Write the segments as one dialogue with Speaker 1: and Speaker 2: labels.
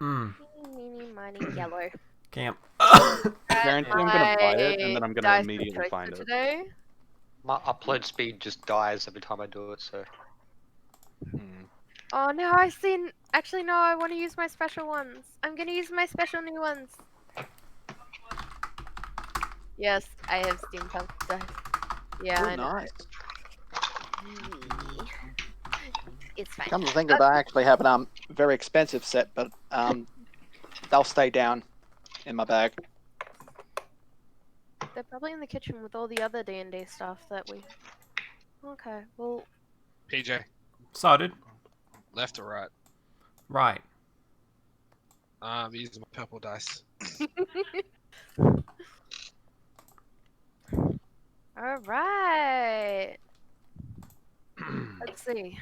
Speaker 1: Meeny, miny, yellow.
Speaker 2: Camp.
Speaker 3: Guarantee I'm gonna buy it, and then I'm gonna
Speaker 1: Dice
Speaker 3: immediately
Speaker 1: choice
Speaker 3: find
Speaker 1: for
Speaker 3: it.
Speaker 1: today.
Speaker 4: My upload speed just dies every time I do it, so.
Speaker 1: Oh no, I've seen. Actually, no, I want to use my special ones. I'm gonna use my special new ones. Yes, I have steampunk dice. Yeah,
Speaker 5: Oh,
Speaker 1: I know.
Speaker 5: nice.
Speaker 1: It's fine.
Speaker 5: Come to think of it, I actually have a very expensive set, but they'll stay down in my bag.
Speaker 1: They're probably in the kitchen with all the other D&D stuff that we. Okay, well.
Speaker 6: PJ,
Speaker 2: So, dude.
Speaker 6: left or right?
Speaker 2: Right.
Speaker 6: Using my purple dice.
Speaker 1: All right. Let's see.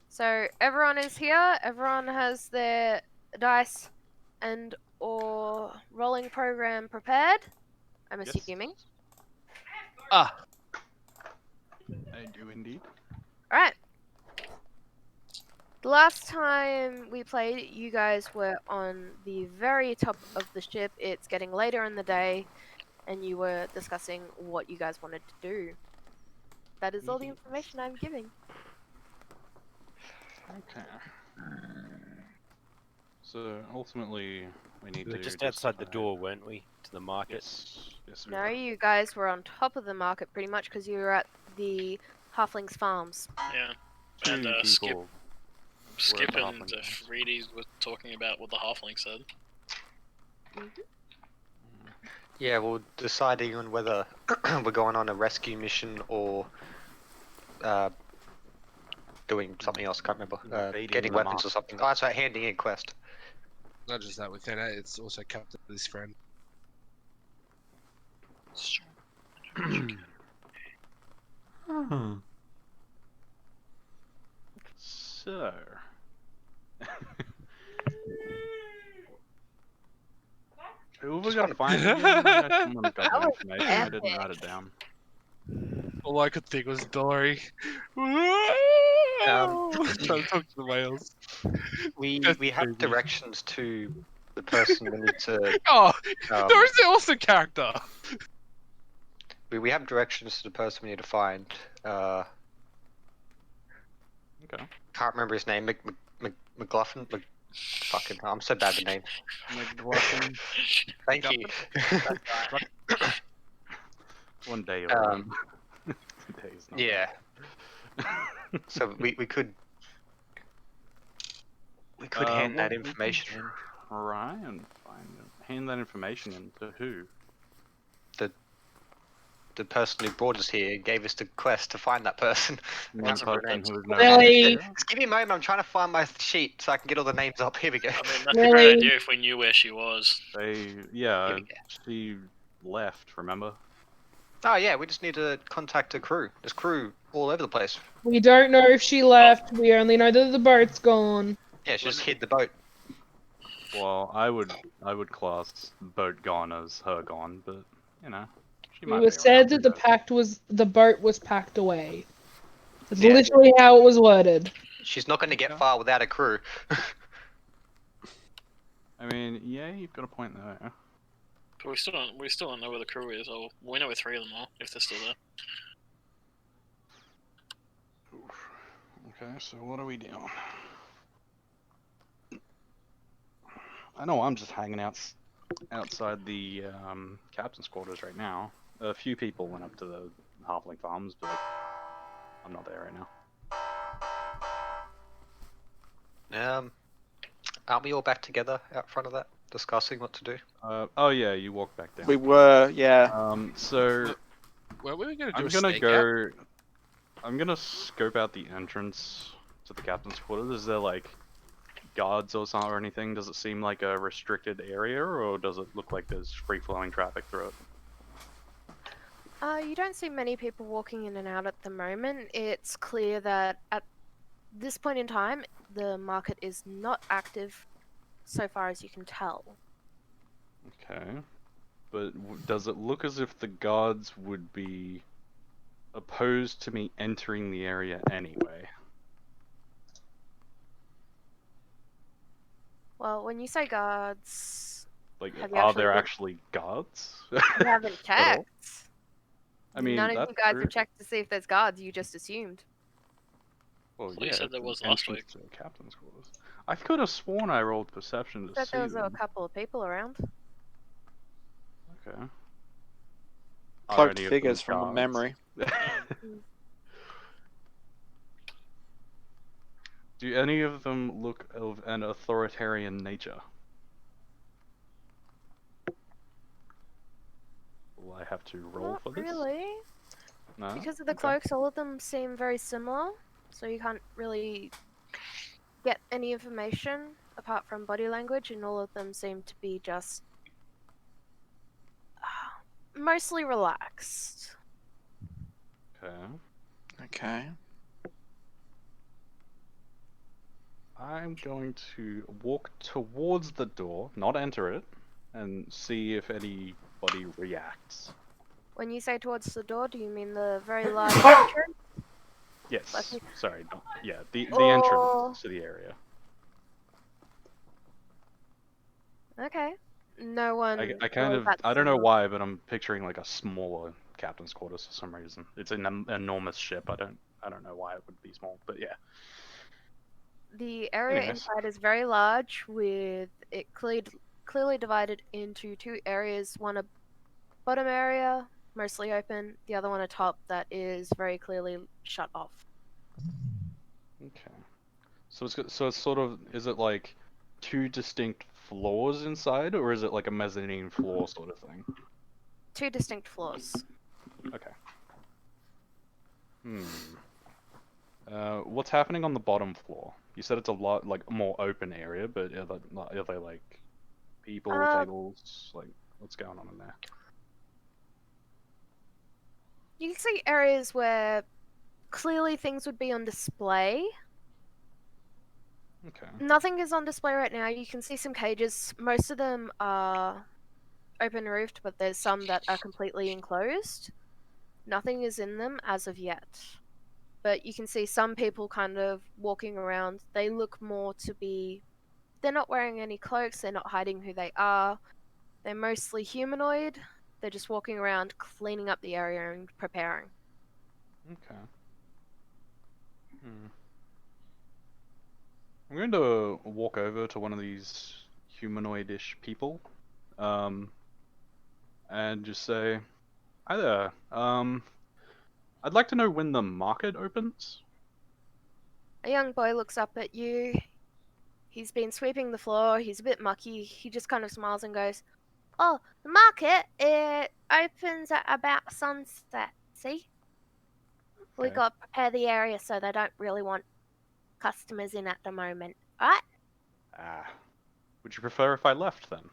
Speaker 1: So everyone is here. Everyone has their dice and or rolling program prepared. I'm
Speaker 3: Yes.
Speaker 1: assuming.
Speaker 6: Ah,
Speaker 3: I do indeed.
Speaker 1: All right. The last time we played, you guys were on the very top of the ship. It's getting later in the day, and you were discussing what you guys wanted to do. That is all the information I'm giving.
Speaker 3: Okay. So ultimately, we need
Speaker 7: We
Speaker 3: to
Speaker 7: were just outside the
Speaker 3: decide-
Speaker 7: door, weren't we? To the market.
Speaker 3: Yes.
Speaker 1: No, you guys were on top of the market pretty much because you were at the Halflings Farms.
Speaker 8: Yeah.
Speaker 3: Two
Speaker 8: And
Speaker 3: people.
Speaker 8: Skip
Speaker 3: the
Speaker 8: and
Speaker 3: halfling ones.
Speaker 8: Reedy were talking about what the halfling said.
Speaker 4: Yeah, we're deciding on whether we're going on a rescue mission or doing something else. Can't remember.
Speaker 3: Invading
Speaker 4: Getting
Speaker 3: the
Speaker 4: weapons or
Speaker 3: market.
Speaker 4: something. Oh, so handing in quest.
Speaker 6: not just that, we found out it's also Captain Billy's friend.
Speaker 2: Hmm.
Speaker 3: So. Who have we got to find again? I got someone got that information. I didn't write it down.
Speaker 6: All I could think was Dory.
Speaker 4: Um,
Speaker 6: Trying to talk to the whales.
Speaker 4: We
Speaker 6: That's
Speaker 4: have
Speaker 6: crazy.
Speaker 4: directions to the person we need to.
Speaker 6: Oh,
Speaker 4: Um,
Speaker 6: Dory's the awesome character.
Speaker 4: we have directions to the person we need to find.
Speaker 3: Okay.
Speaker 4: Can't remember his name. McLaughlin. Fucking hell, I'm so bad with names.
Speaker 3: McLaughlin.
Speaker 4: Thank you.
Speaker 3: One day.
Speaker 4: Um,
Speaker 3: 2 days. not
Speaker 4: Yeah. So we could hand that
Speaker 3: well, we
Speaker 4: information in.
Speaker 3: Try and hand that information in to who?
Speaker 4: The person who brought us here gave us the quest to find that person.
Speaker 3: One
Speaker 4: Can't remember
Speaker 3: person
Speaker 4: names.
Speaker 3: who is no
Speaker 9: Really?
Speaker 3: longer here?
Speaker 4: Just give me a moment. I'm trying to find my sheet so I can get all the names up. Here we go.
Speaker 8: I mean, that's a great
Speaker 9: Really?
Speaker 8: idea if we knew where she was.
Speaker 3: Yeah,
Speaker 4: we go.
Speaker 3: she left. Remember?
Speaker 4: Oh yeah, we just need to contact a crew. There's crew all over the place.
Speaker 9: We don't know if she left. We only know that the boat's gone.
Speaker 4: Yeah, she just hid the boat.
Speaker 3: Well, I would class boat gone as her gone, but you know, she
Speaker 9: It
Speaker 3: might
Speaker 9: was
Speaker 3: be
Speaker 9: said
Speaker 3: around,
Speaker 9: that
Speaker 3: who knows?
Speaker 9: the boat was packed away. That's
Speaker 4: Yeah.
Speaker 9: literally how it was worded.
Speaker 4: She's not going to get
Speaker 3: Okay.
Speaker 4: far without a crew.
Speaker 3: I mean, yeah, you've got a point there.
Speaker 8: But we still don't know where the crew is, or we know where 3 of them are, if they're still there.
Speaker 3: Okay, so what are we doing? I know I'm just hanging outside the captain's quarters right now. A few people went up to the Halfling Farms, but I'm not there right now.
Speaker 4: Aren't we all back together out front of that, discussing what to do?
Speaker 3: Oh yeah, you walk back down.
Speaker 5: We were, yeah.
Speaker 3: So
Speaker 6: Well, we were gonna do
Speaker 3: I'm
Speaker 6: a
Speaker 3: gonna
Speaker 6: stakeout.
Speaker 3: go. I'm gonna scope out the entrance to the captain's quarters. Is there like guards or something or anything? Does it seem like a restricted area, or does it look like there's free-flowing traffic through it?
Speaker 1: You don't see many people walking in and out at the moment. It's clear that at this point in time, the market is not active, so far as you can tell.
Speaker 3: Okay, but does it look as if the guards would be opposed to me entering the area anyway?
Speaker 1: Well, when you say guards,
Speaker 3: Like,
Speaker 1: have you
Speaker 3: are
Speaker 1: actually
Speaker 3: there
Speaker 1: looked?
Speaker 3: actually guards?
Speaker 1: You haven't
Speaker 3: At all?
Speaker 1: checked.
Speaker 3: I mean,
Speaker 1: None of
Speaker 3: that's
Speaker 1: you guys
Speaker 3: true.
Speaker 1: have checked to see if there's guards. You just assumed.
Speaker 3: Well,
Speaker 8: thought you
Speaker 3: yeah,
Speaker 8: said
Speaker 3: it's
Speaker 8: there
Speaker 3: an
Speaker 8: was last
Speaker 3: entrance to the captain's quarters. I could have sworn I rolled perception to
Speaker 1: Said
Speaker 3: see
Speaker 1: there was a
Speaker 3: them.
Speaker 1: couple of people around.
Speaker 3: Okay. Are
Speaker 5: Cloaked
Speaker 3: any of them
Speaker 5: figures from
Speaker 3: guards?
Speaker 5: memory.
Speaker 3: Do any of them look of an authoritarian nature? Will I have to roll
Speaker 1: Not
Speaker 3: for this?
Speaker 1: really.
Speaker 3: No.
Speaker 1: Because of the
Speaker 3: Okay.
Speaker 1: cloaks, all of them seem very similar, so you can't really get any information apart from body language, and all of them seem to be just mostly relaxed.
Speaker 3: Okay.
Speaker 5: Okay.
Speaker 3: I'm going to walk towards the door, not enter it, and see if anybody reacts.
Speaker 1: When you say towards the door, do you mean the very large entrance?
Speaker 3: Yes.
Speaker 1: Lucky.
Speaker 3: Sorry. Not, yeah. The
Speaker 1: Or-
Speaker 3: entrance to the area.
Speaker 1: Okay. No one.
Speaker 3: I kind
Speaker 1: really
Speaker 3: of
Speaker 1: bats
Speaker 3: I don't know
Speaker 1: an eye.
Speaker 3: why, but I'm picturing like a smaller captain's quarters for some reason. It's an enormous ship. I don't know why it would be small, but yeah.
Speaker 1: The area
Speaker 3: Anyways.
Speaker 1: inside is very large, with it clearly divided into two areas. One a bottom area, mostly open. The other one a top that is very clearly shut off.
Speaker 3: Okay. So it's sort of, is it like two distinct floors inside, or is it like a mezzanine floor sort of thing?
Speaker 1: Two distinct floors.
Speaker 3: Okay. What's happening on the bottom floor? You said it's a lot like more open area, but are they like people, tables, like what's going on in there?
Speaker 1: You can see areas where clearly things would be on display.
Speaker 3: Okay.
Speaker 1: Nothing is on display right now. You can see some cages. Most of them are open roofed, but there's some that are completely enclosed. Nothing is in them as of yet. But you can see some people kind of walking around. They look more to be. They're not wearing any cloaks, they're not hiding who they are. They're mostly humanoid. They're just walking around, cleaning up the area and preparing.
Speaker 3: Okay. I'm going to walk over to one of these humanoid-ish people, and just say, "Hi there. I'd like to know when the market opens."
Speaker 1: A young boy looks up at you. He's been sweeping the floor. He's a bit mucky. He just kind of smiles and goes, "Oh, the market, it opens at about sunset, see? We
Speaker 3: Okay.
Speaker 1: got to prepare the area so they don't really want customers in at the moment, right?
Speaker 3: Ah, would you prefer if I left then?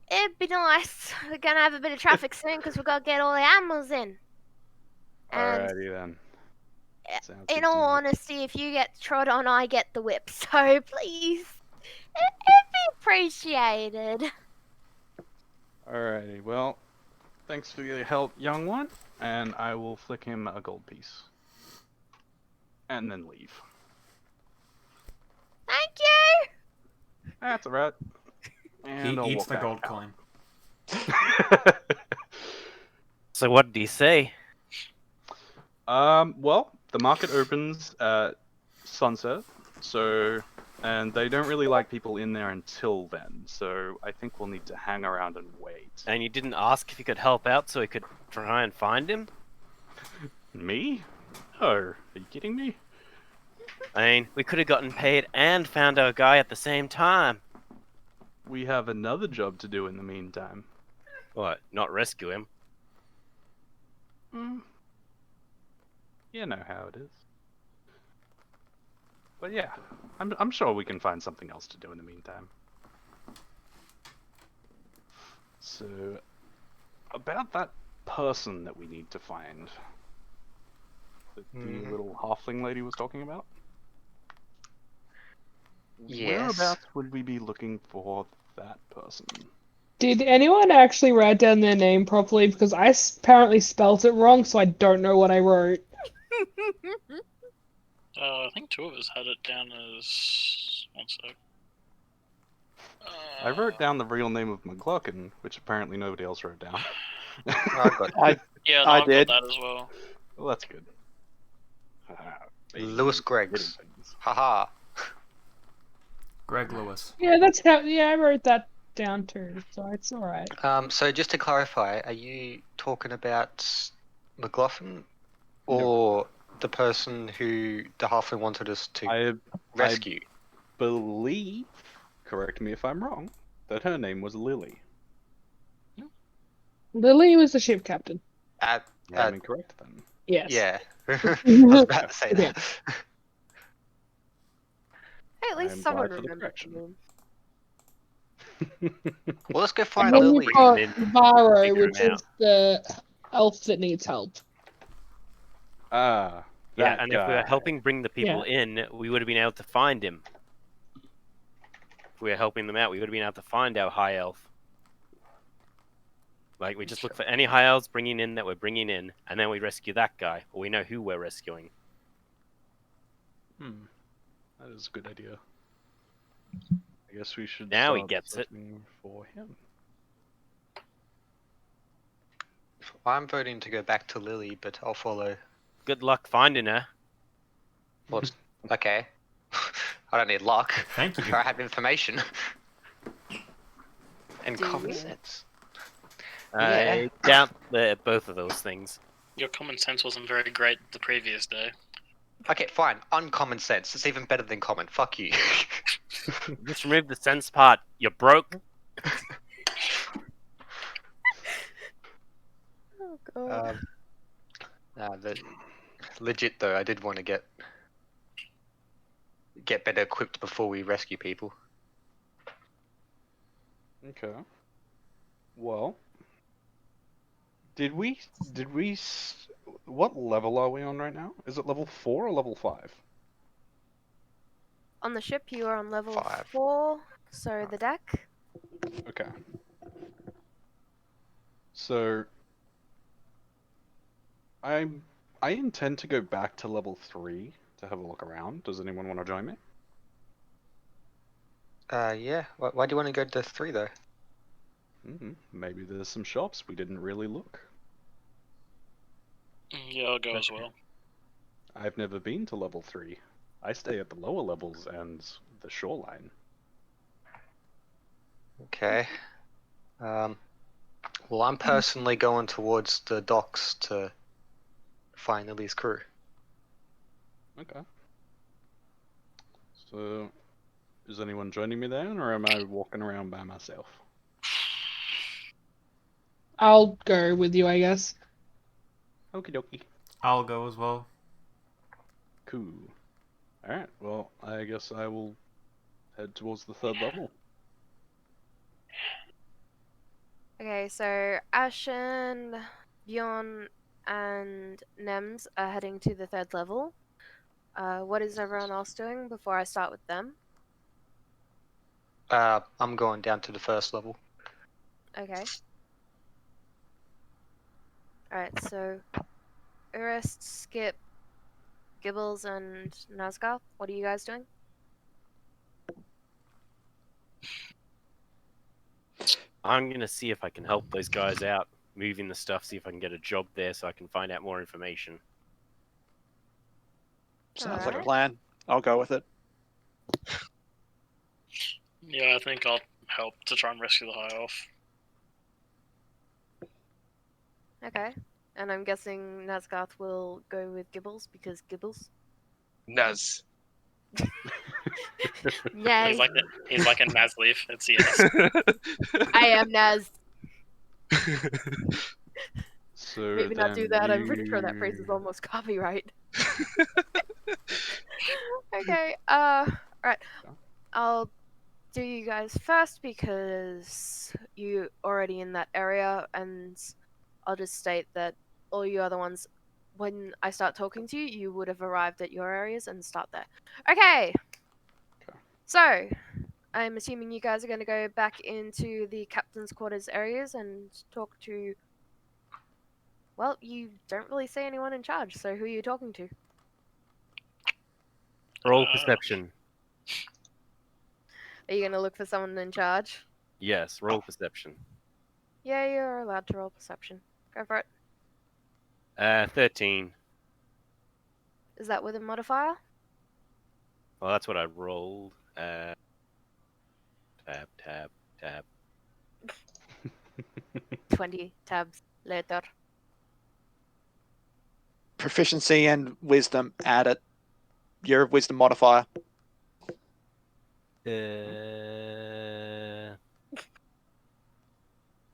Speaker 1: It'd be nice. We're gonna have a bit of traffic soon because we've got to get all the animals in. And
Speaker 3: Alrighty then. Sounds
Speaker 1: in
Speaker 3: good
Speaker 1: all
Speaker 3: to me.
Speaker 1: honesty, if you get trod on, I get the whip. So please, it'd be appreciated."
Speaker 3: Alrighty, well, thanks for your help, young one, and I will flick him a gold piece. And then leave.
Speaker 1: Thank you.
Speaker 3: That's alright.
Speaker 2: He
Speaker 3: And I'll
Speaker 2: eats
Speaker 3: walk
Speaker 2: the
Speaker 3: back
Speaker 2: gold
Speaker 3: out.
Speaker 2: coin.
Speaker 7: So what did he say?
Speaker 3: Well, the market opens at sunset, and they don't really like people in there until then, so I think we'll need to hang around and wait.
Speaker 7: And you didn't ask if he could help out so he could try and find him?
Speaker 3: Me? No, are you kidding me?
Speaker 7: I mean, we could have gotten paid and found our guy at the same time.
Speaker 3: We have another job to do in the meantime.
Speaker 7: What, not rescue him?
Speaker 3: You know how it is. But yeah, I'm sure we can find something else to do in the meantime. So, about that person that we need to find, that the little halfling lady was talking about.
Speaker 4: Yes.
Speaker 3: Whereabouts would we be looking for that person?
Speaker 9: Did anyone actually write down their name properly? Because I apparently spelt it wrong, so I don't know what I wrote.
Speaker 8: I think two of us had it down as One sec.
Speaker 3: I wrote down the real name of McLaughlin, which apparently nobody else wrote down.
Speaker 4: I got
Speaker 8: Yeah, no,
Speaker 5: I
Speaker 8: I've
Speaker 5: did.
Speaker 8: got that as well.
Speaker 3: Well, that's good.
Speaker 4: Lewis Greggs. Haha.
Speaker 2: Greg Lewis.
Speaker 9: Yeah, that's how. Yeah, I wrote that down too, so it's all right.
Speaker 4: So just to clarify, are you talking about McLaughlin or the person who the halfling wanted us to
Speaker 3: I
Speaker 4: rescue?
Speaker 3: believe, correct me if I'm wrong, that her name was Lily.
Speaker 9: Lily was the ship captain.
Speaker 3: I'm incorrect then.
Speaker 9: Yes.
Speaker 4: Yeah. I was about to say
Speaker 9: Yeah.
Speaker 4: that.
Speaker 1: Hey, at
Speaker 3: I
Speaker 1: least
Speaker 3: am
Speaker 1: someone
Speaker 3: glad for the
Speaker 1: remembers
Speaker 3: correction.
Speaker 1: the name.
Speaker 4: Well, let's go
Speaker 9: And
Speaker 4: find
Speaker 9: then
Speaker 4: Lily.
Speaker 9: you've got
Speaker 7: then
Speaker 9: Varo,
Speaker 7: figure
Speaker 9: which
Speaker 7: him
Speaker 9: is the elf that needs help.
Speaker 3: Ah,
Speaker 7: Yeah,
Speaker 3: that
Speaker 7: and if we were
Speaker 3: guy.
Speaker 7: helping bring the people in, we would have been able to find him. If we were helping them out, we would have been able to find our high elf. Like, we just look for any high elves bringing in that we're bringing in, and then we rescue that guy, or we know who we're rescuing.
Speaker 3: That is a good idea. I guess we should.
Speaker 7: Now he
Speaker 3: start
Speaker 7: gets it.
Speaker 3: searching for him.
Speaker 4: I'm voting to go back to Lily, but I'll follow.
Speaker 7: Good luck finding her.
Speaker 4: Well, okay. I don't need luck.
Speaker 2: Thank you.
Speaker 4: I have information. And
Speaker 1: Do
Speaker 4: common
Speaker 1: you?
Speaker 4: sense.
Speaker 7: I doubt both of those things.
Speaker 8: Your common sense wasn't very great the previous day.
Speaker 4: Okay, fine. Uncommon sense. It's even better than common. Fuck you.
Speaker 7: Just remove the sense part. You're broke.
Speaker 1: Oh god.
Speaker 4: Legit though, I did want to get better equipped before we rescue people.
Speaker 3: Okay. Well, what level are we on right now? Is it level 4 or level 5?
Speaker 1: On the ship, you are on level
Speaker 4: 5.
Speaker 1: 4, so the deck.
Speaker 3: Okay. So, I intend to go back to level 3 to have a look around. Does anyone want to join me?
Speaker 4: Yeah. Why do you want to go to 3 though?
Speaker 3: Maybe there's some shops we didn't really look.
Speaker 8: Yeah, I'll go as well.
Speaker 3: I've never been to level 3. I stay at the lower levels and the shoreline.
Speaker 4: Okay. Well, I'm personally going towards the docks to find Lily's crew.
Speaker 3: Okay. So, is anyone joining me then, or am I walking around by myself?
Speaker 9: I'll go with you, I guess.
Speaker 3: Okie dokie.
Speaker 2: I'll go as well.
Speaker 3: Cool. Alright, well, I guess I will head towards the 3rd level.
Speaker 1: Okay, so Ashen, Bjorn, and Nems are heading to the 3rd level. What is everyone else doing before I start with them?
Speaker 4: I'm going down to the 1st level.
Speaker 1: Okay. Alright, so Urist, Skip, Gibbles, and Nazgar, what are you guys doing?
Speaker 7: I'm gonna see if I can help those guys out, moving the stuff, see if I can get a job there so I can find out more information.
Speaker 5: Sounds like a
Speaker 1: Alright.
Speaker 5: plan. I'll go with it.
Speaker 8: Yeah, I think I'll help to try and rescue the High Elf.
Speaker 1: Okay. And I'm guessing Nazgarth will go with Gibbles because Gibbles.
Speaker 6: Naz.
Speaker 1: Naz.
Speaker 8: He's like a Nazleaf. It's yes.
Speaker 1: I am Naz.
Speaker 3: So
Speaker 1: Maybe not do
Speaker 3: then
Speaker 1: that. I'm pretty sure that phrase is
Speaker 3: you-
Speaker 1: almost copyright. Okay. Right. I'll do you guys first because you already in that area, and I'll just state that all you other ones, when I start talking to you, you would have arrived at your areas and start there. Okay. So, I'm assuming you guys are going to go back into the captain's quarters areas and talk to. Well, you don't really see anyone in charge, so who are you talking to?
Speaker 7: Roll perception.
Speaker 1: Are you gonna look for someone in charge?
Speaker 7: Yes, roll perception.
Speaker 1: Yeah, you're allowed to roll perception. Go for it.
Speaker 7: 13.
Speaker 1: Is that with a modifier?
Speaker 7: Well, that's what I rolled. Tab.
Speaker 1: 20 tabs later.
Speaker 5: Proficiency and wisdom added. Your wisdom modifier.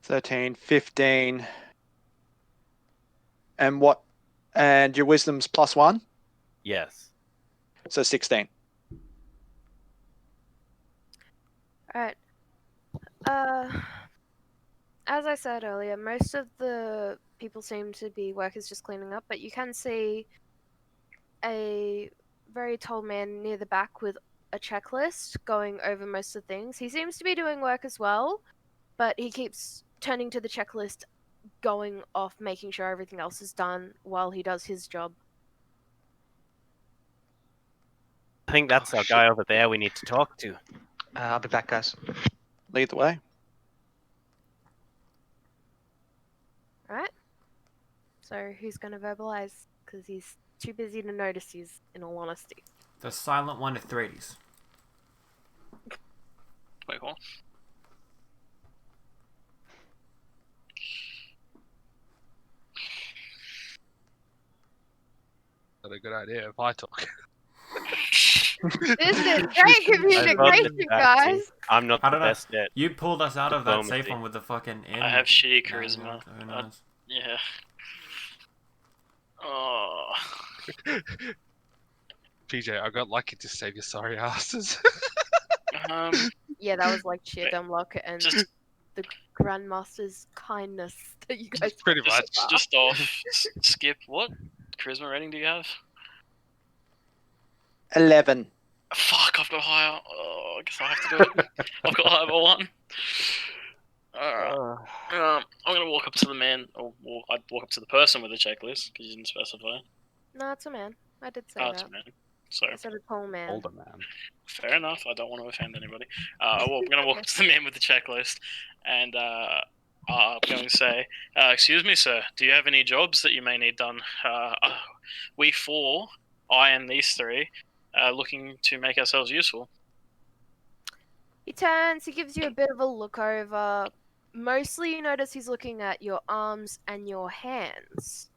Speaker 5: 13, 15. And what? And your wisdom's +1,
Speaker 7: Yes.
Speaker 5: so 16.
Speaker 1: Alright. As I said earlier, most of the people seem to be workers just cleaning up, but you can see a very tall man near the back with a checklist going over most of the things. He seems to be doing work as well, but he keeps turning to the checklist, going off, making sure everything else is done while he does his job.
Speaker 7: I think that's our guy over there we need to talk to.
Speaker 4: I'll be back, guys.
Speaker 5: Lead the way.
Speaker 1: Alright? So who's gonna verbalize? Because he's too busy to notice he's, in all honesty.
Speaker 2: The silent one at Atreides.
Speaker 8: Wait, what?
Speaker 6: Not a good idea if I talk.
Speaker 1: This is great communication, guys!
Speaker 7: I'm not
Speaker 2: I
Speaker 7: the
Speaker 2: don't know.
Speaker 7: best at.
Speaker 2: You pulled us out of that safe
Speaker 7: Diplomacy.
Speaker 2: one with the fucking inn.
Speaker 8: I have shitty
Speaker 2: Yeah,
Speaker 8: charisma.
Speaker 2: who knows?
Speaker 8: Yeah. Oh.
Speaker 6: PJ, I got lucky to save your sorry asses.
Speaker 1: Yeah, that was like sheer
Speaker 8: Wait,
Speaker 1: dumb luck and
Speaker 8: just-
Speaker 1: the Grandmaster's kindness that you guys
Speaker 6: Pretty
Speaker 1: got so
Speaker 6: much.
Speaker 1: far.
Speaker 8: Just off. Skip. What charisma rating do you have?
Speaker 5: 11.
Speaker 8: Fuck, I've got higher. Oh, I guess I have to do it. I've got higher by 1. Alright. I'm gonna walk up to the man, or I'd walk up to the person with the checklist, because you didn't specify.
Speaker 1: No, it's a man. I did say
Speaker 8: Oh, it's
Speaker 1: that.
Speaker 8: a man. So,
Speaker 1: I said a tall man.
Speaker 3: Older man.
Speaker 8: fair enough. I don't want to offend anybody. I'm gonna walk up to the man with the checklist, and I'm going to say, excuse me, sir, do you have any jobs that you may need done? We 4, I and these 3, are looking to make ourselves useful.
Speaker 1: He turns, he gives you a bit of a look over. Mostly you notice he's looking at your arms and your hands.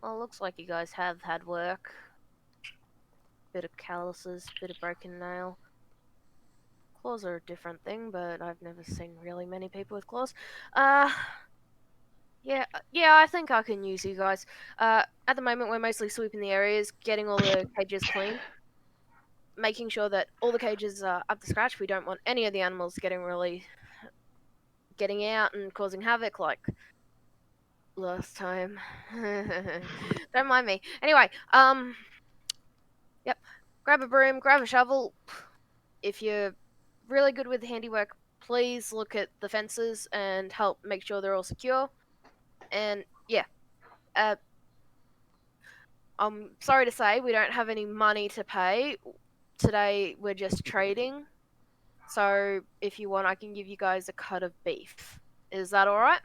Speaker 1: Well, looks like you guys have had work. Bit of calluses, bit of broken nail. Claws are a different thing, but I've never seen really many people with claws. Yeah, I think I can use you guys. At the moment, we're mostly sweeping the areas, getting all the cages clean, making sure that all the cages are up to scratch. We don't want any of the animals getting out and causing havoc like last time. Don't mind me. Anyway, yep. Grab a broom, grab a shovel. If you're really good with handiwork, please look at the fences and help make sure they're all secure. And yeah, I'm sorry to say we don't have any money to pay. Today we're just trading. So if you want, I can give you guys a cut of beef. Is that alright?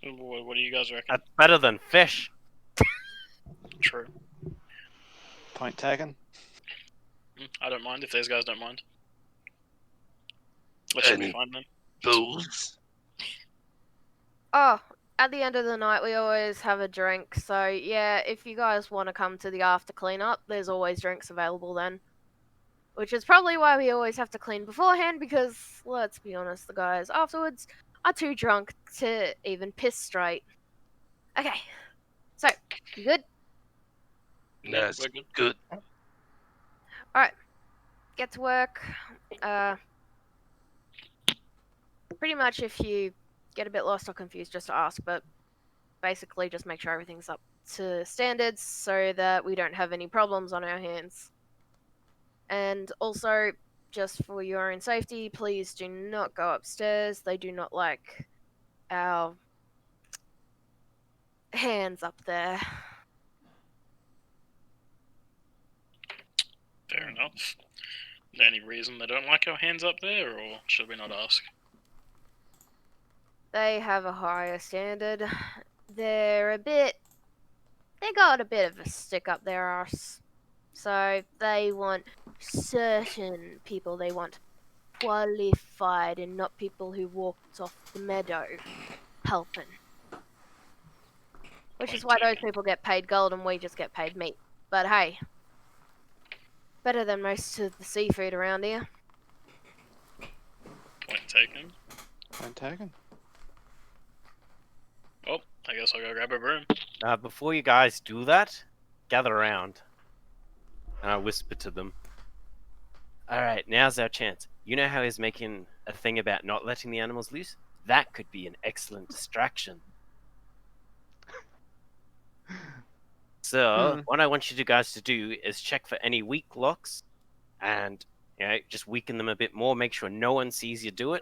Speaker 8: What do you guys reckon?
Speaker 7: That's better than fish.
Speaker 8: True.
Speaker 5: Point taken.
Speaker 8: I don't mind if these guys don't mind. That should be
Speaker 6: Any
Speaker 8: fine then.
Speaker 6: Bulls.
Speaker 1: Oh, at the end of the night we always have a drink. So yeah, if you guys want to come to the after cleanup, there's always drinks available then. Which is probably why we always have to clean beforehand, because, let's be honest, the guys afterwards are too drunk to even piss straight. Okay, so, you good?
Speaker 6: Yes,
Speaker 8: we're good.
Speaker 6: good.
Speaker 1: Get to work. Pretty much if you get a bit lost or confused, just ask, but basically just make sure everything's up to standards so that we don't have any problems on our hands. And also, just for your own safety, please do not go upstairs. They do not like our hands up there.
Speaker 8: Fair enough. Is there any reason they don't like our hands up there, or should we not ask?
Speaker 1: They have a higher standard. They're a bit. They got a bit of a stick up their arse. So they want certain people. They want qualified and not people who walked off the meadow helping. Which is why those people get paid gold and we just get paid meat. But hey, better than most of the seafood around here.
Speaker 8: Point taken.
Speaker 5: Point taken.
Speaker 8: Oh, I guess I'll go grab a broom.
Speaker 7: Before you guys do that, gather around. And I whisper to them. Alright, now's our chance. You know how he's making a thing about not letting the animals loose? That could be an excellent distraction. So, what I want you guys to do is check for any weak locks and, you know, just weaken them a bit more. Make sure no one sees you do it.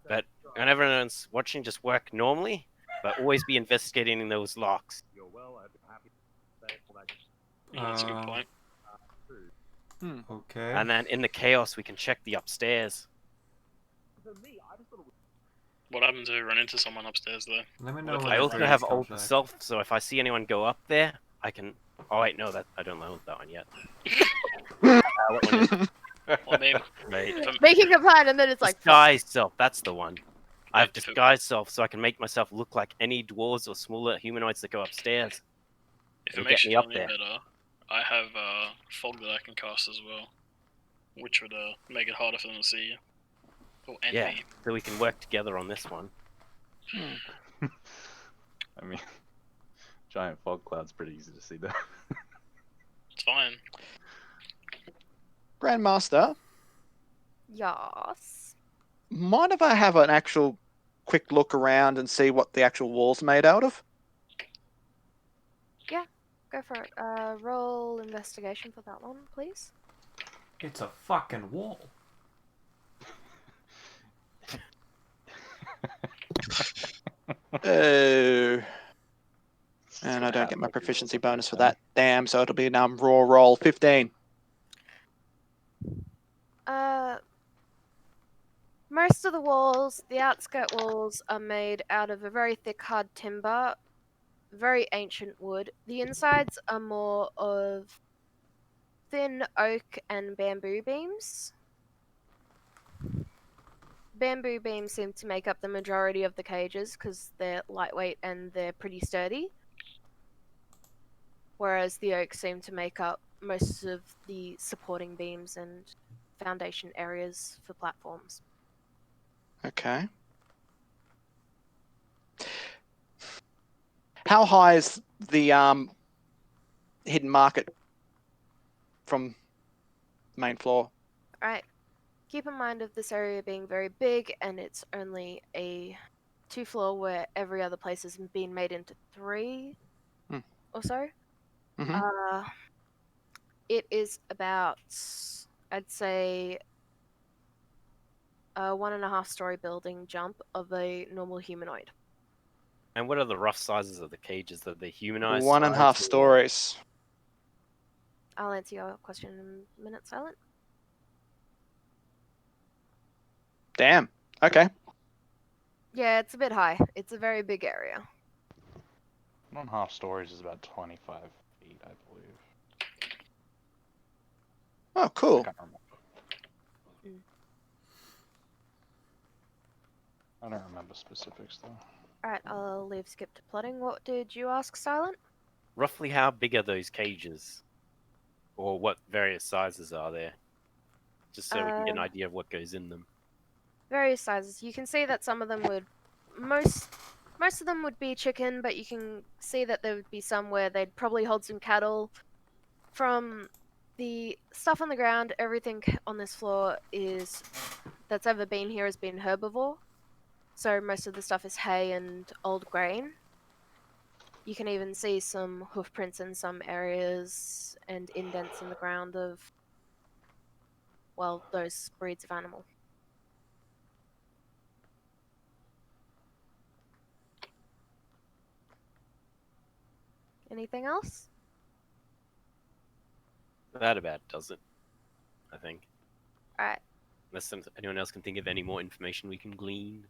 Speaker 7: But when everyone's watching, just work normally, but always be investigating those locks.
Speaker 8: That's a good point.
Speaker 2: Okay.
Speaker 7: And then in the chaos, we can check the upstairs.
Speaker 8: What happens if we run into someone upstairs, though?
Speaker 2: Let me know
Speaker 8: What if
Speaker 2: when
Speaker 7: I
Speaker 2: the
Speaker 7: also
Speaker 2: breeze
Speaker 7: have
Speaker 2: comes
Speaker 7: Old
Speaker 2: back.
Speaker 7: Self, so if I see anyone go up there, I can... Oh wait, no, that I don't know that one yet. What one is it?
Speaker 8: Well, I mean,
Speaker 7: Right.
Speaker 8: if I'm-
Speaker 1: Making a plan and then it's like,
Speaker 7: Disguise Self, that's the one. I have
Speaker 8: If it-
Speaker 7: Disguise Self, so I can make myself look like any dwarves or smaller humanoids that go upstairs.
Speaker 8: if
Speaker 7: It'll
Speaker 8: it makes
Speaker 7: get
Speaker 8: you
Speaker 7: me
Speaker 8: feel
Speaker 7: up
Speaker 8: any
Speaker 7: there.
Speaker 8: better, I have fog that I can cast as well, which would make it harder for them to see you. Or and
Speaker 7: Yeah.
Speaker 8: me.
Speaker 7: So we can work together on this one.
Speaker 3: I mean, giant fog cloud's pretty easy to see though.
Speaker 8: It's fine.
Speaker 5: Grandmaster,
Speaker 1: yes.
Speaker 5: mind if I have an actual quick look around and see what the actual wall's made out of?
Speaker 1: Go for it. Roll investigation for that one, please.
Speaker 2: It's a fucking wall.
Speaker 5: Oh. And I don't get my proficiency bonus for that. Damn, so it'll be raw roll 15.
Speaker 1: Most of the walls, the outskirt walls, are made out of a very thick, hard timber, very ancient wood. The insides are more of thin oak and bamboo beams. Bamboo beams seem to make up the majority of the cages because they're lightweight and they're pretty sturdy. Whereas the oak seem to make up most of the supporting beams and foundation areas for platforms.
Speaker 5: Okay. How high is the hidden market from the main floor?
Speaker 1: Alright. Keep in mind of this area being very big and it's only a 2-floor where every other place has been made into 3 or so.
Speaker 5: Mhm.
Speaker 1: It is about, I'd say, a 1.5-story building jump of a normal humanoid.
Speaker 7: And what are the rough sizes of the cages? Are they humanized?
Speaker 5: 1.5
Speaker 7: size or-
Speaker 5: stories.
Speaker 1: I'll answer your question in a minute, Silent.
Speaker 5: Damn. Okay.
Speaker 1: Yeah, it's a bit high. It's a very big area.
Speaker 3: 1.5 stories is about 25 feet, I believe.
Speaker 5: Oh,
Speaker 3: I
Speaker 5: cool.
Speaker 3: can't remember. I don't remember specifics though.
Speaker 1: Alright, I'll leave skip to plotting. What did you ask, Silent?
Speaker 7: Roughly how big are those cages? Or what various sizes are there? Just so we can get an idea of what goes in them.
Speaker 1: Various sizes. You can see that some of them would most of them would be chicken, but you can see that there would be some where they'd probably hold some cattle. From the stuff on the ground, everything on this floor is that's ever been here has been herbivore. So most of the stuff is hay and old grain. You can even see some hoof prints in some areas and indents in the ground of, well, those breeds of animal. Anything else?
Speaker 7: That about does it, I think.
Speaker 1: Alright.
Speaker 7: Unless anyone else can think of any more information we can glean.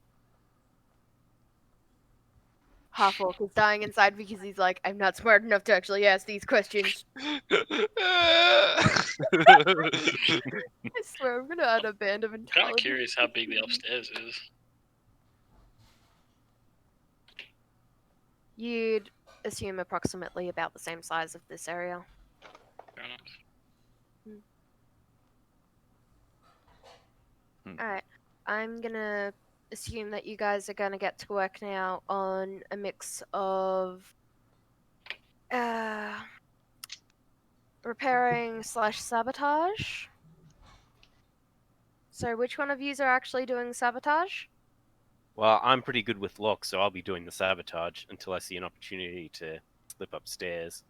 Speaker 1: Half-orc is dying inside because he's like, I'm not smart enough to actually ask these questions. I swear, I'm gonna add a band of
Speaker 8: Kind of
Speaker 1: intelligence.
Speaker 8: curious how big the upstairs is.
Speaker 1: You'd assume approximately about the same size of this area.
Speaker 8: Fair enough.
Speaker 1: Alright, I'm gonna assume that you guys are gonna get to work now on a mix of repairing / sabotage. So which one of yous are actually doing sabotage?
Speaker 7: Well, I'm pretty good with locks, so I'll be doing the sabotage until I see an opportunity to slip upstairs.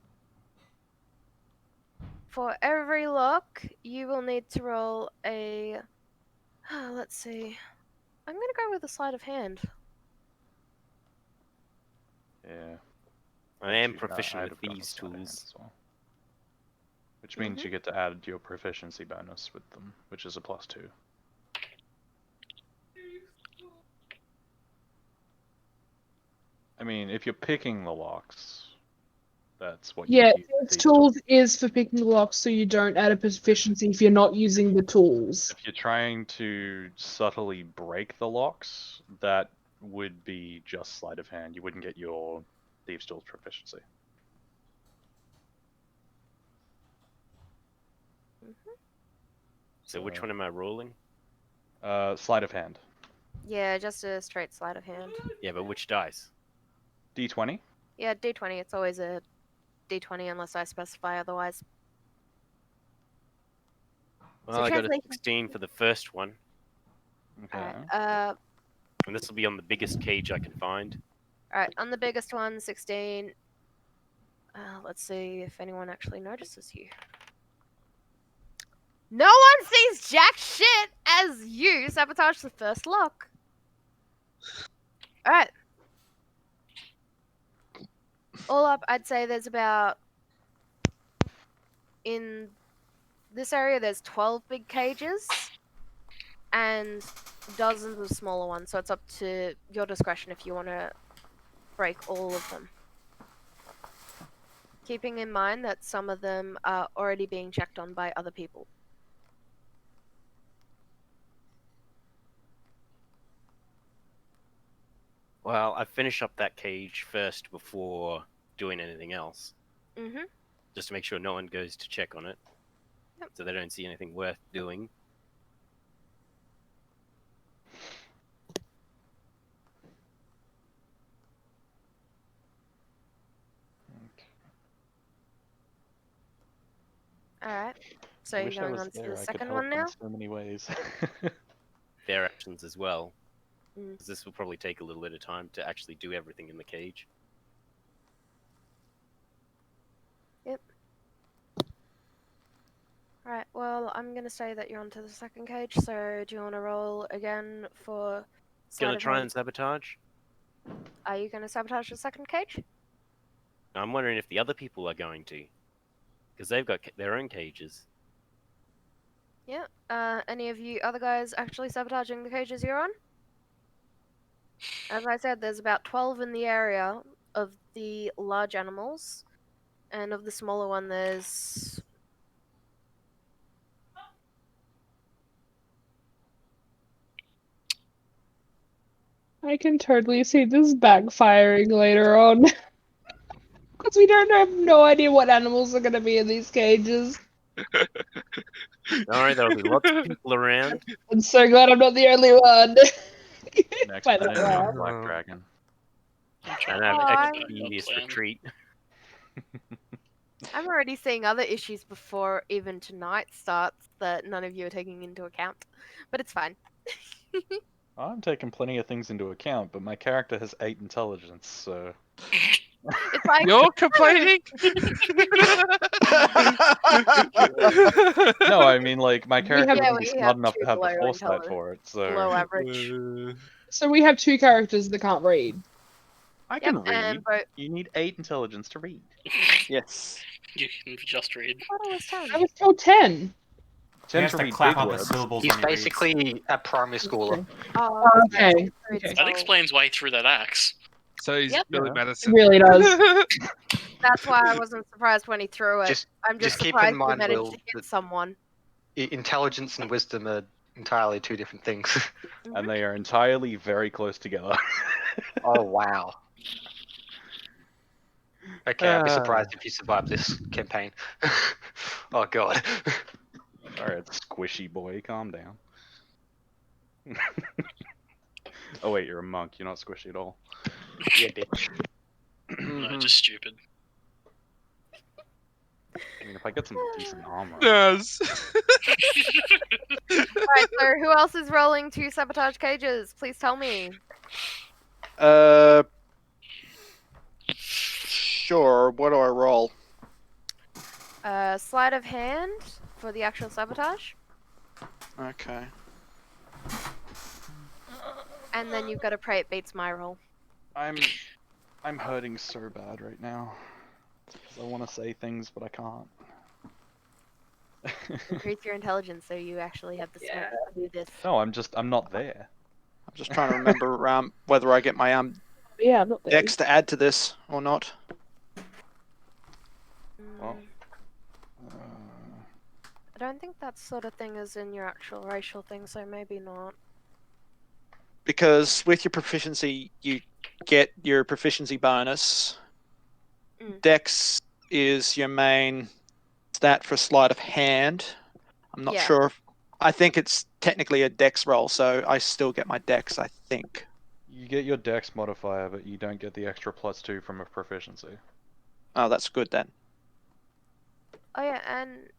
Speaker 1: For every lock, you will need to roll a... let's see. I'm gonna go with a sleight of hand.
Speaker 3: Yeah.
Speaker 7: I am
Speaker 3: Actually,
Speaker 7: proficient
Speaker 3: I'd
Speaker 7: with
Speaker 3: have gone
Speaker 7: thieves'
Speaker 3: sleight of hand
Speaker 7: tools.
Speaker 3: as well. Which means you get to add your proficiency bonus with them, which is a +2. I mean, if you're picking the locks, that's what you
Speaker 9: Yeah,
Speaker 3: would use
Speaker 9: its
Speaker 3: thieves'
Speaker 9: tools is for picking the locks, so you don't add a proficiency if you're not using the tools.
Speaker 3: If you're trying to subtly break the locks, that would be just sleight of hand. You wouldn't get your thieves' tools proficiency.
Speaker 7: So which one am I rolling?
Speaker 3: Sleight of hand.
Speaker 1: Yeah, just a straight sleight of hand.
Speaker 7: Yeah, but which dice?
Speaker 3: D20.
Speaker 1: Yeah, D20. It's always a D20 unless I specify otherwise.
Speaker 7: Well,
Speaker 1: So
Speaker 7: I got a
Speaker 1: translation-
Speaker 7: 16 for the first one,
Speaker 3: Okay.
Speaker 1: Alright,
Speaker 7: and this will be on the biggest cage I can find.
Speaker 1: alright, on the biggest one, 16. Let's see if anyone actually notices you. No one sees jack shit as you sabotage the first lock. Alright. All up, I'd say there's about... In this area, there's 12 big cages and dozens of smaller ones, so it's up to your discretion if you want to break all of them. Keeping in mind that some of them are already being checked on by other people.
Speaker 7: Well, I finish up that cage first before doing anything else,
Speaker 1: Mm-hmm.
Speaker 7: just to make sure no one goes to check on it,
Speaker 1: Yep.
Speaker 7: so they don't see anything worth doing.
Speaker 1: Alright. So
Speaker 3: I
Speaker 1: you're
Speaker 3: wish I
Speaker 1: going
Speaker 3: was
Speaker 1: on to
Speaker 3: there.
Speaker 1: the
Speaker 3: I could
Speaker 1: second
Speaker 3: help
Speaker 1: one now?
Speaker 3: in so many ways.
Speaker 7: Their actions as well,
Speaker 1: Mm.
Speaker 7: because this will probably take a little bit of time to actually do everything in the cage.
Speaker 1: Right, well, I'm gonna say that you're onto the second cage, so do you want to roll again for sleight
Speaker 7: Gonna
Speaker 1: of
Speaker 7: try
Speaker 1: hand?
Speaker 7: and sabotage?
Speaker 1: Are you gonna sabotage the second cage?
Speaker 7: I'm wondering if the other people are going to, because they've got their own cages.
Speaker 1: Yeah. Any of you other guys actually sabotaging the cages you're on? As I said, there's about 12 in the area of the large animals, and of the smaller one, there's...
Speaker 9: I can totally see this backfiring later on. Because we don't have no idea what animals are going to be in these cages.
Speaker 7: Don't worry, there'll be lots of people around.
Speaker 9: I'm so glad I'm not the only one.
Speaker 3: Next
Speaker 9: By
Speaker 3: minute,
Speaker 9: that laugh.
Speaker 3: Black Dragon.
Speaker 8: I'm trying
Speaker 7: And
Speaker 8: to
Speaker 7: have
Speaker 1: Oh, I'm-
Speaker 7: expeditious
Speaker 8: plan.
Speaker 7: retreat.
Speaker 1: I'm already seeing other issues before even tonight starts that none of you are taking into account. But it's fine.
Speaker 3: I'm taking plenty of things into account, but my character has 8 intelligence, so.
Speaker 1: It's like...
Speaker 6: You're complaining?
Speaker 3: No, I mean, like, my
Speaker 9: We
Speaker 3: character
Speaker 9: have-
Speaker 1: Yeah,
Speaker 3: wouldn't be
Speaker 1: we
Speaker 3: smart
Speaker 1: have
Speaker 3: enough
Speaker 1: two
Speaker 3: to have the
Speaker 1: below
Speaker 3: foresight
Speaker 1: intelligence.
Speaker 3: for it, so.
Speaker 1: below average.
Speaker 9: So we have two characters that can't read.
Speaker 3: I can read.
Speaker 1: and both.
Speaker 3: You need 8 intelligence to read.
Speaker 5: Yes.
Speaker 8: You can just read.
Speaker 1: I thought it was 10.
Speaker 9: I was told 10.
Speaker 2: He
Speaker 3: 10
Speaker 2: has
Speaker 3: to
Speaker 2: to
Speaker 3: read
Speaker 2: clap
Speaker 3: big
Speaker 2: up the
Speaker 3: words.
Speaker 2: syllables
Speaker 4: He's
Speaker 2: when he reads.
Speaker 4: basically a primary schooler.
Speaker 1: Oh,
Speaker 9: Okay.
Speaker 1: okay.
Speaker 8: That explains why he threw that axe.
Speaker 6: So he's
Speaker 1: Yep.
Speaker 6: Billy
Speaker 3: Yeah.
Speaker 9: It
Speaker 6: Madison.
Speaker 9: really does.
Speaker 1: That's why I wasn't surprised when he threw it.
Speaker 4: Just,
Speaker 1: I'm just
Speaker 4: just keep
Speaker 1: surprised
Speaker 4: in mind,
Speaker 1: he managed
Speaker 4: Will,
Speaker 1: to hit
Speaker 4: that
Speaker 1: someone.
Speaker 4: intelligence and wisdom are entirely two different things.
Speaker 3: And they are entirely very close together.
Speaker 4: Oh wow. Okay, I'd be
Speaker 3: Ah.
Speaker 4: surprised if you survive this campaign. Oh god.
Speaker 3: Alright, squishy boy, calm down. Oh wait, you're a monk. You're not squishy at all.
Speaker 4: Yeah, bitch.
Speaker 8: No, just stupid.
Speaker 3: I mean, if I get some decent armor.
Speaker 6: Yes.
Speaker 1: Alright, so who else is rolling to sabotage cages? Please tell me.
Speaker 5: Sure. What do I roll?
Speaker 1: Sleight of hand for the actual sabotage.
Speaker 5: Okay.
Speaker 1: And then you've got to pray it beats my roll.
Speaker 3: I'm hurting so bad right now. 'Cause I want to say things, but I can't.
Speaker 1: Increase your intelligence so you actually have the strength to do this.
Speaker 3: No, I'm not there.
Speaker 5: I'm just trying to remember whether I get my
Speaker 9: Yeah, I'm not there.
Speaker 5: dex to add to this or not.
Speaker 3: Well.
Speaker 1: Mm, I don't think that sort of thing is in your actual racial thing, so maybe not.
Speaker 5: Because with your proficiency, you get your proficiency bonus.
Speaker 1: Mm.
Speaker 5: Dex is your main stat for sleight of hand. I'm not
Speaker 1: Yeah.
Speaker 5: sure. I think it's technically a dex roll, so I still get my dex, I think.
Speaker 3: You get your dex modifier, but you don't get the extra +2 from a proficiency.
Speaker 5: Oh, that's good then.
Speaker 1: Oh yeah, and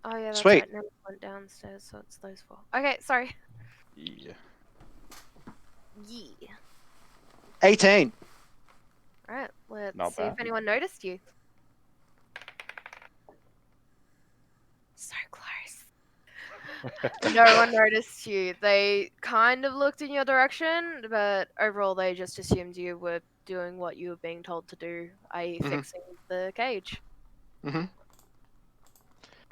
Speaker 1: that's
Speaker 5: Sweet.
Speaker 1: right. Now we went downstairs, so it's those four. Okay, sorry.
Speaker 3: Yeah.
Speaker 1: Yeah.
Speaker 5: 18.
Speaker 1: Alright, let's
Speaker 3: Not
Speaker 1: see
Speaker 3: bad.
Speaker 1: if anyone noticed you. So close. No one noticed you. They kind of looked in your direction, but overall they just assumed you were doing what you were being told to do, i.e.
Speaker 5: Mhm.
Speaker 1: fixing the cage.
Speaker 5: Mhm.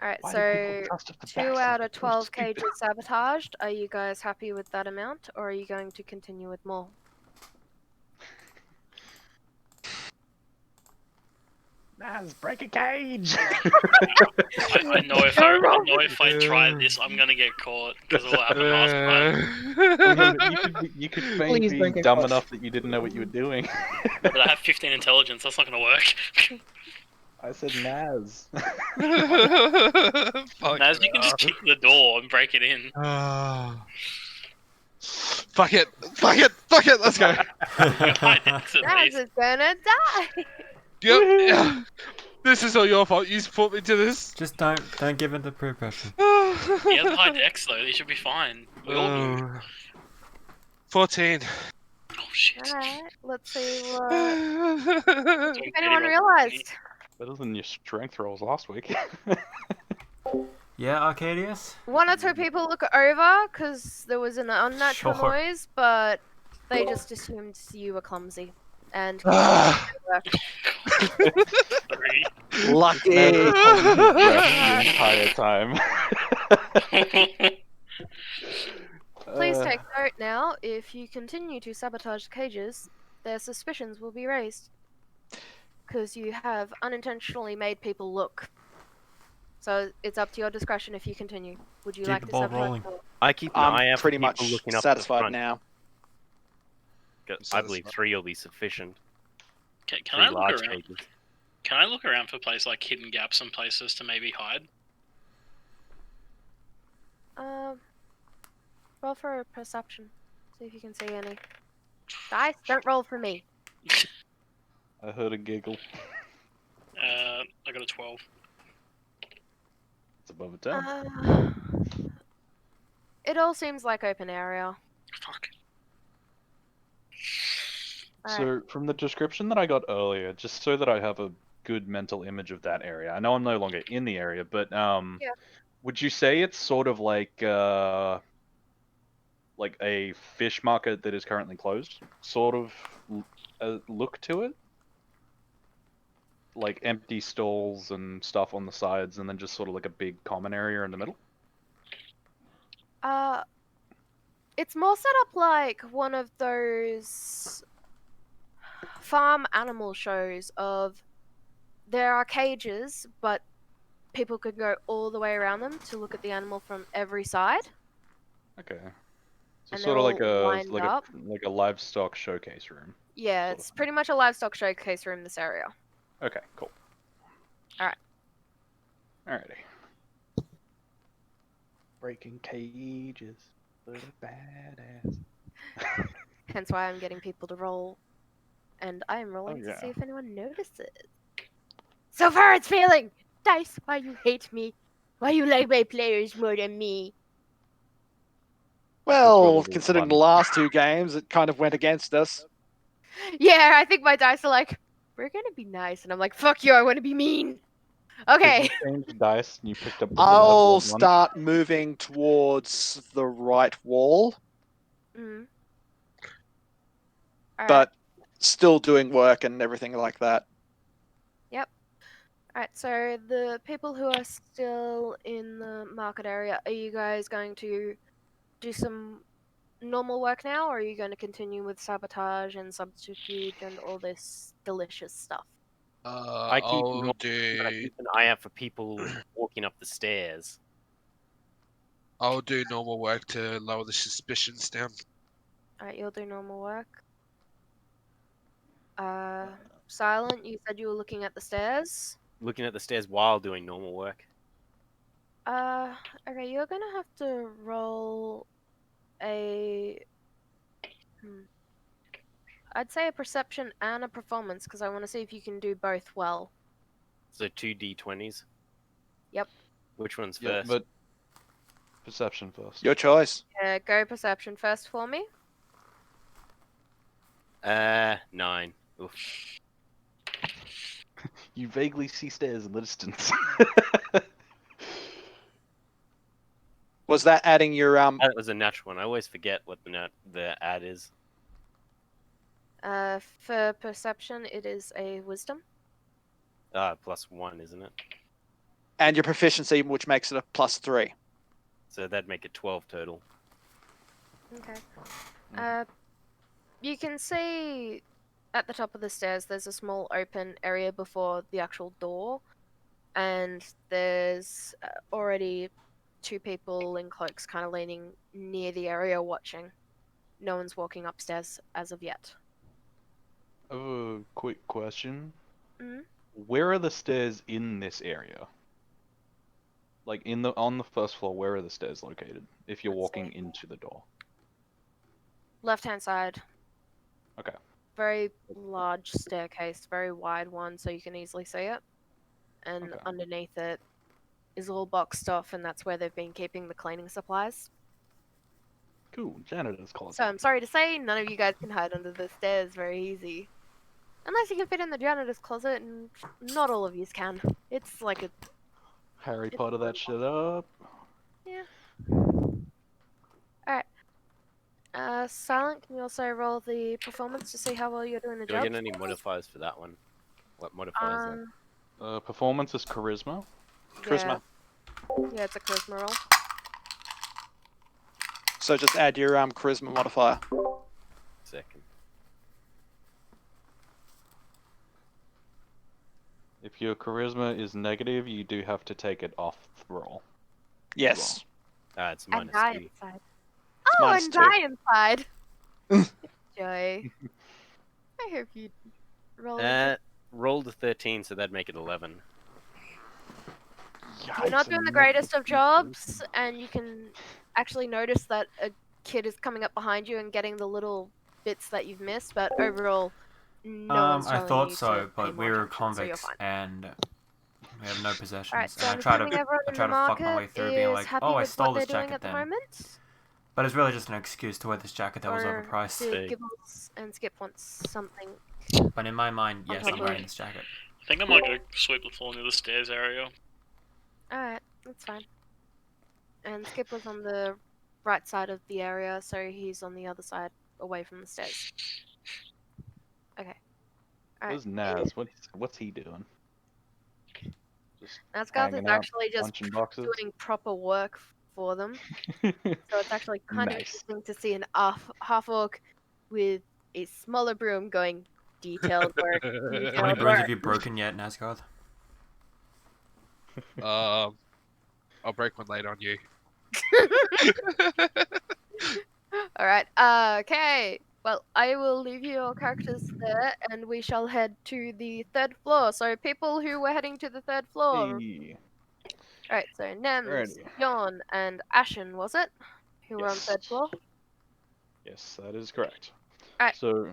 Speaker 1: Alright,
Speaker 3: Why do
Speaker 1: so
Speaker 3: people trust us the
Speaker 1: 2
Speaker 3: best?
Speaker 1: out
Speaker 3: They're
Speaker 1: of
Speaker 3: so
Speaker 1: 12
Speaker 3: stupid.
Speaker 1: cages sabotaged. Are you guys happy with that amount, or are you going to continue with more?
Speaker 3: Naz, break a cage!
Speaker 8: I know if I try this, I'm gonna get caught because of what happened last time.
Speaker 3: You could feign
Speaker 9: Please
Speaker 3: being
Speaker 9: break a
Speaker 3: dumb
Speaker 9: cage.
Speaker 3: enough that you didn't know what you were doing.
Speaker 8: But I have 15 intelligence. That's not gonna work.
Speaker 3: I said Naz.
Speaker 6: Fuck
Speaker 8: Naz, you can just kick the door and break it in.
Speaker 6: Fuck it! Fuck it! Fuck it! Let's go!
Speaker 8: High dex at
Speaker 1: Naz
Speaker 8: least.
Speaker 1: is gonna die!
Speaker 6: Yep. Yeah. This is all your fault. You put me to this.
Speaker 2: Just don't give in to peer pressure.
Speaker 8: He has high dex though. He should be fine. We all do.
Speaker 6: 14.
Speaker 8: Oh shit.
Speaker 1: Alright, let's see what
Speaker 8: Doing
Speaker 1: if
Speaker 8: pretty
Speaker 1: anyone
Speaker 8: well.
Speaker 1: realized.
Speaker 3: Better than your strength rolls last week.
Speaker 2: Yeah, Arcadius?
Speaker 1: 1 or 2 people look over because there was an unnatural
Speaker 2: Sure.
Speaker 1: noise, but they just assumed you were clumsy and
Speaker 6: Ah.
Speaker 8: Three.
Speaker 5: Lucky.
Speaker 3: the entire time.
Speaker 1: Please take note now, if you continue to sabotage the cages, their suspicions will be raised. Because you have unintentionally made people look. So it's up to your discretion if you continue. Would you
Speaker 2: Keep
Speaker 1: like
Speaker 2: the
Speaker 1: to
Speaker 2: ball
Speaker 1: sabotage
Speaker 2: rolling.
Speaker 1: more?
Speaker 7: I keep an eye
Speaker 5: I'm
Speaker 7: out for
Speaker 5: pretty
Speaker 7: people
Speaker 5: much
Speaker 7: looking up
Speaker 5: satisfied
Speaker 7: the front.
Speaker 5: now.
Speaker 7: I believe 3 will be sufficient.
Speaker 8: Can
Speaker 7: 3
Speaker 8: I look
Speaker 7: large
Speaker 8: around?
Speaker 7: cages.
Speaker 8: Can I look around for places like hidden gaps and places to maybe hide?
Speaker 1: Roll for perception. See if you can see any. Guys, don't roll for me.
Speaker 3: I heard a giggle.
Speaker 8: I got a 12.
Speaker 3: It's above a 10.
Speaker 1: It all seems like open area.
Speaker 8: Fuck.
Speaker 1: Alright.
Speaker 3: So, from the description that I got earlier, just so that I have a good mental image of that area, I know I'm no longer in the area, but would you say it's sort of like a fish market that is currently closed? Sort of a look to it? Like empty stalls and stuff on the sides, and then just sort of like a big common area in the middle?
Speaker 1: It's more set up like one of those farm animal shows of there are cages, but people could go all the way around them to look at the animal from every side.
Speaker 3: Okay. So
Speaker 1: And
Speaker 3: sort of like
Speaker 1: they're all
Speaker 3: a
Speaker 1: lined up.
Speaker 3: like a livestock showcase room.
Speaker 1: Yeah,
Speaker 3: sort
Speaker 1: it's
Speaker 3: of.
Speaker 1: pretty much a livestock showcase room, this area.
Speaker 3: Okay, cool.
Speaker 1: Alright.
Speaker 3: Alrighty. Breaking cages. What a badass.
Speaker 1: Hence why I'm getting people to roll. And I am rolling to see
Speaker 3: yeah.
Speaker 1: if anyone notices. So far it's failing! Dice, why you hate me? Why you like my players more than me?
Speaker 5: Well,
Speaker 3: really
Speaker 5: considering
Speaker 3: fun.
Speaker 5: the last two games, it kind of went against us.
Speaker 1: Yeah, I think my dice are like, we're gonna be nice. And I'm like, fuck you, I wanna be mean. Okay.
Speaker 3: You changed dice and you picked up the
Speaker 5: I'll
Speaker 3: benevolent one.
Speaker 5: start moving towards the right wall,
Speaker 1: Mm.
Speaker 5: but still doing work and everything like that.
Speaker 1: Alright, so the people who are still in the market area, are you guys going to do some normal work now, or are you going to continue with sabotage and subterfuge and all this delicious stuff?
Speaker 7: I keep
Speaker 6: I'll
Speaker 7: normal, but I
Speaker 6: do
Speaker 7: keep an eye out for people walking up the stairs.
Speaker 6: I'll do normal work to lower the suspicions down.
Speaker 1: Alright, you'll do normal work. Silent, you said you were looking at the stairs.
Speaker 7: Looking at the stairs while doing normal work.
Speaker 1: Okay, you're gonna have to roll a... I'd say a perception and a performance, because I want to see if you can do both well.
Speaker 7: So 2 d20s.
Speaker 1: Yep.
Speaker 7: Which one's
Speaker 3: Yeah,
Speaker 7: first?
Speaker 3: but perception first.
Speaker 5: Your choice.
Speaker 1: Go perception first for me.
Speaker 7: 9. Oof.
Speaker 3: You vaguely see stairs in the distance.
Speaker 5: Was that adding your
Speaker 7: That was a natural one. I always forget what the ad is.
Speaker 1: For perception, it is a wisdom.
Speaker 7: +1, isn't it?
Speaker 5: and your proficiency, which makes it a +3?
Speaker 7: So that'd make it 12 total.
Speaker 1: Okay. You can see at the top of the stairs there's a small open area before the actual door, and there's already 2 people in cloaks kind of leaning near the area watching. No one's walking upstairs as of yet.
Speaker 3: I have a quick question.
Speaker 1: Mhm.
Speaker 3: Where are the stairs in this area? Like on the first floor, where are the stairs located? If you're
Speaker 1: Let's
Speaker 3: walking
Speaker 1: see.
Speaker 3: into the door.
Speaker 1: Left-hand side.
Speaker 3: Okay.
Speaker 1: Very large staircase, very wide one, so you can easily see it. And
Speaker 3: Okay.
Speaker 1: underneath it is all boxed off, and that's where they've been keeping the cleaning supplies.
Speaker 3: Cool. Janitor's closet.
Speaker 1: So I'm sorry to say, none of you guys can hide under the stairs very easy. Unless you can fit in the janitor's closet, and not all of you can. It's like a...
Speaker 3: Harry Potter that shit up.
Speaker 1: Yeah. Alright. Silent, can you also roll the performance to see how well you're doing the
Speaker 7: Do
Speaker 1: job?
Speaker 7: I get any modifiers for that one? What modifier is that?
Speaker 3: Performance is charisma.
Speaker 5: Charisma.
Speaker 1: Yeah, it's a charisma roll.
Speaker 5: So just add your charisma modifier.
Speaker 7: Second.
Speaker 3: If your charisma is negative, you do have to take it off the roll.
Speaker 5: Yes.
Speaker 7: It's
Speaker 1: And
Speaker 7: -2.
Speaker 1: die inside. Oh,
Speaker 5: minus
Speaker 1: and
Speaker 5: 2.
Speaker 1: die inside! Joy. I hope you roll.
Speaker 7: Rolled a 13, so that'd make it 11.
Speaker 1: You're not doing the greatest of jobs, and you can actually notice that a kid is coming up behind you and getting the little bits that you've missed, but overall, no one's
Speaker 2: I
Speaker 1: telling
Speaker 2: thought
Speaker 1: you
Speaker 2: so,
Speaker 1: to pay
Speaker 2: but
Speaker 1: more
Speaker 2: we were
Speaker 1: attention, so you're
Speaker 2: convicts
Speaker 1: fine.
Speaker 2: and we have no possessions.
Speaker 1: Alright, so
Speaker 2: and
Speaker 1: I'm
Speaker 2: I try
Speaker 1: assuming
Speaker 2: to
Speaker 1: everyone in the
Speaker 2: fuck my way
Speaker 1: market
Speaker 2: through, being
Speaker 1: is
Speaker 2: like,
Speaker 1: happy
Speaker 2: oh, I
Speaker 1: with
Speaker 2: stole
Speaker 1: what they're
Speaker 2: this
Speaker 1: doing
Speaker 2: jacket
Speaker 1: at the
Speaker 2: then.
Speaker 1: moment?
Speaker 2: But it's really just an excuse to wear this jacket that was
Speaker 1: Or
Speaker 2: overpriced.
Speaker 1: do Gibbles and Skip want something?
Speaker 2: But in my mind, yes, I'm
Speaker 8: Okay.
Speaker 2: wearing this jacket.
Speaker 8: I think I might go sweep the floor near the stairs area.
Speaker 1: Alright, that's fine. And Skip was on the right side of the area, so he's on the other side, away from the stairs. Alright.
Speaker 3: Where's Naz? What's he doing? Just
Speaker 1: Nazgarth
Speaker 3: hanging
Speaker 1: is
Speaker 3: out,
Speaker 1: actually just
Speaker 3: punching boxes.
Speaker 1: doing proper work for them. So it's actually kind of
Speaker 3: Nice.
Speaker 1: interesting to see an half orc with a smaller broom going detailed work.
Speaker 2: How many
Speaker 1: Detailed
Speaker 2: brooms have
Speaker 1: work.
Speaker 2: you broken yet, Nazgarth?
Speaker 6: I'll break one later on you.
Speaker 1: Alright, okay. Well, I will leave your characters there and we shall head to the 3rd floor. So, people who were heading to the 3rd floor.
Speaker 3: Hey.
Speaker 1: Alright, so Nems,
Speaker 3: Alrighty.
Speaker 1: Yawn, and Ashen, was it? Who were on 3rd
Speaker 3: Yes.
Speaker 1: floor?
Speaker 3: Yes, that is correct.
Speaker 1: Alright.
Speaker 3: So,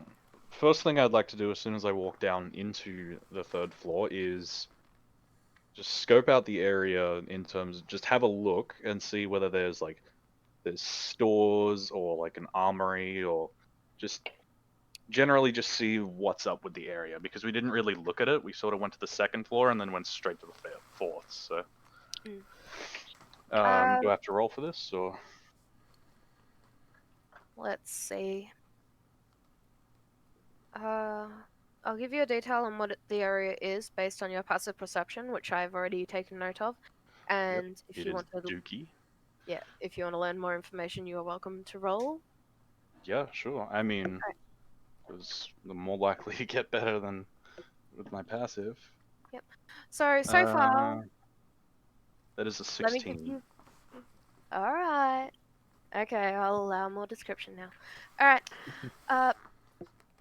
Speaker 3: first thing I'd like to do as soon as I walk down into the 3rd floor is just scope out the area in terms of just have a look and see whether there's stores or like an armory or just generally just see what's up with the area because we didn't really look at it. We sort of went to the 2nd floor and then went straight to the 4th. So, do I have to roll for this or?
Speaker 1: Let's see. I'll give you a detail on what the area is based on your passive perception, which I've already taken note of. And if
Speaker 3: It
Speaker 1: you
Speaker 3: is
Speaker 1: want to,
Speaker 3: Dookie.
Speaker 1: yeah, if you want to learn more information, you are welcome to roll.
Speaker 3: Yeah, sure. I mean, because I'm more likely to get better than with my passive.
Speaker 1: Yep. So far,
Speaker 3: that is a
Speaker 1: let me give
Speaker 3: 16.
Speaker 1: you. All right. Okay, I'll allow more description now. All right.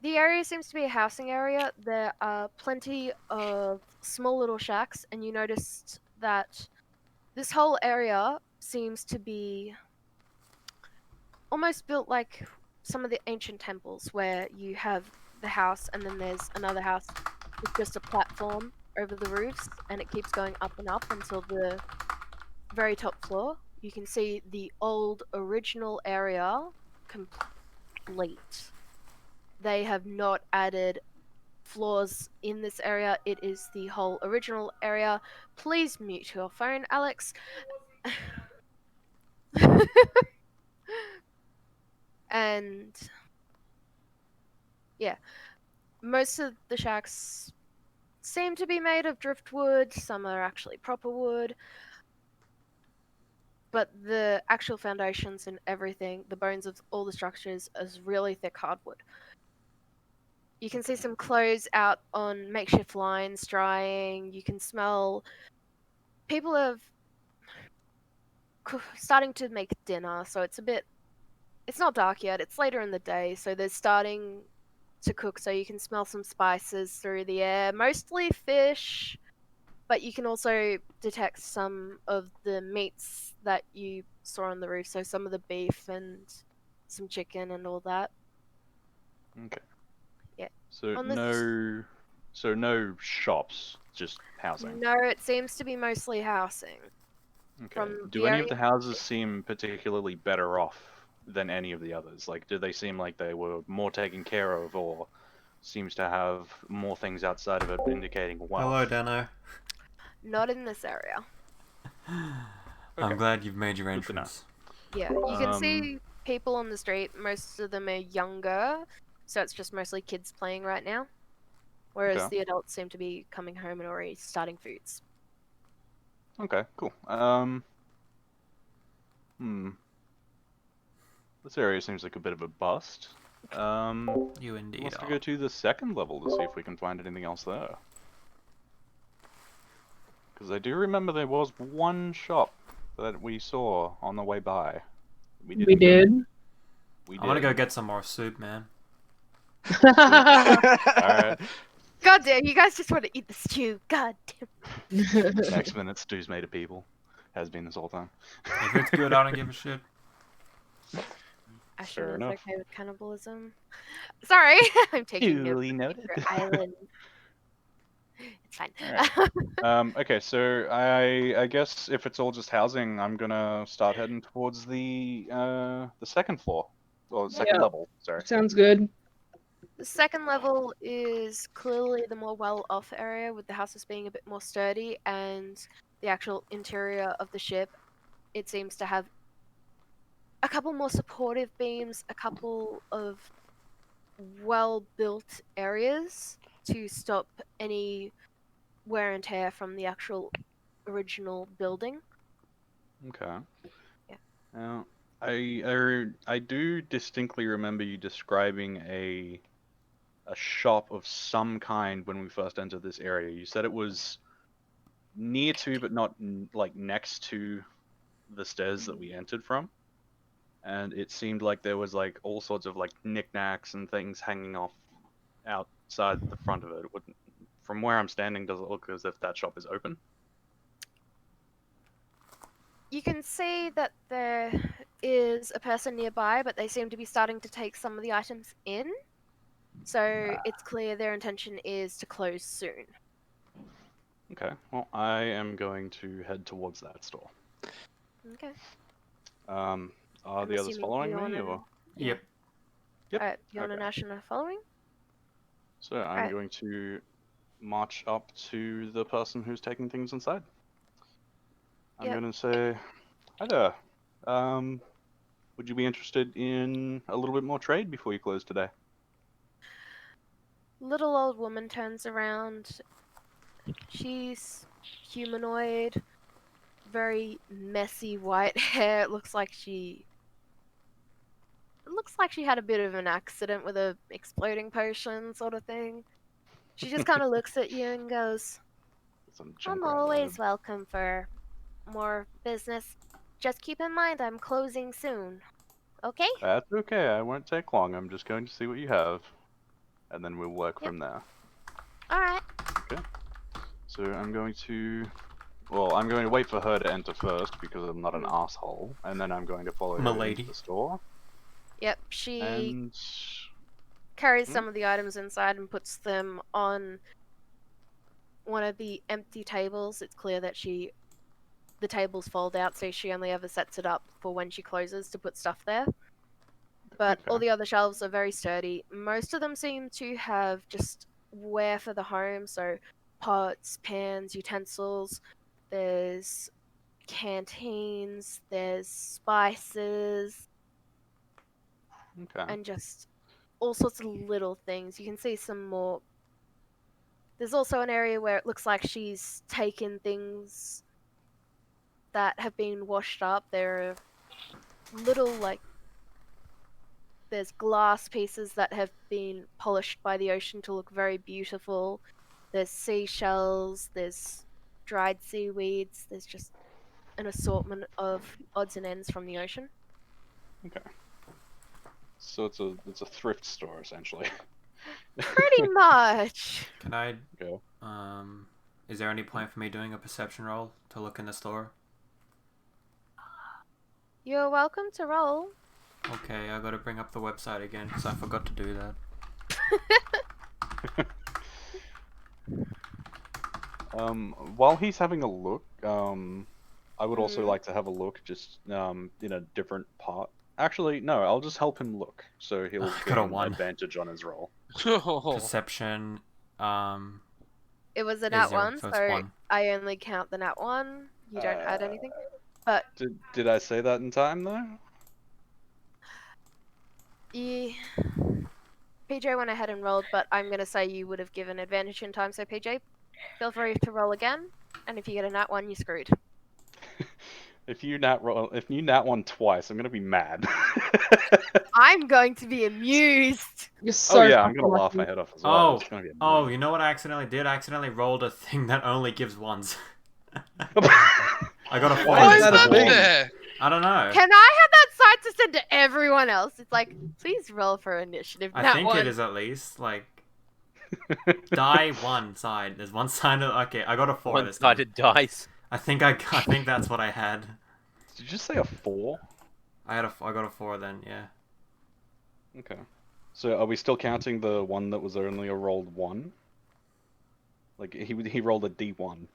Speaker 1: The area seems to be a housing area. There are plenty of small little shacks, and you noticed that this whole area seems to be almost built like some of the ancient temples, where you have the house and then there's another house with just a platform over the roofs, and it keeps going up and up until the very top floor. You can see the old original area complete. They have not added floors in this area. It is the whole original area. Please mute your phone, Alex. And yeah, most of the shacks seem to be made of driftwood. Some are actually proper wood. But the actual foundations and everything, the bones of all the structures, is really thick hardwood. You can see some clothes out on makeshift lines drying. You can smell people have starting to make dinner, so it's not dark yet. It's later in the day, so they're starting to cook, so you can smell some spices through the air. Mostly fish, but you can also detect some of the meats that you saw on the roof, so some of the beef and some chicken and all that.
Speaker 3: Okay.
Speaker 1: Yeah.
Speaker 3: So
Speaker 1: On this-
Speaker 3: no shops, just housing.
Speaker 1: No, it seems to be mostly housing.
Speaker 3: Okay.
Speaker 1: From
Speaker 3: Do
Speaker 1: the
Speaker 3: any
Speaker 1: area-
Speaker 3: of the houses seem particularly better off than any of the others? Like, do they seem like they were more taken care of, or seems to have more things outside of it indicating wealth?
Speaker 2: Hello, Dano.
Speaker 1: Not in this area.
Speaker 2: I'm glad you've made your
Speaker 3: Good to know.
Speaker 2: entrance.
Speaker 1: Yeah, you can see people on the street. Most of them are younger, so it's just mostly kids playing right now. Whereas
Speaker 3: Okay.
Speaker 1: the adults seem to be coming home and already starting foods.
Speaker 3: Okay, cool. This area seems like a bit of a bust.
Speaker 2: You indeed
Speaker 3: Let's
Speaker 2: are.
Speaker 3: go to the 2nd level to see if we can find anything else there. Because I do remember there was one shop that we saw on the way by.
Speaker 9: We
Speaker 3: didn't
Speaker 9: did.
Speaker 3: We
Speaker 2: I want to go
Speaker 3: did.
Speaker 2: get some more soup, man.
Speaker 3: Alright.
Speaker 1: God damn, you guys just want to eat the stew. God damn.
Speaker 3: Next minute, stew's made of people. Has been this whole time.
Speaker 2: If it's good, I don't give a shit.
Speaker 1: Ashen
Speaker 3: Fair
Speaker 1: is
Speaker 3: enough.
Speaker 1: okay with cannibalism. Sorry, I'm taking over
Speaker 3: Duly noted.
Speaker 1: your island. It's fine.
Speaker 3: Alright. Okay, so I guess if it's all just housing, I'm gonna start heading towards the 2nd floor. Or 2nd
Speaker 9: Yeah.
Speaker 3: level, sorry.
Speaker 9: Sounds good.
Speaker 1: The 2nd level is clearly the more well-off area, with the houses being a bit more sturdy, and the actual interior of the ship, it seems to have a couple more supportive beams, a couple of well-built areas to stop any wear and tear from the actual original building.
Speaker 3: Okay.
Speaker 1: Yeah.
Speaker 3: Now, I do distinctly remember you describing a shop of some kind when we first entered this area. You said it was near to, but not like next to the stairs that we entered from, and it seemed like there was like all sorts of like knickknacks and things hanging off outside the front of it. From where I'm standing, does it look as if that shop is open?
Speaker 1: You can see that there is a person nearby, but they seem to be starting to take some of the items in. So it's clear their intention is to close soon.
Speaker 3: Okay, well, I am going to head towards that store.
Speaker 1: Okay.
Speaker 3: Are
Speaker 1: I'm
Speaker 3: the others
Speaker 1: assuming
Speaker 3: following
Speaker 1: Bjorn
Speaker 3: me,
Speaker 1: and-
Speaker 3: or?
Speaker 2: Yep.
Speaker 3: Yep.
Speaker 1: Alright, Bjorn and
Speaker 3: Okay.
Speaker 1: Ashen are following.
Speaker 3: So I'm
Speaker 1: Alright.
Speaker 3: going to march up to the person who's taking things inside. I'm
Speaker 1: Yep.
Speaker 3: going to say, hi there. Would you be interested in a little bit more trade before you close today?
Speaker 1: Little old woman turns around. She's humanoid, very messy white hair. It looks like she had a bit of an accident with a exploding potion sort of thing. She just kind of looks at you and goes,
Speaker 3: Some junk
Speaker 1: "I'm
Speaker 3: rat
Speaker 1: always
Speaker 3: load.
Speaker 1: welcome for more business. Just keep in mind I'm closing soon. Okay?"
Speaker 3: That's okay, I won't take long. I'm just going to see what you have. And then we'll work
Speaker 1: Yep.
Speaker 3: from there.
Speaker 1: Alright.
Speaker 3: So I'm going to... Well, I'm going to wait for her to enter first because I'm not an asshole. And then I'm going to follow her
Speaker 2: Milady.
Speaker 3: into the store.
Speaker 1: Yep, she
Speaker 3: And...
Speaker 1: carries some of the items inside and puts them on one of the empty tables. It's clear that the tables fold out, so she only ever sets it up for when she closes to put stuff there. But all
Speaker 3: Okay.
Speaker 1: the other shelves are very sturdy. Most of them seem to have just wear for the home, so pots, pans, utensils. There's canteens, there's spices,
Speaker 3: Okay.
Speaker 1: and just all sorts of little things. You can see some more. There's also an area where it looks like she's taken things that have been washed up. There are little, like, there's glass pieces that have been polished by the ocean to look very beautiful. There's seashells, there's dried seaweeds, there's just an assortment of odds and ends from the ocean.
Speaker 3: Okay. So it's a thrift store, essentially.
Speaker 1: Pretty much.
Speaker 2: Can I?
Speaker 3: Go.
Speaker 2: Is there any point for me doing a perception roll to look in the store?
Speaker 1: You're welcome to roll.
Speaker 2: Okay, I gotta bring up the website again because I forgot to do that.
Speaker 3: While he's having a look, I would also
Speaker 1: Mhm.
Speaker 3: like to have a look just in a different part. Actually, no, I'll just help him look, so he'll
Speaker 2: Got
Speaker 3: get
Speaker 2: a
Speaker 3: an
Speaker 2: 1.
Speaker 3: advantage on his roll.
Speaker 2: Perception.
Speaker 1: It was a
Speaker 2: Is
Speaker 1: nat
Speaker 2: zero,
Speaker 1: 1,
Speaker 2: so
Speaker 1: so
Speaker 2: it's 1.
Speaker 1: I only count the nat 1. You don't add anything. But
Speaker 3: Did I say that in time though?
Speaker 1: PJ went ahead and rolled, but I'm going to say you would have given advantage in time, so PJ, feel free to roll again, and if you get a nat 1, you're screwed.
Speaker 3: If you nat 1 twice, I'm gonna be mad.
Speaker 1: I'm going to be amused!
Speaker 9: You're so
Speaker 3: Oh yeah, I'm gonna
Speaker 9: fucking
Speaker 3: laugh my
Speaker 9: lucky.
Speaker 3: head off as well.
Speaker 2: Oh,
Speaker 3: It's gonna be
Speaker 2: oh,
Speaker 3: annoying.
Speaker 2: you know what I accidentally did? I accidentally rolled a thing that only gives 1s. I got a 4
Speaker 6: Why
Speaker 2: this
Speaker 6: is that
Speaker 2: time.
Speaker 6: there?
Speaker 2: I don't know.
Speaker 1: Can I have that side to send to everyone else? It's like, please roll for initiative.
Speaker 2: I
Speaker 1: Nat
Speaker 2: think
Speaker 1: 1.
Speaker 2: it is at least like die one side. There's one side of okay. I got a 4 this time.
Speaker 7: One-sided dice.
Speaker 2: I think that's what I had.
Speaker 3: Did you just say a 4?
Speaker 2: I got a 4 then. Yeah.
Speaker 3: Okay. So are we still counting the one that was only a rolled 1? Like he rolled a D1.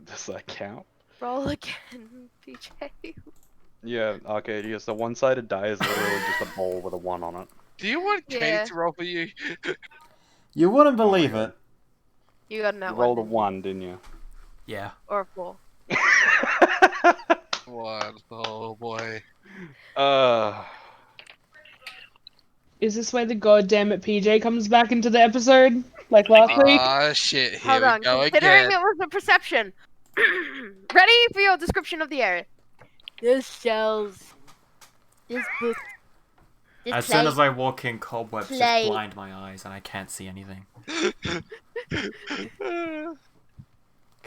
Speaker 3: Does that count?
Speaker 1: Roll again, PJ.
Speaker 3: Yeah. Okay. Yes. The one-sided die is literally just a bowl with a 1 on it.
Speaker 6: Do you want Katie
Speaker 1: Yeah.
Speaker 6: to roll for you?
Speaker 2: You wouldn't
Speaker 3: believe
Speaker 2: it.
Speaker 1: You got a
Speaker 3: You
Speaker 1: nat 1.
Speaker 3: rolled a
Speaker 1: didn't you?
Speaker 3: 1, didn't you?
Speaker 2: Yeah.
Speaker 1: Or a 4.
Speaker 6: One. Oh boy.
Speaker 9: Is this where the goddamn it PJ comes back into the episode? Like last week?
Speaker 6: Ah, shit. Here
Speaker 1: Hold
Speaker 6: we
Speaker 1: on,
Speaker 6: go
Speaker 1: considering
Speaker 6: again.
Speaker 1: it was a perception. Ready for your description of the area. This shells. This book. This
Speaker 2: As soon as I walk in, cobwebs just
Speaker 1: Play.
Speaker 2: blind my eyes and I can't see anything.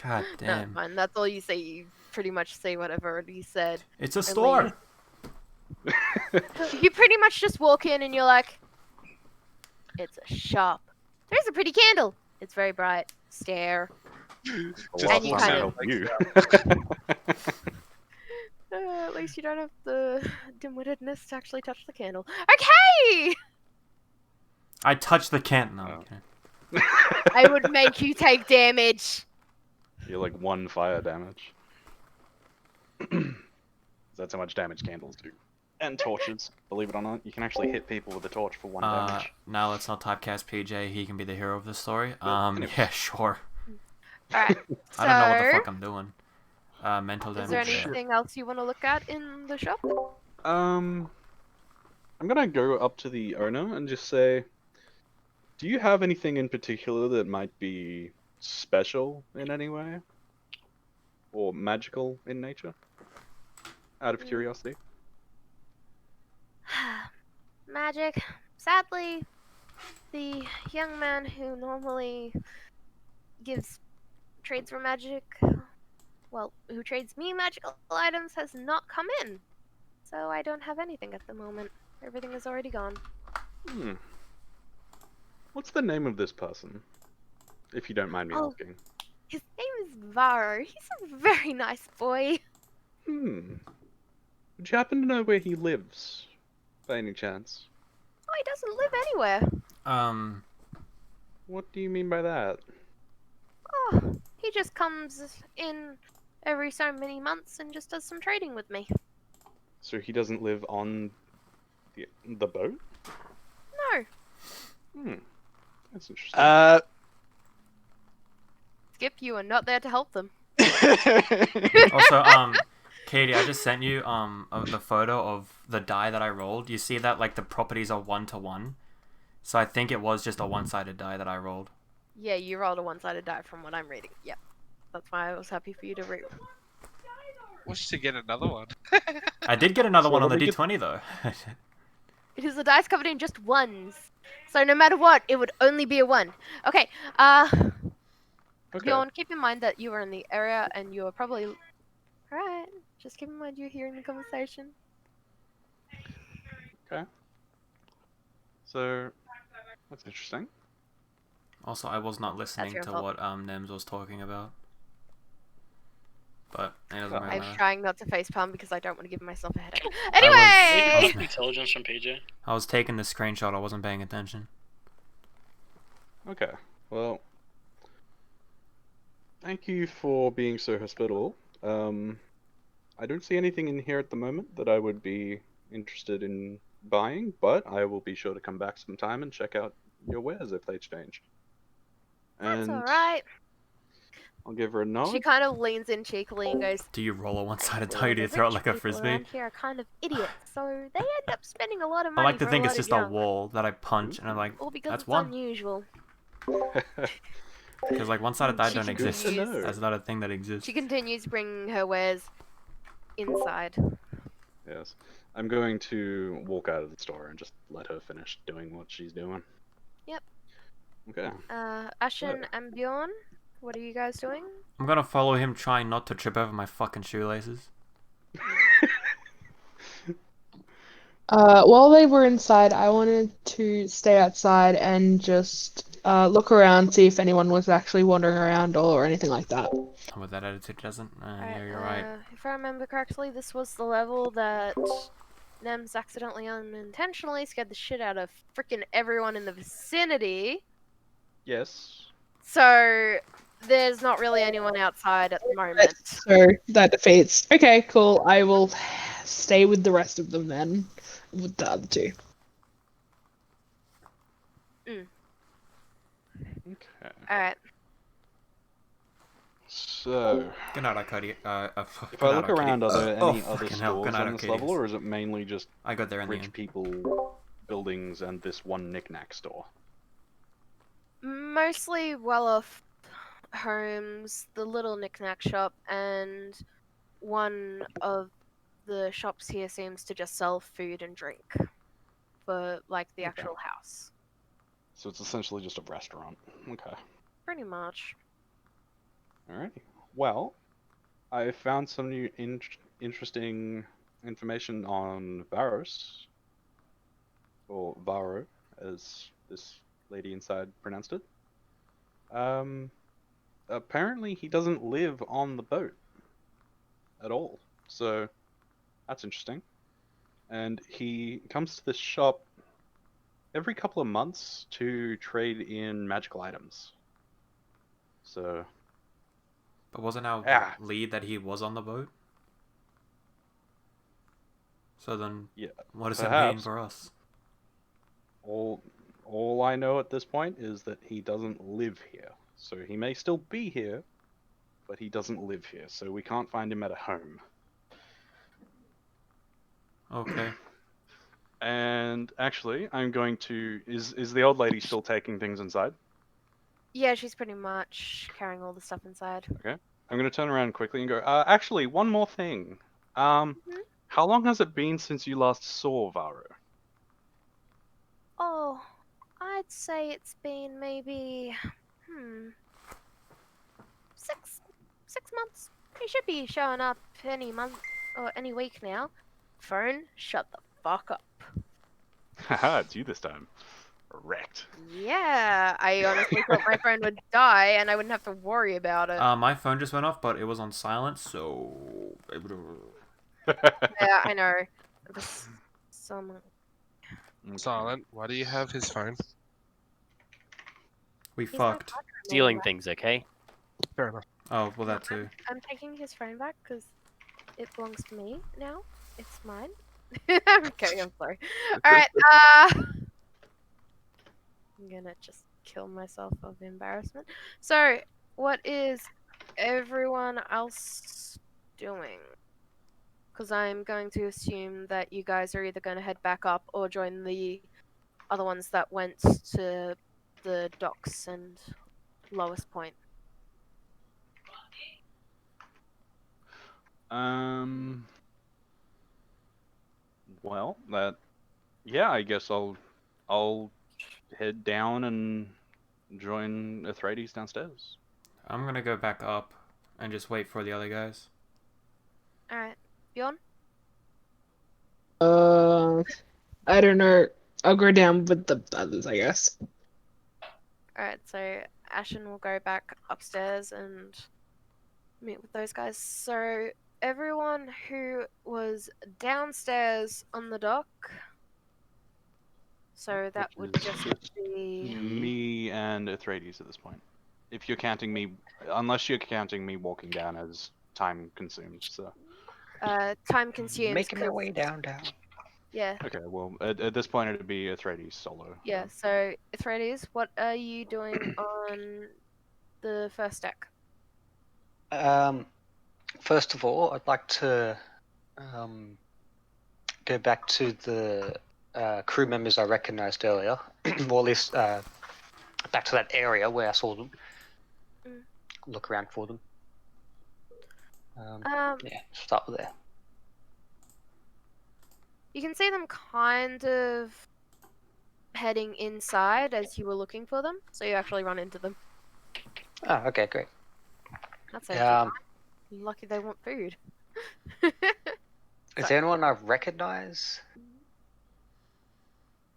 Speaker 2: God
Speaker 1: No,
Speaker 2: damn.
Speaker 1: fine. That's all you say. You pretty much say whatever he said.
Speaker 2: It's a store!
Speaker 1: You pretty much just walk in and you're like, it's a shop. There's a pretty candle. It's very bright. Stare.
Speaker 6: Just
Speaker 1: And you
Speaker 6: walks
Speaker 1: kind
Speaker 6: out
Speaker 1: of-
Speaker 6: like
Speaker 3: you.
Speaker 1: At least you don't have the dim-wittedness to actually touch the candle. Okay!
Speaker 2: I touched the can. No,
Speaker 3: Oh.
Speaker 2: okay.
Speaker 1: I would make you take damage.
Speaker 3: You're like 1 fire damage. That's how much damage candles do. And torches, believe it or not. You can actually hit people with a torch for 1 damage.
Speaker 2: Now let's not typecast PJ. He can be the hero of the story.
Speaker 3: anyways.
Speaker 2: Yeah, sure.
Speaker 1: Alright,
Speaker 2: I don't know what the
Speaker 1: so-
Speaker 2: fuck I'm doing. Mental damage.
Speaker 1: Is there
Speaker 2: yeah.
Speaker 1: anything else you want to look at in the shop?
Speaker 3: I'm gonna go up to the owner and just say, do you have anything in particular that might be special in any way? Or magical in nature? Out of curiosity.
Speaker 1: Magic. Sadly, the young man who normally trades for magic, well, who trades me magical items has not come in. So I don't have anything at the moment. Everything is already gone.
Speaker 3: Hmm. What's the name of this person? If you don't mind me
Speaker 1: Oh.
Speaker 3: asking.
Speaker 1: His name is Varo. He's a very nice boy.
Speaker 3: Hmm. Would you happen to know where he lives? By any chance?
Speaker 1: Oh, he doesn't live anywhere.
Speaker 3: What do you mean by that?
Speaker 1: Oh, he just comes in every so many months and just does some trading with me.
Speaker 3: So he doesn't live on the boat?
Speaker 1: No.
Speaker 3: Hmm. That's interesting.
Speaker 1: Skip, you are not there to help them.
Speaker 2: Also, Katie, I just sent you the photo of the die that I rolled. You see that like the properties are 1-to-1, so I think it was just a one-sided die that I rolled.
Speaker 1: Yeah, you rolled a one-sided die from what I'm reading. Yep. That's why I was happy for you to read.
Speaker 6: Wish to get another one.
Speaker 2: I did get another
Speaker 3: So
Speaker 2: one on
Speaker 3: what
Speaker 2: the
Speaker 3: do we
Speaker 2: D20 though.
Speaker 1: It is a dice covered in just ones. So no matter what, it would only be a 1. Okay,
Speaker 3: Okay.
Speaker 1: Bjorn, keep in mind that you are in the area and you are probably... Alright, just keep in mind you're hearing the conversation.
Speaker 3: Okay. So that's interesting.
Speaker 2: Also, I was not listening
Speaker 1: your
Speaker 2: to
Speaker 1: fault.
Speaker 2: what Nems was talking about. But it doesn't really
Speaker 1: I'm
Speaker 2: matter.
Speaker 1: trying not to facepalm because I don't want to give myself a headache.
Speaker 2: I
Speaker 1: Anyway!
Speaker 2: was-
Speaker 8: Intelligence from PJ.
Speaker 2: I was taking the screenshot, I wasn't paying attention.
Speaker 3: Okay. Well, thank you for being so hospitable. I don't see anything in here at the moment that I would be interested in buying, but I will be sure to come back sometime and check out your wares if they change.
Speaker 1: That's
Speaker 3: And
Speaker 1: alright.
Speaker 3: I'll give her a nod.
Speaker 1: She kind of leans in cheekily and goes,
Speaker 2: Do you roll a one-sided
Speaker 1: "Well,
Speaker 2: die or do you
Speaker 1: the
Speaker 2: throw it
Speaker 1: rich
Speaker 2: like a
Speaker 1: people
Speaker 2: frisbee?
Speaker 1: around here are kind of idiots, so they end up spending a lot of
Speaker 2: I
Speaker 1: money
Speaker 2: like to
Speaker 1: for
Speaker 2: think
Speaker 1: a
Speaker 2: it's
Speaker 1: lot
Speaker 2: just
Speaker 1: of
Speaker 2: a
Speaker 1: junk.
Speaker 2: wall that I punch and I'm like,
Speaker 1: All because
Speaker 2: that's
Speaker 1: it's
Speaker 2: one.
Speaker 1: unusual.
Speaker 2: Because like one-sided die
Speaker 1: She
Speaker 2: don't
Speaker 1: continues-
Speaker 2: exist.
Speaker 3: Good to know.
Speaker 2: That's not a thing that exists.
Speaker 1: She continues bringing her wares inside.
Speaker 3: Yes. I'm going to walk out of the store and just let her finish doing what she's doing.
Speaker 1: Yep.
Speaker 3: Okay.
Speaker 1: Ashen and Bjorn, what are you guys doing?
Speaker 2: I'm gonna follow him trying not to trip over my fucking shoelaces.
Speaker 9: While they were inside, I wanted to stay outside and just look around, see if anyone was actually wandering around or anything like that.
Speaker 2: And with that attitude, it doesn't. Yeah, you're right.
Speaker 1: If I remember correctly, this was the level that Nems accidentally unintentionally scared the shit out of freaking everyone in the vicinity.
Speaker 3: Yes.
Speaker 1: So there's not really anyone outside at the moment.
Speaker 9: So that defeats. Okay, cool. I will stay with the rest of them then, with the other two.
Speaker 3: Okay.
Speaker 1: Alright.
Speaker 3: So,
Speaker 2: Good night, Cody.
Speaker 3: if I look around, are there any other
Speaker 2: fucking hell,
Speaker 3: stores
Speaker 2: good night,
Speaker 3: on this
Speaker 2: Arcadius.
Speaker 3: level, or is it mainly just
Speaker 2: I got there in the
Speaker 3: rich
Speaker 2: end.
Speaker 3: people buildings and this one knick-knack store?
Speaker 1: Mostly well-off homes, the little knick-knack shop, and one of the shops here seems to just sell food and drink for like the
Speaker 3: Okay.
Speaker 1: actual house.
Speaker 3: So it's essentially just a restaurant. Okay.
Speaker 1: Pretty much.
Speaker 3: Alrighty. Well, I found some new interesting information on Varos, or Varo, as this lady inside pronounced it. Apparently he doesn't live on the boat at all, so that's interesting. And he comes to this shop every couple of months to trade in magical items. So,
Speaker 2: But wasn't our
Speaker 3: Yeah.
Speaker 2: lead that he was on the boat? So then,
Speaker 3: yeah,
Speaker 2: what does it mean
Speaker 3: perhaps.
Speaker 2: for us?
Speaker 3: All I know at this point is that he doesn't live here. So he may still be here, but he doesn't live here, so we can't find him at a home.
Speaker 2: Okay.
Speaker 3: And actually, I'm going to... Is the old lady still taking things inside?
Speaker 1: Yeah, she's pretty much carrying all the stuff inside.
Speaker 3: I'm going to turn around quickly and go, actually, one more thing. How long has it been since you last saw Varo?
Speaker 1: Oh, I'd say it's been maybe, 6 months. He should be showing up any month or any week now. Phone, shut the fuck up.
Speaker 3: Haha, it's you this time. Wrecked.
Speaker 1: Yeah, I honestly thought my phone would die and I wouldn't have to worry about it.
Speaker 2: My phone just went off, but it was on silent, so...
Speaker 1: Yeah, I know. This, some...
Speaker 6: Silent. Why do you have his phone?
Speaker 2: We
Speaker 1: He's not
Speaker 2: fucked.
Speaker 1: talking
Speaker 7: Stealing
Speaker 1: anymore.
Speaker 7: things, okay?
Speaker 6: Fair enough.
Speaker 2: Oh, well, that too.
Speaker 1: I'm taking his phone back because it belongs to me now. It's mine. Okay, I'm sorry. Alright, I'm gonna just kill myself of embarrassment. So, what is everyone else doing? Because I'm going to assume that you guys are either going to head back up or join the other ones that went to the docks and lowest point.
Speaker 3: Well, yeah, I guess I'll head down and join Atreides downstairs.
Speaker 2: I'm gonna go back up and just wait for the other guys.
Speaker 1: Alright, Bjorn?
Speaker 9: I don't know. I'll go down with the others, I guess.
Speaker 1: Alright, so Ashen will go back upstairs and meet with those guys. So, everyone who was downstairs on the dock, so that
Speaker 3: Which
Speaker 1: would
Speaker 3: is
Speaker 1: just be...
Speaker 3: Me and Atreides at this point. If you're counting me, unless you're counting me walking down as time consumed, so.
Speaker 1: time consumed.
Speaker 4: Making my
Speaker 1: 'cause-
Speaker 4: way down.
Speaker 1: Yeah,
Speaker 3: Okay, well, at this point it'd be Atreides solo.
Speaker 1: yeah. So, Atreides, what are you doing on the first deck?
Speaker 4: First of all, I'd like to go back to the crew members I recognized earlier, or at least back to that area where I saw them. Look around for them. Yeah, start with there.
Speaker 1: You can see them kind of heading inside as you were looking for them, so you actually run into them.
Speaker 4: Oh, okay, great.
Speaker 1: That's it. Lucky they want food.
Speaker 4: Is there anyone I recognize?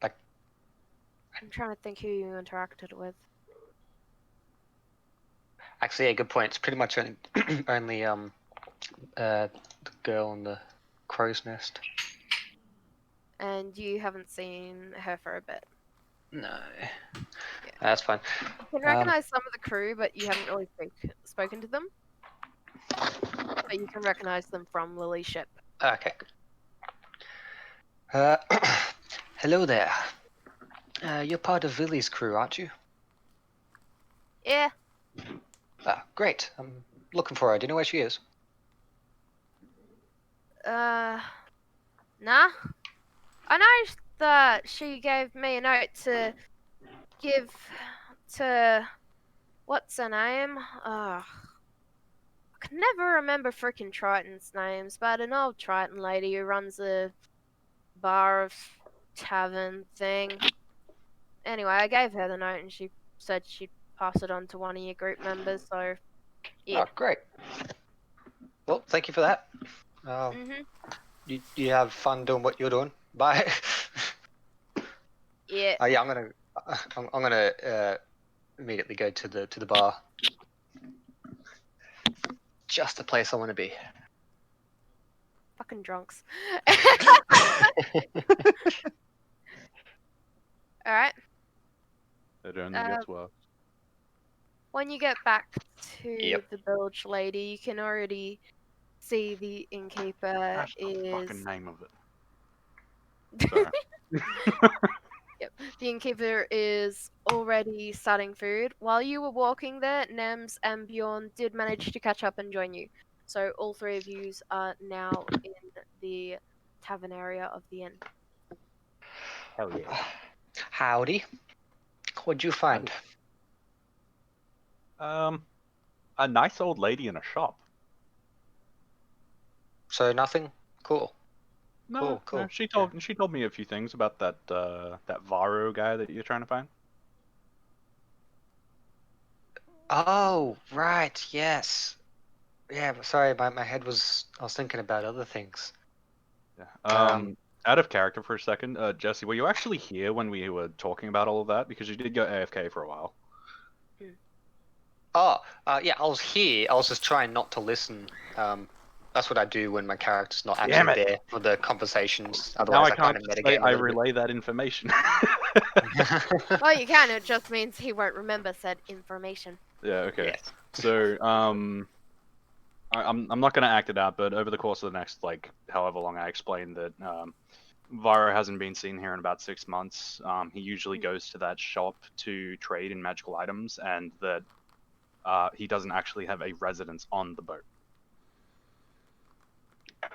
Speaker 1: I'm trying to think who you interacted with.
Speaker 4: Actually, yeah, good point. It's pretty much only, only the girl in the crow's nest.
Speaker 1: And you haven't seen her for a bit.
Speaker 4: No, that's fine.
Speaker 1: You can recognize some of the crew, but you haven't really spoken to them. But you can recognize them from Lily's ship.
Speaker 4: Okay. Hello there. You're part of Lily's crew, aren't you?
Speaker 1: Yeah.
Speaker 4: Ah, great. I'm looking for her. Do you know where she is?
Speaker 1: Nah. I know that she gave me a note to give to what's her name? I can never remember frickin' Triton's names, but an old Triton lady who runs a bar of tavern thing. Anyway, I gave her the note and she said she'd pass it on to one of your group members, so yeah.
Speaker 4: Oh, great. Well, thank you for that.
Speaker 1: Mhm.
Speaker 4: You have fun doing what you're doing. Bye.
Speaker 1: Yeah.
Speaker 4: Yeah, I'm gonna immediately go to the bar. Just the place I want to be.
Speaker 1: Fucking drunks. Alright.
Speaker 3: It only gets worse.
Speaker 1: When you get back to
Speaker 4: Yep.
Speaker 1: the bilge lady, you can already see the innkeeper
Speaker 3: That's the fucking
Speaker 1: is.
Speaker 3: name of it. Sorry.
Speaker 1: Yep. The innkeeper is already starting food. While you were walking there, Nems and Bjorn did manage to catch up and join you. So all three of you are now in the tavern area of the inn.
Speaker 7: Hell yeah.
Speaker 4: Howdy. What'd you find?
Speaker 3: A nice old lady in a shop.
Speaker 4: So nothing? Cool.
Speaker 3: No,
Speaker 4: Cool.
Speaker 3: no, she told me a few things about that that Varro guy that you're trying to find.
Speaker 4: Oh, right, yes. Yeah, but sorry, my head was... I was thinking about other things.
Speaker 3: Yeah. Out of character for a second, Jesse, were you actually here when we were talking about all of that? Because you did go AFK for a while.
Speaker 4: Oh, yeah, I was here. I was just trying not to listen. That's what I do when my character's not
Speaker 3: Damn
Speaker 4: actually
Speaker 3: it.
Speaker 4: there for the conversations.
Speaker 3: Now
Speaker 4: Otherwise,
Speaker 3: I
Speaker 4: I kind
Speaker 3: can't
Speaker 4: of
Speaker 3: just
Speaker 4: mitigate
Speaker 3: say
Speaker 4: a
Speaker 3: I
Speaker 4: little bit.
Speaker 3: relay that information.
Speaker 1: Well, you can. It just means he won't remember said information.
Speaker 3: Yeah, okay.
Speaker 4: Yes.
Speaker 3: So, I'm not gonna act it out, but over the course of the next, like, however long I explain that, Varro hasn't been seen here in about 6 months. He usually goes to that shop to trade in magical items, and that, he doesn't actually have a residence on the boat.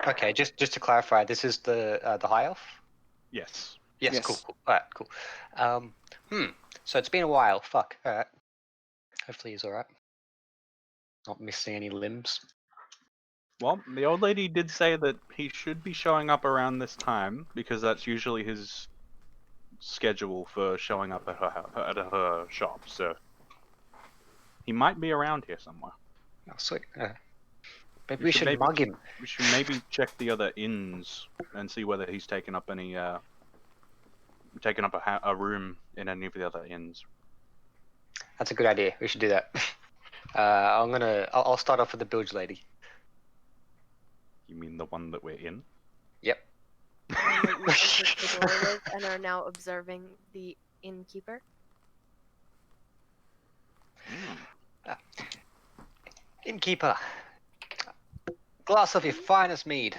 Speaker 4: Okay, just to clarify, this is the high elf?
Speaker 3: Yes.
Speaker 4: Yes,
Speaker 5: Yes.
Speaker 4: cool. Alright, cool. So it's been a while. Fuck. Alright. Hopefully he's alright. Not missing any limbs.
Speaker 3: Well, the old lady did say that he should be showing up around this time, because that's usually his schedule for showing up at her shop, so he might be around here somewhere.
Speaker 4: Oh, sweet. Maybe we should mug him.
Speaker 3: We should maybe check the other inns and see whether he's taken up any taken up a room in any of the other inns.
Speaker 4: That's a good idea. We should do that. I'll start off with the bilge lady.
Speaker 3: You mean the one that we're in?
Speaker 4: Yep.
Speaker 1: And that you entered the door with and are now observing the innkeeper.
Speaker 4: Innkeeper. Glass of your finest mead.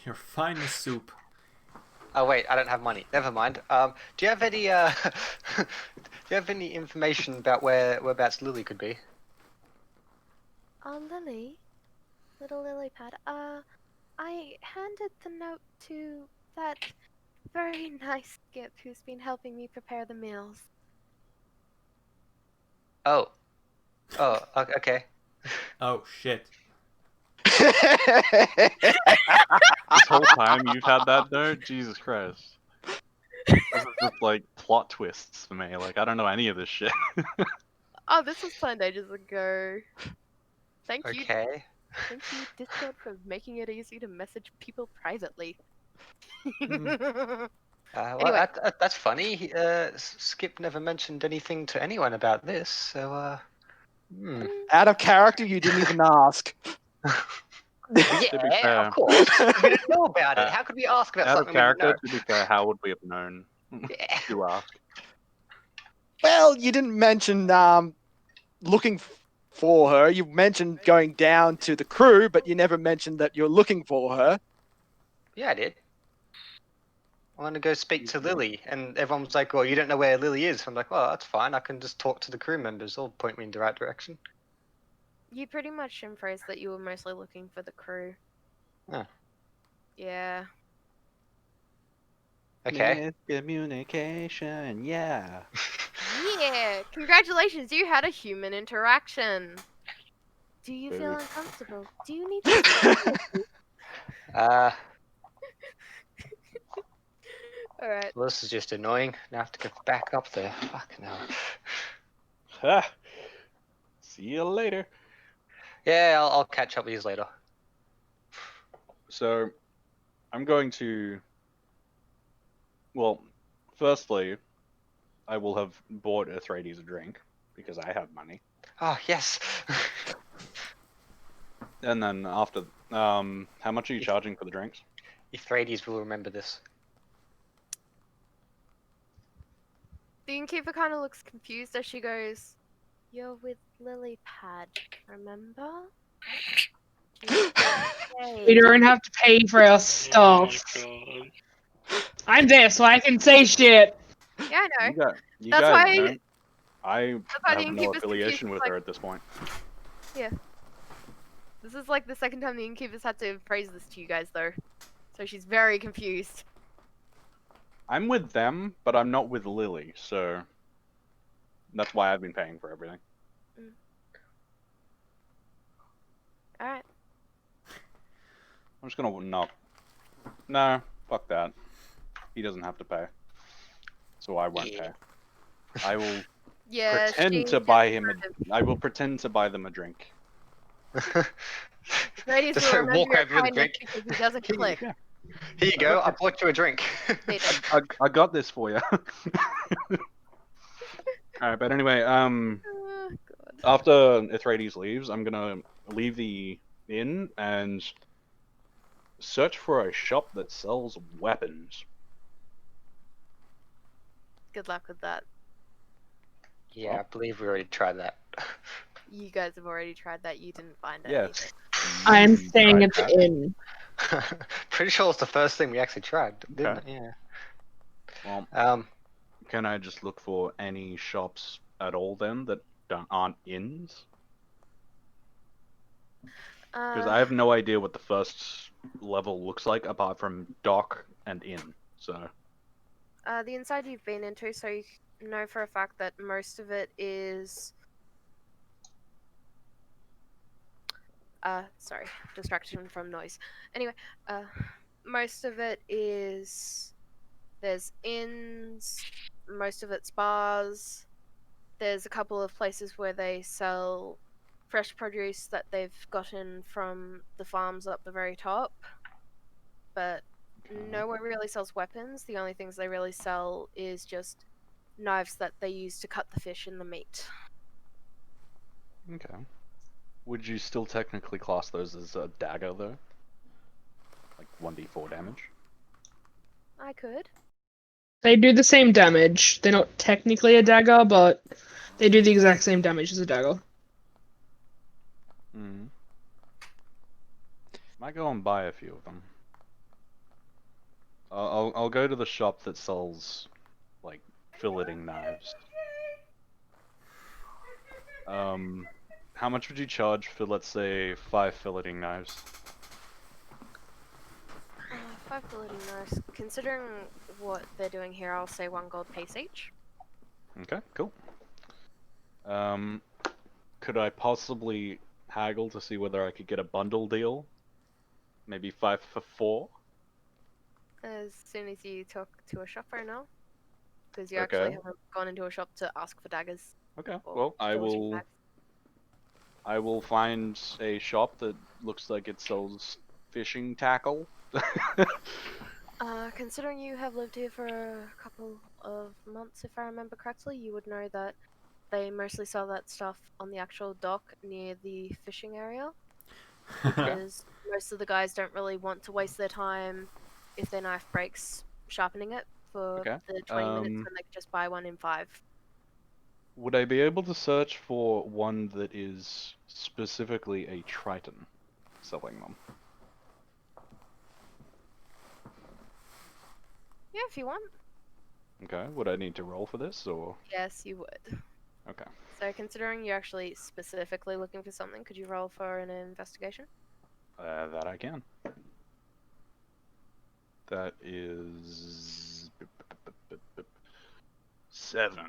Speaker 2: Your finest soup.
Speaker 4: Oh wait, I don't have money. Never mind. Do you have any do you have any information about whereabouts Lily could be?
Speaker 1: Lily, little lily pad. I handed the note to that very nice skip who's been helping me prepare the meals.
Speaker 4: Oh. Oh, okay.
Speaker 2: Oh shit.
Speaker 3: This whole time you've had that note? Jesus Christ. This is just like plot twists for me. Like, I don't know any of this shit.
Speaker 1: Oh, this was planned ages ago. Thank you,
Speaker 4: Okay.
Speaker 1: Discord, for making it easy to message people privately.
Speaker 4: Well,
Speaker 1: Anyway.
Speaker 4: that's funny. Skip never mentioned anything to anyone about this, so
Speaker 5: Out of character, you didn't even ask.
Speaker 4: Yeah, of course. We didn't know about it. How could we ask about
Speaker 3: Out of
Speaker 4: something we didn't
Speaker 3: character,
Speaker 4: know?
Speaker 3: to be fair, how would we have known
Speaker 4: Yeah.
Speaker 3: to ask?
Speaker 5: Well, you didn't mention looking for her. You mentioned going down to the crew, but you never mentioned that you're looking for her.
Speaker 4: Yeah, I did. I want to go speak to Lily, and everyone was like, "Well, you don't know where Lily is." I'm like, "Well, that's fine. I can just talk to the crew members. They'll point me in the right direction."
Speaker 1: You pretty much imphrased that you were mostly looking for the crew.
Speaker 4: Huh.
Speaker 1: Yeah.
Speaker 4: Okay.
Speaker 3: Miscommunication, yeah.
Speaker 1: Yeah, congratulations, you had a human interaction. Do you feel
Speaker 3: Boo.
Speaker 1: uncomfortable? Do you need to
Speaker 4: Uh,
Speaker 1: Alright.
Speaker 4: well, this is just annoying. Now I have to get back up there. Fucking hell.
Speaker 3: Ha! See you later.
Speaker 4: Yeah, I'll catch up with you later.
Speaker 3: So, I'm going to. Well, firstly, I will have bought Atreides a drink because I have money,
Speaker 4: Oh, yes.
Speaker 3: and then after, how much are you
Speaker 4: If-
Speaker 3: charging for the drinks?
Speaker 4: Euphrates will remember this.
Speaker 1: The innkeeper kind of looks confused as she goes, "You're with Lily Pad, remember?"
Speaker 9: We don't have to pay for our
Speaker 8: Oh my
Speaker 9: stuff.
Speaker 8: god.
Speaker 9: I'm there, so I can say shit.
Speaker 1: Yeah, I know.
Speaker 3: You
Speaker 1: That's
Speaker 3: guys
Speaker 1: why-
Speaker 3: don't. I
Speaker 1: why the
Speaker 3: have no
Speaker 1: innkeeper's
Speaker 3: affiliation
Speaker 1: confused,
Speaker 3: with
Speaker 1: like-
Speaker 3: her at this point.
Speaker 1: This is like the second time the innkeeper's had to phrase this to you guys, though. So she's very confused.
Speaker 3: I'm with them, but I'm not with Lily, so that's why I've been paying for everything.
Speaker 1: Alright.
Speaker 3: I'm just gonna knock. No, fuck that. He doesn't have to pay, so I won't
Speaker 4: Yeah.
Speaker 3: pay. I will
Speaker 1: Yeah,
Speaker 3: pretend
Speaker 1: she
Speaker 3: to buy
Speaker 1: just
Speaker 3: him.
Speaker 1: kind of-
Speaker 3: I will pretend to buy them a drink.
Speaker 1: Ladies
Speaker 4: Just
Speaker 1: will
Speaker 4: walk
Speaker 1: remember your
Speaker 4: over with a
Speaker 1: kindness
Speaker 4: drink.
Speaker 1: because he doesn't click.
Speaker 3: Yeah.
Speaker 4: Here you go. I bought you a drink.
Speaker 1: They
Speaker 3: I got this for you. Alright, but anyway,
Speaker 1: God.
Speaker 3: after Atreides leaves, I'm gonna leave the inn and search for a shop that sells weapons.
Speaker 1: Good luck with that.
Speaker 4: Yeah, I believe we already tried that.
Speaker 1: You guys have already tried that. You didn't find it.
Speaker 3: Yes.
Speaker 9: I'm
Speaker 3: you
Speaker 9: staying
Speaker 3: tried
Speaker 9: at the
Speaker 3: that.
Speaker 9: inn.
Speaker 4: Pretty sure it's the first thing we actually tried, didn't
Speaker 3: Okay.
Speaker 4: it?
Speaker 3: Well,
Speaker 4: Yeah.
Speaker 3: can I just look for any shops at all then that aren't inns? Because I have no idea what the first level looks like apart from dock and inn. So
Speaker 1: The inside you've been into, so you know for a fact that most of it is. Sorry, distraction from noise. Anyway, most of it is. There's inns, most of it's bars. There's a couple of places where they sell fresh produce that they've gotten from the farms up the very top. But nowhere really sells weapons. The only things they really sell is just knives that they use to cut the fish and the meat.
Speaker 3: okay. Would you still technically class those as a dagger though? Like 1d4 damage?
Speaker 1: I could.
Speaker 9: They do the same damage. They're not technically a dagger, but they do the exact same damage as a dagger.
Speaker 3: Mm. Might go and buy a few of them. I'll go to the shop that sells like filleting knives. How much would you charge for, let's say, 5 filleting knives?
Speaker 1: 5 filleting knives. Considering what they're doing here, I'll say 1 gold piece each.
Speaker 3: Okay, cool. Could I possibly haggle to see whether I could get a bundle deal? Maybe 5 for 4?
Speaker 1: As soon as you talk to a shopper now. Because you
Speaker 3: Okay.
Speaker 1: actually haven't gone into a shop to ask for daggers.
Speaker 3: Okay,
Speaker 1: or
Speaker 3: well, I
Speaker 1: diligent
Speaker 3: will.
Speaker 1: bags.
Speaker 3: I will find a shop that looks like it sells fishing tackle.
Speaker 1: Considering you have lived here for a couple of months, if I remember correctly, you would know that they mostly sell that stuff on the actual dock near the fishing area. Because most of the guys don't really want to waste their time if their knife breaks sharpening it for
Speaker 3: Okay,
Speaker 1: the 20 minutes when they could just buy one in 5.
Speaker 3: Would I be able to search for one that is specifically a Triton selling them?
Speaker 1: Yeah, if you want.
Speaker 3: Okay, would I need to roll for this, or...?
Speaker 1: Yes, you would.
Speaker 3: Okay.
Speaker 1: So considering you're actually specifically looking for something, could you roll for an investigation?
Speaker 3: That I can. That is 7.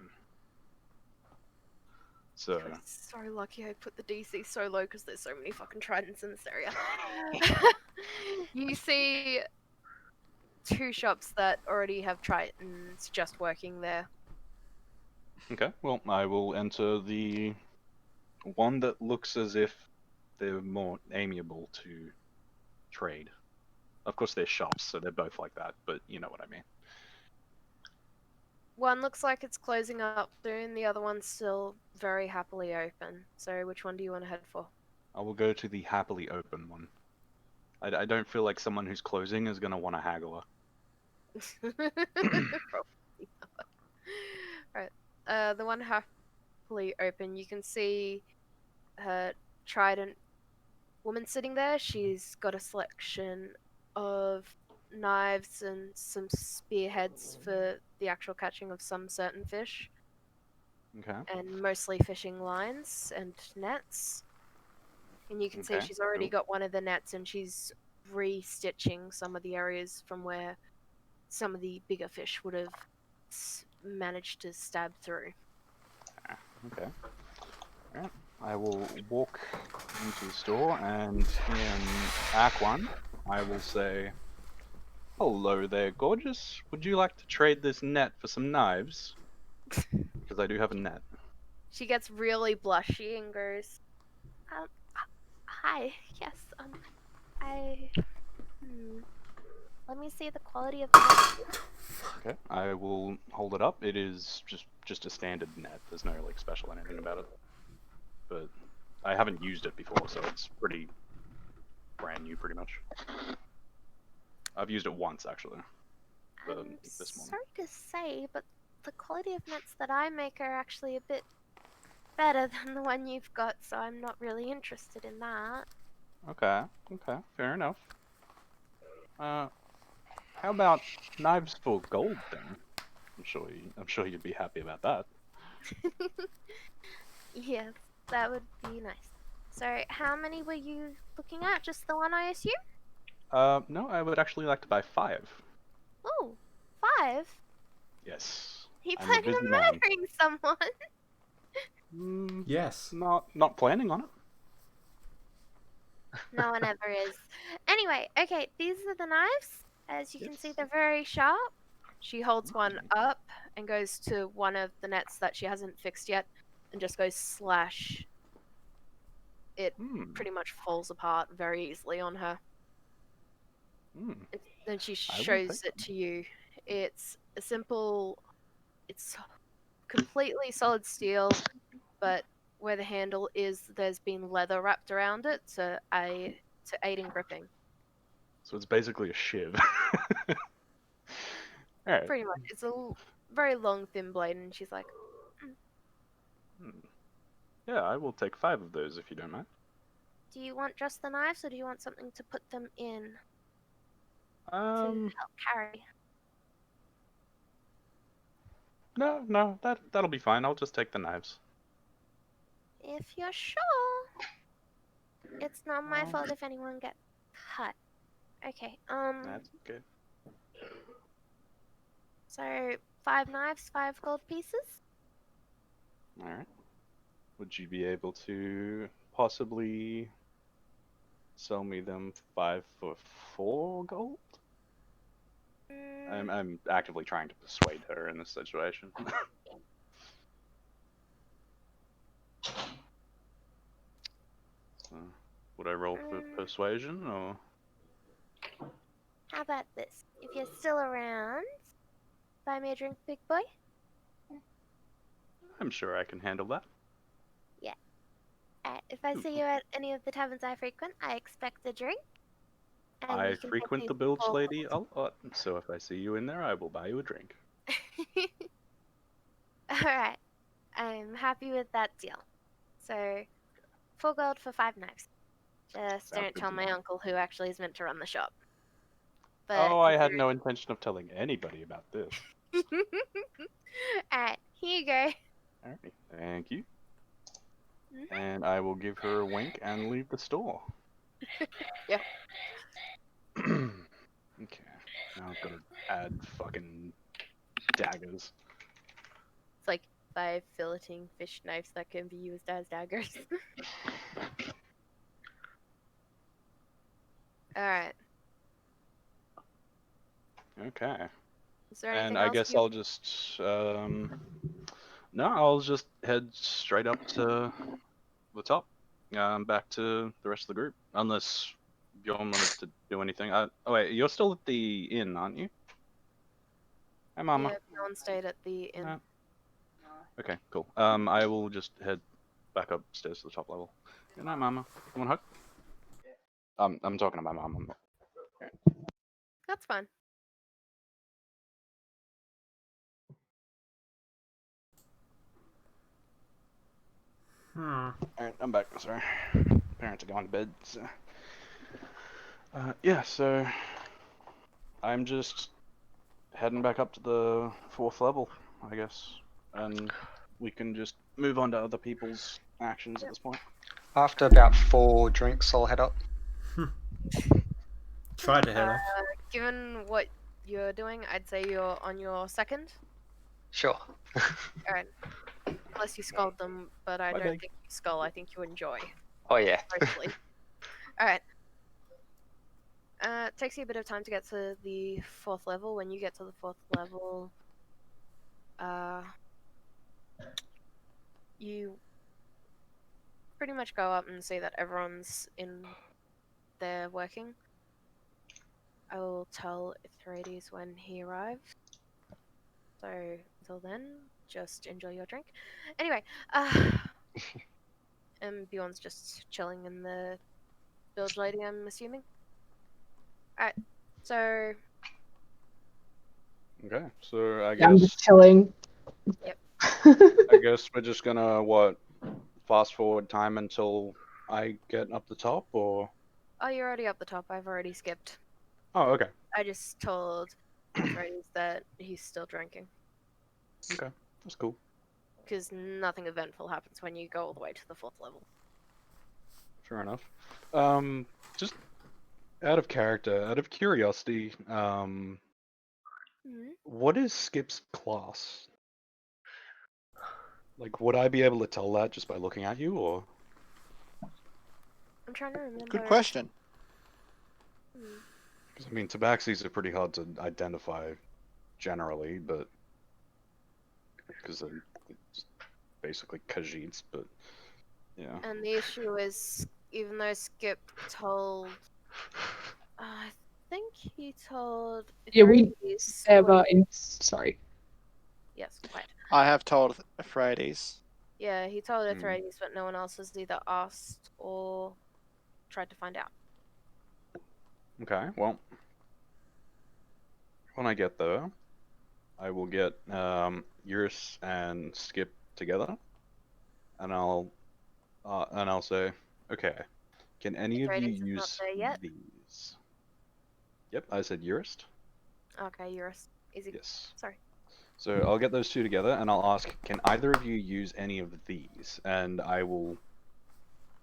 Speaker 3: So,
Speaker 1: I'm so lucky I put the DC so low because there's so many fucking tridents in this area. You see 2 shops that already have tridents just working there.
Speaker 3: okay, well, I will enter the one that looks as if they're more amiable to trade. Of course, they're shops, so they're both like that, but you know what I mean.
Speaker 1: One looks like it's closing up soon, the other one's still very happily open. So which one do you want to head for?
Speaker 3: I will go to the happily open one. I don't feel like someone who's closing is going to want a haggler.
Speaker 1: Probably not. Right. The one happily open, you can see her trident woman sitting there. She's got a selection of knives and some spearheads for the actual catching of some certain fish,
Speaker 3: Okay.
Speaker 1: and mostly fishing lines and nets. And you can see
Speaker 3: Okay,
Speaker 1: she's already
Speaker 3: cool.
Speaker 1: got one of the nets and she's restitching some of the areas from where some of the bigger fish would have managed to stab through.
Speaker 3: Okay. Alright. I will walk into the store and in Act 1, I will say, "Hello there, gorgeous. Would you like to trade this net for some knives? Because I do have a net."
Speaker 1: She gets really blushy and goes, hi, yes, let me see the quality of the net.
Speaker 3: Okay. I will hold it up. It is just a standard net. There's no like special anything about it. But I haven't used it before, so it's pretty brand new, pretty much. I've used it once actually.
Speaker 1: I'm
Speaker 3: This morning.
Speaker 1: sorry to say, but the quality of nets that I make are actually a bit better than the one you've got, so I'm not really interested in that.
Speaker 3: Okay. Okay. Fair enough. How about knives for gold then? I'm sure you'd be happy about that.
Speaker 1: Yes, that would be nice. So, how many were you looking at? Just the one, I assume?
Speaker 3: No, I would actually like to buy 5.
Speaker 1: Oh, 5?
Speaker 3: Yes.
Speaker 1: You
Speaker 3: I'm a
Speaker 1: planning
Speaker 3: busy
Speaker 1: on
Speaker 3: man.
Speaker 1: murdering someone?
Speaker 2: Yes.
Speaker 3: Not planning on it.
Speaker 1: No one ever is. Anyway, okay, these are the knives. As you can see,
Speaker 3: Yes.
Speaker 1: they're very sharp. She holds one up and goes to one of the nets that she hasn't fixed yet and just goes slash. It pretty much falls apart very easily on her. Then she
Speaker 3: I will
Speaker 1: shows
Speaker 3: take
Speaker 1: it to you. It's a simple, it's completely solid steel, but where the handle is, there's been leather wrapped around it to aid in gripping.
Speaker 3: So it's basically a shiv. Alright.
Speaker 1: Pretty much. It's a very long, thin blade, and she's like,
Speaker 3: Yeah, I will take 5 of those if you don't mind.
Speaker 1: do you want just the knives, or do you want something to put them in to
Speaker 3: Um,
Speaker 1: help carry?
Speaker 3: no, that'll be fine. I'll just take the knives.
Speaker 1: If you're sure. It's not my fault if anyone gets cut. Okay,
Speaker 3: That's good.
Speaker 1: so 5 knives, 5 gold pieces?
Speaker 3: Alright. Would you be able to possibly sell me them 5 for 4 gold? I'm actively trying to persuade her in this situation. Would I roll for persuasion or?
Speaker 1: How about this? If you're still around, buy me a drink, big boy.
Speaker 3: I'm sure I can handle that.
Speaker 1: Yeah. If I see you at any of the taverns I frequent, I expect a drink. And
Speaker 3: I
Speaker 1: you can
Speaker 3: frequent
Speaker 1: take
Speaker 3: the
Speaker 1: me
Speaker 3: Bilge
Speaker 1: for-
Speaker 3: Lady a lot, so if I see you in there, I will buy you a drink.
Speaker 1: Alright. I'm happy with that deal. So, 4 gold for 5 knives. Just
Speaker 3: Sounds
Speaker 1: don't
Speaker 3: good
Speaker 1: tell
Speaker 3: to
Speaker 1: my
Speaker 3: me.
Speaker 1: uncle who actually is meant to run the shop. But
Speaker 3: Oh, I had no intention of telling anybody about this.
Speaker 1: Alright, here you go.
Speaker 3: Alright, thank you.
Speaker 1: Mhm.
Speaker 3: And I will give her a wink and leave the store.
Speaker 1: Yep.
Speaker 3: Okay, now I've got to add fucking daggers.
Speaker 1: It's like 5 filleting fish knives that can be used as daggers. Alright.
Speaker 3: Okay.
Speaker 1: Is there anything
Speaker 3: And I
Speaker 1: else
Speaker 3: guess
Speaker 1: you...
Speaker 3: I'll just no, I'll just head straight up to the top. Back to the rest of the group. Unless Bjorn wanted to do anything. Oh wait, you're still at the inn, aren't you? Hi, Mama.
Speaker 1: Yeah, Bjorn stayed at the inn.
Speaker 3: No. Okay, cool. I will just head back upstairs to the top level. Good night, Mama. You want a hug? I'm talking about Mama.
Speaker 1: That's fine.
Speaker 3: Alright, I'm back. Sorry. Parents are going to bed. So. Yeah, so I'm just heading back up to the 4th level, I guess, and we can just move on to other people's actions at this point.
Speaker 4: After about 4 drinks, I'll head up.
Speaker 2: Try to head off.
Speaker 1: Given what you're doing, I'd say you're on your 2nd.
Speaker 4: Sure.
Speaker 1: Alright. Unless you sculled them, but I
Speaker 3: Bye,
Speaker 1: don't
Speaker 3: bye.
Speaker 1: think you skull. I think you enjoy.
Speaker 4: Oh yeah.
Speaker 1: Mostly. Alright. It takes you a bit of time to get to the 4th level. When you get to the 4th level, you pretty much go up and see that everyone's in there working. I will tell Ithrides when he arrives. So until then, just enjoy your drink. Anyway, and Bjorn's just chilling in the bilge lady, I'm assuming. Alright, so
Speaker 3: Okay, so I
Speaker 9: Yeah, I'm
Speaker 3: guess
Speaker 9: just chilling.
Speaker 1: Yep.
Speaker 3: I guess we're just gonna fast forward time until I get up the top, or
Speaker 1: oh, you're already up the top. I've already skipped.
Speaker 3: oh, okay,
Speaker 1: I just told Ithrides that he's still drinking.
Speaker 3: okay, that's cool.
Speaker 1: Because nothing eventful happens when you go all the way to the 4th level.
Speaker 3: Fair enough. Just out of character, out of curiosity, what is Skip's class? Like, would I be able to tell that just by looking at you, or?
Speaker 1: I'm trying to remember.
Speaker 5: Good question.
Speaker 3: Because I mean, tabaxis are pretty hard to identify generally, but because they're just basically Khajiits, but yeah.
Speaker 1: And the issue is, even though Skip told, I think he told.
Speaker 9: Yeah, we
Speaker 1: Ithrides
Speaker 9: ever
Speaker 1: what-
Speaker 9: in. Sorry.
Speaker 1: Yes, quiet.
Speaker 5: I have told Ephraides.
Speaker 1: Yeah, he told Ithrides, but no one else has either asked or tried to find out.
Speaker 3: Okay, well, when I get there, I will get Eurus and Skip together, and I'll say, okay, can any of you
Speaker 1: Ithrides is not
Speaker 3: use
Speaker 1: there yet?
Speaker 3: these? Yep, I said Eurus.
Speaker 1: Okay, you're easy.
Speaker 3: Yes.
Speaker 1: Sorry.
Speaker 3: So I'll get those two together, and I'll ask, can either of you use any of these? And I will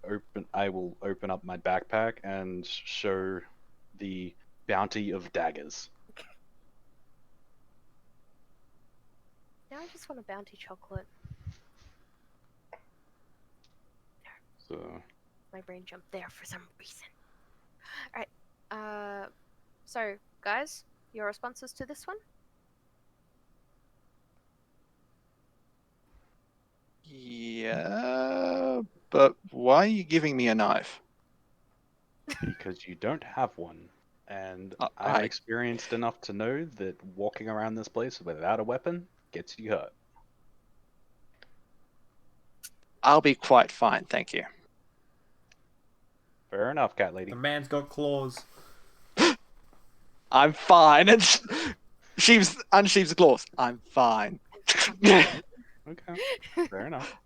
Speaker 3: open up my backpack and show the bounty of daggers.
Speaker 1: Now I just want a bounty chocolate.
Speaker 3: So
Speaker 1: My brain jumped there for some reason. Alright. So, guys, your responses to this one?
Speaker 5: Yeah, but why are you giving me a knife?
Speaker 3: because you don't have one, and
Speaker 5: I-
Speaker 3: I'm experienced enough to know that walking around this place without a weapon gets you hurt.
Speaker 5: I'll be quite fine, thank you.
Speaker 3: Fair enough, cat lady.
Speaker 2: The man's got claws.
Speaker 5: I'm fine. And unsheaves the claws. I'm fine.
Speaker 3: Okay, fair enough.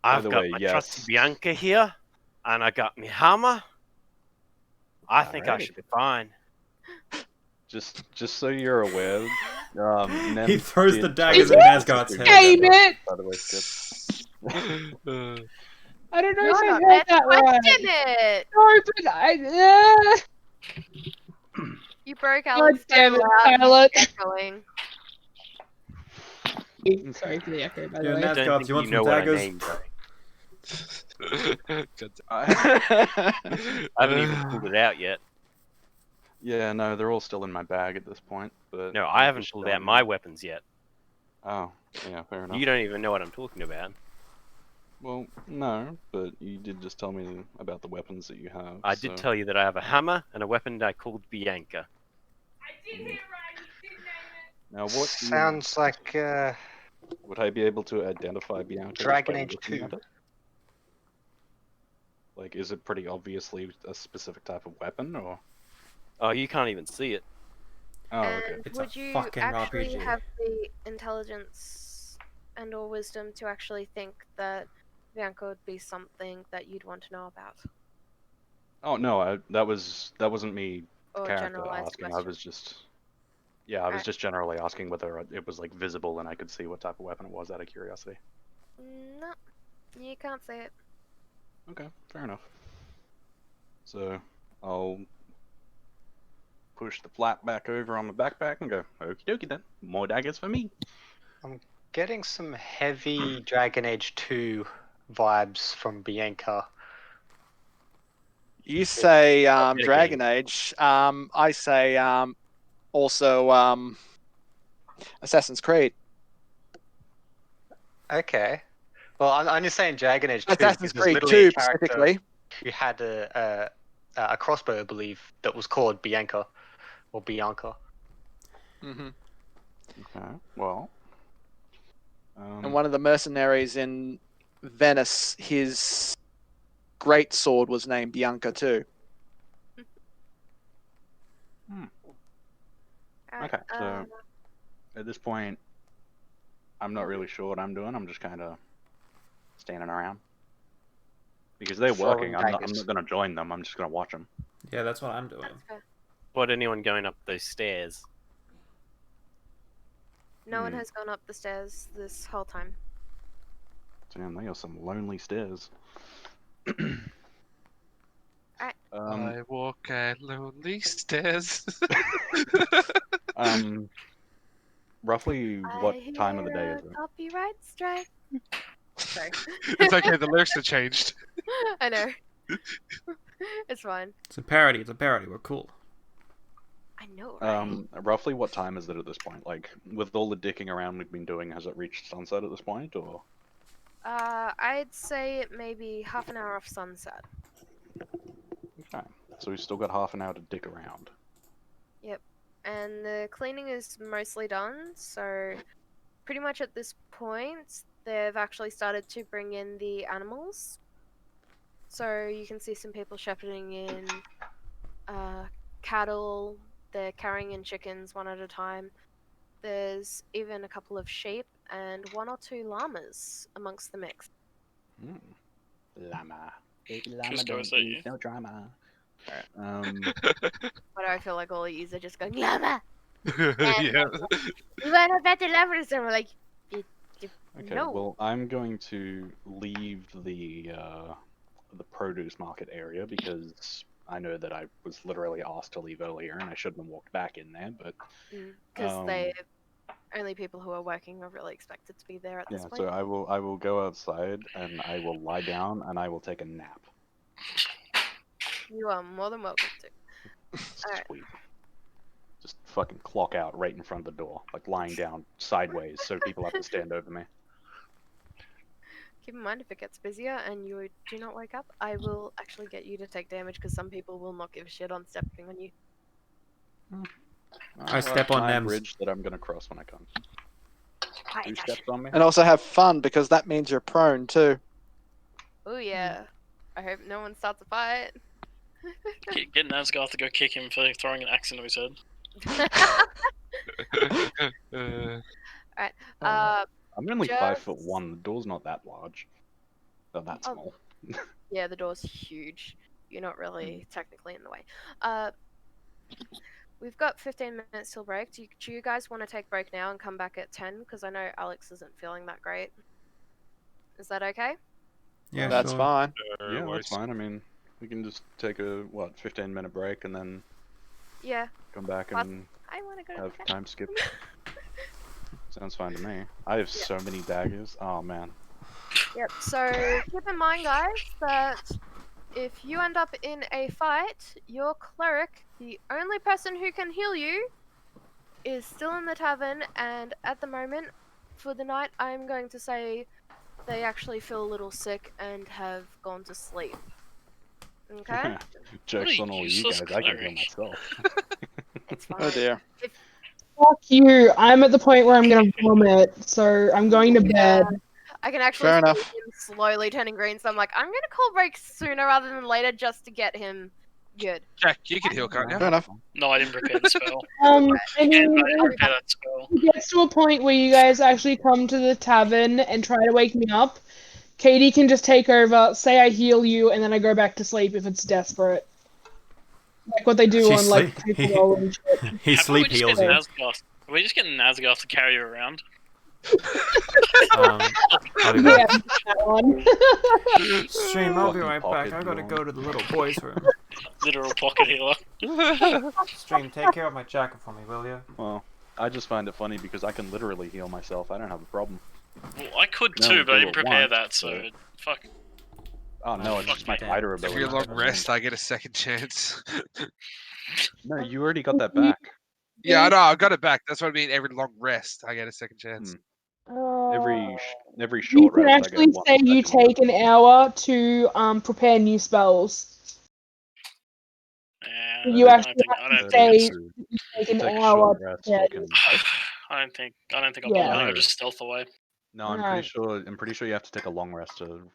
Speaker 7: I've
Speaker 3: the
Speaker 7: got
Speaker 3: way,
Speaker 7: my
Speaker 3: yes.
Speaker 7: trusty Bianca here, and I got my hammer. I think I
Speaker 3: Alrighty.
Speaker 7: should be fine.
Speaker 3: Just so you're aware,
Speaker 2: He throws the
Speaker 3: did
Speaker 2: daggers
Speaker 3: tell
Speaker 2: at
Speaker 3: us
Speaker 2: Nazgard's
Speaker 3: to
Speaker 2: head.
Speaker 3: do
Speaker 9: Damn
Speaker 3: that,
Speaker 9: it!
Speaker 3: by the way, Skip.
Speaker 9: I don't know
Speaker 1: You're
Speaker 9: if I
Speaker 1: not
Speaker 9: heard
Speaker 1: dead.
Speaker 9: that right.
Speaker 1: Question it!
Speaker 9: No, but I.
Speaker 1: You broke
Speaker 9: God
Speaker 1: Alex so
Speaker 9: damn it,
Speaker 1: loud, he's
Speaker 9: Violet.
Speaker 1: echoing.
Speaker 9: Sorry for the echo, by the
Speaker 2: Yeah,
Speaker 9: way.
Speaker 2: now-
Speaker 7: I don't
Speaker 2: Nazgoth,
Speaker 7: think
Speaker 2: you want some
Speaker 7: know what I
Speaker 2: daggers?
Speaker 7: named, though.
Speaker 6: God
Speaker 7: I haven't even pulled it out yet.
Speaker 3: Yeah, no, they're all still in my bag at this point. But
Speaker 7: No,
Speaker 3: I'm
Speaker 7: I haven't
Speaker 3: just
Speaker 7: pulled
Speaker 3: showing
Speaker 7: out my
Speaker 3: you.
Speaker 7: weapons yet.
Speaker 3: Oh, yeah, fair enough.
Speaker 7: You don't even know what I'm talking about.
Speaker 3: Well, no, but you did just tell me about the weapons that you have.
Speaker 7: I did
Speaker 3: so-
Speaker 7: tell you that I have a hammer and a weapon that I called Bianca.
Speaker 3: Now, what do you-
Speaker 4: Sounds like
Speaker 3: would I be able to identify Bianca just
Speaker 4: Dragon
Speaker 3: by
Speaker 4: Age
Speaker 3: looking
Speaker 4: 2.
Speaker 3: at it? Like, is it pretty obviously a specific type of weapon, or?
Speaker 7: Oh, you can't even see it.
Speaker 3: Oh,
Speaker 1: And
Speaker 3: okay.
Speaker 2: It's a
Speaker 1: would you
Speaker 2: fucking
Speaker 1: actually
Speaker 2: RPG.
Speaker 1: have the intelligence and or wisdom to actually think that Bianca would be something that you'd want to know about?
Speaker 3: Oh no, that wasn't me
Speaker 1: Or
Speaker 3: character
Speaker 1: generalized
Speaker 3: asking. I
Speaker 1: question?
Speaker 3: was just, yeah, I was
Speaker 1: Alright.
Speaker 3: just generally asking whether it was like visible and I could see what type of weapon it was out of curiosity.
Speaker 1: No, you can't say it.
Speaker 3: Okay, fair enough. So I'll push the flap back over on my backpack and go, okie dokie then, more daggers for me.
Speaker 4: getting some heavy Dragon Age 2 vibes from Bianca.
Speaker 5: You say
Speaker 7: get a
Speaker 5: Dragon
Speaker 7: game.
Speaker 5: Age. I say also Assassin's Creed.
Speaker 4: Okay. Well, I'm only saying Dragon Age 2.
Speaker 5: Assassin's
Speaker 4: because there's
Speaker 5: Creed
Speaker 4: literally
Speaker 5: 2
Speaker 4: a character
Speaker 5: specifically.
Speaker 4: who had a crossbow, I believe, that was called Bianca or Bianca.
Speaker 5: Hmm.
Speaker 3: Okay, well.
Speaker 5: And one of the mercenaries in Venice, his great sword was named Bianca too.
Speaker 1: Alright,
Speaker 3: Okay, so at this point, I'm not really sure what I'm doing. I'm just kind of standing around. Because they're
Speaker 4: Throwing
Speaker 3: working. I'm
Speaker 4: daggers.
Speaker 3: not going to join them. I'm just going to watch them.
Speaker 2: Yeah, that's what I'm doing.
Speaker 1: that's fair.
Speaker 7: What, anyone going up those stairs?
Speaker 1: No one
Speaker 3: Hmm.
Speaker 1: has gone up the stairs this whole time.
Speaker 3: Damn, they are some lonely stairs.
Speaker 6: I walk at lonely stairs.
Speaker 3: Roughly what
Speaker 1: I
Speaker 3: time of the day
Speaker 1: hear
Speaker 3: is
Speaker 1: a
Speaker 3: it?
Speaker 1: Copyright strike. Sorry.
Speaker 6: It's okay, the lyrics have changed.
Speaker 1: I know. It's fine.
Speaker 2: It's a parody. It's a parody. We're cool.
Speaker 1: I know, right?
Speaker 3: Roughly what time is it at this point? Like, with all the dicking around we've been doing, has it reached sunset at this point, or?
Speaker 1: I'd say it may be half an hour off sunset.
Speaker 3: Okay, so we've still got half an hour to dick around.
Speaker 1: And the cleaning is mostly done, so pretty much at this point, they've actually started to bring in the animals. So you can see some people shepherding in cattle, they're carrying in chickens one at a time. There's even a couple of sheep and 1 or 2 llamas amongst the mix.
Speaker 3: Llama. Baby llama
Speaker 8: Just goes
Speaker 3: don't
Speaker 8: at
Speaker 3: eat
Speaker 8: you.
Speaker 3: no drama.
Speaker 1: Why do I feel like all you are just going, llama?
Speaker 6: Yeah.
Speaker 1: You want a better llama? So we're like,
Speaker 3: Okay,
Speaker 1: no.
Speaker 3: well, I'm going to leave the produce market area because I know that I was literally asked to leave earlier and I shouldn't have walked back in there, but
Speaker 1: Because they only people who are working are really expected to be there at this
Speaker 3: yeah,
Speaker 1: point.
Speaker 3: so I will go outside and I will lie down and I will take a nap.
Speaker 1: You are more than welcome to. Alright.
Speaker 3: Sweet. Just fucking clock out right in front of the door, like lying down sideways so people have to stand over me.
Speaker 1: Keep in mind, if it gets busier and you do not wake up, I will actually get you to take damage because some people will not give a shit on stepping on you.
Speaker 2: I step on
Speaker 3: my
Speaker 2: them.
Speaker 3: bridge that I'm gonna cross when I come.
Speaker 1: Hi,
Speaker 3: 2
Speaker 1: Dash.
Speaker 3: steps on me.
Speaker 5: And also have fun because that means you're prone too.
Speaker 1: Oh yeah. I hope no one starts a fight.
Speaker 8: Get Nazgoth to go kick him for throwing an axe into his head.
Speaker 3: I'm only
Speaker 1: just-
Speaker 3: 5'1". The door's not that large. Not that
Speaker 1: Oh.
Speaker 3: small.
Speaker 1: Yeah, the door's huge. You're not really technically in the way. We've got 15 minutes till break. Do you guys want to take break now and come back at 10? Because I know Alex isn't feeling that great. Is that okay?
Speaker 2: Yeah,
Speaker 5: That's
Speaker 2: sure.
Speaker 5: fine.
Speaker 3: Yeah, that's fine. I mean, we can just take a 15-minute break and then
Speaker 1: Yeah.
Speaker 3: come back
Speaker 1: What?
Speaker 3: and
Speaker 1: I want to go to
Speaker 3: have
Speaker 1: bed.
Speaker 3: time skip. Sounds fine to me. I have so many daggers. Oh man.
Speaker 1: Yep. So keep in mind, guys, that if you end up in a fight, your cleric, the only person who can heal you, is still in the tavern, and at the moment, for the night, I'm going to say they actually feel a little sick and have gone to sleep. Okay?
Speaker 3: Jokes
Speaker 8: a
Speaker 3: on all you
Speaker 8: useless
Speaker 3: guys. I can heal
Speaker 8: cleric.
Speaker 3: myself.
Speaker 1: It's fine.
Speaker 5: Oh dear.
Speaker 9: Fuck you. I'm at the point where I'm gonna vomit, so I'm going to
Speaker 1: Yeah.
Speaker 9: bed.
Speaker 1: I can actually
Speaker 5: Fair
Speaker 1: see
Speaker 5: enough.
Speaker 1: him slowly turning green, so I'm like, I'm gonna call break sooner rather than later just to get him good.
Speaker 6: Jack, you can heal, can't you?
Speaker 5: Fair enough.
Speaker 8: No, I didn't prepare the spell.
Speaker 9: I
Speaker 8: And
Speaker 9: mean,
Speaker 8: I didn't prepare that spell.
Speaker 9: it gets to a point where you guys actually come to the tavern and try to wake me up. Katie can just take over, say I heal you, and then I go back to sleep if it's desperate. Like what they do
Speaker 2: She's
Speaker 9: on like
Speaker 2: sleep-
Speaker 9: Paper Roll and shit.
Speaker 2: He
Speaker 8: How about we
Speaker 2: sleep
Speaker 8: just
Speaker 2: heals
Speaker 8: get
Speaker 2: you.
Speaker 8: Nazgoth? Are we just getting Nazgoth to carry you around?
Speaker 2: I'll be
Speaker 9: Yeah,
Speaker 2: back.
Speaker 9: that one.
Speaker 2: Stream, I'll be
Speaker 3: Fucking
Speaker 2: right back.
Speaker 3: pocket
Speaker 2: I gotta
Speaker 3: yawn.
Speaker 2: go to the little boys' room.
Speaker 8: Literal pocket healer.
Speaker 2: Stream, take care of my jacket for me, will you?
Speaker 3: Well, I just find it funny because I can literally heal myself. I don't have a problem.
Speaker 8: Well, I could
Speaker 3: No,
Speaker 8: too, but I
Speaker 3: do
Speaker 8: didn't
Speaker 3: it
Speaker 8: prepare
Speaker 3: once,
Speaker 8: that, so
Speaker 3: but-
Speaker 8: fuck.
Speaker 3: Oh no, it's just my
Speaker 2: Damn.
Speaker 3: fighter
Speaker 6: Every
Speaker 3: ability.
Speaker 6: long rest, I get a second chance.
Speaker 3: No, you already got that back.
Speaker 6: Yeah, I know. I got it back. That's what I mean. Every long rest, I get a second chance.
Speaker 3: Every
Speaker 9: You
Speaker 3: short
Speaker 9: can
Speaker 3: rest, I
Speaker 9: actually
Speaker 3: get 1
Speaker 9: say you
Speaker 3: second.
Speaker 9: take an hour to prepare new spells.
Speaker 8: Yeah,
Speaker 9: You
Speaker 8: I
Speaker 9: actually
Speaker 8: don't think
Speaker 9: have to
Speaker 8: it's.
Speaker 9: say
Speaker 3: To
Speaker 9: take an
Speaker 3: take a
Speaker 9: hour
Speaker 3: short
Speaker 9: to
Speaker 3: rest,
Speaker 9: prepare
Speaker 3: you
Speaker 9: new
Speaker 3: can.
Speaker 9: spells.
Speaker 8: I don't think I'll
Speaker 9: Yeah.
Speaker 8: bother. I think I'll
Speaker 3: No.
Speaker 8: just stealth away.
Speaker 3: No, I'm
Speaker 9: Alright.
Speaker 3: pretty sure you have to take a long rest to.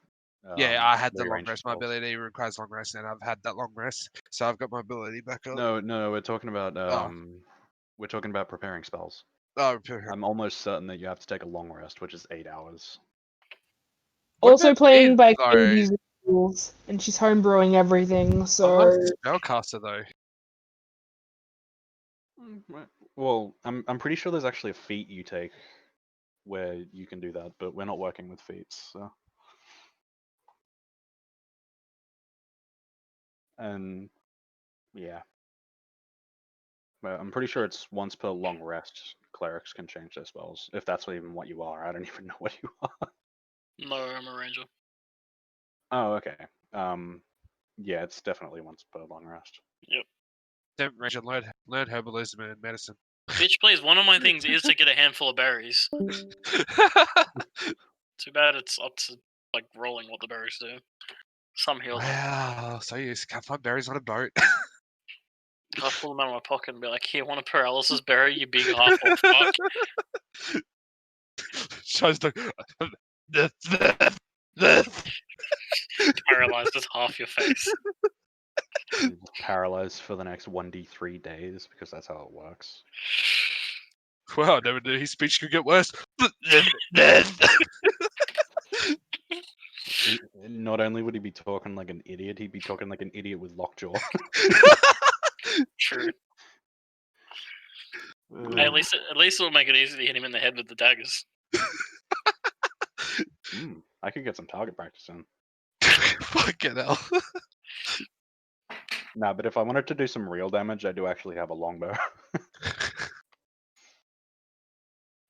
Speaker 6: Yeah, I had the long
Speaker 3: rearrange
Speaker 6: rest. My
Speaker 3: spells.
Speaker 6: ability requires long rest, and I've had that long rest, so I've got my ability back up.
Speaker 3: No, we're talking about we're talking about preparing spells.
Speaker 6: Oh,
Speaker 3: I'm almost certain that you have to take a long rest, which is 8 hours.
Speaker 6: What
Speaker 9: Also
Speaker 6: about
Speaker 9: playing
Speaker 6: Id,
Speaker 9: by
Speaker 6: though?
Speaker 9: Katie's rules, and she's homebrewing everything,
Speaker 6: I'm
Speaker 9: so
Speaker 6: not a spellcaster though.
Speaker 3: Well, I'm pretty sure there's actually a feat you take where you can do that, but we're not working with feats, so. And yeah. But I'm pretty sure it's once per long rest, clerics can change their spells. If that's even what you are. I don't even know what you are.
Speaker 8: No, I'm a ranger.
Speaker 3: Oh, okay. Yeah, it's definitely once per long rest.
Speaker 6: Don't Rachel, learn herbalism and medicine.
Speaker 8: Bitch, please. One of my things is to get a handful of berries. Too bad it's up to like rolling what the berries do. Some heal them.
Speaker 6: Wow, so you just can't find berries on a boat.
Speaker 8: I pull them out of my pocket and be like, "Here, want a paralysis berry, you big half-orc fuck."
Speaker 6: Shows the
Speaker 8: Paralyzes half your face.
Speaker 3: You're just paralyzed for the next 1d3 days because that's how it works.
Speaker 6: Well, I never knew his speech could get worse.
Speaker 3: Not only would he be talking like an idiot, he'd be talking like an idiot with lockjaw.
Speaker 8: True. Hey, at least it'll make it easy to hit him in the head with the daggers.
Speaker 3: I could get some target practice in.
Speaker 6: Fucking hell.
Speaker 3: Nah, but if I wanted to do some real damage, I do actually have a longbow.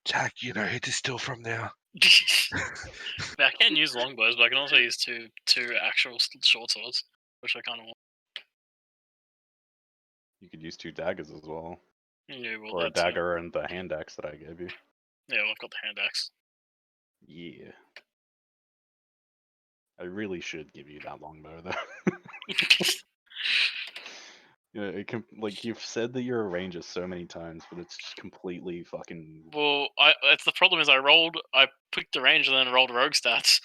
Speaker 6: Jack, you know who to steal from now.
Speaker 8: I can use longbows, but I can also use two actual short swords, which I kind of want.
Speaker 3: You could use 2 daggers as well.
Speaker 8: Yeah, well,
Speaker 3: Or a
Speaker 8: that's
Speaker 3: dagger and the hand axe that I gave you.
Speaker 8: Yeah, well, I've got the hand axe.
Speaker 3: Yeah. I really should give you that longbow though. Yeah, it can, like you've said that you're a ranger so many times, but it's just completely fucking.
Speaker 8: Well, it's the problem is I picked the range and then rolled rogue stats.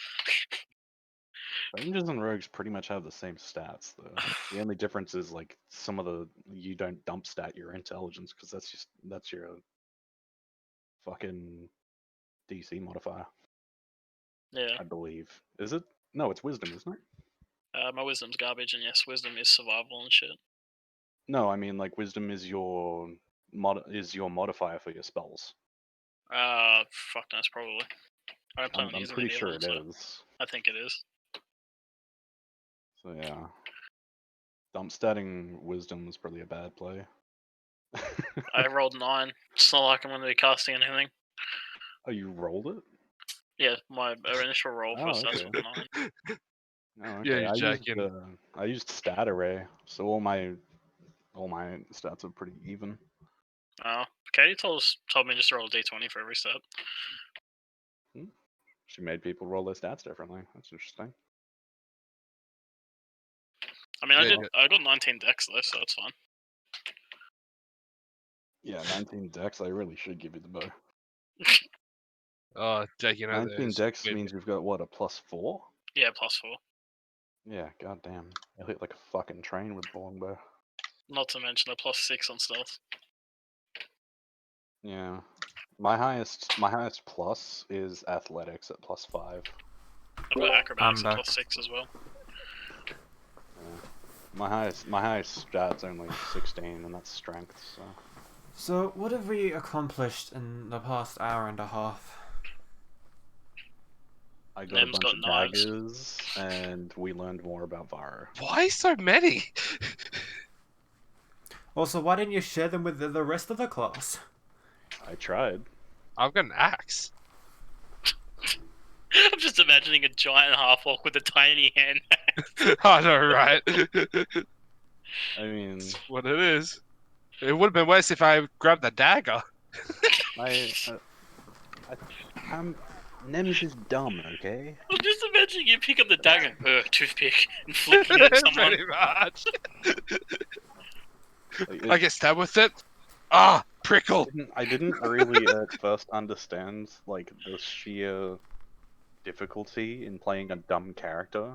Speaker 3: Rangers and rogues pretty much have the same stats though. The only difference is like you don't dump stat your intelligence because that's your fucking DC modifier.
Speaker 8: Yeah.
Speaker 3: I believe. Is it? No, it's wisdom, isn't it?
Speaker 8: My wisdom's garbage, and yes, wisdom is survival and shit.
Speaker 3: No, I mean like wisdom is your modifier for your spells.
Speaker 8: Fuck knows, probably. I don't plan on
Speaker 3: I'm
Speaker 8: using
Speaker 3: pretty
Speaker 8: any
Speaker 3: sure
Speaker 8: of
Speaker 3: it
Speaker 8: them,
Speaker 3: is.
Speaker 8: so I think it is.
Speaker 3: So yeah, dump statting wisdom is probably a bad play.
Speaker 8: I rolled 9. It's not like I'm going to be casting anything.
Speaker 3: Oh, you rolled it?
Speaker 8: Yeah, my initial roll
Speaker 3: Oh,
Speaker 8: was that's
Speaker 3: okay.
Speaker 8: with 9.
Speaker 3: Oh, okay.
Speaker 6: Yeah, you're joking.
Speaker 3: I used stat array, so all my stats are pretty even.
Speaker 8: Oh, Katie told me just to roll a d20 for every step.
Speaker 3: She made people roll their stats differently. That's interesting.
Speaker 8: I mean,
Speaker 6: Yeah,
Speaker 8: I got 19 dex though, so that's fine.
Speaker 3: Yeah, 19 dex. I really should give you the bow.
Speaker 6: Oh, Jake, you know
Speaker 3: 19 dex means you've got what, a +4?
Speaker 8: Yeah, +4.
Speaker 3: Yeah, goddamn. I hit like a fucking train with the longbow.
Speaker 8: Not to mention a +6 on stealth.
Speaker 3: Yeah. My highest plus is athletics at +5.
Speaker 8: I've got acrobatics
Speaker 2: I'm
Speaker 8: at
Speaker 2: back.
Speaker 8: +6 as well.
Speaker 3: Yeah. My highest stat's only 16, and that's strength.
Speaker 2: So, what have we accomplished in the past hour and a half?
Speaker 3: I got
Speaker 8: Nem's
Speaker 3: a bunch
Speaker 8: got
Speaker 3: of
Speaker 8: knives.
Speaker 3: daggers, and we learned more about Varo.
Speaker 6: Why so many?
Speaker 2: Also, why didn't you share them with the rest of the class?
Speaker 3: I tried.
Speaker 6: I've got an axe.
Speaker 8: I'm just imagining a giant half-orc with a tiny hand.
Speaker 6: I know, right?
Speaker 3: I mean,
Speaker 6: That's what it is. It would have been worse if I grabbed the dagger.
Speaker 3: Nems is dumb, okay?
Speaker 8: I'm just imagining you pick up the dagger, toothpick, and flicking it at someone.
Speaker 6: Pretty much.
Speaker 3: Like,
Speaker 6: I get stabbed with it. Ah, prickle.
Speaker 3: I didn't really at first understand like the sheer difficulty in playing a dumb character.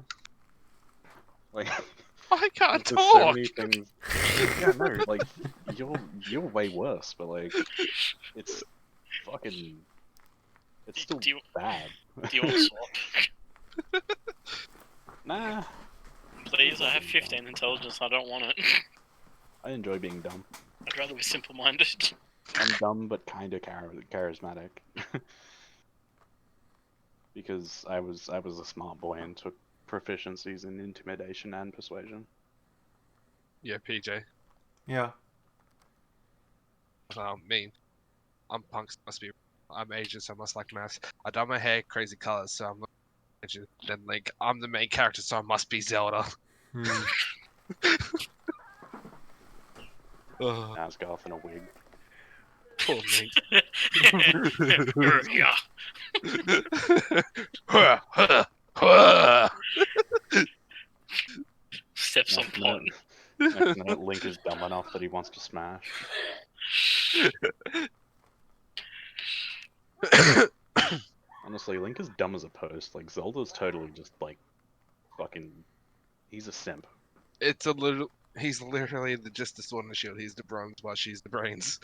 Speaker 3: Like,
Speaker 6: I can't
Speaker 3: there's so
Speaker 6: talk.
Speaker 3: many things. Yeah, no, like you're way worse, but like it's fucking. It's still
Speaker 8: Do you-
Speaker 3: bad.
Speaker 8: Do you want to swap?
Speaker 3: Nah,
Speaker 8: Please, I have 15 intelligence. I don't want it.
Speaker 3: I enjoy being dumb.
Speaker 8: I'd rather be simple-minded.
Speaker 3: I'm dumb but kind of charismatic. Because I was a smart boy and took proficiencies in intimidation and persuasion.
Speaker 6: Yeah, PJ.
Speaker 2: Yeah.
Speaker 6: Mean. I'm punks. Must be. I'm Asian, so I must like maths. I dye my hair crazy colors, so I'm not Asian. Then Link. I'm the main character, so I must be Zelda.
Speaker 2: Hmm.
Speaker 6: Ugh,
Speaker 3: Asgarth in a wig.
Speaker 6: poor Link.
Speaker 8: Yeah. Steps on pot.
Speaker 3: Next minute, Link is dumb enough that he wants to smash. Honestly, Link is dumb as a post. Like, Zelda's totally just, like, fucking... He's a simp.
Speaker 6: It's a little. He's literally just the sword and the shield. He's the bronze while she's the brains.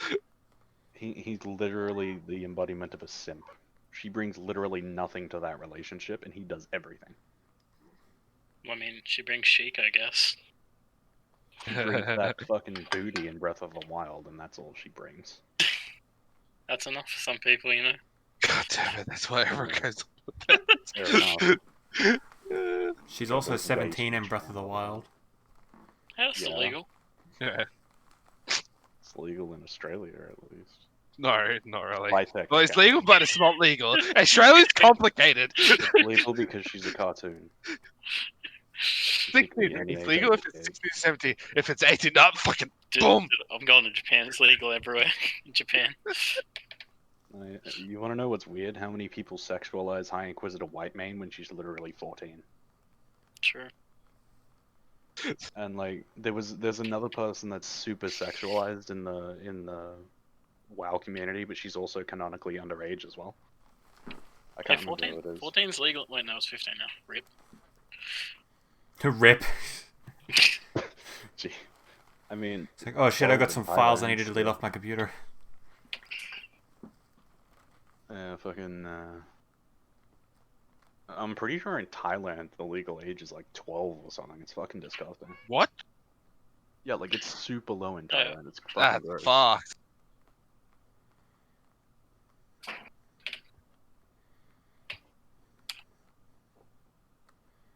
Speaker 3: He's literally the embodiment of a simp. She brings literally nothing to that relationship, and he does everything.
Speaker 8: I mean, she brings chic, I guess.
Speaker 3: She brings that fucking booty in Breath of the Wild, and that's all she brings.
Speaker 8: That's enough for some people, you know.
Speaker 6: God damn it! That's why everyone goes.
Speaker 3: Fair enough.
Speaker 2: She's
Speaker 3: Yeah,
Speaker 2: also
Speaker 3: but
Speaker 2: 17 in
Speaker 3: waste.
Speaker 2: Breath of the Wild.
Speaker 8: How's
Speaker 3: Yeah.
Speaker 8: illegal?
Speaker 6: Yeah.
Speaker 3: It's legal in Australia, at least.
Speaker 6: No, not really.
Speaker 3: By tech,
Speaker 6: Well, it's
Speaker 3: okay.
Speaker 6: legal, but it's not legal. Australia's complicated.
Speaker 3: It's legal because she's a cartoon.
Speaker 6: 16,
Speaker 3: Any
Speaker 6: it's
Speaker 3: age
Speaker 6: legal if
Speaker 3: age.
Speaker 6: it's 16, 17. If it's 18 up, fucking
Speaker 8: Dude,
Speaker 6: boom.
Speaker 8: I'm going to Japan. It's legal everywhere in Japan.
Speaker 3: You want to know what's weird? How many people sexualize High Inquisitor Whitemane when she's literally 14?
Speaker 8: True.
Speaker 3: And like, there's another person that's super sexualized in the WoW community, but she's also canonically underage as well. I
Speaker 8: Hey,
Speaker 3: can't remember who it is.
Speaker 8: 14's legal. Wait, no, it's 15 now. Rip.
Speaker 2: Rip.
Speaker 3: Gee, I mean,
Speaker 2: It's like, oh shit, I got
Speaker 3: Well,
Speaker 2: some
Speaker 3: in
Speaker 2: files I
Speaker 3: Thailand,
Speaker 2: need to delete
Speaker 3: so-
Speaker 2: off my computer.
Speaker 3: fucking. I'm pretty sure in Thailand the legal age is like 12 or something. It's fucking disgusting.
Speaker 6: What?
Speaker 3: Yeah, like it's super low in
Speaker 8: Yeah.
Speaker 3: Thailand. It's fucking
Speaker 6: That's
Speaker 3: gross.
Speaker 6: fucked.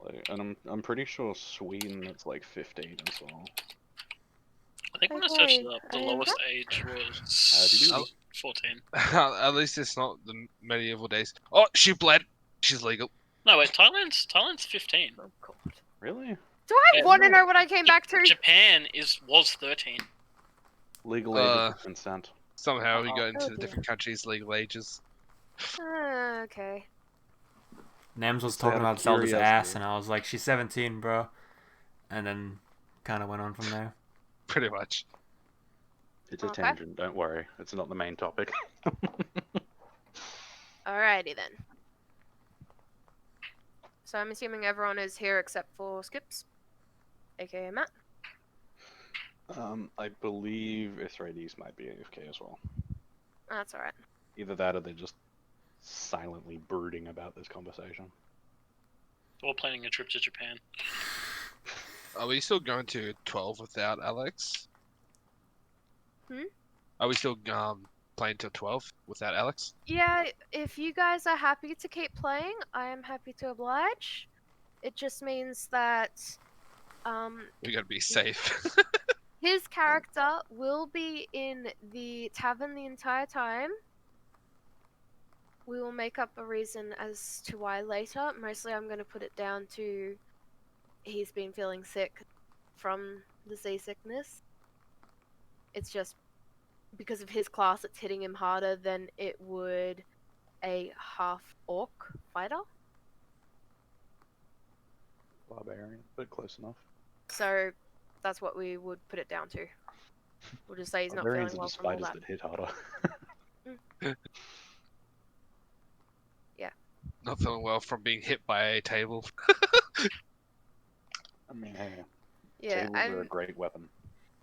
Speaker 3: Like, and I'm pretty sure Sweden it's like 15 as well.
Speaker 8: I think when I searched
Speaker 1: Okay,
Speaker 8: it up, the
Speaker 1: I am
Speaker 8: lowest
Speaker 1: back.
Speaker 8: age
Speaker 3: Howdy
Speaker 8: was
Speaker 3: doody.
Speaker 8: 14.
Speaker 6: At least it's not the medieval days. Oh, she bled. She's legal.
Speaker 8: No, wait, Thailand's 15.
Speaker 1: Oh god.
Speaker 3: Really?
Speaker 1: Do I
Speaker 8: Yeah.
Speaker 1: want to know what I came back to?
Speaker 8: Japan was 13.
Speaker 3: Legal age of consent.
Speaker 6: Somehow we
Speaker 1: Oh,
Speaker 6: got into
Speaker 1: dear.
Speaker 6: the different countries' legal ages.
Speaker 1: Okay.
Speaker 2: Nems was
Speaker 3: Just out
Speaker 2: talking
Speaker 3: of
Speaker 2: about Zelda's ass,
Speaker 3: curiosity.
Speaker 2: and I was like, she's 17, bro. And then kind of went on from there.
Speaker 6: Pretty much.
Speaker 3: It's a
Speaker 1: Okay.
Speaker 3: tangent, don't worry. It's not the main topic.
Speaker 1: Alrighty then. So I'm assuming everyone is here except for Skips, aka Matt.
Speaker 3: I believe Ithrides might be AFK as well.
Speaker 1: That's alright.
Speaker 3: Either that or they're just silently brooding about this conversation.
Speaker 8: Or planning a trip to Japan.
Speaker 6: Are we still going to 12 without Alex?
Speaker 1: Hmm?
Speaker 6: Are we still playing till 12 without Alex?
Speaker 1: Yeah, if you guys are happy to keep playing, I am happy to oblige. It just means that
Speaker 6: We gotta be safe.
Speaker 1: his character will be in the tavern the entire time. We will make up a reason as to why later. Mostly I'm going to put it down to he's been feeling sick from the seasickness. It's just because of his class, it's hitting him harder than it would a half-orc fighter.
Speaker 3: Barbarian, but close enough.
Speaker 1: So that's what we would put it down to. We'll just say he's not
Speaker 3: Barbarians
Speaker 1: feeling
Speaker 3: are
Speaker 1: well
Speaker 3: just
Speaker 1: from all
Speaker 3: spiders
Speaker 1: that.
Speaker 3: that hit harder.
Speaker 6: Not feeling well from being hit by a table.
Speaker 3: I mean, hey,
Speaker 1: Yeah,
Speaker 3: tables are a great weapon.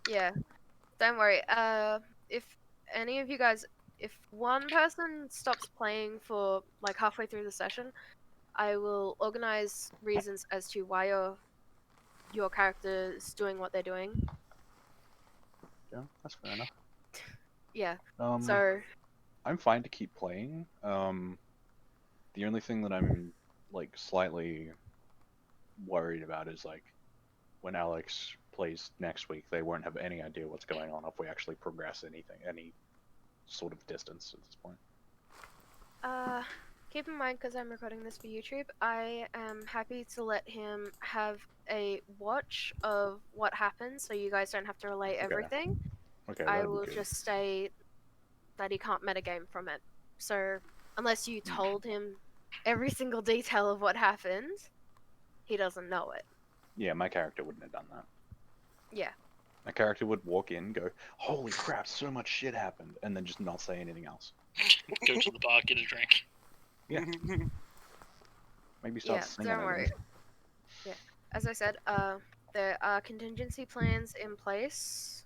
Speaker 1: yeah. Don't worry. If any of you guys, if one person stops playing for like halfway through the session, I will organize reasons as to why your character is doing what they're doing.
Speaker 3: Yeah, that's fair enough.
Speaker 1: Yeah.
Speaker 3: Um,
Speaker 1: So
Speaker 3: I'm fine to keep playing. The only thing that I'm like slightly worried about is like when Alex plays next week, they won't have any idea what's going on if we actually progress anything, any sort of distance at this point.
Speaker 1: keep in mind, because I'm recording this for YouTube, I am happy to let him have a watch of what happens, so you guys don't have to relay everything.
Speaker 3: Okay,
Speaker 1: I
Speaker 3: that'd be
Speaker 1: will
Speaker 3: good.
Speaker 1: just say that he can't metagame from it. So, unless you told him every single detail of what happened, he doesn't know it.
Speaker 3: Yeah, my character wouldn't have done that.
Speaker 1: Yeah.
Speaker 3: My character would walk in, go, "Holy crap, so much shit happened," and then just not say anything else.
Speaker 8: Go to the bar, get a drink.
Speaker 3: Yeah. Maybe start
Speaker 1: Yeah,
Speaker 3: singing.
Speaker 1: don't
Speaker 3: at
Speaker 1: worry.
Speaker 3: them.
Speaker 1: Yeah, as I said, there are contingency plans in place.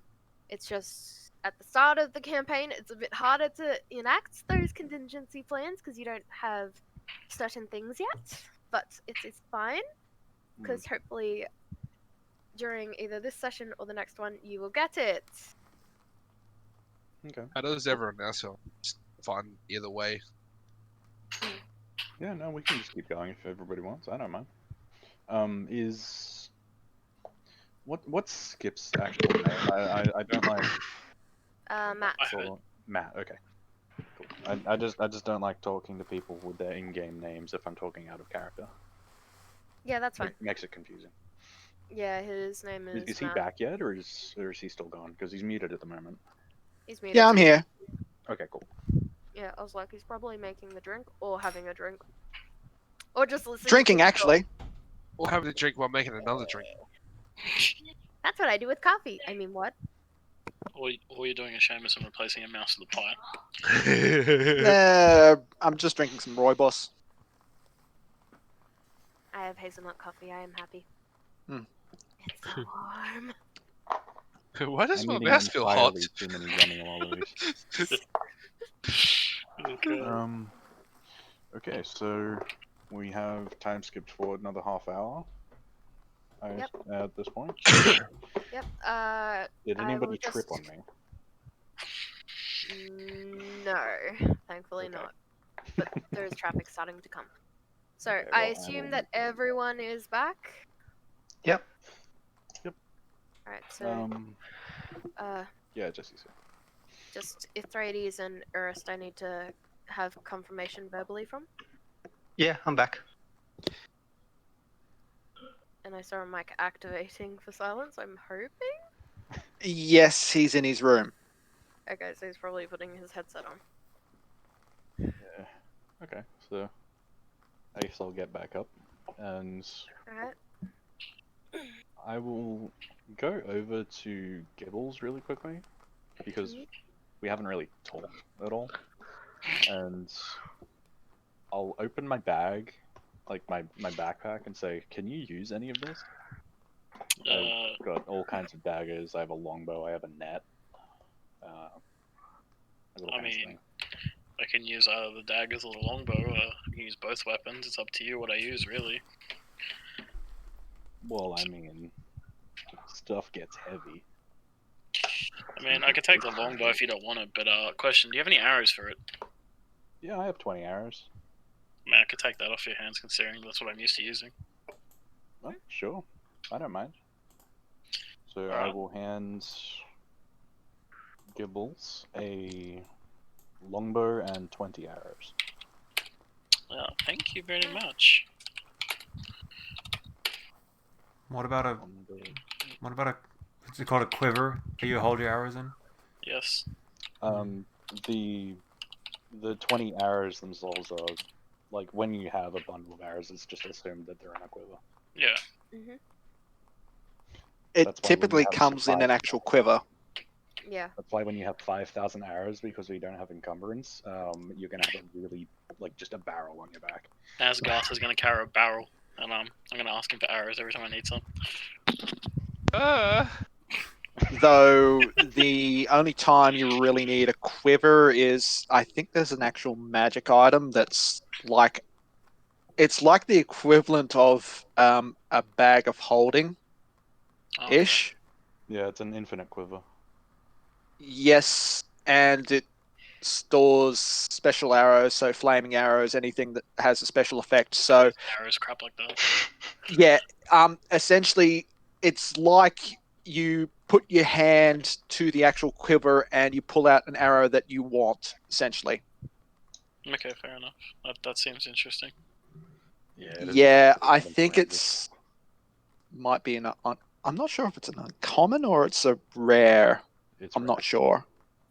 Speaker 1: It's just at the start of the campaign, it's a bit harder to enact those contingency plans because you don't have certain things yet. But it's fine because hopefully during either this session or the next one, you will get it.
Speaker 3: Okay.
Speaker 6: How does everyone else feel? It's fun either way.
Speaker 3: Yeah, no, we can just keep going if everybody wants. I don't mind. What's Skip's actual name? I don't like.
Speaker 1: Matt.
Speaker 8: I heard.
Speaker 3: Matt. Okay. Cool. I just don't like talking to people with their in-game names if I'm talking out of character.
Speaker 1: Yeah, that's fine.
Speaker 3: It makes it confusing.
Speaker 1: Yeah, his name is.
Speaker 3: Is he
Speaker 1: Matt.
Speaker 3: back yet, or is he still gone? Because he's muted at the moment.
Speaker 1: He's muted.
Speaker 5: Yeah, I'm here.
Speaker 3: Okay, cool.
Speaker 1: Yeah, I was like, he's probably making the drink or having a drink. Or just listening.
Speaker 5: Drinking,
Speaker 1: to the
Speaker 5: actually.
Speaker 6: Or having a drink while making another drink.
Speaker 1: That's what I do with coffee. I mean, what?
Speaker 8: Or you're doing a Seamus and replacing a mouse with a pipe.
Speaker 5: I'm just drinking some Rooibos.
Speaker 1: I have hazelnut coffee. I am happy.
Speaker 5: Hmm.
Speaker 1: It's so warm.
Speaker 6: Why does
Speaker 3: I'm
Speaker 6: my
Speaker 3: eating
Speaker 6: mouse feel hot?
Speaker 3: entirely too many yummy lollies.
Speaker 8: Okay.
Speaker 3: Okay, so we have time skipped forward another half hour.
Speaker 1: Yep.
Speaker 3: At this point.
Speaker 1: Yep.
Speaker 3: Did
Speaker 1: I
Speaker 3: anybody
Speaker 1: will
Speaker 3: trip
Speaker 1: just-
Speaker 3: on me?
Speaker 1: No, thankfully
Speaker 3: Okay.
Speaker 1: not. But there's traffic starting to come. So
Speaker 3: Okay,
Speaker 1: I
Speaker 3: well,
Speaker 1: assume
Speaker 3: will-
Speaker 1: that everyone is back.
Speaker 4: Yep.
Speaker 1: Alright, so
Speaker 3: Yeah, Jesse's here.
Speaker 1: Just Ithrides and Urist, I need to have confirmation verbally from.
Speaker 4: Yeah, I'm back.
Speaker 1: And I saw Mike activating for silence. I'm hoping.
Speaker 5: Yes, he's in his room.
Speaker 1: Okay, so he's probably putting his headset on.
Speaker 3: Yeah. Okay, so I guess I'll get back up, and
Speaker 1: Alright.
Speaker 3: I will go over to Gibbles really quickly, because we haven't really talked at all. And I'll open my bag, like my backpack, and say, "Can you use any of this?" I've got all kinds of daggers. I have a longbow. I have a net.
Speaker 8: I mean, I can use either the daggers or the longbow. I can use both weapons. It's up to you what I use, really.
Speaker 3: Well, I mean, stuff gets heavy.
Speaker 8: I mean, I could take the longbow if you don't want it, but question, do you have any arrows for it?
Speaker 3: Yeah, I have 20 arrows.
Speaker 8: I mean, I could take that off your hands, considering that's what I'm used to using.
Speaker 3: Oh, sure. I don't mind. So I
Speaker 8: Alright.
Speaker 3: will hand Gibbles a longbow and 20 arrows.
Speaker 8: Well, thank you very much.
Speaker 2: What about a
Speaker 3: Longbow.
Speaker 2: what's it called, a quiver that you hold your arrows in?
Speaker 8: Yes.
Speaker 3: The 20 arrows themselves are like when you have a bundle of arrows, it's just assumed that they're in a quiver.
Speaker 8: Yeah.
Speaker 1: Mm-hmm.
Speaker 5: It
Speaker 3: That's why when you
Speaker 5: typically
Speaker 3: have
Speaker 5: comes in an
Speaker 3: five-
Speaker 5: actual quiver.
Speaker 1: Yeah.
Speaker 3: That's why when you have 5,000 arrows, because we don't have encumbrance, you're gonna have a really just a barrel on your back.
Speaker 8: Asgarth is going to carry a barrel, and I'm going to ask him for arrows every time I need some.
Speaker 5: Though the only time you really need a quiver is, I think there's an actual magic item that's like, it's like the equivalent of a bag of holding
Speaker 8: Okay.
Speaker 5: ish.
Speaker 3: Yeah, it's an infinite quiver.
Speaker 5: Yes, and it stores special arrows, so flaming arrows, anything that has a special effect. So
Speaker 8: Arrows, crap like that.
Speaker 5: yeah, essentially it's like you put your hand to the actual quiver and you pull out an arrow that you want, essentially.
Speaker 8: Okay, fair enough. That seems interesting.
Speaker 3: Yeah, it is
Speaker 5: Yeah,
Speaker 3: pretty
Speaker 5: I
Speaker 3: common
Speaker 5: think
Speaker 3: for
Speaker 5: it's might be I'm not sure if it's an uncommon or it's a rare.
Speaker 3: It's
Speaker 5: I'm
Speaker 3: rare.
Speaker 5: not sure.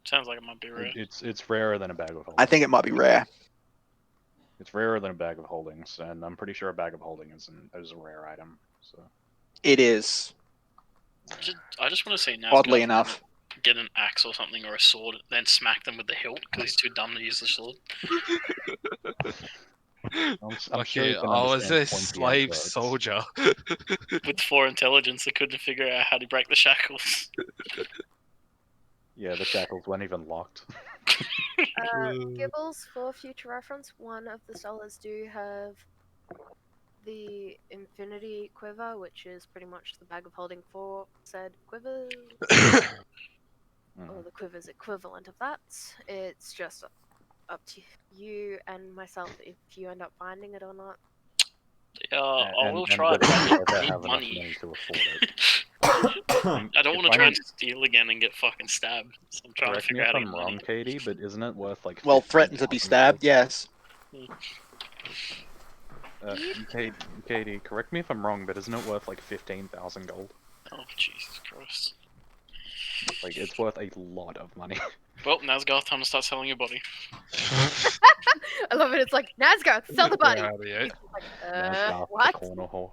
Speaker 8: Sounds like it might be rare.
Speaker 3: It's rarer than a bag of holdings.
Speaker 5: I think it might be rare.
Speaker 3: It's rarer than a bag of holdings, and I'm pretty sure a bag of holding is a rare item. So
Speaker 5: It is,
Speaker 8: I just want to see now.
Speaker 5: oddly enough.
Speaker 8: Get an axe or something or a sword, then smack them with the hilt because he's too dumb to use the sword.
Speaker 3: I'm sure you
Speaker 6: Okay,
Speaker 3: can
Speaker 6: I was
Speaker 3: understand
Speaker 6: a
Speaker 3: pointy
Speaker 6: slave
Speaker 3: anecdotes.
Speaker 6: soldier.
Speaker 8: With 4 intelligence, they couldn't figure out how to break the shackles.
Speaker 3: Yeah, the shackles weren't even locked.
Speaker 1: Gibbles, for future reference, one of the sellers do have the Infinity Quiver, which is pretty much the bag of holding for said quiver, or the quiver's equivalent of that. It's just up to you and myself if you end up finding it or not.
Speaker 8: I will
Speaker 3: and
Speaker 8: try,
Speaker 3: whether
Speaker 8: but I
Speaker 3: you ever
Speaker 8: need
Speaker 3: have enough
Speaker 8: money.
Speaker 3: money to afford it.
Speaker 8: I don't
Speaker 3: If
Speaker 8: want to try
Speaker 3: I'm-
Speaker 8: and steal again and get fucking stabbed. So I'm trying to
Speaker 3: Correct me
Speaker 8: figure
Speaker 3: if
Speaker 8: out how to
Speaker 3: I'm
Speaker 8: get
Speaker 3: wrong,
Speaker 8: money.
Speaker 3: Katie, but isn't it worth like?
Speaker 5: Well, threatened to be
Speaker 3: 15,000
Speaker 5: stabbed,
Speaker 3: gold?
Speaker 5: yes.
Speaker 3: Katie, correct me if I'm wrong, but isn't it worth like 15,000 gold?
Speaker 8: Oh, Jesus Christ.
Speaker 3: Like it's worth a lot of money.
Speaker 8: Well, now's Garth time to start selling your body.
Speaker 1: I love it. It's like Nazgûl, sell the body.
Speaker 6: Yeah, yeah.
Speaker 1: He's like,
Speaker 3: That's Garth, the
Speaker 1: what?
Speaker 3: corner whore.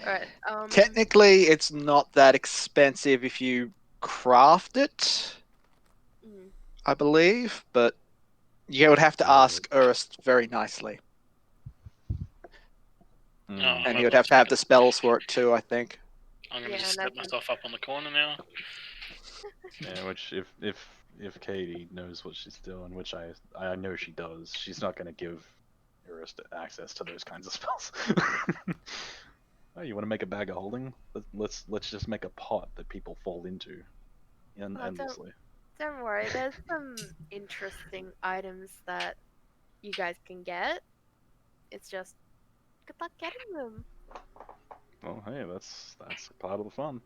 Speaker 1: Alright.
Speaker 5: Technically, it's not that expensive if you craft it,
Speaker 1: mm,
Speaker 5: I believe, but you would have to ask Urst very nicely.
Speaker 3: Mm.
Speaker 8: No,
Speaker 5: And he would have to have the spells for it too, I think.
Speaker 8: I'm gonna
Speaker 1: Yeah,
Speaker 8: just
Speaker 1: and
Speaker 8: set myself up on the corner now.
Speaker 3: Yeah, which if Katie knows what she's doing, which I know she does, she's not gonna give Urist access to those kinds of spells. Oh, you want to make a bag of holding? Let's just make a pot that people fall into, endlessly.
Speaker 1: Don't worry, there's some interesting items that you guys can get. It's just good luck getting them.
Speaker 3: Well, hey, that's part of the fun.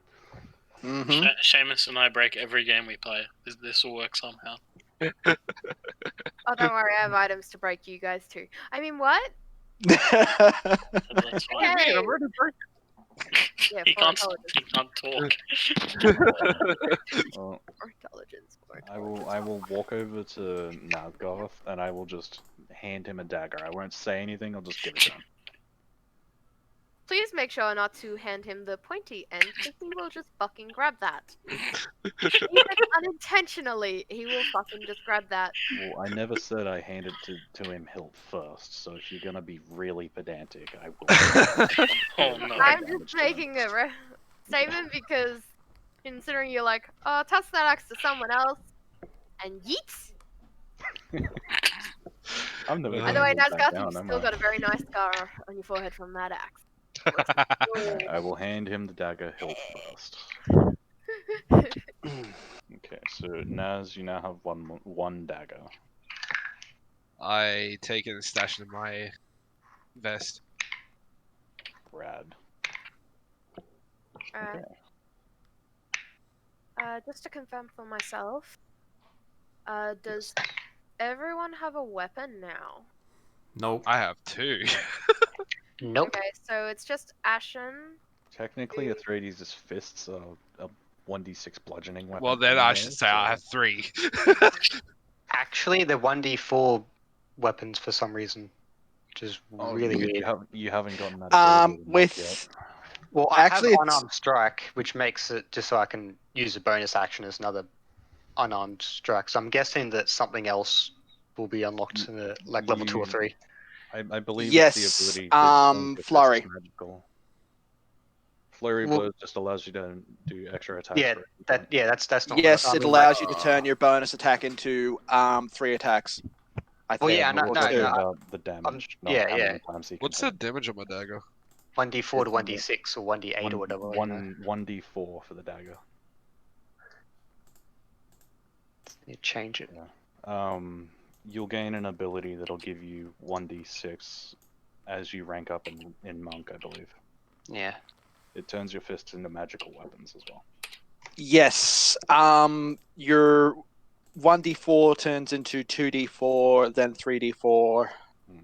Speaker 5: Mm-hmm.
Speaker 8: Seamus and I break every game we play. This will work somehow.
Speaker 1: Oh, don't worry, I have items to break you guys too. I mean, what?
Speaker 8: That's fine.
Speaker 1: Hey!
Speaker 6: I'm already broken.
Speaker 1: Yeah,
Speaker 8: He
Speaker 1: for
Speaker 8: can't.
Speaker 1: intelligence.
Speaker 8: He can't talk.
Speaker 3: Well,
Speaker 1: For intelligence. For
Speaker 3: I
Speaker 1: intelligence.
Speaker 3: will walk over to Nazgoth and I will just hand him a dagger. I won't say anything. I'll just give it to him.
Speaker 1: Please make sure not to hand him the pointy end, because he will just fucking grab that. Even unintentionally, he will fucking just grab that.
Speaker 3: Well, I never said I handed to him hilt first. So if you're gonna be really pedantic, I will.
Speaker 8: Oh no.
Speaker 1: I'm just making a statement because, considering you're like, oh, toss that axe to someone else, and yeet.
Speaker 3: I'm never
Speaker 1: By the
Speaker 3: gonna
Speaker 1: way,
Speaker 3: live that
Speaker 1: Nazgoth,
Speaker 3: down,
Speaker 1: you've
Speaker 3: am
Speaker 1: still
Speaker 3: I?
Speaker 1: got a very nice scar on your forehead from that axe.
Speaker 3: Alright, I will hand him the dagger hilt first. Okay, so Naz, you now have one dagger.
Speaker 6: I take it and stash it in my vest.
Speaker 3: Rad.
Speaker 1: Alright. Just to confirm for myself, does everyone have a weapon now?
Speaker 2: Nope.
Speaker 6: I have 2.
Speaker 4: Nope.
Speaker 1: Okay, so it's just Ashen.
Speaker 3: Technically, a 3D's fists are a 1d6 bludgeoning weapon.
Speaker 6: Well, then I
Speaker 3: anyway,
Speaker 6: should say I have 3.
Speaker 4: Actually, they're 1d4 weapons for some reason, which is
Speaker 3: Oh,
Speaker 4: really
Speaker 3: you
Speaker 4: weird.
Speaker 3: you haven't gotten that. ability to knock
Speaker 5: With
Speaker 3: yet.
Speaker 4: Well, I
Speaker 5: Actually,
Speaker 4: have
Speaker 5: it's-
Speaker 4: unarmed strike, which makes it just so I can use a bonus action as another unarmed strike. So I'm guessing that something else will be unlocked in the, like level 2 or
Speaker 3: You-
Speaker 4: 3.
Speaker 3: I believe
Speaker 5: Yes,
Speaker 3: it's the ability that turns your
Speaker 5: flurry.
Speaker 3: fists magical. Flurry
Speaker 4: Well-
Speaker 3: blows just allows you to do extra attacks.
Speaker 4: Yeah,
Speaker 3: for every turn.
Speaker 4: that's not.
Speaker 5: Yes,
Speaker 4: I
Speaker 5: it
Speaker 4: mean,
Speaker 5: allows
Speaker 4: like,
Speaker 5: you to turn your bonus attack into 3 attacks. I
Speaker 4: Well,
Speaker 5: think.
Speaker 4: yeah,
Speaker 3: but
Speaker 4: no,
Speaker 3: we're
Speaker 4: no,
Speaker 3: talking
Speaker 4: no,
Speaker 3: about the damage, not
Speaker 4: yeah,
Speaker 3: how
Speaker 4: yeah.
Speaker 3: many times he can
Speaker 6: What's the
Speaker 3: hit.
Speaker 6: damage on my dagger?
Speaker 4: 1d4 to
Speaker 3: It's
Speaker 4: 1d6 or 1d8 or whatever. you know.
Speaker 3: 1d4 for the dagger.
Speaker 4: You change it.
Speaker 3: You'll gain an ability that'll give you 1d6 as you rank up in monk, I believe.
Speaker 4: Yeah.
Speaker 3: It turns your fists into magical weapons as well.
Speaker 5: Yes. Your 1d4 turns into 2d4, then 3d4.
Speaker 3: Hmm.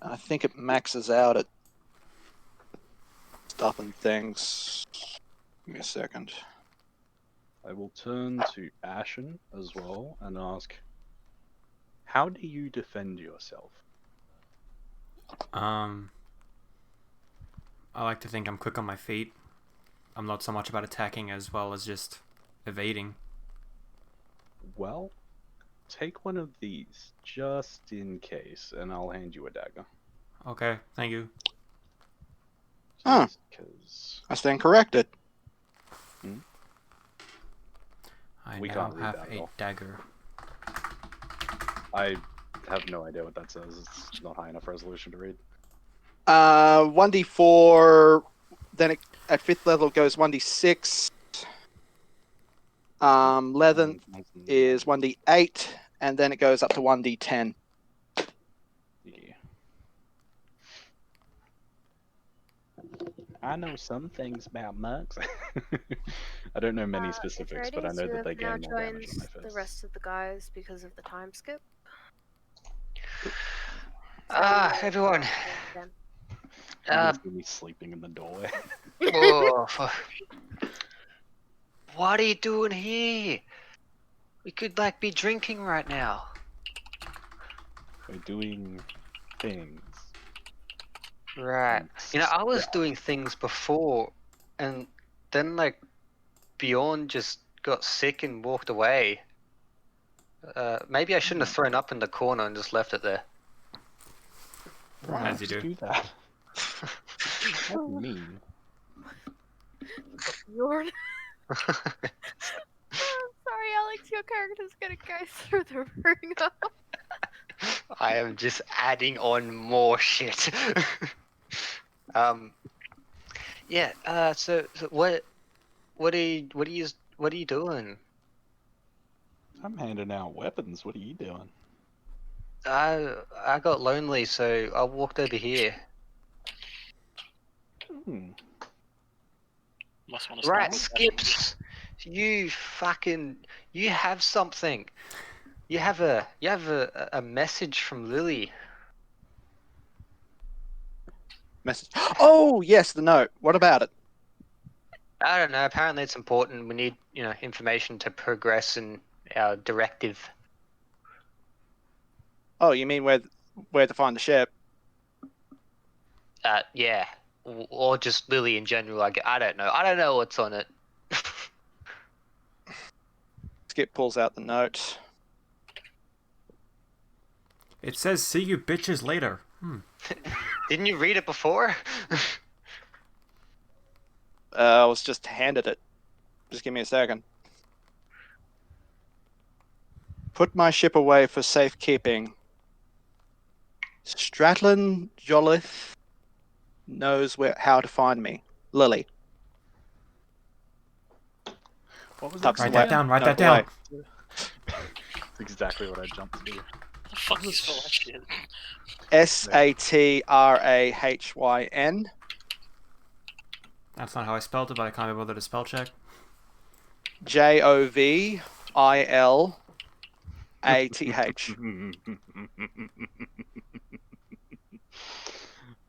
Speaker 5: I think it maxes out at stuff and things. Give me a second.
Speaker 3: I will turn to Ashen as well and ask, how do you defend yourself?
Speaker 2: I like to think I'm quick on my feet. I'm not so much about attacking as well as just evading.
Speaker 3: Well, take one of these, just in case, and I'll hand you a dagger.
Speaker 2: Okay, thank you.
Speaker 5: Huh.
Speaker 3: Just 'cause
Speaker 5: I stand corrected.
Speaker 2: I
Speaker 3: We
Speaker 2: now
Speaker 3: can't read
Speaker 2: have
Speaker 3: that at
Speaker 2: a
Speaker 3: all.
Speaker 2: dagger.
Speaker 3: I have no idea what that says. It's not high enough resolution to read.
Speaker 5: 1d4, then at 5th level it goes 1d6. 11th is 1d8, and then it goes up to 1d10.
Speaker 3: Yeah. I know some things about monks. I don't know many specifics, but I know that they
Speaker 1: now
Speaker 3: gain more damage
Speaker 1: joins
Speaker 3: on their
Speaker 1: the
Speaker 3: fists.
Speaker 1: rest of the guys because of the time skip.
Speaker 4: Everyone.
Speaker 1: Again.
Speaker 3: You can see me sleeping in the doorway.
Speaker 4: Oh, what are you doing here? We could like be drinking right now.
Speaker 3: We're doing things.
Speaker 4: Right. You know, I was doing things before, and then like Bjorn just got sick and walked away. Maybe I shouldn't have thrown up in the corner and just left it there.
Speaker 3: Why
Speaker 2: As you
Speaker 3: would
Speaker 2: do.
Speaker 3: do that? That's mean.
Speaker 1: You're. Oh, sorry, Alex. Your character's gonna go through the ringer.
Speaker 4: I am just adding on more shit. Yeah. So what are you doing?
Speaker 3: I'm handing out weapons. What are you doing?
Speaker 4: I got lonely, so I walked over here.
Speaker 8: Must want to
Speaker 4: Right, Skips. You have something. You have a message from Lily.
Speaker 5: Message. Oh yes, the note. What about it?
Speaker 4: I don't know. Apparently, it's important. We need, information to progress in our directive.
Speaker 5: Oh, you mean where to find the ship?
Speaker 4: Yeah, or just Lily in general. I don't know. I don't know what's on it.
Speaker 5: Skip pulls out the note.
Speaker 2: It says, "See you bitches later."
Speaker 4: Didn't you read it before?
Speaker 5: I was just handed it. Just give me a second. Put my ship away for safekeeping. Stratton Jollith knows how to find me. Lily.
Speaker 3: What was
Speaker 5: Tucks
Speaker 2: Write
Speaker 5: away.
Speaker 2: that down. Write
Speaker 5: No,
Speaker 2: that down.
Speaker 5: away.
Speaker 3: That's exactly what I jumped to.
Speaker 8: What the fuck you spell that shit?
Speaker 5: Satrahyn.
Speaker 2: That's not how I spelled it, but I can't be bothered to spell check.
Speaker 5: Jovilath.
Speaker 3: I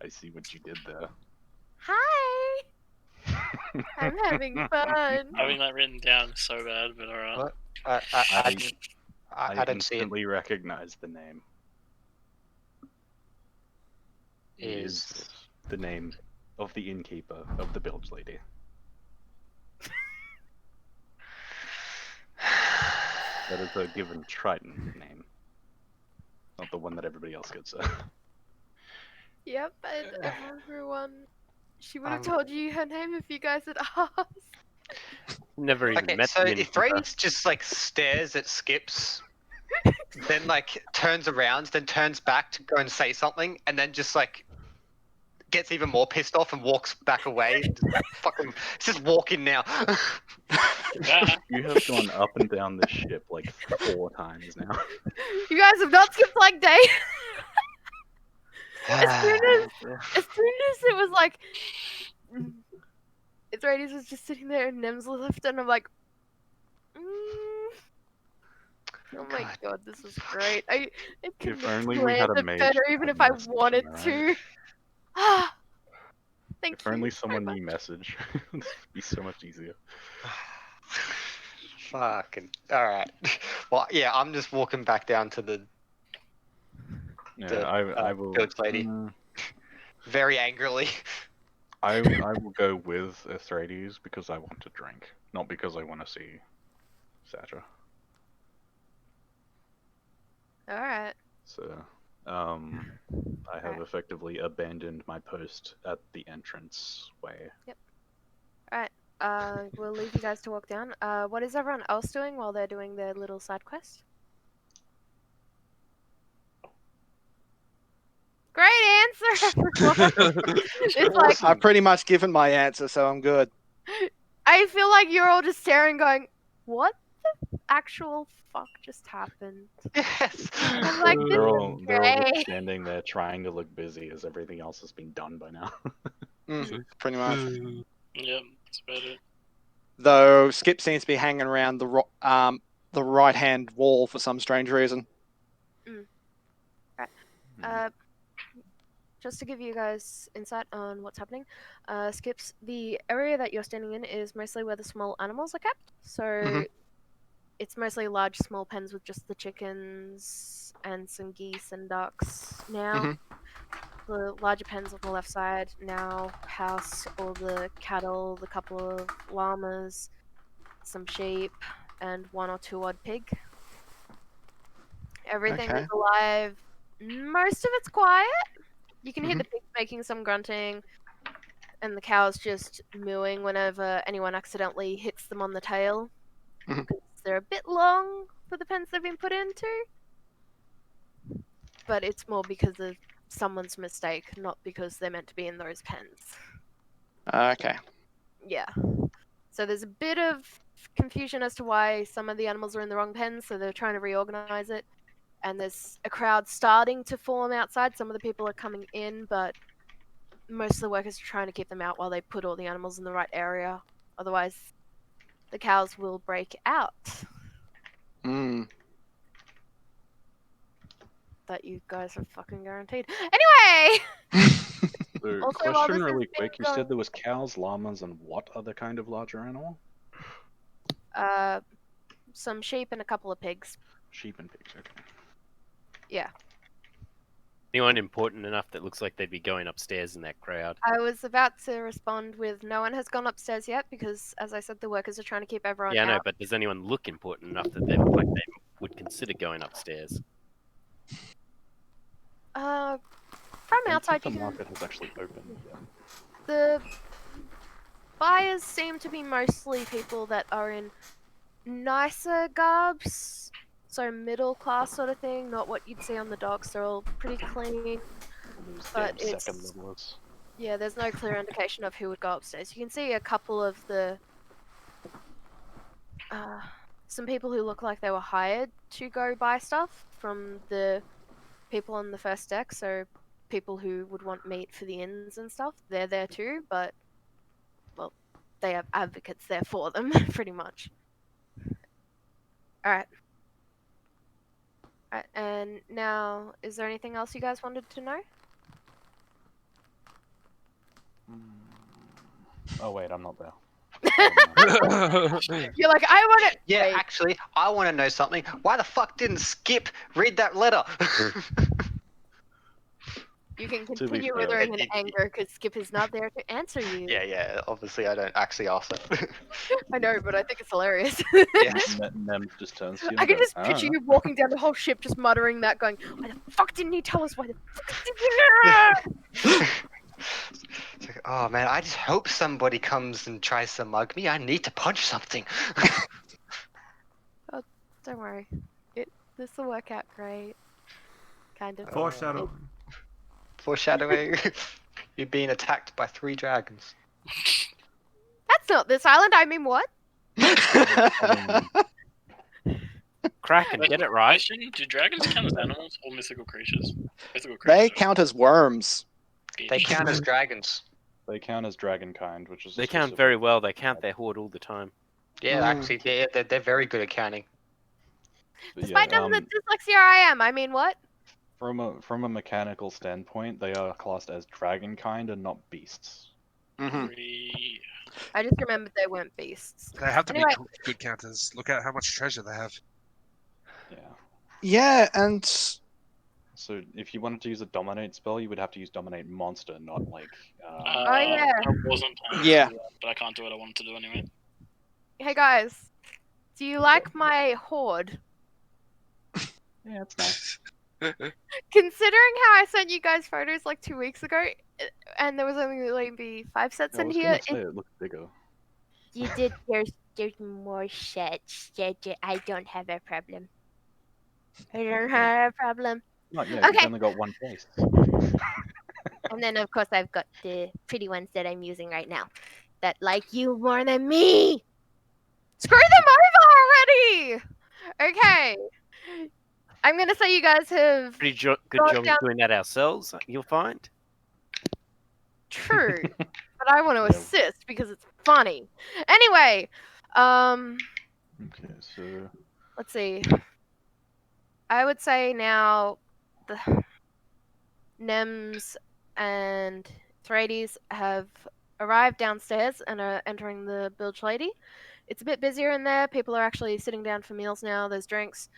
Speaker 3: see what you did there.
Speaker 1: Hi! I'm having fun.
Speaker 8: Having that written down is so bad, but alright.
Speaker 4: What?
Speaker 3: I
Speaker 4: I didn't see it.
Speaker 3: instantly recognize the name. It
Speaker 4: Is
Speaker 3: the name of the innkeeper of the bilge lady. That is a given Triton name, not the one that everybody else gets.
Speaker 1: Yep, and everyone. She would have
Speaker 4: Um,
Speaker 1: told you her name if you guys had asked.
Speaker 7: Never even
Speaker 4: okay,
Speaker 7: met
Speaker 4: so
Speaker 7: the
Speaker 4: if
Speaker 7: innkeeper.
Speaker 4: Raids just stares at Skips, then turns around, then turns back to go and say something, and then just gets even more pissed off and walks back away. Fucking, it's just walking now.
Speaker 3: You have gone up and down this ship like 4 times now.
Speaker 1: You guys have not skipped like day. as soon as it was like, Atreides was just sitting there and Nems left, and I'm like, oh my god, this is great. I couldn't
Speaker 3: If only we
Speaker 1: planned
Speaker 3: had a
Speaker 1: it
Speaker 3: mage
Speaker 1: better,
Speaker 3: to
Speaker 1: even if I
Speaker 3: message,
Speaker 1: wanted
Speaker 3: am I
Speaker 1: to.
Speaker 3: right?
Speaker 1: Ah, thank
Speaker 3: If
Speaker 1: you.
Speaker 3: only
Speaker 1: very
Speaker 3: someone
Speaker 1: much.
Speaker 3: knew message, it'd be so much easier.
Speaker 4: Fucking. Alright. Well, yeah, I'm just walking back down to the
Speaker 3: Yeah, I will.
Speaker 4: bilge lady. Very angrily.
Speaker 3: I will go with Atreides because I want to drink, not because I want to see Satra.
Speaker 1: Alright.
Speaker 3: So, I have effectively abandoned my post at the entrance way.
Speaker 1: We'll leave you guys to walk down. What is everyone else doing while they're doing their little side quest? Great answer, everyone! It's like,
Speaker 5: I've pretty much given my answer, so I'm good.
Speaker 1: I feel like you're all just staring going, what the actual fuck just happened?
Speaker 4: Yes.
Speaker 1: I'm like, this
Speaker 3: They're
Speaker 1: is
Speaker 3: all just
Speaker 1: great.
Speaker 3: standing there trying to look busy as everything else has been done by now.
Speaker 5: Pretty much.
Speaker 8: Yep, that's about it.
Speaker 5: Though Skip seems to be hanging around the right-hand wall for some strange reason.
Speaker 1: Just to give you guys insight on what's happening, Skips, the area that you're standing in is mostly where the small animals are kept. So it's mostly large, small pens with just the chickens and some geese and ducks. Now, the larger pens on the left side now house all the cattle, the couple of llamas, some sheep, and 1 or 2 odd pig. Everything
Speaker 5: Okay.
Speaker 1: is alive. Most of it's quiet. You can hear the pigs making some grunting, and the cows just mooing whenever anyone accidentally hits them on the tail. They're a bit long for the pens they've been put into, but it's more because of someone's mistake, not because they're meant to be in those pens.
Speaker 5: Okay.
Speaker 1: Yeah. So there's a bit of confusion as to why some of the animals are in the wrong pens, so they're trying to reorganize it. And there's a crowd starting to form outside. Some of the people are coming in, but most of the workers are trying to keep them out while they put all the animals in the right area. Otherwise, the cows will break out.
Speaker 5: Mm.
Speaker 1: That you guys are fucking guaranteed. Anyway!
Speaker 3: So,
Speaker 1: Also, while
Speaker 3: question
Speaker 1: this
Speaker 3: really
Speaker 1: has been
Speaker 3: quick. You
Speaker 1: going-
Speaker 3: said there was cows, llamas, and what other kind of larger animal?
Speaker 1: Some sheep and a couple of pigs.
Speaker 3: Sheep and pigs. Okay.
Speaker 1: Yeah.
Speaker 7: Anyone important enough that looks like they'd be going upstairs in that crowd?
Speaker 1: I was about to respond with no one has gone upstairs yet because, as I said, the workers are trying to keep everyone
Speaker 7: Yeah, I know,
Speaker 1: out.
Speaker 7: but does anyone look important enough that they look like they would consider going upstairs?
Speaker 1: From
Speaker 3: I don't
Speaker 1: outside,
Speaker 3: think
Speaker 1: you
Speaker 3: the
Speaker 1: can...
Speaker 3: market has actually opened yet.
Speaker 1: The buyers seem to be mostly people that are in nicer garbs, so middle class sort of thing, not what you'd see on the docks. They're all pretty clean.
Speaker 3: Those
Speaker 1: But
Speaker 3: damn
Speaker 1: it's-
Speaker 3: second levelers.
Speaker 1: Yeah, there's no clear indication of who would go upstairs. You can see a couple of the some people who look like they were hired to go buy stuff from the people on the first deck, so people who would want meat for the inns and stuff, they're there too, but well, they have advocates there for them, pretty much. Alright. Alright, and now, is there anything else you guys wanted to know?
Speaker 3: Oh wait, I'm not there.
Speaker 1: You're like, I want it!
Speaker 4: Yeah,
Speaker 1: Wait,
Speaker 4: actually, I want to know something. Why the fuck didn't Skip read that letter?
Speaker 1: you can
Speaker 3: be
Speaker 1: continue
Speaker 3: fair,
Speaker 1: withering in
Speaker 4: it-
Speaker 1: anger because Skip is not there to answer you.
Speaker 4: yeah. Obviously, I don't actually ask that.
Speaker 1: I know, but I think it's hilarious.
Speaker 4: Yes.
Speaker 3: Nem just turns to you.
Speaker 1: I
Speaker 3: and
Speaker 1: can
Speaker 3: goes,
Speaker 1: just picture
Speaker 3: "Ah."
Speaker 1: you walking down the whole ship just muttering that, going, why the fuck didn't he tell us? Why the fuck didn't he...
Speaker 4: It's like, oh man, I just hope somebody comes and tries to mug me. I need to punch something.
Speaker 1: Don't worry. This will work out great. Kind of.
Speaker 2: Foreshadowing.
Speaker 4: Foreshadowing. You're being attacked by 3 dragons.
Speaker 1: That's not this island, I mean what?
Speaker 7: Kraken,
Speaker 8: Wait,
Speaker 7: get it right.
Speaker 8: question, do dragons count as animals or mythical creatures? Mythical
Speaker 5: They
Speaker 8: creatures.
Speaker 5: count as worms.
Speaker 4: They count as dragons.
Speaker 3: They count as dragon kind, which is
Speaker 7: They
Speaker 3: a
Speaker 7: count
Speaker 3: specific-
Speaker 7: very well. They count their horde all the time.
Speaker 4: Yeah,
Speaker 5: Mm.
Speaker 4: actually, they're very good at counting.
Speaker 3: But
Speaker 1: Despite
Speaker 3: yeah,
Speaker 1: knowing the dyslexia I am, I mean what?
Speaker 3: from a mechanical standpoint, they are classed as dragon kind and not beasts.
Speaker 5: Hmm.
Speaker 8: Three-
Speaker 1: I just remembered they weren't beasts.
Speaker 6: They have to
Speaker 1: Anyway.
Speaker 6: be good counters. Look at how much treasure they have.
Speaker 3: Yeah.
Speaker 5: Yeah, and
Speaker 3: So if you wanted to use a dominate spell, you would have to use dominate monster, not like.
Speaker 1: Oh, yeah.
Speaker 8: I wasn't planning
Speaker 5: Yeah.
Speaker 8: to do that, but I can't do what I wanted to do anyway.
Speaker 1: Hey guys, do you like my horde?
Speaker 3: Yeah, it's nice.
Speaker 1: Considering how I sent you guys photos like 2 weeks ago, and there was only maybe 5 sets
Speaker 3: I
Speaker 1: in
Speaker 3: was
Speaker 1: here,
Speaker 3: gonna say it looks bigger.
Speaker 1: you did. There's more sets. I don't have a problem. I don't have a problem.
Speaker 3: Not yet.
Speaker 1: Okay.
Speaker 3: You've only got one face.
Speaker 1: And then of course I've got the pretty ones that I'm using right now, that like you more than me. Screw them over already. Okay. I'm gonna say you guys have
Speaker 7: Pretty good
Speaker 1: Go
Speaker 7: job
Speaker 1: down-
Speaker 7: of doing that ourselves, you'll find.
Speaker 1: true, but I want to
Speaker 3: Yeah.
Speaker 1: assist because it's funny. Anyway,
Speaker 3: Okay, so
Speaker 1: let's see. I would say now the Nems and Thrades have arrived downstairs and are entering the bilge lady. It's a bit busier in there. People are actually sitting down for meals now. There's drinks.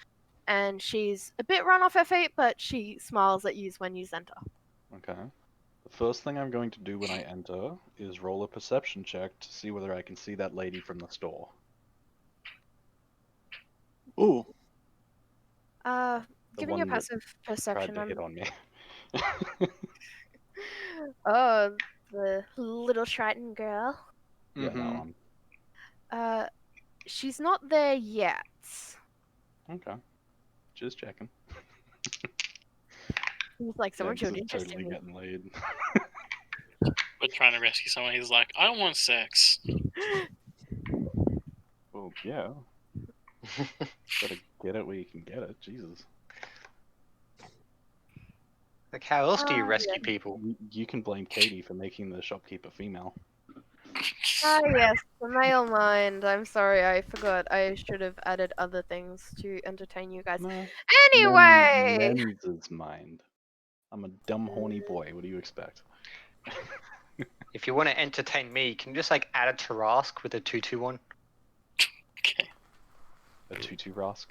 Speaker 1: And she's a bit run off her feet, but she smiles at you when you enter.
Speaker 3: okay. The first thing I'm going to do when I enter is roll a perception check to see whether I can see that lady from the store.
Speaker 5: ooh,
Speaker 3: The
Speaker 1: Give me a
Speaker 3: one that
Speaker 1: passive
Speaker 3: Tried
Speaker 1: perception.
Speaker 3: to hit on me.
Speaker 1: Oh, the little Triton girl.
Speaker 3: Yeah, that
Speaker 5: Mhm.
Speaker 3: one.
Speaker 1: She's not there yet.
Speaker 3: Okay. Just checking.
Speaker 1: He's like, someone
Speaker 3: yeah, 'cause
Speaker 1: showed
Speaker 3: it's
Speaker 1: interest
Speaker 3: totally
Speaker 1: in me.
Speaker 3: getting laid.
Speaker 8: We're trying to rescue someone. He's like, I don't want sex.
Speaker 3: Well, yeah. Gotta get it where you can get it. Jesus.
Speaker 4: Like, how else do you
Speaker 1: Oh,
Speaker 4: rescue
Speaker 1: yeah.
Speaker 4: people?
Speaker 3: You can blame Katie for making the shopkeeper female.
Speaker 1: Ah, yes, the male mind. I'm sorry, I forgot. I should have added other things to entertain you guys.
Speaker 3: Nah,
Speaker 1: Anyway!
Speaker 3: Men's mind. I'm a dumb, horny boy. What do you expect?
Speaker 4: If you want to entertain me, can you just like add a Tarask with a 2-2-1?
Speaker 8: Okay.
Speaker 3: A 2-2 Rask?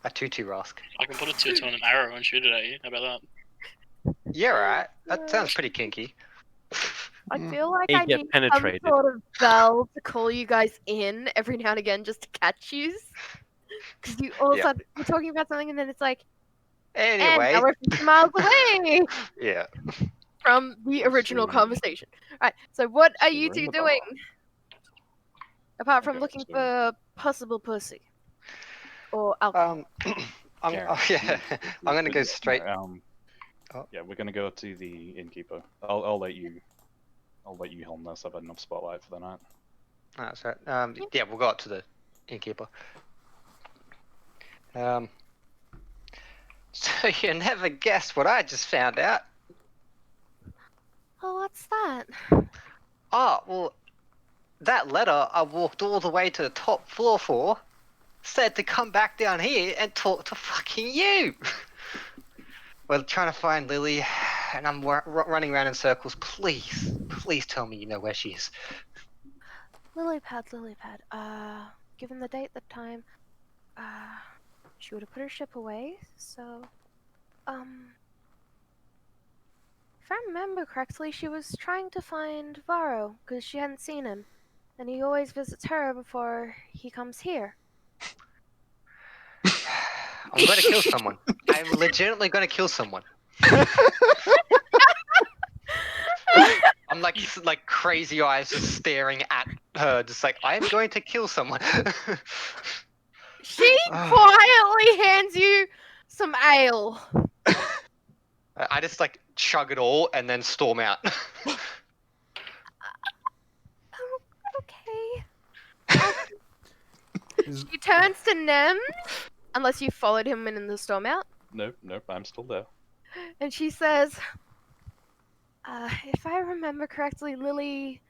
Speaker 4: A 2-2 Rask.
Speaker 8: I can put a 2 on an arrow and shoot it at you. How about that?
Speaker 4: Yeah, right. That sounds pretty kinky.
Speaker 1: I feel like
Speaker 7: They
Speaker 1: I
Speaker 7: get
Speaker 1: need
Speaker 7: penetrated.
Speaker 1: some sort of bell to call you guys in every now and again just to catch you. Because you all of a
Speaker 4: Yeah.
Speaker 1: sudden you're talking about something and then it's like,
Speaker 4: Anyway.
Speaker 1: and now we're 50 miles away
Speaker 4: Yeah.
Speaker 1: from the original
Speaker 3: So-
Speaker 1: conversation. Right, so what are
Speaker 3: So
Speaker 1: you
Speaker 3: we're
Speaker 1: two
Speaker 3: in the
Speaker 1: doing?
Speaker 3: bar.
Speaker 1: Apart from
Speaker 3: Okay,
Speaker 1: looking
Speaker 3: so-
Speaker 1: for possible pussy. Or alcohol.
Speaker 3: Karen,
Speaker 4: yeah. I'm gonna go straight.
Speaker 3: Oh. Yeah, we're gonna go to the innkeeper. I'll let you helm this. I've had enough spotlight for the night.
Speaker 4: That's right. Yeah, we'll go up to the innkeeper. So you never guessed what I just found out.
Speaker 1: Oh, what's that?
Speaker 4: Oh, well, that letter I walked all the way to the top floor for said to come back down here and talk to fucking you. We're trying to find Lily, and I'm running around in circles. Please, please tell me you know where she is.
Speaker 1: Lilypad. Given the date, the time, she would have put her ship away, so, if I remember correctly, she was trying to find Varro, because she hadn't seen him, and he always visits her before he comes here.
Speaker 4: I'm going to kill someone. I'm legitimately going to kill someone. I'm like crazy eyes just staring at her, just like, I am going to kill someone.
Speaker 1: She quietly hands you some ale.
Speaker 4: I just like chug it all and then storm out.
Speaker 1: Okay. She turns to Nem, unless you followed him in the storm out,
Speaker 3: Nope, I'm still there.
Speaker 1: and she says, if I remember correctly, Lily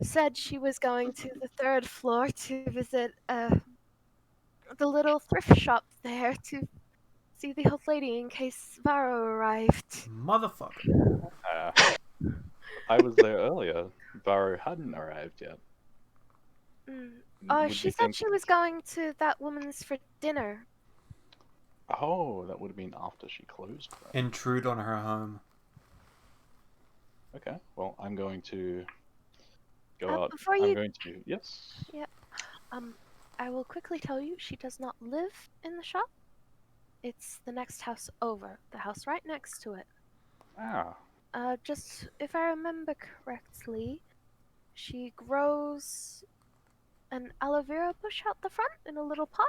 Speaker 1: said she was going to the 3rd floor to visit the little thrift shop there to see the old lady in case Varro arrived.
Speaker 2: Motherfucker.
Speaker 3: I was there earlier. Varro hadn't arrived yet.
Speaker 1: Oh,
Speaker 3: Would
Speaker 1: she
Speaker 3: you
Speaker 1: said
Speaker 3: think-
Speaker 1: she was going to that woman's for dinner.
Speaker 3: Oh, that would have been after she closed. Right?
Speaker 2: Intrude on her home.
Speaker 3: Okay, well, I'm going to go out.
Speaker 1: Before
Speaker 3: I'm
Speaker 1: you-
Speaker 3: going to. Yes.
Speaker 1: I will quickly tell you, she does not live in the shop. It's the next house over, the house right next to it.
Speaker 3: Ah,
Speaker 1: Just if I remember correctly, she grows an aloe vera bush out the front in a little pot.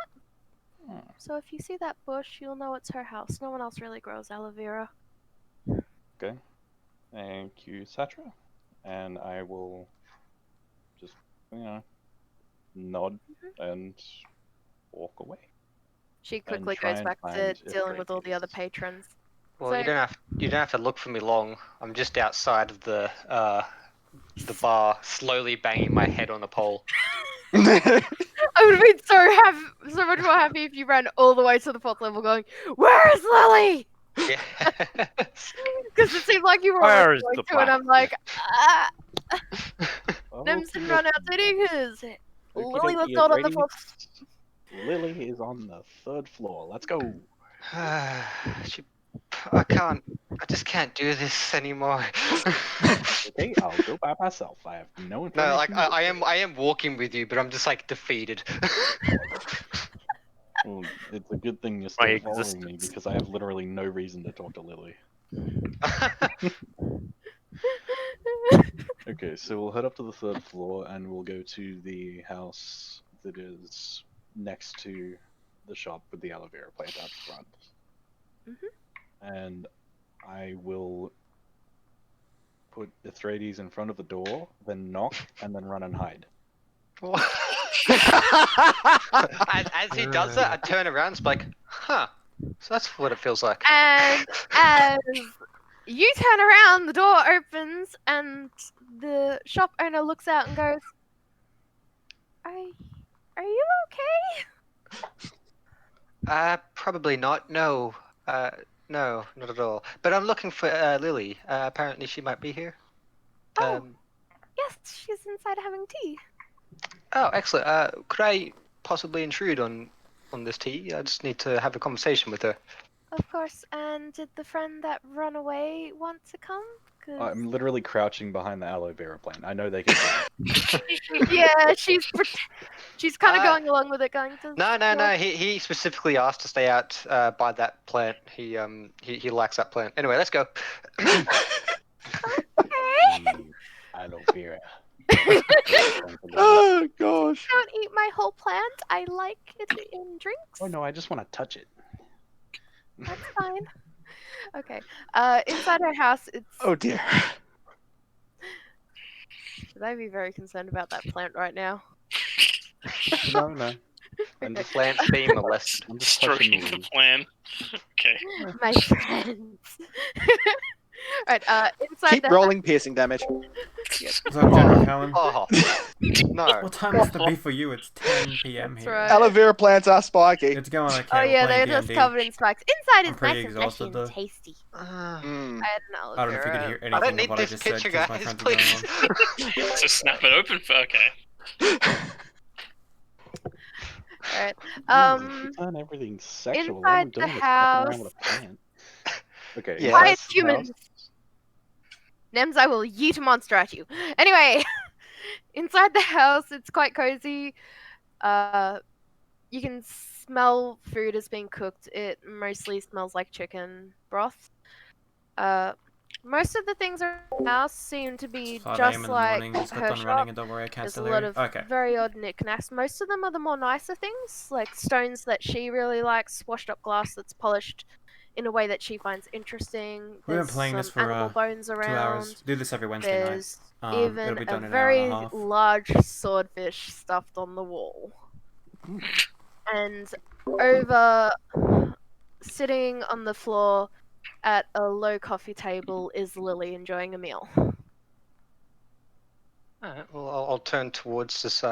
Speaker 3: Hmm.
Speaker 1: So if you see that bush, you'll know it's her house. No one else really grows aloe vera.
Speaker 3: okay. Thank you, Satra. And I will just, nod and walk away.
Speaker 1: She quickly
Speaker 3: try
Speaker 1: goes
Speaker 3: and
Speaker 1: back to
Speaker 3: find
Speaker 1: dealing with all the other
Speaker 3: Atreides.
Speaker 1: patrons.
Speaker 4: Well,
Speaker 1: So-
Speaker 4: you don't have to look for me long. I'm just outside of the bar, slowly banging my head on the pole.
Speaker 1: I would have been so much more happy if you ran all the way to the 4th level going, "Where's Lily?"
Speaker 4: Yeah.
Speaker 1: Because it seemed like you were
Speaker 7: Where
Speaker 1: always
Speaker 7: is
Speaker 1: going
Speaker 7: the
Speaker 1: to, and I'm like,
Speaker 3: Oh,
Speaker 1: Nem's didn't run out to his. Lily was
Speaker 3: okey-dokey,
Speaker 1: not on the
Speaker 3: Atreides.
Speaker 1: 4th.
Speaker 3: Lily is on the 3rd floor. Let's go.
Speaker 4: I just can't do this anymore.
Speaker 3: Okay, I'll go by myself. I have no information.
Speaker 4: No, like I am walking with you, but I'm just like defeated.
Speaker 3: Well, it's a good thing you're
Speaker 7: My
Speaker 3: still following me
Speaker 7: existence.
Speaker 3: because I have literally no reason to talk to Lily. Okay, so we'll head up to the 3rd floor and we'll go to the house that is next to the shop with the aloe vera plant out front. And I will put Atreides in front of the door, then knock, and then run and hide.
Speaker 4: as he does that, I turn around and it's like, huh. So that's what it feels like.
Speaker 1: And as you turn around, the door opens, and the shop owner looks out and goes, Are you okay?
Speaker 4: Probably not. No. No, not at all. But I'm looking for Lily. Apparently she might be here.
Speaker 1: Oh. Yes, she's inside having tea.
Speaker 4: Oh, excellent. Could I possibly intrude on this tea? I just need to have a conversation with her.
Speaker 1: Of course. And did the friend that run away want to come? 'Cause-
Speaker 3: I'm literally crouching behind the aloe vera plant. I know they can.
Speaker 1: yeah, she's kind of going along with it, going to.
Speaker 4: No. He specifically asked to stay out by that plant. He likes that plant. Anyway, let's go.
Speaker 3: Aloe vera.
Speaker 5: Oh gosh.
Speaker 1: Don't eat my whole plant. I like it in drinks.
Speaker 3: Oh no, I just want to touch it.
Speaker 1: That's fine. Okay. Inside our house, it's.
Speaker 5: Oh dear.
Speaker 1: Should I be very concerned about that plant right now?
Speaker 3: No.
Speaker 4: And the plant's being molested.
Speaker 3: I'm just
Speaker 8: Stroking
Speaker 3: touching
Speaker 8: the
Speaker 3: the
Speaker 8: plan. Okay.
Speaker 1: My friends. Right. Inside
Speaker 5: Keep
Speaker 1: the
Speaker 5: rolling piercing damage.
Speaker 2: What's up, General Callan?
Speaker 4: Oh no!
Speaker 2: What time must it be for you? It's 10 p.m.
Speaker 1: That's
Speaker 2: here.
Speaker 1: right.
Speaker 5: Aloe vera plants are spiky.
Speaker 2: It's going okay.
Speaker 1: Oh yeah,
Speaker 2: we're
Speaker 1: they're
Speaker 2: playing
Speaker 1: just
Speaker 2: D&D.
Speaker 1: covered in spikes. Inside
Speaker 2: I'm
Speaker 1: is
Speaker 2: pretty
Speaker 1: nice and
Speaker 2: exhausted,
Speaker 1: mushy and
Speaker 2: though.
Speaker 1: tasty.
Speaker 5: Mm.
Speaker 1: I had an aloe
Speaker 2: I don't know if you
Speaker 1: vera.
Speaker 2: could hear
Speaker 4: I
Speaker 2: anything
Speaker 4: don't
Speaker 2: of
Speaker 4: need
Speaker 2: what I
Speaker 4: this
Speaker 2: just
Speaker 4: picture,
Speaker 2: said because my
Speaker 4: guys.
Speaker 2: friends are going
Speaker 4: Please.
Speaker 2: on.
Speaker 8: So snap it open for okay.
Speaker 1: Alright.
Speaker 3: You've done everything sexual.
Speaker 1: inside
Speaker 3: I'm
Speaker 1: the
Speaker 3: doing it fucking around with a
Speaker 1: house-
Speaker 3: plant. Okay.
Speaker 4: Yeah.
Speaker 1: Quiet
Speaker 3: that's the
Speaker 1: humans.
Speaker 3: house.
Speaker 1: Nems, I will yeet a monster at you. Anyway, inside the house, it's quite cozy. You can smell food is being cooked. It mostly smells like chicken broth. Most of the things around the house seem to be
Speaker 2: 5
Speaker 1: just
Speaker 2: a.m. in the
Speaker 1: like
Speaker 2: morning. Just got
Speaker 1: her
Speaker 2: done
Speaker 1: shop.
Speaker 2: running and don't worry, I can't
Speaker 1: There's a
Speaker 2: still
Speaker 1: lot
Speaker 2: hear you.
Speaker 1: of
Speaker 2: Okay.
Speaker 1: very odd knickknacks. Most of them are the more nicer things, like stones that she really likes, washed up glass that's polished in a way that she finds interesting.
Speaker 2: We've been
Speaker 1: There's
Speaker 2: playing
Speaker 1: some
Speaker 2: this for
Speaker 1: animal bones
Speaker 2: 2
Speaker 1: around.
Speaker 2: hours. Do this every Wednesday night.
Speaker 1: There's
Speaker 2: It'll
Speaker 1: even
Speaker 2: be
Speaker 1: a
Speaker 2: done in an hour and
Speaker 1: very
Speaker 2: a half.
Speaker 1: large swordfish stuffed on the wall. And over, sitting on the floor at a low coffee table, is Lily enjoying a meal.
Speaker 4: Alright, well, I'll turn towards this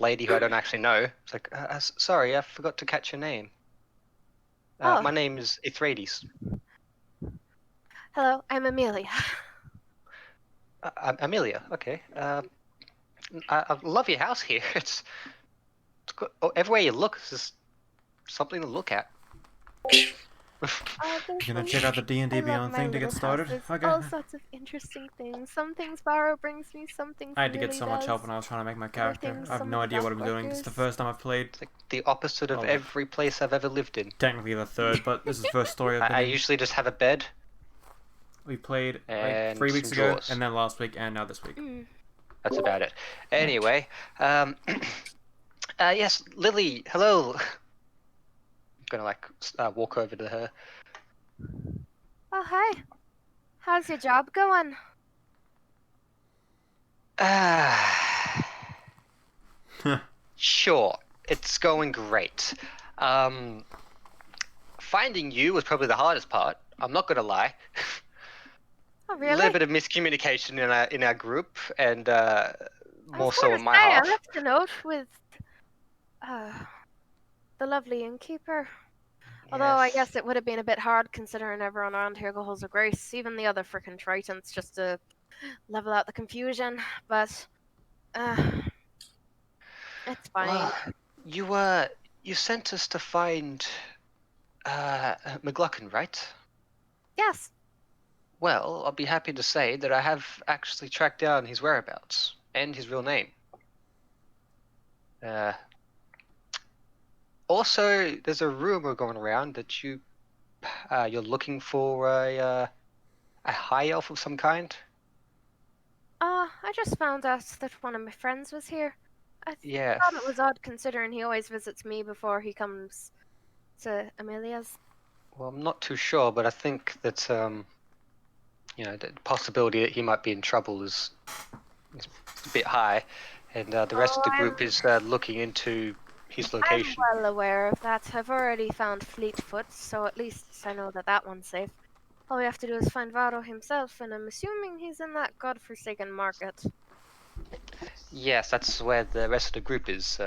Speaker 4: lady who I don't actually know. It's like, sorry, I forgot to catch your name.
Speaker 1: Oh.
Speaker 4: My name is Ithrides.
Speaker 1: Hello, I'm Amelia.
Speaker 4: Amelia, okay. I love your house here. It's good. Oh, everywhere you look, it's just something to look at.
Speaker 2: You gonna check out the D&D Beyond thing to get started? Okay.
Speaker 1: All sorts of interesting things. Some things Barrow brings me, some things
Speaker 2: I had to get
Speaker 1: Lily
Speaker 2: so much
Speaker 1: does.
Speaker 2: help when I was trying to make my character.
Speaker 1: Everything's
Speaker 2: I have
Speaker 1: some
Speaker 2: no idea what I'm
Speaker 1: dark
Speaker 2: doing. This is the
Speaker 1: workers.
Speaker 2: first time I've played.
Speaker 4: It's like the opposite of
Speaker 2: Oh,
Speaker 4: every place I've ever lived in.
Speaker 2: Technically the third, but this is the first story I've been
Speaker 4: I
Speaker 2: in.
Speaker 4: usually just have a bed.
Speaker 2: We played like
Speaker 4: And
Speaker 2: 3 weeks
Speaker 4: some
Speaker 2: ago,
Speaker 4: drawers.
Speaker 2: and then last week, and now this week.
Speaker 1: Mm.
Speaker 4: That's about it. Anyway, yes, Lily, hello. I'm gonna walk over to her.
Speaker 1: Oh, hi. How's your job going?
Speaker 4: Sure, it's going great. Finding you was probably the hardest part. I'm not gonna lie.
Speaker 1: Oh,
Speaker 4: A
Speaker 1: really?
Speaker 4: little bit of miscommunication in our group, and
Speaker 1: I
Speaker 4: more
Speaker 1: was
Speaker 4: so
Speaker 1: gonna
Speaker 4: on my
Speaker 1: say,
Speaker 4: half.
Speaker 1: I left a note with the lovely innkeeper. Although I
Speaker 4: Yes.
Speaker 1: guess it would have been a bit hard considering everyone around here holds a grace, even the other frickin' Tritons, just to level out the confusion. But it's fine.
Speaker 4: Well, you sent us to find McLuckin, right?
Speaker 1: Yes.
Speaker 4: Well, I'll be happy to say that I have actually tracked down his whereabouts and his real name. Also, there's a rumor going around that you're looking for a high elf of some kind.
Speaker 1: I just found out that one of my friends was here. I
Speaker 4: Yeah.
Speaker 1: thought it was odd considering he always visits me before he comes to Amelia's.
Speaker 4: Well, I'm not too sure, but I think that the possibility that he might be in trouble is a bit high, and the rest of the group is looking into his location.
Speaker 1: I'm well aware of that. I've already found Fleetfoot, so at least I know that that one's safe. All we have to do is find Varo himself, and I'm assuming he's in that godforsaken market.
Speaker 4: Yes, that's where the rest of the group is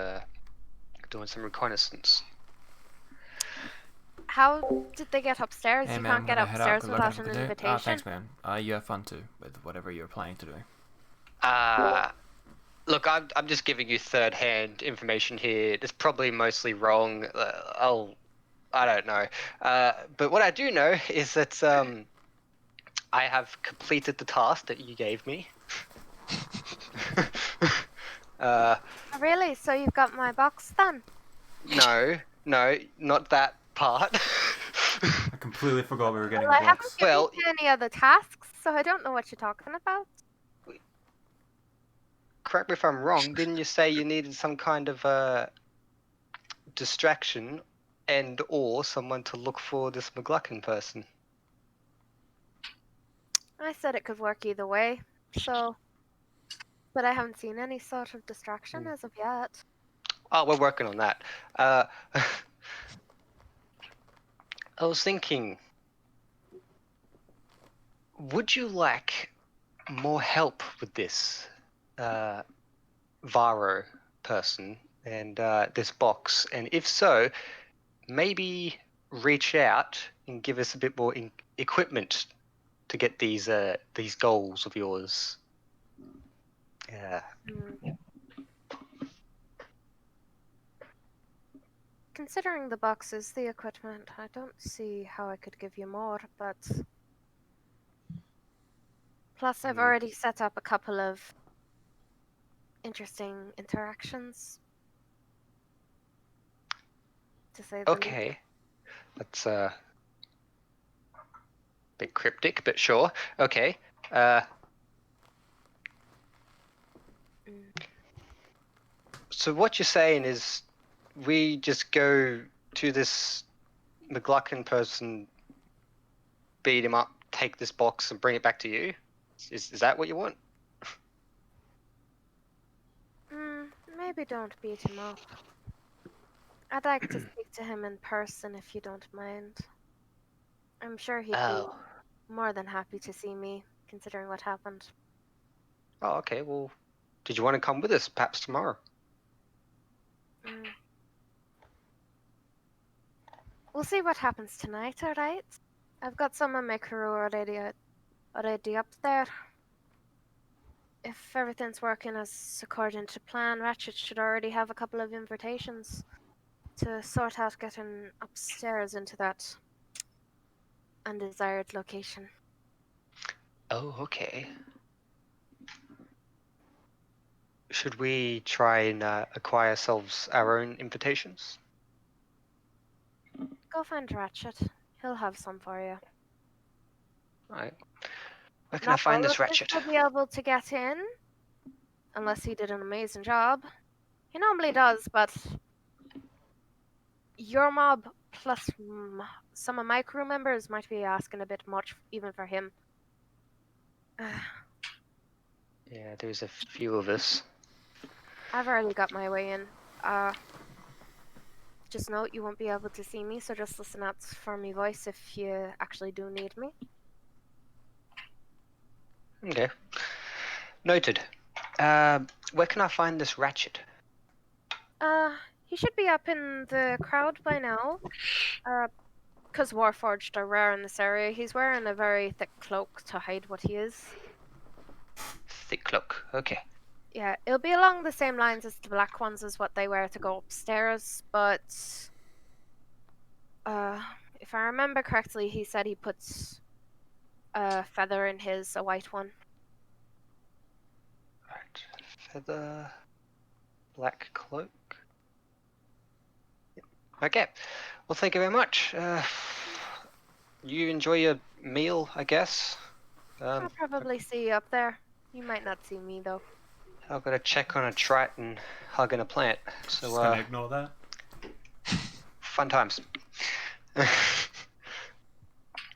Speaker 4: doing some reconnaissance.
Speaker 1: How did they get upstairs?
Speaker 2: Hey
Speaker 1: You
Speaker 2: man,
Speaker 1: can't
Speaker 2: I'm
Speaker 1: get
Speaker 2: gonna head out.
Speaker 1: upstairs
Speaker 2: Good luck
Speaker 1: without
Speaker 2: with
Speaker 1: an
Speaker 2: the day.
Speaker 1: invitation.
Speaker 2: Thanks man. You have fun too with whatever you're planning to do.
Speaker 4: Look, I'm just giving you third-hand information here. It's probably mostly wrong. I don't know. But what I do know is that I have completed the task that you gave me.
Speaker 1: Oh, really? So you've got my box then?
Speaker 4: No, not that part.
Speaker 2: I completely forgot we were getting
Speaker 1: Well,
Speaker 2: a
Speaker 1: I haven't
Speaker 2: box.
Speaker 1: given
Speaker 4: Well-
Speaker 1: you any other tasks, so I don't know what you're talking about.
Speaker 4: Correct me if I'm wrong. Didn't you say you needed some kind of distraction and/or someone to look for this McLuckin person?
Speaker 1: I said it could work either way, so. But I haven't seen any sort of distraction as of yet.
Speaker 4: Oh, we're working on that. I was thinking, would you like more help with this Varo person and this box? And if so, maybe reach out and give us a bit more equipment to get these goals of yours. Yeah.
Speaker 1: Hmm. Considering the boxes, the equipment, I don't see how I could give you more, but. Plus, I've already set up a couple of interesting interactions. To say the least.
Speaker 4: Okay. That's a bit cryptic, but sure. Okay. So what you're saying is we just go to this McLuckin person, beat him up, take this box and bring it back to you? Is that what you want?
Speaker 1: Maybe don't beat him up. I'd like to speak to him in person if you don't mind. I'm sure he'd be more than happy to see me, considering what happened.
Speaker 4: Oh, okay. Well, did you want to come with us perhaps tomorrow?
Speaker 1: We'll see what happens tonight, alright? I've got some of my crew already up there. If everything's working as according to plan, Ratchet should already have a couple of invitations to sort out getting upstairs into that undesired location.
Speaker 4: Oh, okay. Should we try and acquire ourselves our own invitations?
Speaker 1: Go find Ratchet. He'll have some for you.
Speaker 4: Alright. Where can I find this Ratchet?
Speaker 1: He'll be able to get in, unless he did an amazing job. He normally does, but your mob plus some of my crew members might be asking a bit much, even for him.
Speaker 4: Yeah, there's a few of us.
Speaker 1: I've already got my way in. Just note you won't be able to see me, so just listen out for my voice if you actually do need me.
Speaker 4: Okay. Noted. Where can I find this Ratchet?
Speaker 1: He should be up in the crowd by now. Because Warforged are rare in this area, he's wearing a very thick cloak to hide what he is.
Speaker 4: Thick cloak. Okay.
Speaker 1: Yeah, it'll be along the same lines as the black ones as what they wear to go upstairs, but if I remember correctly, he said he puts a feather in his, a white one.
Speaker 4: Right. Feather. Black cloak. Okay. Well, thank you very much. You enjoy your meal, I guess.
Speaker 1: I'll probably see you up there. You might not see me though.
Speaker 4: I've got to check on a Triton hugging a plant. So
Speaker 2: Just gonna ignore that.
Speaker 4: Fun times.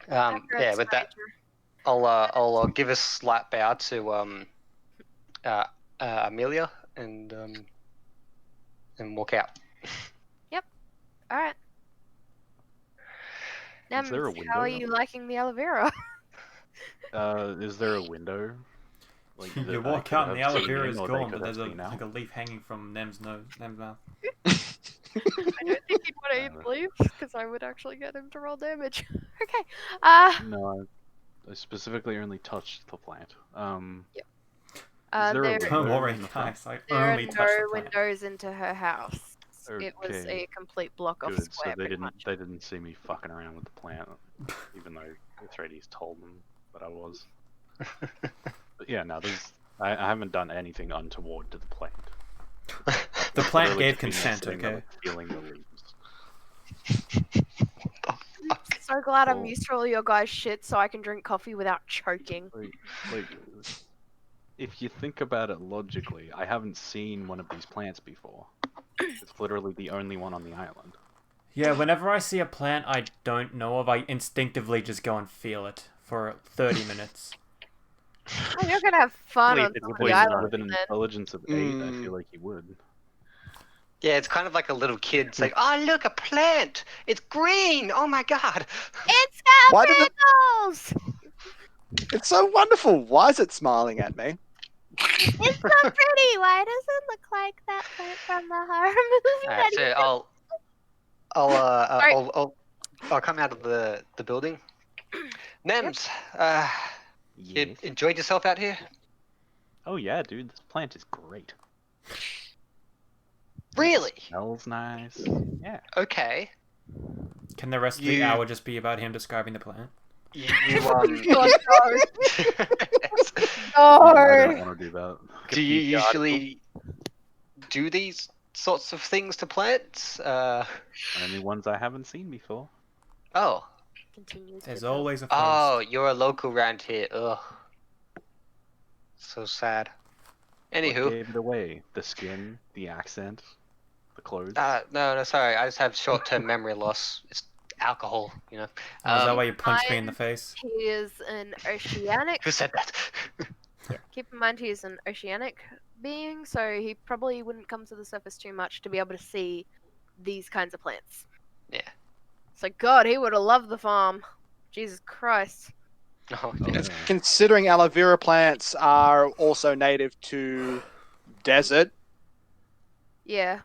Speaker 4: Yeah, with that, I'll give a slight bow to Amelia and walk out.
Speaker 1: Yep. All right.
Speaker 3: Is there a
Speaker 1: Nems, how are
Speaker 3: window?
Speaker 1: you liking the aloe vera?
Speaker 3: Is there a window? Like,
Speaker 2: You
Speaker 3: that I
Speaker 2: walk
Speaker 3: could
Speaker 2: out and the
Speaker 3: have
Speaker 2: aloe
Speaker 3: seen
Speaker 2: vera
Speaker 3: in,
Speaker 2: is
Speaker 3: or they
Speaker 2: gone,
Speaker 3: could
Speaker 2: but
Speaker 3: have
Speaker 2: there's
Speaker 3: seen
Speaker 2: like
Speaker 3: out.
Speaker 2: a leaf hanging from Nem's mouth.
Speaker 1: I don't think he'd want to eat
Speaker 3: Uh,
Speaker 1: the leaves because I would actually get him to roll damage. Okay.
Speaker 3: No, I specifically only touched the plant. Is
Speaker 1: Uh,
Speaker 3: there a
Speaker 1: there,
Speaker 2: Don't
Speaker 3: window
Speaker 2: worry,
Speaker 3: in the front?
Speaker 2: guys. I
Speaker 1: there are
Speaker 2: only touched
Speaker 1: no
Speaker 2: the plant.
Speaker 1: windows into her house. It was
Speaker 3: Okay,
Speaker 1: a complete block off
Speaker 3: good. So
Speaker 1: square,
Speaker 3: they
Speaker 1: pretty
Speaker 3: didn't
Speaker 1: much.
Speaker 3: they didn't see me fucking around with the plant, even though Atreides told them that I was. But yeah, no, I haven't done anything untoward to the plant.
Speaker 2: The plant
Speaker 3: Literally
Speaker 2: gave
Speaker 3: just been there
Speaker 2: consent,
Speaker 3: sitting there,
Speaker 2: okay?
Speaker 3: like, feeling the leaves.
Speaker 1: So glad I'm
Speaker 3: Well-
Speaker 1: used to all your guys' shit so I can drink coffee without choking.
Speaker 3: Like, if you think about it logically, I haven't seen one of these plants before. It's literally the only one on the island.
Speaker 2: Yeah, whenever I see a plant I don't know of, I instinctively just go and feel it for 30 minutes.
Speaker 1: Oh, you're gonna have fun
Speaker 7: Please,
Speaker 1: on
Speaker 7: it
Speaker 1: some of
Speaker 7: would
Speaker 1: the
Speaker 7: be
Speaker 1: islands
Speaker 3: With an
Speaker 1: then.
Speaker 3: intelligence of 8, I feel like he would.
Speaker 4: Yeah, it's kind of like a little kid. It's like, oh look, a plant. It's green. Oh my god.
Speaker 1: It's
Speaker 5: Why
Speaker 1: got
Speaker 5: did it-
Speaker 1: pickles!
Speaker 5: It's so wonderful. Why is it smiling at me?
Speaker 1: It's so pretty! Why does it look like that plant from the horror movie?
Speaker 4: Alright, so
Speaker 1: Sorry.
Speaker 4: I'll come out of the building. Nems, you
Speaker 3: Yes.
Speaker 4: enjoyed yourself out here?
Speaker 3: Oh yeah, dude, this plant is great.
Speaker 4: Really?
Speaker 3: Smells nice. Yeah.
Speaker 4: Okay.
Speaker 2: Can the rest of the
Speaker 4: You-
Speaker 2: hour just be about him describing the plant?
Speaker 4: You
Speaker 1: God,
Speaker 3: I
Speaker 1: no.
Speaker 3: don't want to do that.
Speaker 4: do you usually do these sorts of things to plants?
Speaker 3: Only ones I haven't seen before.
Speaker 4: Oh.
Speaker 1: Continues
Speaker 2: There's
Speaker 1: to build.
Speaker 2: always a first.
Speaker 4: Oh, you're a local round here. Ugh. So sad.
Speaker 3: What
Speaker 4: Anywho,
Speaker 3: gave it away? The skin, the accent, the clothes.
Speaker 4: no, sorry. I just have short-term memory loss. It's alcohol, you know.
Speaker 2: Oh, is that
Speaker 4: Um,
Speaker 2: why you punched me in the face?
Speaker 1: He is an oceanic.
Speaker 4: Who said that?
Speaker 1: Keep in mind he's an oceanic being, so he probably wouldn't come to the surface too much to be able to see these kinds of plants.
Speaker 4: Yeah.
Speaker 1: So God, he would have loved the farm. Jesus Christ.
Speaker 4: Oh,
Speaker 3: Oh,
Speaker 4: yeah.
Speaker 3: yeah.
Speaker 5: Considering aloe vera plants are also native to desert,
Speaker 1: Yeah,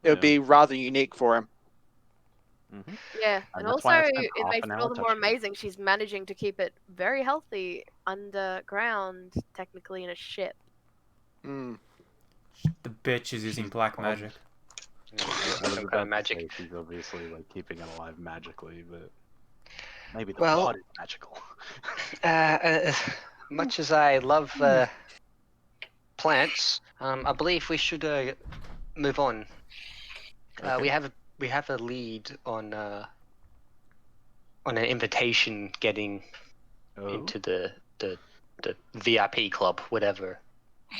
Speaker 5: it would
Speaker 3: Yeah.
Speaker 5: be rather unique for him.
Speaker 3: Mhm.
Speaker 1: yeah.
Speaker 3: And
Speaker 1: And
Speaker 3: that's
Speaker 1: also,
Speaker 3: why I spent
Speaker 1: it
Speaker 3: half
Speaker 1: makes
Speaker 3: an
Speaker 1: it
Speaker 3: hour
Speaker 1: all the more
Speaker 3: touching it.
Speaker 1: amazing she's managing to keep it very healthy underground, technically in a ship.
Speaker 5: Mm.
Speaker 2: The bitch is using black
Speaker 3: Oh.
Speaker 2: magic.
Speaker 3: Yeah, I was
Speaker 4: Some kind
Speaker 3: about
Speaker 4: of
Speaker 3: to
Speaker 4: magic.
Speaker 3: say she's obviously like keeping it alive magically, but maybe the
Speaker 4: Well-
Speaker 3: pot is magical.
Speaker 4: Much as I love plants, I believe we should move on.
Speaker 3: Okay.
Speaker 4: We have a lead on an invitation getting
Speaker 3: Oh,
Speaker 4: into the VIP club, whatever.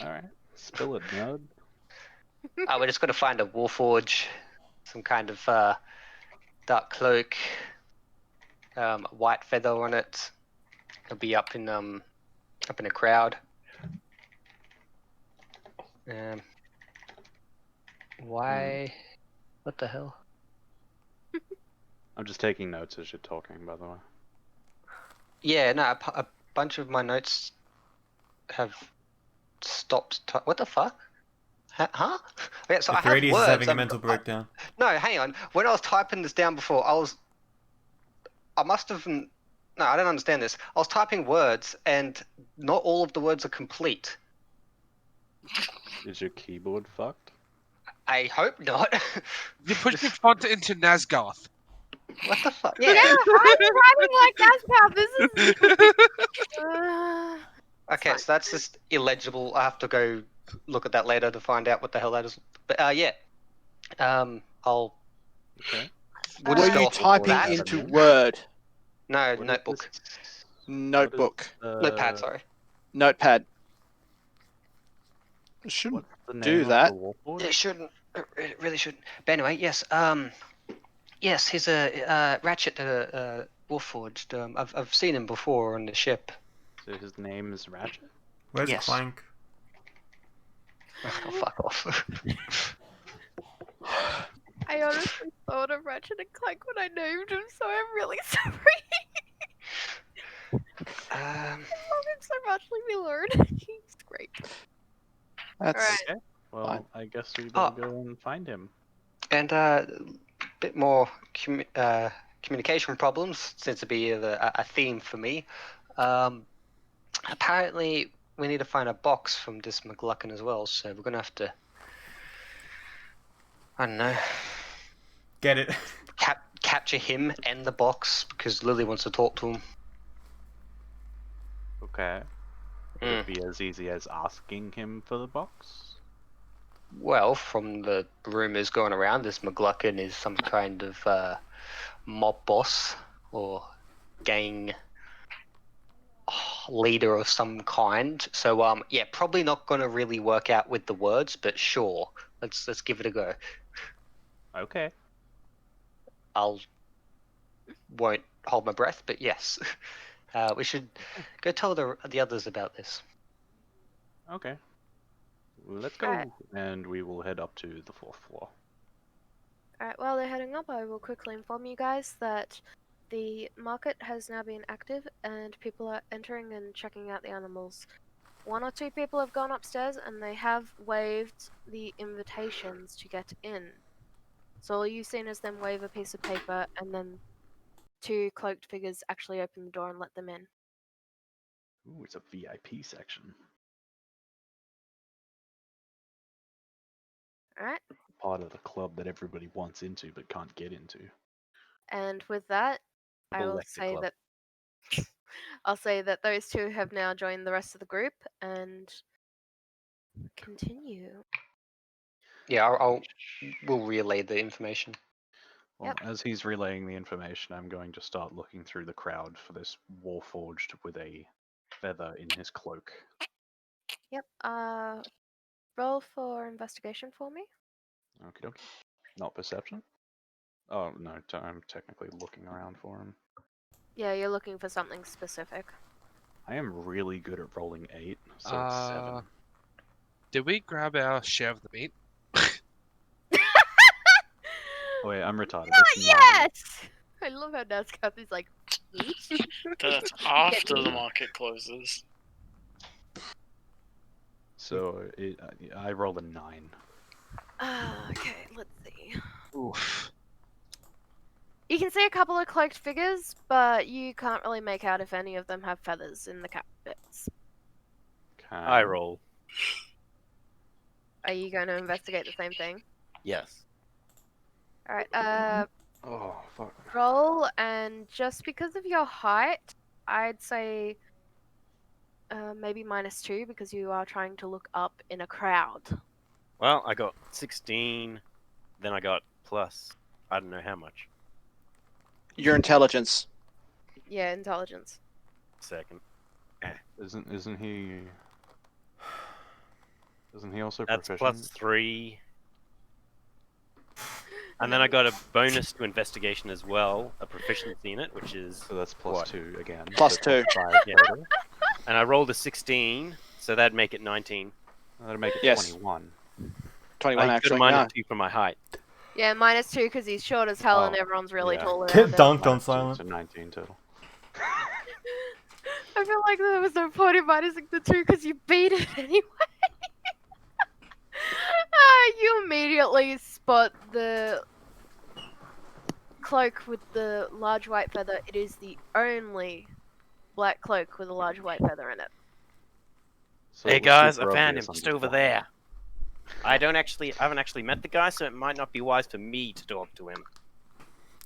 Speaker 3: all right. Spill it, nerd.
Speaker 4: We're just gonna find a warforge, some kind of dark cloak, white feather on it. It'll be up in a crowd. Why? What the hell?
Speaker 3: I'm just taking notes as you're talking, by the way.
Speaker 4: Yeah, no, a bunch of my notes have stopped. What the fuck? Huh? Okay, so I have
Speaker 2: Atreides is
Speaker 4: words.
Speaker 2: having a
Speaker 4: I'm-
Speaker 2: mental breakdown.
Speaker 4: No, hang on. When I was typing this down before, I must have. No, I don't understand this. I was typing words, and not all of the words are complete.
Speaker 3: Is your keyboard fucked?
Speaker 4: I hope not.
Speaker 6: You put your font into Nazgoth.
Speaker 4: What the fuck?
Speaker 1: Yeah,
Speaker 4: Yeah.
Speaker 1: why are you writing like that, pal? This is.
Speaker 4: Okay,
Speaker 1: fine.
Speaker 4: so that's just illegible. I have to go look at that later to find out what the hell that is. But yeah. I'll.
Speaker 3: Okay.
Speaker 4: We'll
Speaker 5: Were
Speaker 4: just go
Speaker 5: you
Speaker 4: off with
Speaker 5: typing
Speaker 4: that.
Speaker 5: into Word?
Speaker 4: No,
Speaker 3: What is
Speaker 4: notebook.
Speaker 3: this?
Speaker 5: Notebook.
Speaker 4: Notepad, sorry.
Speaker 5: Notepad. Shouldn't
Speaker 3: What's the name
Speaker 5: do
Speaker 3: of
Speaker 5: that.
Speaker 3: the warforged?
Speaker 4: It shouldn't. It really shouldn't. But anyway, yes. Yes, he's a Ratchet Warforged. I've seen him before on the ship.
Speaker 3: So his name is Ratchet?
Speaker 2: Where's
Speaker 4: Yes.
Speaker 2: Clank?
Speaker 4: Oh, fuck off.
Speaker 1: I honestly thought of Ratchet and Clank when I named him, so I'm really sorry.
Speaker 4: um,
Speaker 1: so much. Leave me alone. He's great.
Speaker 5: That's
Speaker 1: Alright.
Speaker 3: Okay. Well,
Speaker 5: Fine.
Speaker 3: I guess we
Speaker 4: Oh.
Speaker 3: will go and find him.
Speaker 4: And bit more communication problems seems to be a theme for me. Apparently, we need to find a box from this McLuckin as well, so we're gonna have to, I don't know,
Speaker 2: Get it?
Speaker 4: capture him and the box because Lily wants to talk to him.
Speaker 3: Okay. Would it be as easy as asking him for the box?
Speaker 4: Well, from the rumors going around, this McLuckin is some kind of mob boss or gang leader of some kind. So yeah, probably not going to really work out with the words, but sure, let's give it a go.
Speaker 3: Okay.
Speaker 4: Won't hold my breath, but yes, we should go tell the others about this.
Speaker 3: Okay. Let's go,
Speaker 1: Alright.
Speaker 3: and we will head up to the 4th floor.
Speaker 1: Alright, while they're heading up, I will quickly inform you guys that the market has now been active and people are entering and checking out the animals. 1 or 2 people have gone upstairs and they have waived the invitations to get in. So all you've seen is them wave a piece of paper and then 2 cloaked figures actually open the door and let them in.
Speaker 3: Ooh, it's a VIP section.
Speaker 1: Alright,
Speaker 3: Part of the club that everybody wants into but can't get into.
Speaker 1: and with that, I will
Speaker 7: Collector
Speaker 1: say
Speaker 7: club.
Speaker 1: that I'll say that those 2 have now joined the rest of the group and continue.
Speaker 4: Yeah, we'll relay the information.
Speaker 3: Well,
Speaker 1: Yep.
Speaker 3: as he's relaying the information, I'm going to start looking through the crowd for this Warforged with a feather in his cloak.
Speaker 1: Yep, roll for investigation for me.
Speaker 3: Okie dokie. Not perception? Oh, no, I'm technically looking around for him.
Speaker 1: Yeah, you're looking for something specific.
Speaker 3: I am really good at rolling 8, so it's 7.
Speaker 6: Did we grab our share of the meat?
Speaker 3: Oh wait, I'm retarded.
Speaker 1: Not
Speaker 3: It's 9.
Speaker 1: yet! I love how Nazcath is like, "Yeet."
Speaker 8: That's after the market closes.
Speaker 3: So I rolled a 9.
Speaker 1: Okay, let's see.
Speaker 6: Oof.
Speaker 1: You can see a couple of cloaked figures, but you can't really make out if any of them have feathers in the cap bits.
Speaker 7: I roll.
Speaker 1: Are you going to investigate the same thing?
Speaker 7: Yes.
Speaker 1: Alright,
Speaker 3: Oh, fuck.
Speaker 1: roll, and just because of your height, I'd say maybe -2 because you are trying to look up in a crowd.
Speaker 7: Well, I got 16, then I got plus, I don't know how much.
Speaker 5: your intelligence.
Speaker 1: Yeah, intelligence.
Speaker 7: Second.
Speaker 3: Isn't he also
Speaker 7: That's
Speaker 3: proficient?
Speaker 7: plus 3. And then I got a bonus to investigation as well, a proficiency in it, which is
Speaker 3: So that's plus
Speaker 7: what?
Speaker 3: 2 again.
Speaker 5: Plus
Speaker 3: so
Speaker 5: 2.
Speaker 3: 5
Speaker 7: Yeah.
Speaker 3: total.
Speaker 7: And I rolled a 16, so that'd make it 19.
Speaker 3: That'd make it
Speaker 5: Yes.
Speaker 3: 21.
Speaker 5: 21
Speaker 7: I got a
Speaker 5: actually.
Speaker 7: minus
Speaker 5: No.
Speaker 7: 2 for my height.
Speaker 1: Yeah, -2 because he's short as hell and
Speaker 3: Oh,
Speaker 1: everyone's really
Speaker 3: yeah.
Speaker 1: tall
Speaker 2: Get
Speaker 1: around him.
Speaker 2: dunked on
Speaker 3: Minus 2,
Speaker 2: silent.
Speaker 3: so 19 total.
Speaker 1: I feel like there was no point in minusing the 2 because you beat it anyway. You immediately spot the cloak with the large white feather. It is the only black cloak with a large white feather in it.
Speaker 3: So
Speaker 7: Hey
Speaker 3: it was
Speaker 7: guys, I
Speaker 3: super
Speaker 7: found him
Speaker 3: obvious I'm
Speaker 7: just over
Speaker 3: walking
Speaker 7: there. I haven't actually met the guy, so it might not be wise for me to talk to him.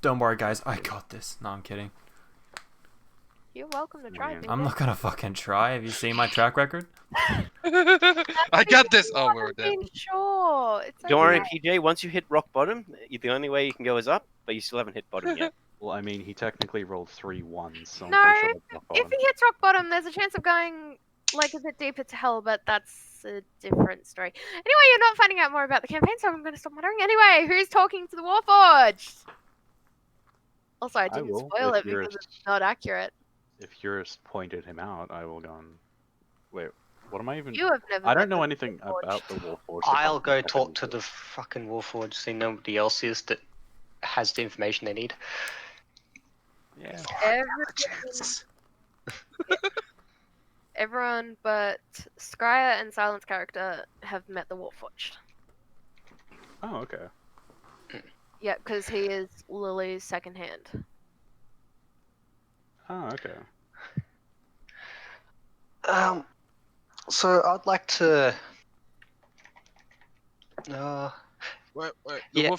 Speaker 2: Don't worry, guys. I got this. No, I'm kidding.
Speaker 1: You're welcome to try.
Speaker 3: Man.
Speaker 1: Bingo.
Speaker 2: I'm not gonna fucking try. Have you seen my track record?
Speaker 6: I got this. Oh, we're dead.
Speaker 1: Sure. It's
Speaker 7: Don't worry,
Speaker 1: okay.
Speaker 7: PJ, once you hit rock bottom, the only way you can go is up, but you still haven't hit bottom yet.
Speaker 3: Well, I mean, he technically rolled 3 1s, so I'm
Speaker 1: No,
Speaker 3: pretty sure that's not
Speaker 1: If
Speaker 3: bottom.
Speaker 1: he hits rock bottom, there's a chance of going like a bit deeper to hell, but that's a different story. Anyway, you're not finding out more about the campaign, so I'm going to stop muttering. Anyway, who's talking to the Warforged? Also, I didn't
Speaker 3: will,
Speaker 1: spoil
Speaker 3: if
Speaker 1: it because
Speaker 3: Eurus-
Speaker 1: it's not accurate.
Speaker 3: If Eurus pointed him out, I will go and... Wait, what am I even...
Speaker 1: You have never.
Speaker 3: I don't
Speaker 1: met
Speaker 3: know
Speaker 1: the
Speaker 3: anything
Speaker 1: Warforged.
Speaker 3: about the Warforged.
Speaker 4: I'll
Speaker 3: apart
Speaker 4: go
Speaker 3: from
Speaker 4: talk to
Speaker 3: fucking-
Speaker 4: the fucking Warforged, see nobody else is that has the information they need.
Speaker 3: Yeah.
Speaker 1: Everyone, everyone but Scryer and Silent's character have met the Warforged.
Speaker 3: Oh, okay.
Speaker 1: Yeah, because he is Lily's second hand.
Speaker 3: Oh, okay.
Speaker 4: So I'd like to.
Speaker 6: Wait, the
Speaker 4: Yeah.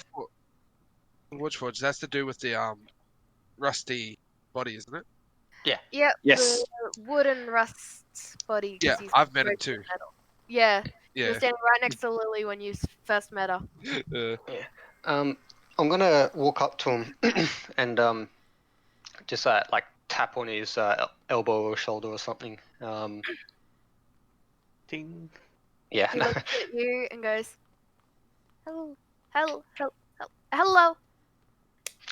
Speaker 6: Watchforge, that's to do with the rusty body, isn't it?
Speaker 1: Yep,
Speaker 5: Yes.
Speaker 1: the wooden rust body. 'cause
Speaker 6: Yeah,
Speaker 1: he's
Speaker 6: I've met him
Speaker 1: broken
Speaker 6: too.
Speaker 1: metal. Yeah, you were
Speaker 6: Yeah.
Speaker 1: standing right next to Lily when you first met her.
Speaker 4: I'm gonna walk up to him and just like tap on his elbow or shoulder or something.
Speaker 3: Ding.
Speaker 4: Yeah.
Speaker 1: He looks at you and goes, hello.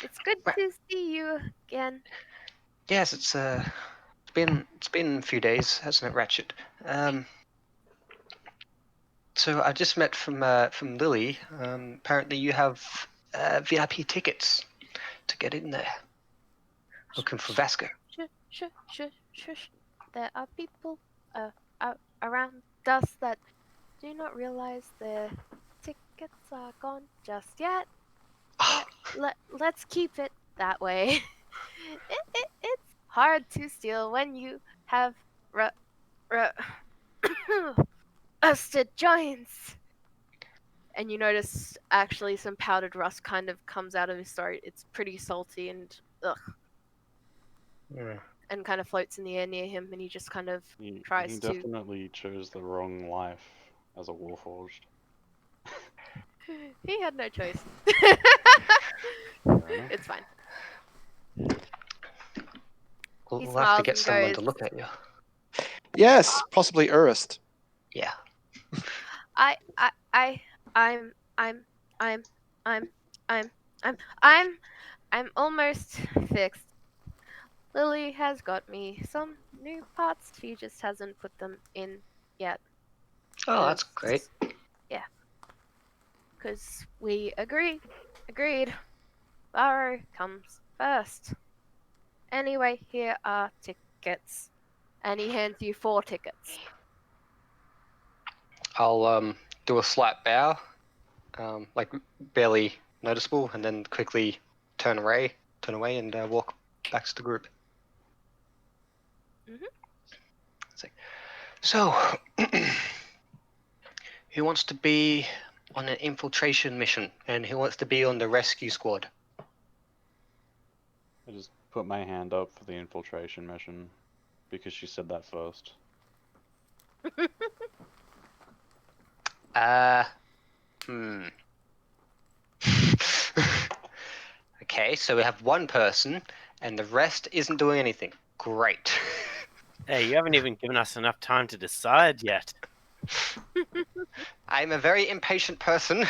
Speaker 1: It's good
Speaker 4: Right.
Speaker 1: to see you again.
Speaker 4: Yes, it's been a few days, hasn't it, Ratchet? So I just met from Lily. Apparently you have VIP tickets to get in there. Looking for Vasco.
Speaker 1: Shush. There are people around us that do not realize their tickets are gone just yet. Let's keep it that way. It's hard to steal when you have rusted joints. And you notice actually some powdered rust kind of comes out of his throat. It's pretty salty and and kind of floats in the air near him, and he just kind of
Speaker 3: He
Speaker 1: tries to.
Speaker 3: definitely chose the wrong life as a Warforged.
Speaker 1: He had no choice.
Speaker 3: Fair enough.
Speaker 1: It's fine.
Speaker 4: We'll
Speaker 1: He
Speaker 4: have to
Speaker 1: smiles
Speaker 4: get
Speaker 1: and
Speaker 4: someone to
Speaker 1: goes-
Speaker 4: look at you.
Speaker 5: Yes, possibly Urist.
Speaker 4: Yeah.
Speaker 1: I'm almost fixed. Lily has got me some new parts. She just hasn't put them in yet.
Speaker 4: Oh, that's great.
Speaker 1: Yeah. Because we agreed. Borrow comes first. Anyway, here are tickets. And he hands you 4 tickets.
Speaker 4: I'll do a slight bow, like barely noticeable, and then quickly turn away, and walk back to the group.
Speaker 1: Mhm.
Speaker 4: It's like, so, who wants to be on an infiltration mission, and who wants to be on the rescue squad?
Speaker 3: I just put my hand up for the infiltration mission because she said that first.
Speaker 4: Okay, so we have one person, and the rest isn't doing anything. Great.
Speaker 7: Hey, you haven't even given us enough time to decide yet.
Speaker 4: I'm a very impatient person.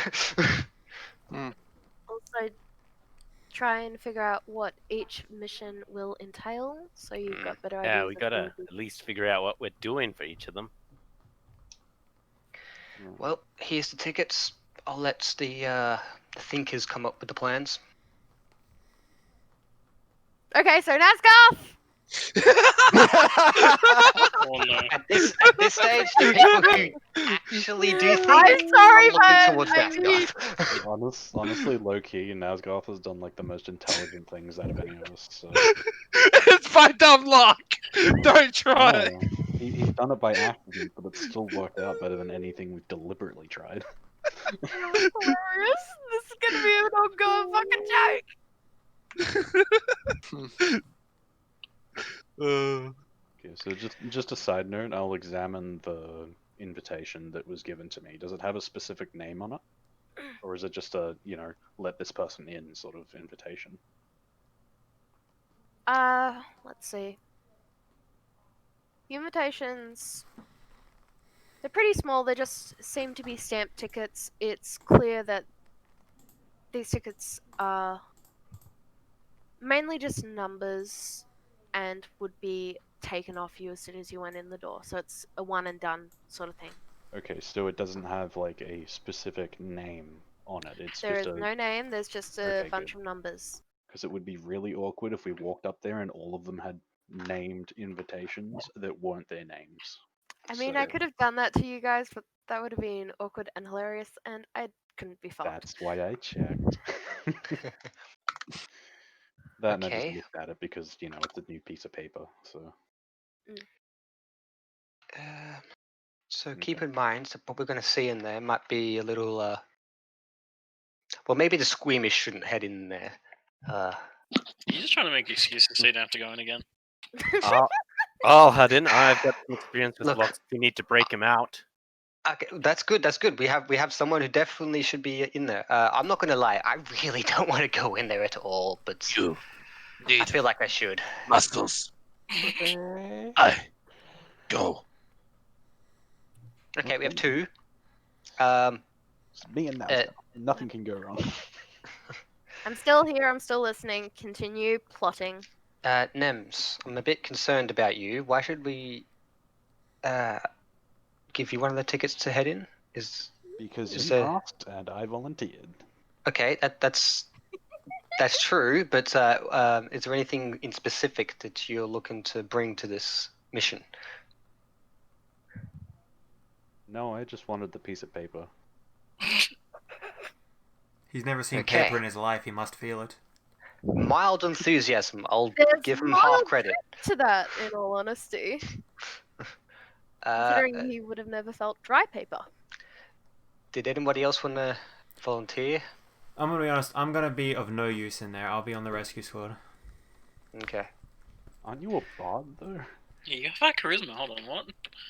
Speaker 1: Also, try and figure out what each mission will entail, so you've got better ideas.
Speaker 7: Yeah, we
Speaker 1: of
Speaker 7: gotta
Speaker 1: who-
Speaker 7: at least figure out what we're doing for each of them.
Speaker 4: Well, here's the tickets. I'll let the thinkers come up with the plans.
Speaker 1: Okay, so Nazgoth!
Speaker 8: Oh no.
Speaker 4: At this stage, the people who actually do things,
Speaker 1: I'm sorry,
Speaker 4: looking
Speaker 1: man.
Speaker 4: towards
Speaker 1: I mean-
Speaker 4: Nazgoth.
Speaker 3: Honestly, low key, Nazgoth has done like the most intelligent things out of any of us. So.
Speaker 6: It's by dumb luck. Don't try.
Speaker 3: No, he's done it by accident, but it's still worked out better than anything we've deliberately tried.
Speaker 1: Hilarious. This is gonna be an ongoing fucking joke.
Speaker 3: Okay, so just a side note, I'll examine the invitation that was given to me. Does it have a specific name on it? Or is it just a, let this person in sort of invitation?
Speaker 1: Let's see. The invitations, they're pretty small, they just seem to be stamped tickets. It's clear that these tickets are mainly just numbers and would be taken off you as soon as you went in the door. So it's a one and done sort of thing.
Speaker 3: Okay, so it doesn't have like a specific name on it. It's
Speaker 1: There is
Speaker 3: just a
Speaker 1: no name, there's just a
Speaker 3: Okay,
Speaker 1: bunch
Speaker 3: good.
Speaker 1: of numbers.
Speaker 3: because it would be really awkward if we walked up there and all of them had named invitations that weren't their names.
Speaker 1: I mean, I
Speaker 3: So
Speaker 1: could have done that to you guys, but that would have been awkward and hilarious, and I couldn't be fucked.
Speaker 3: that's why I checked. That and I just
Speaker 4: Okay.
Speaker 3: looked at it because, it's a new piece of paper. So
Speaker 4: So keep
Speaker 3: Okay.
Speaker 4: in mind that what we're going to see in there might be a little. Well, maybe the squeamish shouldn't head in there.
Speaker 8: You're just trying to make excuses so you don't have to go in again.
Speaker 7: I'll head in. I've got some experience with
Speaker 4: Look.
Speaker 7: locks. If you need to break them out.
Speaker 4: Okay, that's good. That's good. We have someone who definitely should be in there. I'm not going to lie. I really don't want to go in there at all, but
Speaker 6: You
Speaker 4: I
Speaker 6: need
Speaker 4: feel like I should.
Speaker 6: muscles. I go.
Speaker 4: Okay, we have
Speaker 3: Okay.
Speaker 4: two. Um,
Speaker 3: It's me and Nazca. Nothing can go wrong.
Speaker 1: I'm still here. I'm still listening. Continue plotting.
Speaker 4: Nems, I'm a bit concerned about you. Why should we give you one of the tickets to head in?
Speaker 3: Because
Speaker 4: Is
Speaker 3: you
Speaker 4: there-
Speaker 3: asked and I volunteered.
Speaker 4: Okay, that's true. But is there anything in specific that you're looking to bring to this mission?
Speaker 3: No, I just wanted the piece of paper.
Speaker 2: He's never seen
Speaker 4: Okay.
Speaker 2: paper in his life. He must feel it.
Speaker 4: Mild enthusiasm. I'll
Speaker 1: There's
Speaker 4: give him
Speaker 1: mild
Speaker 4: half credit.
Speaker 1: To that, in all honesty, considering he would have never felt dry paper.
Speaker 4: Did anybody else want to volunteer?
Speaker 2: I'm gonna be honest. I'm gonna be of no use in there. I'll be on the rescue squad.
Speaker 4: Okay.
Speaker 3: Aren't you a bard, though?
Speaker 8: Yeah, you have that charisma. Hold on, what?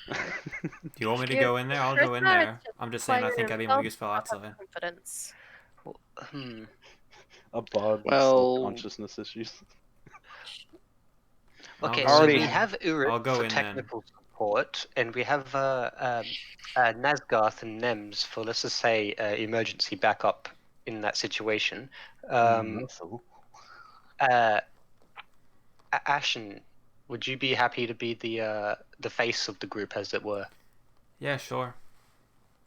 Speaker 2: Do you want me to
Speaker 1: Yeah,
Speaker 2: go in there? I'll go in
Speaker 1: charisma is
Speaker 2: there.
Speaker 1: just
Speaker 2: I'm just saying I
Speaker 1: player
Speaker 2: think I'd be more
Speaker 1: himself,
Speaker 2: useful
Speaker 1: not
Speaker 2: outside.
Speaker 1: confidence.
Speaker 3: A bard with
Speaker 5: Well-
Speaker 3: self-consciousness issues.
Speaker 4: Okay,
Speaker 2: I'll
Speaker 4: so
Speaker 2: go
Speaker 4: we
Speaker 2: in.
Speaker 4: have Urut
Speaker 2: I'll go
Speaker 4: for
Speaker 2: in then.
Speaker 4: technical support, and we have Nazgarth and Nems for, let's just say, emergency backup in that situation.
Speaker 3: Muscle.
Speaker 4: Ashen, would you be happy to be the face of the group, as it were?
Speaker 2: Yeah, sure.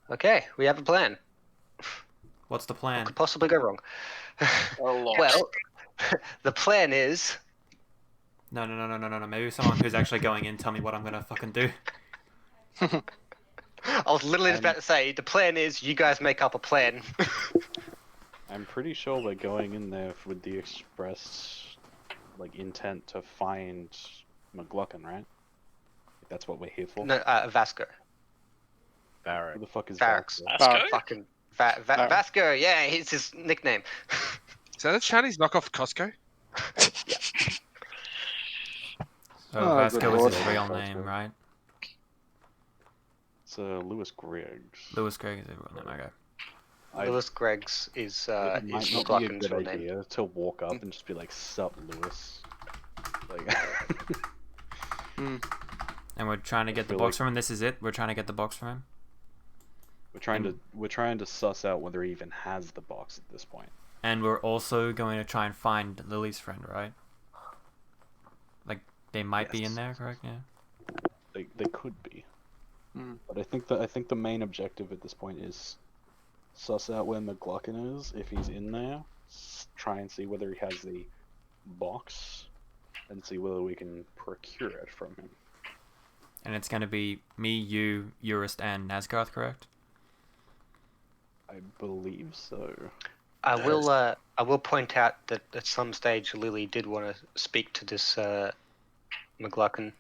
Speaker 4: Okay, we have a plan.
Speaker 2: What's the
Speaker 4: What
Speaker 2: plan?
Speaker 4: could possibly go wrong?
Speaker 8: A lot.
Speaker 4: Well, the plan is
Speaker 2: No. Maybe someone who's actually going in tell me what I'm gonna fucking do.
Speaker 4: I was literally just about to say, the plan is you guys make up a plan.
Speaker 3: I'm pretty sure we're going in there with the express, intent to find McGluckin, right? That's what we're here for.
Speaker 4: No, Vasco.
Speaker 3: Who the fuck is
Speaker 4: Varix.
Speaker 3: Vasco?
Speaker 8: Vasco?
Speaker 4: Fucking Vasco, yeah, it's his nickname.
Speaker 6: Is that a Chinese knockoff Costco?
Speaker 2: So
Speaker 5: Oh,
Speaker 2: Vasco
Speaker 5: good
Speaker 2: is
Speaker 5: lord.
Speaker 2: his real
Speaker 3: Vasco.
Speaker 2: name, right?
Speaker 3: It's Lewis Griggs.
Speaker 2: Lewis Gregg is his real name. Okay.
Speaker 4: Lewis Greggs is
Speaker 3: It might
Speaker 4: is
Speaker 3: not be a
Speaker 4: McLaughlin's
Speaker 3: good
Speaker 4: real name.
Speaker 3: idea to walk up and just be like, "Sup, Lewis."
Speaker 2: And we're trying to get the
Speaker 3: feel
Speaker 2: box
Speaker 3: like-
Speaker 2: from him. This is it. We're trying to get the box from him.
Speaker 3: we're trying to suss out whether he even has the box at this point.
Speaker 2: And we're also going to try and find Lily's friend, right? Like they might be in
Speaker 3: Yes.
Speaker 2: there, correct? Yeah.
Speaker 3: They could be.
Speaker 5: Hmm.
Speaker 3: But I think the main objective at this point is suss out where McGluckin is. If he's in there, try and see whether he has the box, and see whether we can procure it from him.
Speaker 2: And it's going to be me, you, Eurist, and Nazgarth, correct?
Speaker 3: I believe so.
Speaker 4: I will point out that at some stage Lily did want to speak to this McLaughlin.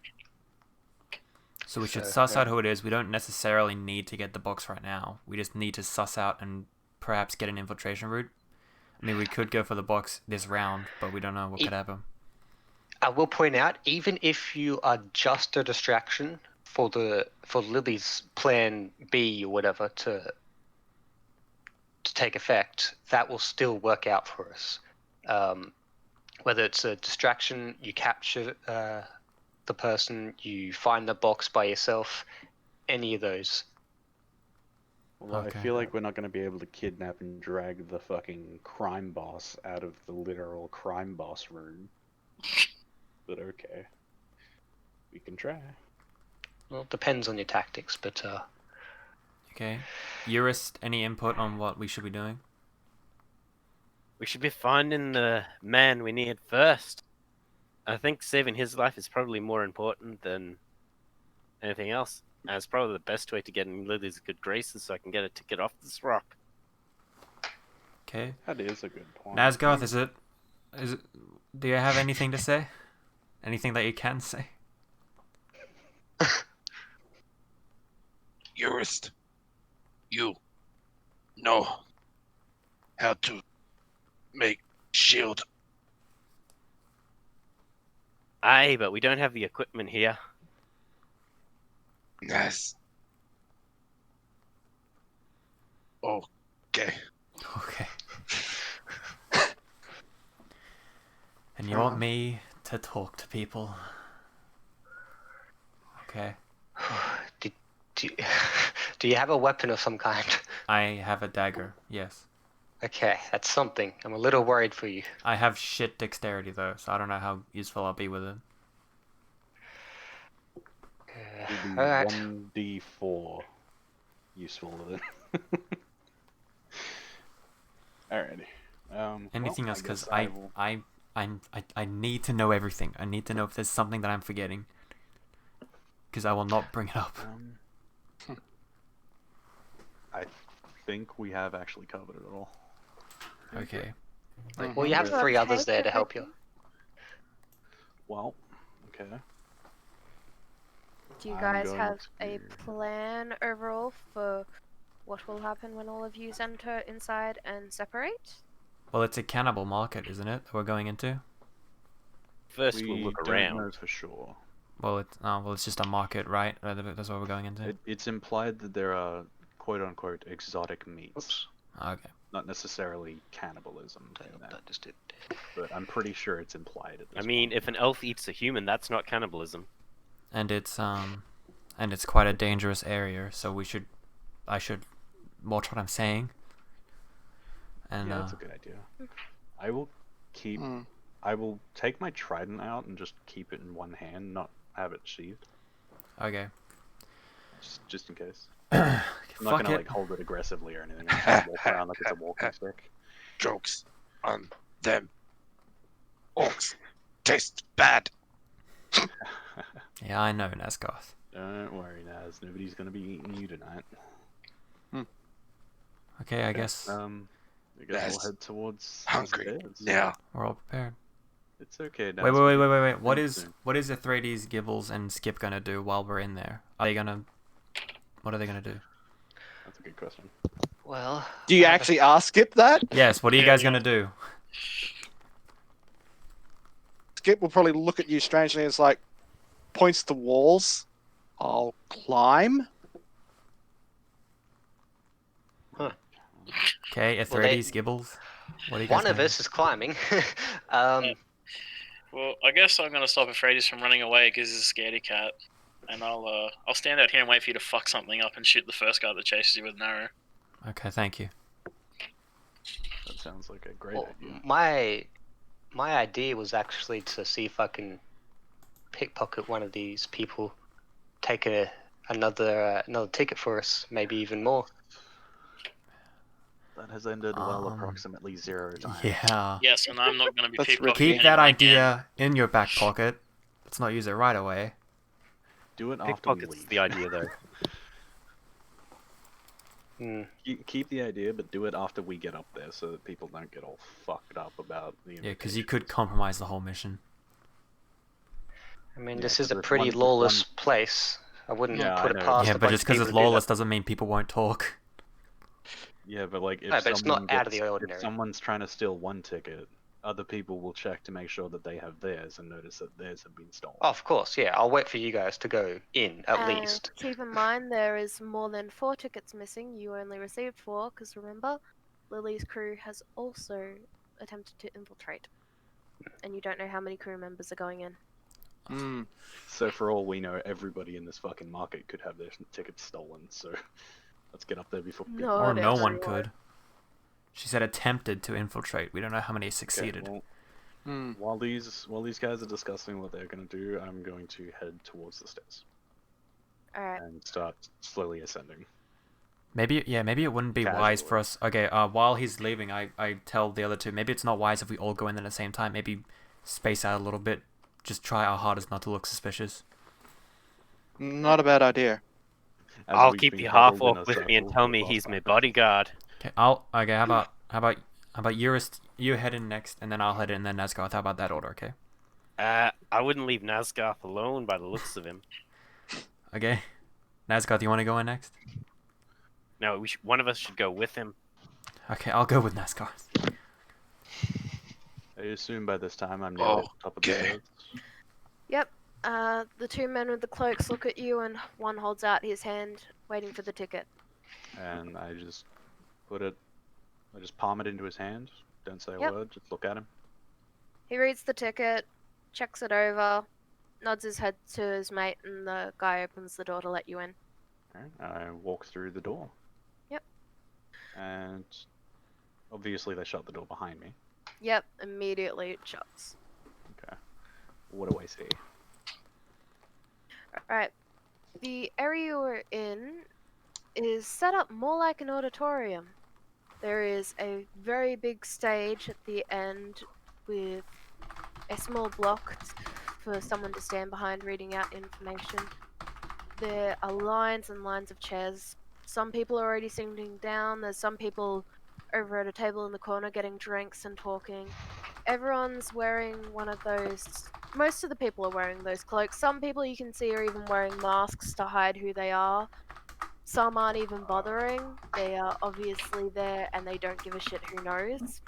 Speaker 2: So we should
Speaker 4: So,
Speaker 2: suss
Speaker 3: yeah.
Speaker 2: out who it is. We don't necessarily need to get the box right now. We just need to suss out and perhaps get an infiltration route. I mean, we could go for the box this round, but we don't know what could happen.
Speaker 4: I will point out, even if you are just a distraction for Lily's plan B or whatever to take effect, that will still work out for us. Whether it's a distraction, you capture the person, you find the box by yourself, any of those.
Speaker 3: Well,
Speaker 2: Okay.
Speaker 3: I feel like we're not going to be able to kidnap and drag the fucking crime boss out of the literal crime boss room. But okay. We can try.
Speaker 4: Well, it depends on your tactics, but
Speaker 2: Okay. Eurist, any input on what we should be doing?
Speaker 7: We should be finding the man we need first. I think saving his life is probably more important than anything else. And it's probably the best way to get in Lily's good graces so I can get a ticket off this rock.
Speaker 2: Okay.
Speaker 3: That is a good point.
Speaker 2: Nazgoth, is it? Do you have anything to say? Anything that you can say?
Speaker 10: Jurist, you know how to make shield.
Speaker 7: Aye, but we don't have the equipment here.
Speaker 10: Nice. Okay.
Speaker 2: Okay. And you want me to talk to people? Okay.
Speaker 4: Do you have a weapon of some kind?
Speaker 2: I have a dagger, yes.
Speaker 4: Okay, that's something. I'm a little worried for you.
Speaker 2: I have shit dexterity though, so I don't know how useful I'll be with it.
Speaker 3: It'd be
Speaker 4: Alright.
Speaker 3: 1d4 useful with it. Alrighty.
Speaker 2: Anything
Speaker 3: well,
Speaker 2: else? Because
Speaker 3: guess will-
Speaker 2: I need to know everything. I need to know if there's something that I'm forgetting. Because I will not bring it up.
Speaker 3: I think we have actually covered it all.
Speaker 2: Okay.
Speaker 4: Well, you have
Speaker 1: Well,
Speaker 4: 3 others
Speaker 1: take
Speaker 4: there to help you.
Speaker 3: Well, okay.
Speaker 1: Do you
Speaker 3: I'm
Speaker 1: guys
Speaker 3: going
Speaker 1: have a
Speaker 3: to-
Speaker 1: plan overall for what will happen when all of you enter inside and separate?
Speaker 2: Well, it's a cannibal market, isn't it? That we're going into.
Speaker 7: First,
Speaker 3: we
Speaker 7: we'll look
Speaker 3: don't
Speaker 7: around.
Speaker 3: know for sure.
Speaker 2: Well, it's just a market, right? That's what we're going into.
Speaker 3: It's implied that there are quote-unquote exotic meats.
Speaker 4: Oops.
Speaker 2: Okay.
Speaker 3: Not necessarily cannibalism, in that,
Speaker 4: That just did.
Speaker 3: but I'm pretty sure it's implied at this
Speaker 7: I mean,
Speaker 3: point.
Speaker 7: if an elf eats a human, that's not cannibalism.
Speaker 2: And it's quite a dangerous area, so I should watch what I'm saying. And
Speaker 3: Yeah, that's a good idea. I will keep. I will take my trident out and just keep it in one hand, not have it sheathed,
Speaker 2: okay.
Speaker 3: just in case. I'm not
Speaker 2: Fuck
Speaker 3: gonna
Speaker 2: it.
Speaker 3: like hold it aggressively or anything. I'm just gonna walk around like it's a walking stick.
Speaker 10: Jokes on them. Orcs taste bad.
Speaker 2: Yeah, I know, Nazgoth.
Speaker 3: Don't worry, Naz. Nobody's gonna be eating you tonight.
Speaker 2: Okay, I guess
Speaker 3: I guess
Speaker 10: Naz,
Speaker 3: we'll head towards the
Speaker 10: Hungry
Speaker 3: stairs.
Speaker 10: now.
Speaker 2: we're all prepared.
Speaker 3: It's okay, Naz.
Speaker 2: Wait.
Speaker 3: we can
Speaker 2: What
Speaker 3: end
Speaker 2: is
Speaker 3: soon.
Speaker 2: Atreides, Gibbles, and Skip gonna do while we're in there? What are they gonna do?
Speaker 3: That's a good question.
Speaker 4: Well.
Speaker 5: Do you
Speaker 4: I have a-
Speaker 5: actually ask Skip that?
Speaker 2: Yes. What are you
Speaker 8: Yeah,
Speaker 2: guys
Speaker 8: yeah.
Speaker 2: gonna do?
Speaker 5: Skip will probably look at you strangely and it's like, points to walls. I'll climb.
Speaker 2: Okay,
Speaker 4: Well, they-
Speaker 2: Atreides, Gibbles. What are you guys
Speaker 4: One of
Speaker 2: gonna
Speaker 4: us is climbing.
Speaker 8: Well, I guess I'm gonna stop Euphrates from running away because he's a scaredy cat, and I'll stand out here and wait for you to fuck something up and shoot the first guy that chases you with an arrow.
Speaker 2: do? Okay, thank you.
Speaker 3: That sounds like a great
Speaker 4: Well,
Speaker 3: idea.
Speaker 4: my idea was actually to see if I can pickpocket one of these people, take another ticket for us, maybe even more.
Speaker 3: That has ended well
Speaker 2: Um,
Speaker 3: approximately 0 times.
Speaker 2: Yeah.
Speaker 8: Yes, and I'm not gonna be
Speaker 5: That's
Speaker 8: pickpocketing
Speaker 2: Keep that
Speaker 8: anyone again.
Speaker 2: idea in your back pocket. Let's not use it right away.
Speaker 3: Do it after we
Speaker 7: Pickpockets
Speaker 3: leave.
Speaker 7: the idea, though.
Speaker 4: Hmm.
Speaker 3: Keep the idea, but do it after we get up there so that people don't get all fucked up about the
Speaker 2: Yeah, because you
Speaker 3: invitation.
Speaker 2: could compromise the whole mission.
Speaker 4: I mean,
Speaker 3: Yeah,
Speaker 4: this is
Speaker 3: 'cause
Speaker 4: a
Speaker 3: if
Speaker 4: pretty
Speaker 3: one-
Speaker 4: lawless place. I wouldn't
Speaker 3: Yeah,
Speaker 4: put
Speaker 3: I
Speaker 4: it
Speaker 3: know.
Speaker 4: past
Speaker 2: Yeah,
Speaker 4: a
Speaker 2: but
Speaker 4: bunch
Speaker 2: just
Speaker 4: of
Speaker 2: because
Speaker 4: people
Speaker 2: it's
Speaker 4: to do that.
Speaker 2: lawless doesn't mean people won't talk.
Speaker 3: Yeah, but like if
Speaker 4: No, but it's not
Speaker 3: someone
Speaker 4: out of the
Speaker 3: gets-
Speaker 4: ordinary.
Speaker 3: If someone's trying to steal one ticket, other people will check to make sure that they have theirs and notice that theirs have been stolen.
Speaker 4: Oh, of course, yeah. I'll wait for you guys to go in, at
Speaker 1: And
Speaker 4: least.
Speaker 1: keep in mind there is more than 4 tickets missing. You only received 4 because remember, Lily's crew has also attempted to infiltrate, and you don't know how many crew members are going in.
Speaker 3: So for all we know, everybody in this fucking market could have their tickets stolen. So let's get up there before.
Speaker 1: No,
Speaker 2: Or no one
Speaker 1: everyone.
Speaker 2: could. She said attempted to infiltrate. We don't know how many succeeded.
Speaker 3: Well, while these guys are discussing what they're going to do, I'm going to head towards the stairs
Speaker 1: Alright.
Speaker 3: and start slowly ascending.
Speaker 2: Maybe it wouldn't be wise for us. Okay, while he's leaving, I tell the other two, maybe it's not wise if we all go in at the same time. Maybe space out a little bit just try our hardest not to look suspicious.
Speaker 5: Not a bad idea.
Speaker 3: As
Speaker 7: I'll
Speaker 3: we've
Speaker 7: keep
Speaker 3: been
Speaker 7: the
Speaker 3: huddled
Speaker 7: half
Speaker 3: in a
Speaker 7: orc with me and
Speaker 3: circle
Speaker 7: tell
Speaker 3: for the
Speaker 7: me
Speaker 3: last
Speaker 7: he's
Speaker 3: 5
Speaker 7: my
Speaker 3: minutes.
Speaker 7: bodyguard.
Speaker 2: Okay, okay. How about Eurus? You head in next, and then I'll head in, and then Nazgoth. How about that order? Okay.
Speaker 7: I wouldn't leave Nazgoth alone by the looks of him.
Speaker 2: Okay. Nazgoth, you want to go in next?
Speaker 7: No, one of us should go with him.
Speaker 2: Okay, I'll go with Nazgoth.
Speaker 3: I assume by this time I'm nearly at the top of the
Speaker 10: Okay.
Speaker 3: stairs.
Speaker 1: Yep. The two men with the cloaks look at you, and one holds out his hand, waiting for the ticket.
Speaker 3: And I just palm it into his hand. Don't say a
Speaker 1: Yep.
Speaker 3: word, just look at him.
Speaker 1: He reads the ticket, checks it over, nods his head to his mate, and the guy opens the door to let you in.
Speaker 3: Alright, I walk through the door.
Speaker 1: Yep.
Speaker 3: And obviously they shut the door behind me.
Speaker 1: Yep, immediately it shuts.
Speaker 3: Okay. What do I see?
Speaker 1: Alright. The area you're in is set up more like an auditorium. There is a very big stage at the end with a small block for someone to stand behind reading out information. There are lines and lines of chairs. Some people are already sitting down. There's some people over at a table in the corner getting drinks and talking. Everyone's wearing one of those. Most of the people are wearing those cloaks. Some people you can see are even wearing masks to hide who they are. Some aren't even bothering. They are obviously there and they don't give a shit who knows.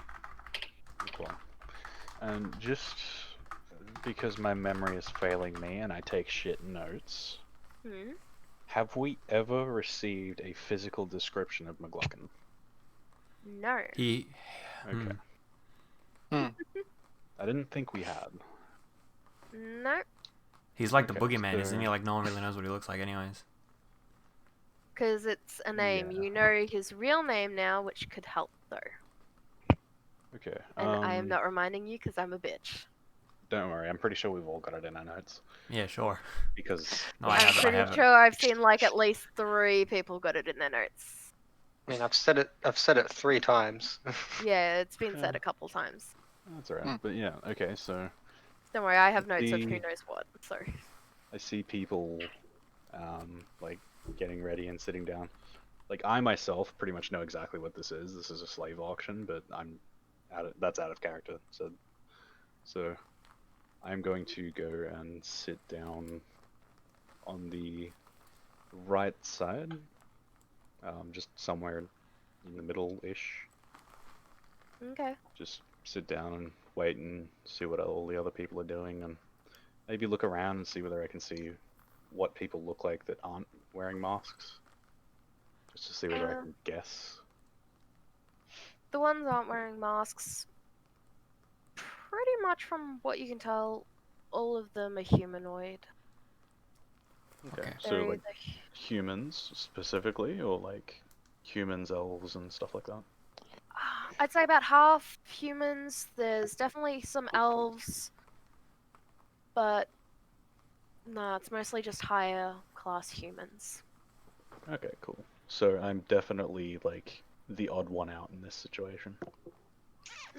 Speaker 3: Okay. And just because my memory is failing me and I take shit notes, have we ever received a physical description of McLaughlin?
Speaker 1: No.
Speaker 2: He.
Speaker 3: Okay. I didn't think we had.
Speaker 1: No.
Speaker 2: He's like the
Speaker 3: Okay,
Speaker 2: boogeyman, isn't he?
Speaker 3: so-
Speaker 2: Like no one really knows what he looks like, anyways.
Speaker 1: Because it's a name.
Speaker 3: Yeah.
Speaker 1: You know his real name now, which could help though.
Speaker 3: Okay.
Speaker 1: And I am not reminding you because I'm a bitch.
Speaker 3: Don't worry, I'm pretty sure we've all got it in our notes.
Speaker 2: Yeah, sure.
Speaker 3: Because
Speaker 2: No, I
Speaker 1: I'm
Speaker 2: have it. I
Speaker 1: pretty
Speaker 2: have it.
Speaker 1: sure I've seen like at least 3 people got it in their notes.
Speaker 4: I mean, I've said it 3 times.
Speaker 1: Yeah, it's been said
Speaker 3: Yeah.
Speaker 1: a couple times.
Speaker 3: that's alright. But yeah, okay, so
Speaker 1: Don't worry, I have notes of who
Speaker 3: The-
Speaker 1: knows what. So
Speaker 3: I see people like getting ready and sitting down. Like I myself pretty much know exactly what this is. This is a slave auction, but that's out of character. So I'm going to go and sit down on the right side, just somewhere in the middle-ish.
Speaker 1: okay.
Speaker 3: Just sit down and wait and see what all the other people are doing, and maybe look around and see whether I can see what people look like that aren't wearing masks. Just to see whether I can guess.
Speaker 1: The ones aren't wearing masks. Pretty much from what you can tell, all of them are humanoid.
Speaker 3: Okay,
Speaker 2: Okay.
Speaker 3: so
Speaker 1: They're
Speaker 3: like
Speaker 1: either
Speaker 3: humans specifically, or like humans, elves, and stuff like that.
Speaker 1: I'd say about half humans. There's definitely some elves, but no, it's mostly just higher class humans.
Speaker 3: Okay, cool. So I'm definitely like the odd one out in this situation.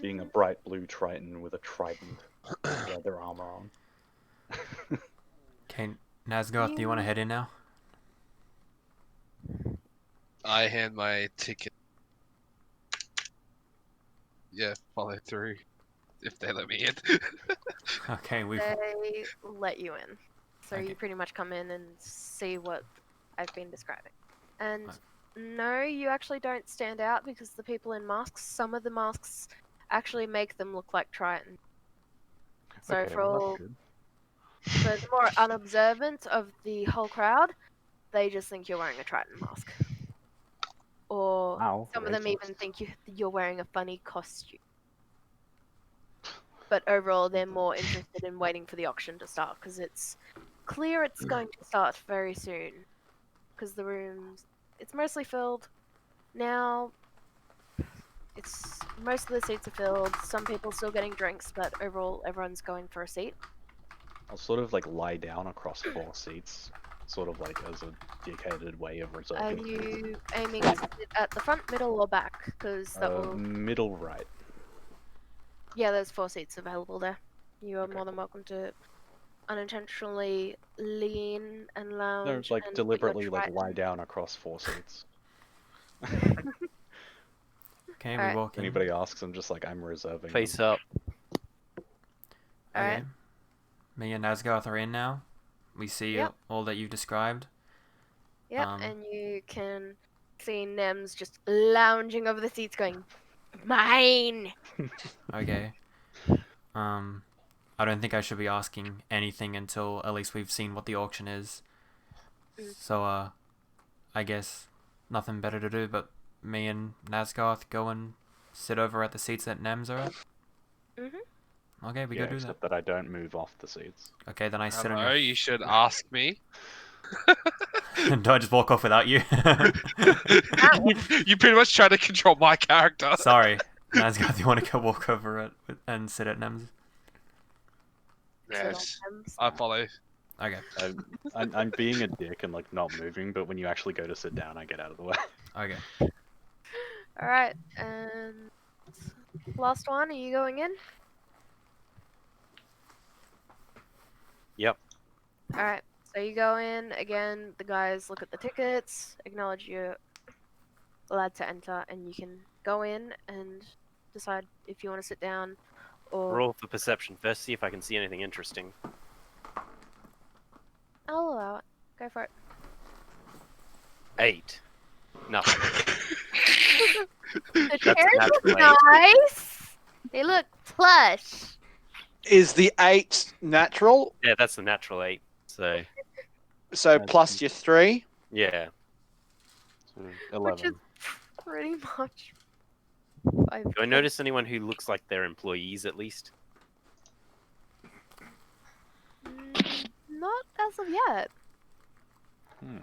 Speaker 3: Being a bright blue Triton with a trident leather armor on.
Speaker 2: Okay, Nazgoth, do you want to head in now?
Speaker 6: I hand my ticket. Yeah, follow through. If they let me in.
Speaker 2: Okay, we've.
Speaker 1: They let you in, so
Speaker 2: Okay.
Speaker 1: you pretty much come in and see what I've been describing. And
Speaker 2: Right.
Speaker 1: no, you actually don't stand out because the people in masks, some of the masks actually make them look like Triton. So
Speaker 3: Okay,
Speaker 1: for
Speaker 3: well, that's
Speaker 1: all,
Speaker 3: good.
Speaker 1: for the more unobservant of the whole crowd, they just think you're wearing a Triton mask. Or
Speaker 3: Wow,
Speaker 1: some of them
Speaker 3: racist.
Speaker 1: even think you're wearing a funny costume. But overall, they're more interested in waiting for the auction to start because it's clear it's going to start very soon. Because the rooms, it's mostly filled now. It's most of the seats are filled. Some people still getting drinks, but overall, everyone's going for a seat.
Speaker 3: I'll sort of like lie down across 4 seats, sort of like as a dedicated way of
Speaker 1: Are
Speaker 3: reserving.
Speaker 1: you aiming to sit at the front, middle, or back? Because that will.
Speaker 3: Middle right.
Speaker 1: Yeah, there's 4 seats available there. You are
Speaker 3: Okay,
Speaker 1: more than welcome to unintentionally lean and
Speaker 3: No,
Speaker 1: lounge
Speaker 3: like
Speaker 1: and put your
Speaker 3: deliberately like lie
Speaker 1: trident-
Speaker 3: down across 4 seats.
Speaker 2: Okay, we
Speaker 1: Alright.
Speaker 2: walk in.
Speaker 3: Anybody asks, I'm just like, I'm reserving.
Speaker 7: Face
Speaker 3: them.
Speaker 7: up.
Speaker 2: Okay.
Speaker 1: Alright.
Speaker 2: Me and Nazgoth are in now. We see
Speaker 1: Yep.
Speaker 2: all that you've described.
Speaker 1: Yep,
Speaker 2: Um,
Speaker 1: and you can see Nems just lounging over the seats going, mine!
Speaker 2: Okay. I don't think I should be asking anything until at least we've seen what the auction is.
Speaker 1: Mm.
Speaker 2: So, I guess nothing better to do but me and Nazgoth go and sit over at the seats that Nems are at.
Speaker 1: Mm-hmm.
Speaker 2: Okay, we
Speaker 3: Yeah,
Speaker 2: go do that.
Speaker 3: except that I don't move off the seats.
Speaker 2: Okay, then I sit on
Speaker 6: Hello,
Speaker 2: your...
Speaker 6: you should ask me.
Speaker 2: Do I just walk off without you?
Speaker 6: You pretty much try to control my character.
Speaker 2: Sorry. Nazgoth, you want to go walk over it and sit at Nems?
Speaker 1: Sit on
Speaker 6: Yes,
Speaker 1: Nems.
Speaker 6: I follow.
Speaker 2: Okay.
Speaker 3: I'm being a dick and like not moving, but when you actually go to sit down, I get out of the way.
Speaker 2: Okay.
Speaker 1: Alright, and last one, are you going in?
Speaker 7: Yep.
Speaker 1: Alright, so you go in, again, the guys look at the tickets, acknowledge you're allowed to enter, and you can go in and decide if you want to sit down or...
Speaker 7: Roll for perception first, see if I can see anything interesting.
Speaker 1: I'll allow it. Go for it.
Speaker 7: 8. Nothing.
Speaker 1: The
Speaker 7: That's
Speaker 1: chairs look
Speaker 7: natural
Speaker 1: nice! They look plush!
Speaker 5: Is the 8 natural?
Speaker 7: Yeah, that's the natural 8. So,
Speaker 5: So plus your 3?
Speaker 7: yeah.
Speaker 3: So,
Speaker 1: Which
Speaker 3: 11.
Speaker 1: is pretty much...
Speaker 7: Do I notice anyone who looks like they're employees at least?
Speaker 1: Not as of yet.
Speaker 3: Hmm.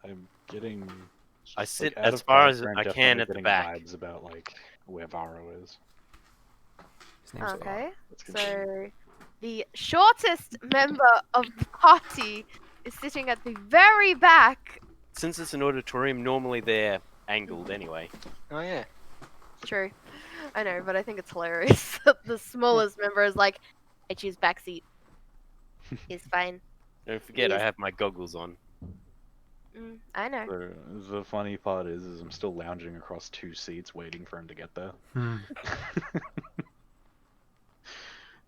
Speaker 3: I'm getting.
Speaker 7: I
Speaker 3: just, like,
Speaker 7: sit
Speaker 3: out
Speaker 7: as
Speaker 3: of
Speaker 7: far as
Speaker 3: character, I'm
Speaker 7: I can
Speaker 3: definitely
Speaker 7: at the
Speaker 3: getting
Speaker 7: back.
Speaker 3: Vibes about like where Varro is.
Speaker 2: His name's
Speaker 1: Okay,
Speaker 3: Let's continue.
Speaker 1: so the shortest member of the party is sitting at the very back.
Speaker 7: Since it's an auditorium, normally they're angled anyway.
Speaker 4: Oh yeah.
Speaker 1: True, I know, but I think it's hilarious that the smallest member is like, I choose backseat. It's fine.
Speaker 7: Don't forget, I
Speaker 1: Yes.
Speaker 7: have my goggles on.
Speaker 1: I know.
Speaker 3: So, the funny part is I'm still lounging across 2 seats waiting for him to get there.
Speaker 2: Hmm.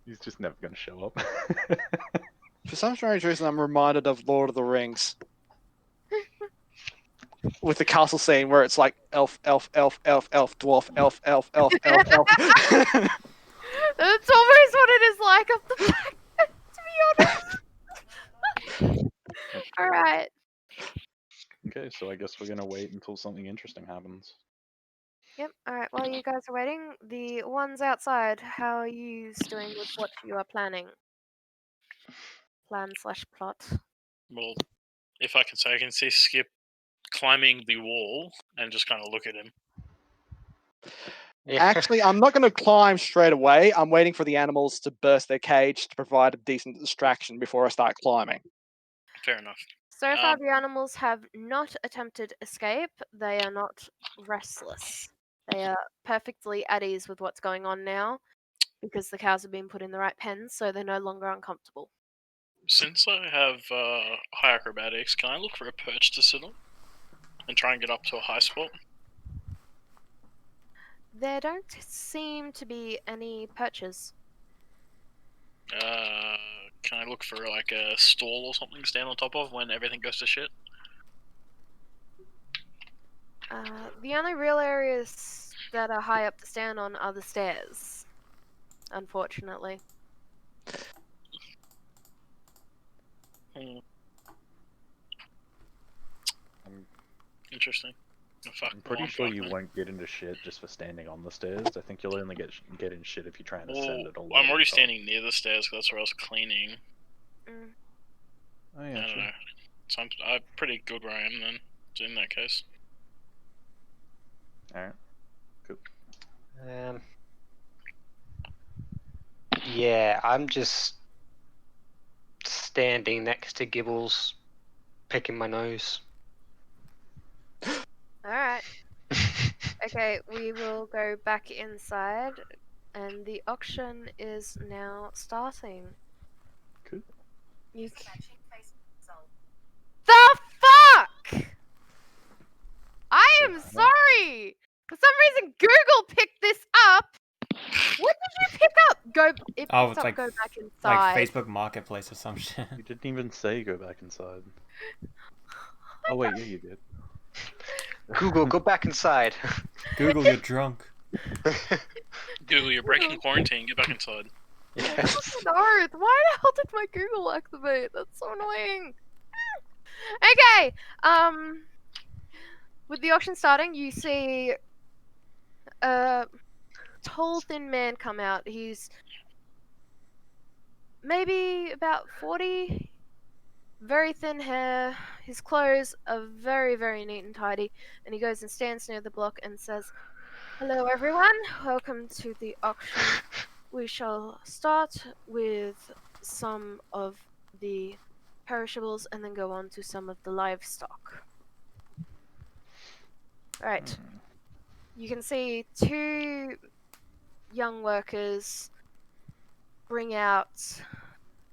Speaker 3: He's just never gonna show up.
Speaker 5: For some strange reason, I'm reminded of Lord of the Rings. With the castle scene where it's like elf, elf, elf, elf, elf, dwarf, elf, elf, elf, elf, elf.
Speaker 1: That's almost what it is like up the back, to be honest. Alright.
Speaker 3: Okay, so I guess we're gonna wait until something interesting happens.
Speaker 1: Yep, alright, while you guys are waiting, the ones outside, how are you doing with what you are planning? Plan/plot.
Speaker 8: Well, if I can say, I can see Skip climbing the wall and just kind of look at him.
Speaker 4: Yeah.
Speaker 5: Actually, I'm not going to climb straight away. I'm waiting for the animals to burst their cage to provide a decent distraction before I start climbing.
Speaker 8: Fair enough.
Speaker 1: So far, the animals have not attempted escape. They are not restless. They are perfectly at ease with what's going on now because the cows have been put in the right pens, so they're no longer uncomfortable.
Speaker 8: Since I have high acrobatics, can I look for a perch to sit on and try and get up to a high spot?
Speaker 1: There don't seem to be any perches.
Speaker 8: Can I look for like a stall or something to stand on top of when everything goes to shit?
Speaker 1: The only real areas that are high up to stand on are the stairs, unfortunately.
Speaker 8: Interesting. Oh, fuck,
Speaker 3: I'm pretty
Speaker 8: well,
Speaker 3: sure
Speaker 8: fuck
Speaker 3: you
Speaker 8: me.
Speaker 3: won't get into shit just for standing on the stairs. I think you'll only get in shit if you try and ascend it all the way
Speaker 8: I'm
Speaker 3: to
Speaker 8: already
Speaker 3: the top.
Speaker 8: standing near the stairs because that's where I was cleaning.
Speaker 1: Mm.
Speaker 3: Oh
Speaker 8: I
Speaker 3: yeah,
Speaker 8: don't
Speaker 3: sure.
Speaker 8: know. So I'm pretty good where I am then, in that case.
Speaker 3: Alright.
Speaker 4: Yeah, I'm just standing next to Gibbles, picking my nose.
Speaker 1: Alright. Okay, we will go back inside. And the auction is now starting.
Speaker 3: Cool.
Speaker 1: You the fuck! I am sorry! For some reason, Google picked this up! What did you pick up? It
Speaker 2: Oh,
Speaker 1: picked
Speaker 2: it's
Speaker 1: up go back
Speaker 2: like
Speaker 1: inside.
Speaker 2: Facebook Marketplace or some shit.
Speaker 3: You didn't even say go back inside. Oh wait, yeah, you did.
Speaker 4: Google, go back inside.
Speaker 2: Google, you're drunk.
Speaker 8: Google, you're breaking quarantine. Get back inside.
Speaker 4: Yes.
Speaker 1: No, why the hell did my Google activate? That's so annoying. Okay, with the auction starting, you see a tall, thin man come out. He's maybe about 40, very thin hair. His clothes are very, very neat and tidy. And he goes and stands near the block and says, "Hello, everyone. Welcome to the auction. We shall start with some of the perishables and then go on to some of the livestock." Right. You can see two young workers bring out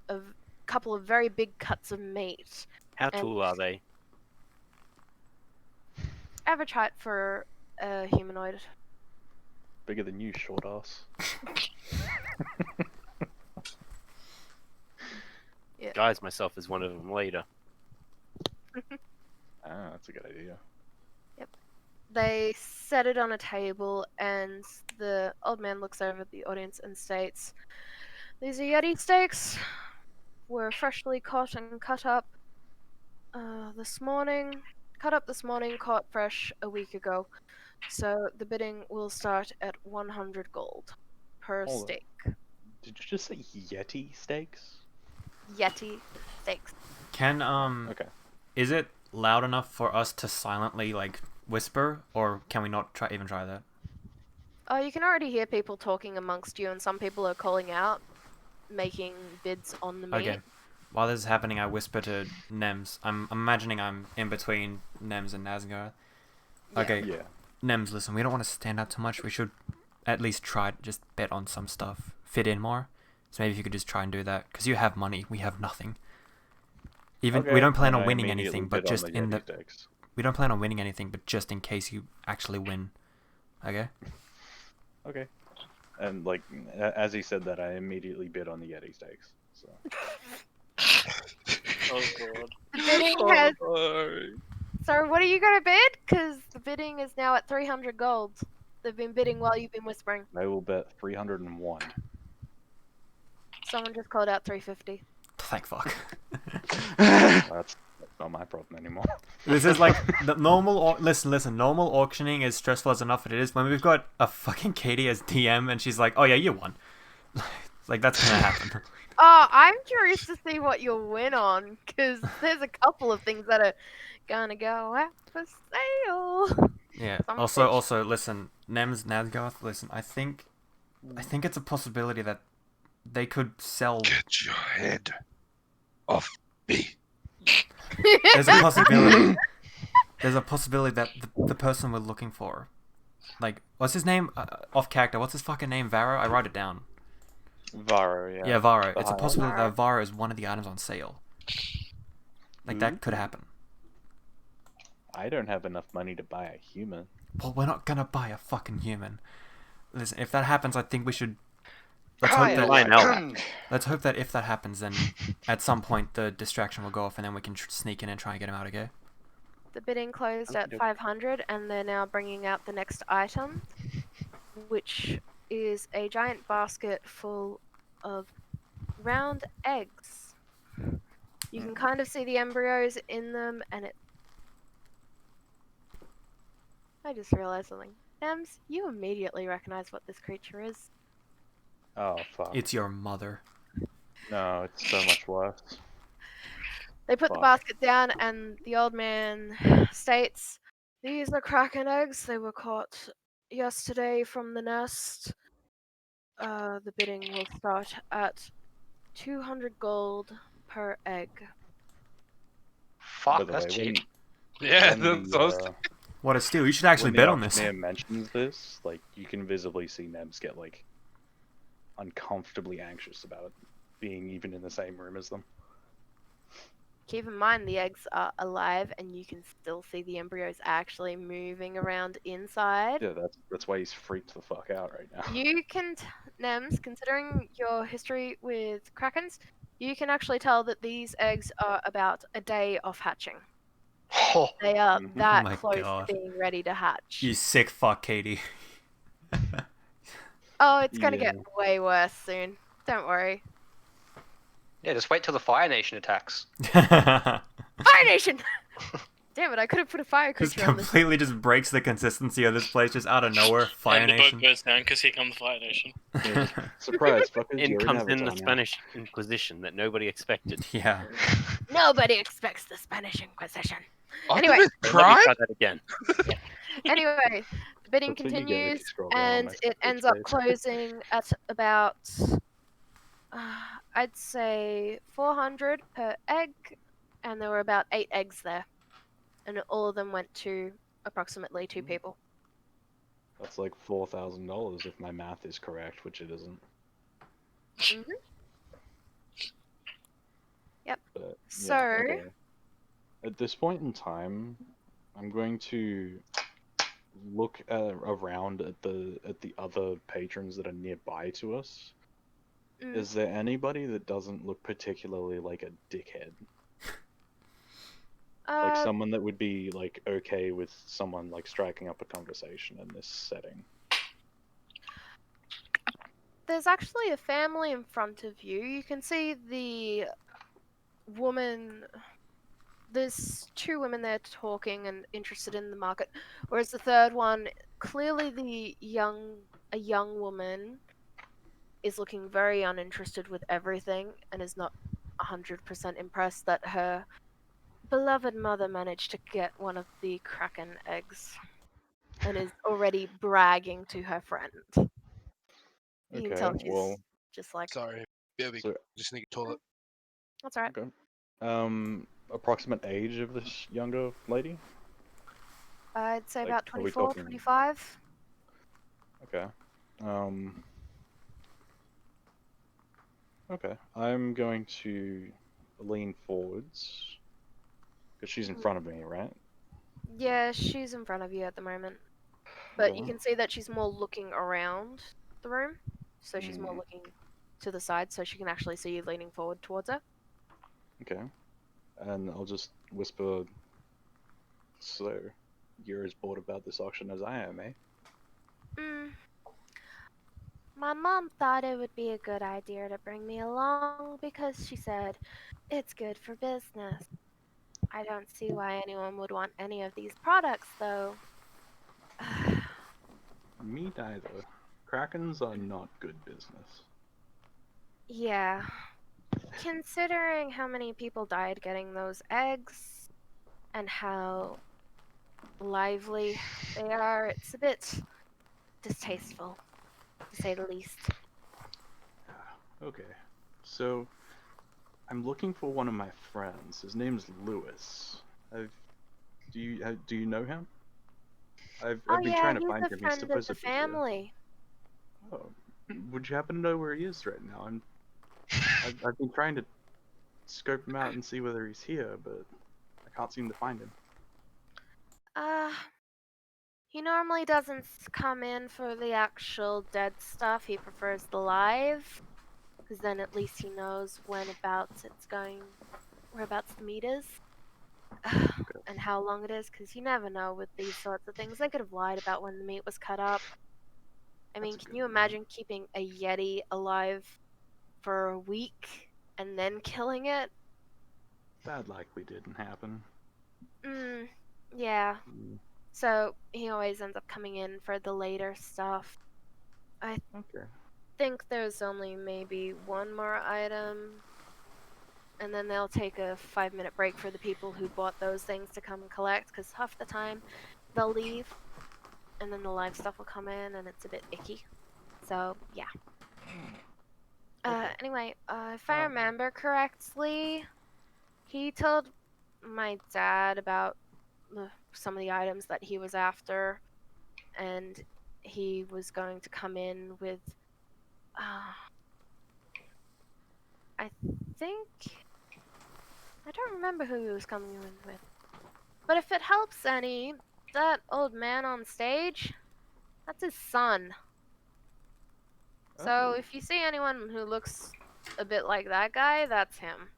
Speaker 1: a couple of very big cuts of meat.
Speaker 7: How
Speaker 1: And-
Speaker 7: tall are they?
Speaker 1: Average height for a humanoid.
Speaker 3: Bigger than you, short ass.
Speaker 1: Yeah.
Speaker 7: Guise myself as one of them later.
Speaker 3: Ah, that's a good idea.
Speaker 1: They set it on a table, and the old man looks over at the audience and states, "These are Yeti steaks. Were freshly caught and cut up this morning. Cut up this morning, caught fresh a week ago. So the bidding will start at 100 gold per
Speaker 3: Hold on.
Speaker 1: steak.
Speaker 3: Did you just say Yeti steaks?
Speaker 1: Yeti steaks."
Speaker 2: Can
Speaker 3: Okay.
Speaker 2: is it loud enough for us to silently like whisper, or can we not even try that?
Speaker 1: Oh, you can already hear people talking amongst you, and some people are calling out, making bids on the meat.
Speaker 2: Okay. While this is happening, I whisper to Nems. I'm imagining I'm in between Nems and Nazgar.
Speaker 1: Yeah.
Speaker 2: Okay,
Speaker 3: Yeah.
Speaker 2: Nems, listen, we don't want to stand out too much. We should at least try to just bet on some stuff, fit in more. So maybe if you could just try and do that, because you have money, we have nothing. Even we
Speaker 3: Okay,
Speaker 2: don't plan
Speaker 3: and
Speaker 2: on
Speaker 3: I
Speaker 2: winning
Speaker 3: immediately
Speaker 2: anything, but
Speaker 3: bid on
Speaker 2: just in
Speaker 3: Yeti
Speaker 2: the
Speaker 3: steaks.
Speaker 2: we don't plan on winning anything, but just in case you actually win. Okay.
Speaker 3: Okay. And like, as he said that, I immediately bid on the Yeti steaks. So.
Speaker 8: Oh god.
Speaker 1: The bidding has. So what are you gonna bid? Because the bidding is now at 300 gold. They've been bidding while you've been whispering.
Speaker 3: I will bet 301.
Speaker 1: Someone just called out 350.
Speaker 2: Thank fuck.
Speaker 3: That's not my problem anymore.
Speaker 2: This is like the normal. Listen. Normal auctioning is stressful as enough. It is when we've got a fucking Katie as DM and she's like, "Oh yeah, you won." Like that's gonna happen.
Speaker 1: Oh, I'm curious to see what you'll win on, because there's a couple of things that are gonna go out for sale.
Speaker 2: Yeah.
Speaker 1: Some
Speaker 2: Also, listen, Nems Nazgarth. Listen, I think it's a possibility that they could sell.
Speaker 10: Get your head off me.
Speaker 2: There's a possibility. There's a possibility that the person we're looking for, like, what's his name? Off character. What's his fucking name? Varo. I write it down.
Speaker 3: Varo, yeah.
Speaker 2: Yeah, Varo.
Speaker 3: The
Speaker 2: It's a
Speaker 3: high
Speaker 2: possibility
Speaker 1: Varo.
Speaker 2: that Varo is one of the items on sale. Like that could happen.
Speaker 3: I don't have enough money to buy a human.
Speaker 2: Well, we're not gonna buy a fucking human. Listen, if that happens, I think we should. Let's
Speaker 4: Hi,
Speaker 2: hope that.
Speaker 7: Line out.
Speaker 2: Let's hope that if that happens, then at some point the distraction will go off, and then we can sneak in and try and get him out. Okay.
Speaker 1: The bidding closed at
Speaker 3: Okey-doke.
Speaker 1: 500, and they're now bringing out the next item, which is a giant basket full of round eggs. You can kind of see the embryos in them, and it. I just realized something. Ems, you immediately recognize what this creature is.
Speaker 3: Oh, fuck.
Speaker 2: It's your mother.
Speaker 3: No, it's so much worse.
Speaker 1: They put the
Speaker 3: Fuck.
Speaker 1: basket down, and the old man states, "These are kraken eggs. They were caught yesterday from the nest. The bidding will start at 200 gold per egg."
Speaker 3: By
Speaker 4: Fuck,
Speaker 3: the
Speaker 4: that's
Speaker 3: way,
Speaker 4: cheap.
Speaker 6: Yeah,
Speaker 3: when
Speaker 6: that's
Speaker 3: the,
Speaker 6: awesome.
Speaker 2: What a steal! You should actually
Speaker 3: when
Speaker 2: bet
Speaker 3: the
Speaker 2: on this.
Speaker 3: auctioneer mentions this, like, you can visibly see Nebs get, like, uncomfortably anxious about being even in the same room as them.
Speaker 1: Keep in mind the eggs are alive and you can still see the embryos actually moving around inside.
Speaker 3: Yeah, that's why he's freaked the fuck out right now.
Speaker 1: You can, Nems, considering your history with krakens, you can actually tell that these eggs are about a day off hatching.
Speaker 4: Oh,
Speaker 1: They are
Speaker 3: Mhm.
Speaker 1: that
Speaker 2: Oh my
Speaker 1: close
Speaker 2: God.
Speaker 1: to being ready to hatch.
Speaker 2: You sick fuck, Katie.
Speaker 1: Oh, it's gonna get
Speaker 3: Yeah.
Speaker 1: way worse soon. Don't worry.
Speaker 4: yeah, just wait till the Fire Nation attacks.
Speaker 1: Fire Nation! Damn it, I could have put a fire
Speaker 2: Just
Speaker 1: creature on this.
Speaker 2: completely just breaks the consistency of this place just out of nowhere. Fire
Speaker 8: and the
Speaker 2: Nation.
Speaker 8: boat goes down because here comes the Fire Nation.
Speaker 3: Surprise, fuckers!
Speaker 7: In
Speaker 3: you already
Speaker 7: comes
Speaker 3: have
Speaker 7: in the
Speaker 3: Avatar now.
Speaker 7: Spanish Inquisition that nobody expected.
Speaker 2: Yeah.
Speaker 1: Nobody expects the Spanish Inquisition.
Speaker 6: Ultimate
Speaker 1: Anyway.
Speaker 7: So let me
Speaker 6: crime?
Speaker 7: try that again.
Speaker 1: Anyway, the bidding
Speaker 3: That's what you get if you
Speaker 1: continues,
Speaker 3: scroll down on
Speaker 1: and
Speaker 3: my
Speaker 1: it
Speaker 3: page,
Speaker 1: ends up
Speaker 3: guys.
Speaker 1: closing at about, I'd say 400 per egg, and there were about 8 eggs there, and all of them went to approximately 2 people.
Speaker 3: That's like $4,000 if my math is correct, which it isn't.
Speaker 1: Mhm. Yep.
Speaker 3: But, yeah,
Speaker 1: So,
Speaker 3: okay. At this point in time, I'm going to look around at the other patrons that are nearby to us.
Speaker 1: mm,
Speaker 3: Is there anybody that doesn't look particularly like a dickhead? Like someone that would be like okay with someone like striking up a conversation in this setting?
Speaker 1: there's actually a family in front of you. You can see the woman. There's 2 women there talking and interested in the market, whereas the third one, clearly a young woman, is looking very uninterested with everything and is not 100% impressed that her beloved mother managed to get one of the kraken eggs and is already bragging to her friend. You can tell
Speaker 3: Okay,
Speaker 1: she's
Speaker 3: well,
Speaker 1: just like,
Speaker 6: Sorry, BOB.
Speaker 3: so
Speaker 6: Just need a toilet.
Speaker 1: that's alright.
Speaker 3: okay. Approximate age of this younger lady?
Speaker 1: I'd say
Speaker 3: Like,
Speaker 1: about
Speaker 3: are we
Speaker 1: 24,
Speaker 3: talking-
Speaker 1: 25.
Speaker 3: Okay. Okay. I'm going to lean forwards because she's in front of me, right?
Speaker 1: Yeah, she's in front of you at the moment. But you
Speaker 3: Okay.
Speaker 1: can see that she's more looking around the room. So she's more
Speaker 3: Mm.
Speaker 1: looking to the side so she can actually see you leaning forward towards her.
Speaker 3: Okay. And I'll just whisper, so you're as bored about this auction as I am, eh?
Speaker 1: My mom thought it would be a good idea to bring me along because she said it's good for business. I don't see why anyone would want any of these products, though.
Speaker 3: Me neither. Krakens are not good business.
Speaker 1: Yeah. Considering how many people died getting those eggs and how lively they are, it's a bit distasteful, to say the least.
Speaker 3: Okay. So, I'm looking for one of my friends. His name's Lewis. Do you know him? I've
Speaker 1: Oh
Speaker 3: been
Speaker 1: yeah,
Speaker 3: trying to
Speaker 1: he's
Speaker 3: find
Speaker 1: a
Speaker 3: him. He's
Speaker 1: friend of
Speaker 3: supposed
Speaker 1: the
Speaker 3: to be here.
Speaker 1: family.
Speaker 3: Oh, would you happen to know where he is right now? I've been trying to scope him out and see whether he's here, but I can't seem to find him.
Speaker 1: He normally doesn't come in for the actual dead stuff. He prefers the live, because then at least he knows whereabouts the meat is, and how long it is. Because you never know with these sorts of things. They could have lied about when the meat was cut up. I mean,
Speaker 3: That's a
Speaker 1: can
Speaker 3: good
Speaker 1: you
Speaker 3: point.
Speaker 1: imagine keeping a yeti alive for a week and then killing it?
Speaker 3: That likely didn't happen.
Speaker 1: Yeah.
Speaker 3: Mm,
Speaker 1: So he always ends up coming in for the later stuff.
Speaker 3: okay.
Speaker 1: Think there's only maybe one more item, and then they'll take a 5-minute break for the people who bought those things to come and collect, because half the time they'll leave, and then the live stuff will come in, and it's a bit icky. So, yeah.
Speaker 3: Okay.
Speaker 1: Anyway, if I remember correctly, he told my dad about some of the items that he was after, and he was going to come in with I think I don't remember who he was coming in with. But if it helps any, that old man on stage, that's his son. So
Speaker 3: Oh.
Speaker 1: if you see anyone who looks a bit like that guy, that's him.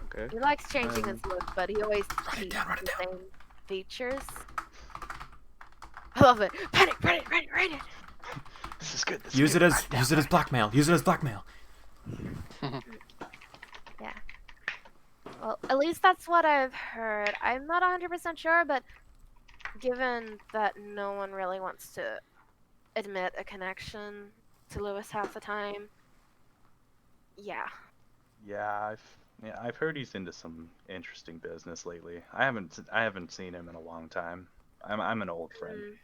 Speaker 3: Okay.
Speaker 1: He likes changing his look, but he always
Speaker 2: Write it
Speaker 1: keeps
Speaker 2: down, write it
Speaker 1: the
Speaker 2: down.
Speaker 1: same features. I love it. Panic, write it.
Speaker 3: This is good.
Speaker 2: Use it as blackmail. Use it as blackmail.
Speaker 1: Yeah. Well, at least that's what I've heard. I'm not 100% sure, but given that no one really wants to admit a connection to Lewis half the time, yeah.
Speaker 3: Yeah, I've heard he's into some interesting business lately. I haven't seen him in a long time. I'm an old friend.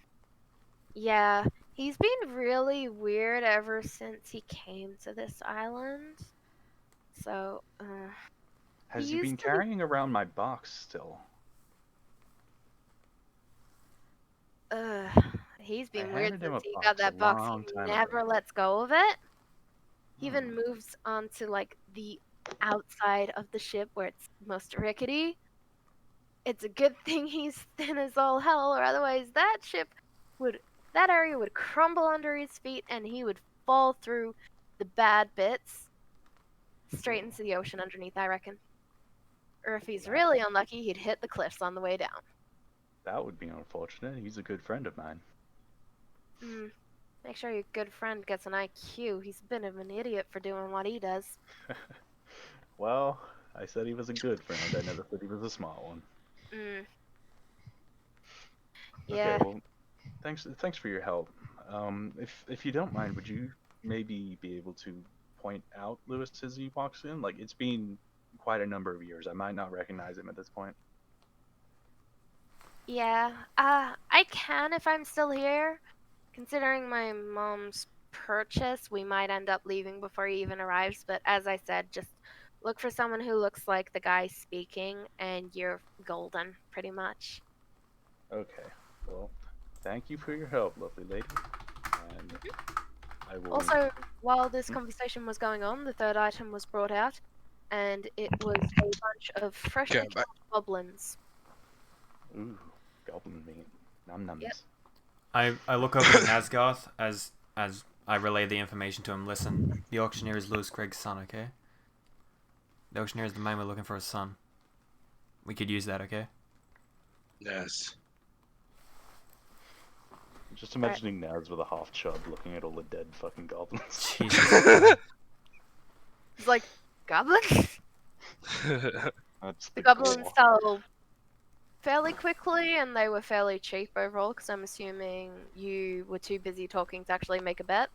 Speaker 1: Yeah, he's been really weird ever since he came to this island. So,
Speaker 3: Has he
Speaker 1: used
Speaker 3: been
Speaker 1: to be-
Speaker 3: carrying around my box still?
Speaker 1: he's been
Speaker 3: I
Speaker 1: weird
Speaker 3: handed him
Speaker 1: since
Speaker 3: a
Speaker 1: he
Speaker 3: box
Speaker 1: got
Speaker 3: a
Speaker 1: that box.
Speaker 3: long
Speaker 1: He
Speaker 3: time
Speaker 1: never
Speaker 3: ago.
Speaker 1: lets go of it. He even moves onto like the outside of the ship where it's most rickety. It's a good thing he's thin as all hell, or otherwise that area would crumble under his feet and he would fall through the bad bits straight into the ocean underneath, I reckon. Or if he's really unlucky, he'd hit the cliffs on the way down.
Speaker 3: That would be unfortunate. He's a good friend of mine.
Speaker 1: Make sure your good friend gets an IQ. He's a bit of an idiot for doing what he does.
Speaker 3: Well, I said he was a good friend. I never said he was a smart one.
Speaker 1: Yeah.
Speaker 3: Okay, well, thanks for your help. If you don't mind, would you maybe be able to point out Lewis as he walks in? Like, it's been quite a number of years. I might not recognize him at this point.
Speaker 1: Yeah, I can if I'm still here. Considering my mom's purchase, we might end up leaving before he even arrives, but as I said, just look for someone who looks like the guy speaking, and you're golden, pretty much.
Speaker 3: Okay, well, thank you for your help, lovely lady. And I will...
Speaker 1: Also, while this conversation was going on, the third item was brought out, and it was a bunch of freshly
Speaker 6: Go back.
Speaker 1: killed goblins.
Speaker 3: Ooh, goblin meat. Num nums.
Speaker 1: Yep.
Speaker 2: I look over at Nazgarth as I relay the information to him. Listen, the auctioneer is Lewis Gregg's son, okay? The auctioneer is the man we're looking for, his son. We could use that, okay?
Speaker 10: Yes.
Speaker 3: Just imagining Naz with a half chub looking at all the dead fucking goblins.
Speaker 2: Jesus.
Speaker 1: It's like, goblins?
Speaker 3: That's
Speaker 1: The goblins sell fairly quickly, and they were fairly cheap overall, because I'm assuming you were too busy talking to actually make a bet.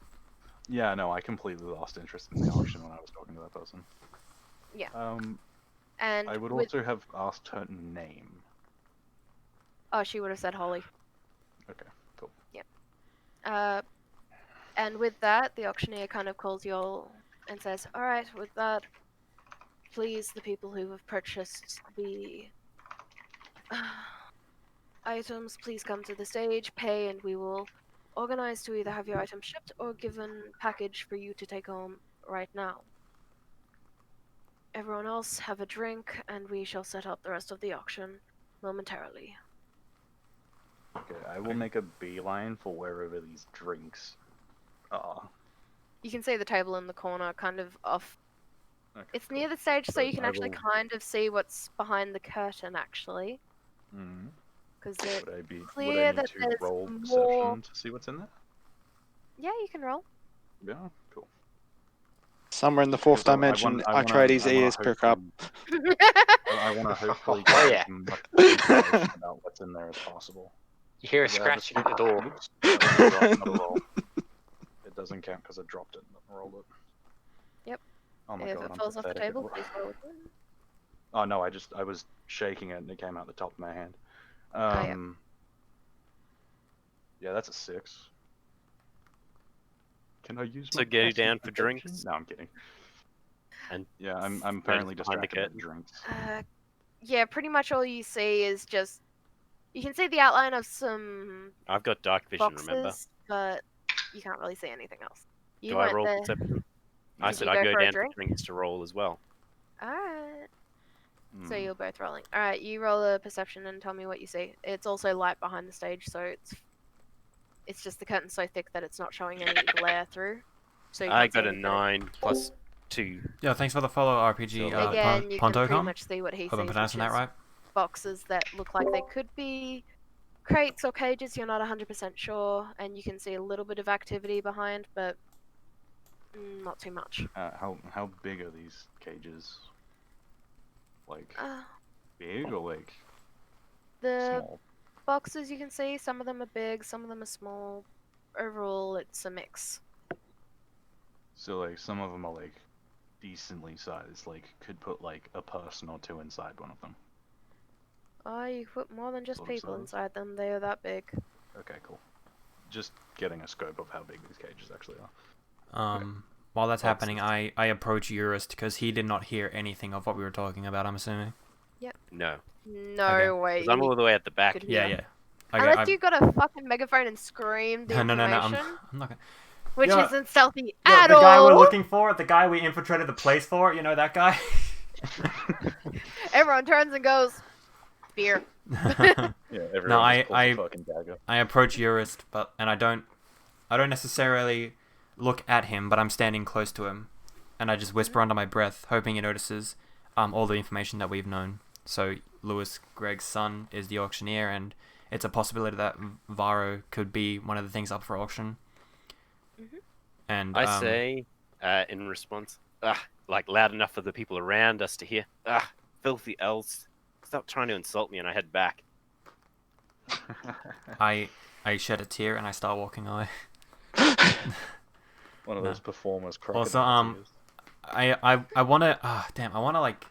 Speaker 3: Yeah, no, I completely lost interest in the auction when I was talking to that person.
Speaker 1: Yeah.
Speaker 3: I
Speaker 1: And
Speaker 3: would
Speaker 1: with...
Speaker 3: also have asked her name.
Speaker 1: Oh, she would have said Holly.
Speaker 3: Okay, cool.
Speaker 1: Yeah. And with that, the auctioneer kind of calls you all and says, alright, with that, please, the people who have purchased the items, please come to the stage, pay, and we will organize to either have your item shipped or given package for you to take home right now. Everyone else have a drink, and we shall set up the rest of the auction momentarily.
Speaker 3: Okay, I will make a beeline for wherever these drinks are.
Speaker 1: You can see the table in the corner, kind of off.
Speaker 3: Okay,
Speaker 1: It's near the stage, so you can
Speaker 3: I
Speaker 1: actually
Speaker 3: will-
Speaker 1: kind of see what's behind the curtain, actually.
Speaker 3: Mm-hmm.
Speaker 1: Because it's
Speaker 3: Would I
Speaker 1: clear
Speaker 3: need
Speaker 1: that
Speaker 3: to
Speaker 1: there's
Speaker 3: roll
Speaker 1: more...
Speaker 3: perception to see what's in there?
Speaker 1: Yeah, you can roll.
Speaker 3: Yeah, cool.
Speaker 5: Somewhere in the fourth
Speaker 3: Because
Speaker 5: dimension,
Speaker 3: I wanna-
Speaker 5: Atreides'
Speaker 3: I wanna
Speaker 5: ears perk up.
Speaker 3: hopefully- I want to hopefully
Speaker 4: Oh,
Speaker 3: get
Speaker 4: yeah.
Speaker 3: as much information about what's in there as possible.
Speaker 4: You hear a
Speaker 3: Does it have
Speaker 4: scratching at the door.
Speaker 3: Oops, that was a drop, not a roll. It doesn't count because I dropped it, not rolled it.
Speaker 1: Yep.
Speaker 3: Oh my
Speaker 1: If
Speaker 3: god,
Speaker 1: it
Speaker 3: I'm
Speaker 1: falls off the
Speaker 3: pathetic at
Speaker 1: table,
Speaker 3: roll.
Speaker 1: please roll again.
Speaker 3: Oh no, I was shaking it and it came out the top of my hand.
Speaker 1: yeah.
Speaker 3: Yeah, that's a 6. Can I use
Speaker 7: So
Speaker 3: my
Speaker 7: get you
Speaker 3: passive
Speaker 7: down for
Speaker 3: perception?
Speaker 7: drinks?
Speaker 3: No, I'm kidding.
Speaker 7: And
Speaker 3: Yeah, I'm apparently
Speaker 7: behind the
Speaker 3: distracted by
Speaker 7: curtain?
Speaker 3: drinks.
Speaker 1: Yeah, pretty much all you see is just... You can see the outline of some
Speaker 7: I've got dark vision,
Speaker 1: boxes,
Speaker 7: remember?
Speaker 1: but you can't really see anything else. You
Speaker 7: Do I
Speaker 1: went
Speaker 7: roll
Speaker 1: there...
Speaker 7: perception? I
Speaker 1: Did
Speaker 7: said
Speaker 1: you
Speaker 7: I'd
Speaker 1: go
Speaker 7: go
Speaker 1: for a
Speaker 7: down for
Speaker 1: drink?
Speaker 7: drinks to roll as well.
Speaker 1: Alright. So
Speaker 3: Hmm.
Speaker 1: you're both rolling. Alright, you roll a perception and tell me what you see. It's also light behind the stage, so it's just the curtain's so thick that it's not showing any glare through. So you
Speaker 7: I
Speaker 1: can't see
Speaker 7: got a
Speaker 1: anything.
Speaker 7: 9 plus 2.
Speaker 2: Yeah, thanks for the follow, RPG.
Speaker 7: So,
Speaker 1: Again, you can pretty
Speaker 2: Pontocom?
Speaker 1: much see what he
Speaker 2: Hope I'm
Speaker 1: sees, which
Speaker 2: pronouncing that
Speaker 1: is
Speaker 2: right.
Speaker 1: boxes that look like they could be crates or cages. You're not 100% sure, and you can see a little bit of activity behind, but not too much.
Speaker 3: How big are these cages? Like
Speaker 1: Uh,
Speaker 3: big or like
Speaker 1: the
Speaker 3: small?
Speaker 1: boxes you can see, some of them are big, some of them are small. Overall, it's a mix.
Speaker 3: So like some of them are like decently sized, like could put like a person or two inside one of them.
Speaker 1: Oh, you put more than just
Speaker 3: Sort of
Speaker 1: people
Speaker 3: size.
Speaker 1: inside them. They are that big.
Speaker 3: Okay, cool. Just getting a scope of how big these cages actually are.
Speaker 2: While that's happening,
Speaker 3: Boxes.
Speaker 2: I approach Eurist because he did not hear anything of what we were talking about, I'm assuming.
Speaker 7: No.
Speaker 1: No
Speaker 2: Okay.
Speaker 1: way.
Speaker 7: 'Cause I'm all the way at the back.
Speaker 1: could
Speaker 2: Yeah,
Speaker 1: hear.
Speaker 2: yeah. Okay,
Speaker 1: Unless you got a fucking megaphone and screamed the
Speaker 2: No,
Speaker 1: information,
Speaker 2: I'm not gonna...
Speaker 1: which
Speaker 2: Yo,
Speaker 1: isn't stealthy
Speaker 2: Yo,
Speaker 1: at
Speaker 2: the
Speaker 1: all.
Speaker 2: guy we're looking for, the guy we infiltrated the place for, you know that guy?
Speaker 1: Everyone turns and goes, beer.
Speaker 3: Yeah, everyone
Speaker 2: No,
Speaker 3: just pulls a fucking dagger.
Speaker 2: I approach Eurist, and I don't necessarily look at him, but I'm standing close to him, and I just whisper under my breath, hoping he notices all the information that we've known. So Lewis, Greg's son, is the auctioneer, and it's a possibility that Varro could be one of the things up for auction. And
Speaker 7: I say, in response, like loud enough for the people around us to hear, filthy elves, stop trying to insult me, and I head back.
Speaker 2: I shed a tear and I start walking away.
Speaker 3: One of
Speaker 2: No.
Speaker 3: those performers.
Speaker 2: Also,
Speaker 3: crocodile tears.
Speaker 2: I wanna, I wanna like.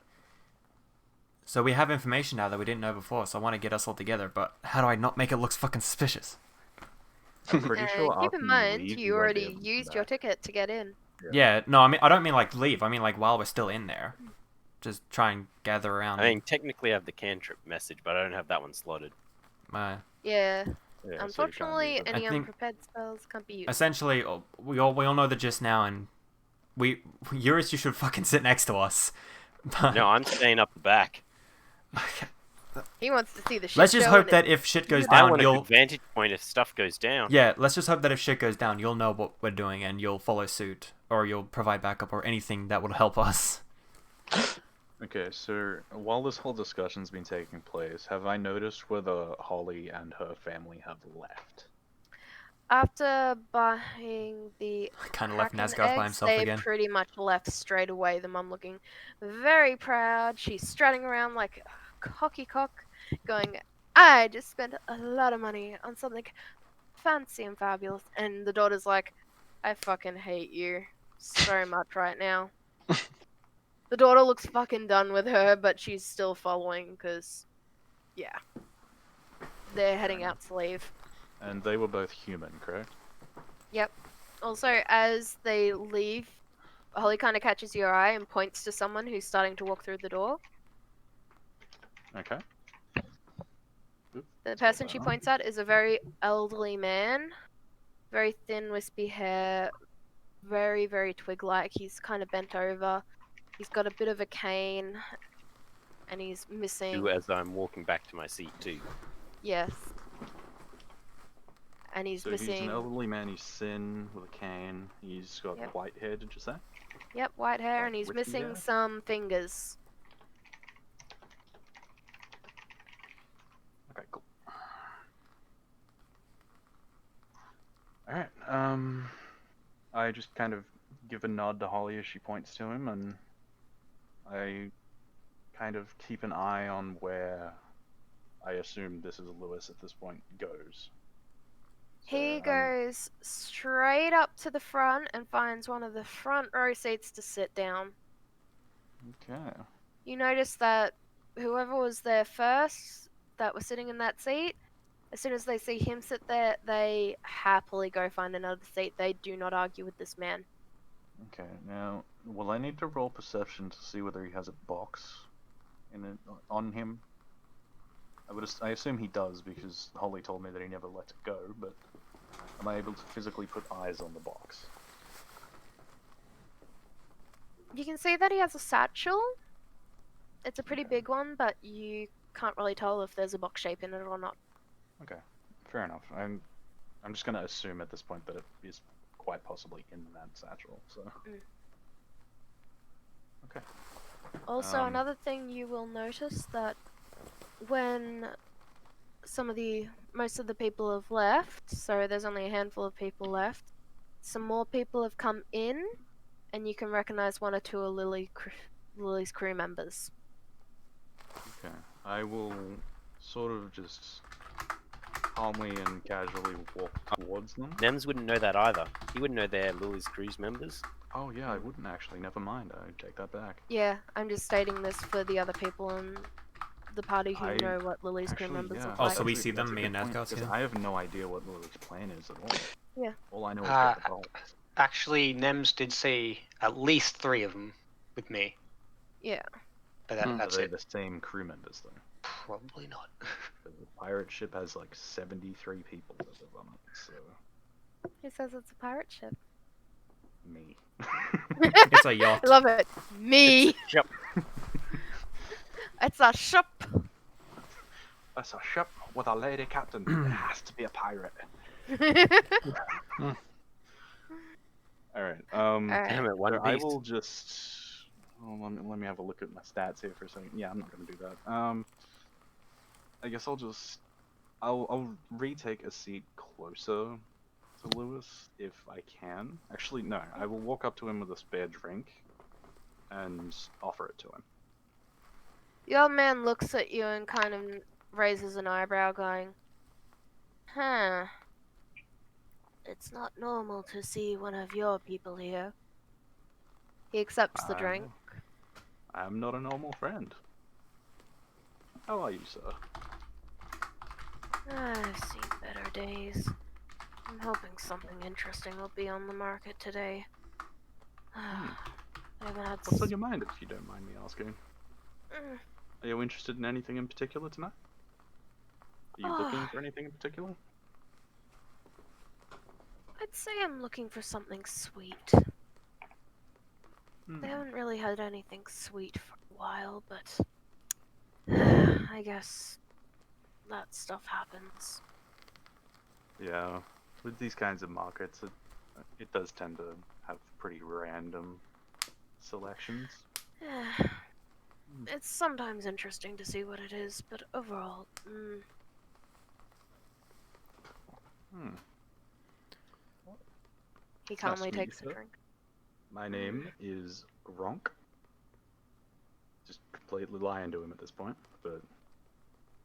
Speaker 2: So we have information now that we didn't know before, so I want to get us all together. But how do I not make it look fucking suspicious?
Speaker 3: I'm pretty sure
Speaker 1: Keep
Speaker 3: after
Speaker 1: in mind,
Speaker 3: leave,
Speaker 1: you
Speaker 3: won't be
Speaker 1: already
Speaker 3: able to come
Speaker 1: used your
Speaker 3: back.
Speaker 1: ticket to get in.
Speaker 2: Yeah, no, I don't mean like leave. I mean like while we're still in there, just try and gather around.
Speaker 7: I mean, technically I have the cantrip message, but I don't have that one slotted.
Speaker 1: Yeah.
Speaker 3: Yeah, so you can't
Speaker 1: Unfortunately,
Speaker 3: use it.
Speaker 1: any
Speaker 2: I think-
Speaker 1: unprepared spells can't be used.
Speaker 2: essentially, we all know the gist now, and Eurus, you should fucking sit next to us. But,
Speaker 7: No, I'm staying up the back.
Speaker 1: He wants to see the shit
Speaker 2: let's just
Speaker 1: show
Speaker 2: hope
Speaker 1: and
Speaker 2: that if shit goes
Speaker 7: I
Speaker 2: down,
Speaker 7: want a
Speaker 2: you'll.
Speaker 7: good vantage point if stuff goes down.
Speaker 2: Yeah, let's just hope that if shit goes down, you'll know what we're doing and you'll follow suit, or you'll provide backup, or anything that will help us.
Speaker 3: Okay, so while this whole discussion's been taking place, have I noticed whether Holly and her family have left?
Speaker 1: After buying the
Speaker 2: Kind of left
Speaker 1: Kraken
Speaker 2: Nazgûl by
Speaker 1: eggs,
Speaker 2: himself
Speaker 1: they
Speaker 2: again.
Speaker 1: pretty much left straight away. The mum looking very proud. She's strutting around like a cocky cock, going, I just spent a lot of money on something fancy and fabulous. And the daughter's like, I fucking hate you so much right now. The daughter looks fucking done with her, but she's still following because, yeah. They're heading out to leave.
Speaker 3: And they were both human, correct?
Speaker 1: Yep. Also, as they leave, Holly kind of catches your eye and points to someone who's starting to walk through the door.
Speaker 3: Okay.
Speaker 1: The person she points at is a very elderly man. Very thin, wispy hair. Very, very twig-like. He's kind of bent over. He's got a bit of a cane. And he's missing...
Speaker 7: Do as I'm walking back to my seat too.
Speaker 1: Yes. And he's
Speaker 3: So
Speaker 1: missing...
Speaker 3: he's an elderly man, he's thin, with a cane, he's got
Speaker 1: Yep.
Speaker 3: white hair, did you say?
Speaker 1: Yep, white hair,
Speaker 3: Like
Speaker 1: and he's
Speaker 3: wispy
Speaker 1: missing
Speaker 3: hair?
Speaker 1: some fingers.
Speaker 3: Okay, cool. Alright, I just kind of give a nod to Holly as she points to him, and I kind of keep an eye on where I assume this is Lewis at this point goes. So
Speaker 1: He
Speaker 3: I'm-
Speaker 1: goes straight up to the front and finds one of the front row seats to sit down.
Speaker 3: Okay.
Speaker 1: You notice that whoever was there first that was sitting in that seat, as soon as they see him sit there, they happily go find another seat. They do not argue with this man.
Speaker 3: Okay, now, will I need to roll perception to see whether he has a box in it, on him? I assume he does because Holly told me that he never let it go, but am I able to physically put eyes on the box?
Speaker 1: You can see that he has a satchel. It's a pretty big one, but you can't really tell if there's a box shape in it or not.
Speaker 3: Okay, fair enough. I'm just gonna assume at this point that it is quite possibly in that satchel. So. Okay.
Speaker 1: Also, another thing you will notice that when most of the people have left, so there's only a handful of people left, some more people have come in, and you can recognize one or two of Lily's crew members.
Speaker 3: Okay. I will sort of just calmly and casually walk towards them.
Speaker 7: Nems wouldn't know that either. He wouldn't know they're Lily's crew's members.
Speaker 3: Oh yeah, I wouldn't actually. Never mind. I take that back.
Speaker 1: Yeah, I'm just stating this for the other people in the party who know what Lily's crew members look
Speaker 2: Oh,
Speaker 1: like.
Speaker 2: so we see them, me and Nazgul see them?
Speaker 3: I have no idea what Lily's plan is at all.
Speaker 1: Yeah.
Speaker 3: All I know is get the bolt.
Speaker 4: Actually, Nems did see at least 3 of them with me.
Speaker 1: Yeah.
Speaker 4: But
Speaker 3: Are they
Speaker 4: it.
Speaker 3: the same crew members though?
Speaker 4: Probably not.
Speaker 3: The pirate ship has like 73 people that live on it, so
Speaker 1: Who says it's a pirate ship?
Speaker 3: me.
Speaker 2: It's a yacht.
Speaker 1: I love it. Me.
Speaker 7: Yep.
Speaker 1: It's a ship.
Speaker 3: That's a ship with a lady captain. It has to be a pirate. Alright,
Speaker 7: Damn it, one
Speaker 3: I
Speaker 7: beast.
Speaker 3: will just... Well, let me have a look at my stats here for a second. Yeah, I'm not gonna do that. I guess I'll retake a seat closer to Lewis if I can. Actually, no, I will walk up to him with a spare drink and offer it to him.
Speaker 1: The old man looks at you and kind of raises an eyebrow, going, "Huh. It's not normal to see one of your people here." He accepts the drink.
Speaker 3: I'm not a normal friend. How are you, sir?
Speaker 1: I've seen better days. I'm hoping something interesting will be on the market today. I haven't had
Speaker 3: What's on your mind, if you don't mind me asking?
Speaker 1: Mm.
Speaker 3: Are you interested in anything in particular tonight? Are you looking for anything in particular?
Speaker 1: I'd say I'm looking for something sweet.
Speaker 3: Hmm.
Speaker 1: They haven't really had anything sweet for a while, but I guess that stuff happens.
Speaker 3: Yeah, with these kinds of markets, it does tend to have pretty random selections.
Speaker 1: It's sometimes interesting to see what it is, but overall, He
Speaker 3: It's nice
Speaker 1: calmly
Speaker 3: to meet
Speaker 1: takes
Speaker 3: you,
Speaker 1: a
Speaker 3: sir.
Speaker 1: drink.
Speaker 3: My name is Gronk. Just completely lying to him at this point, but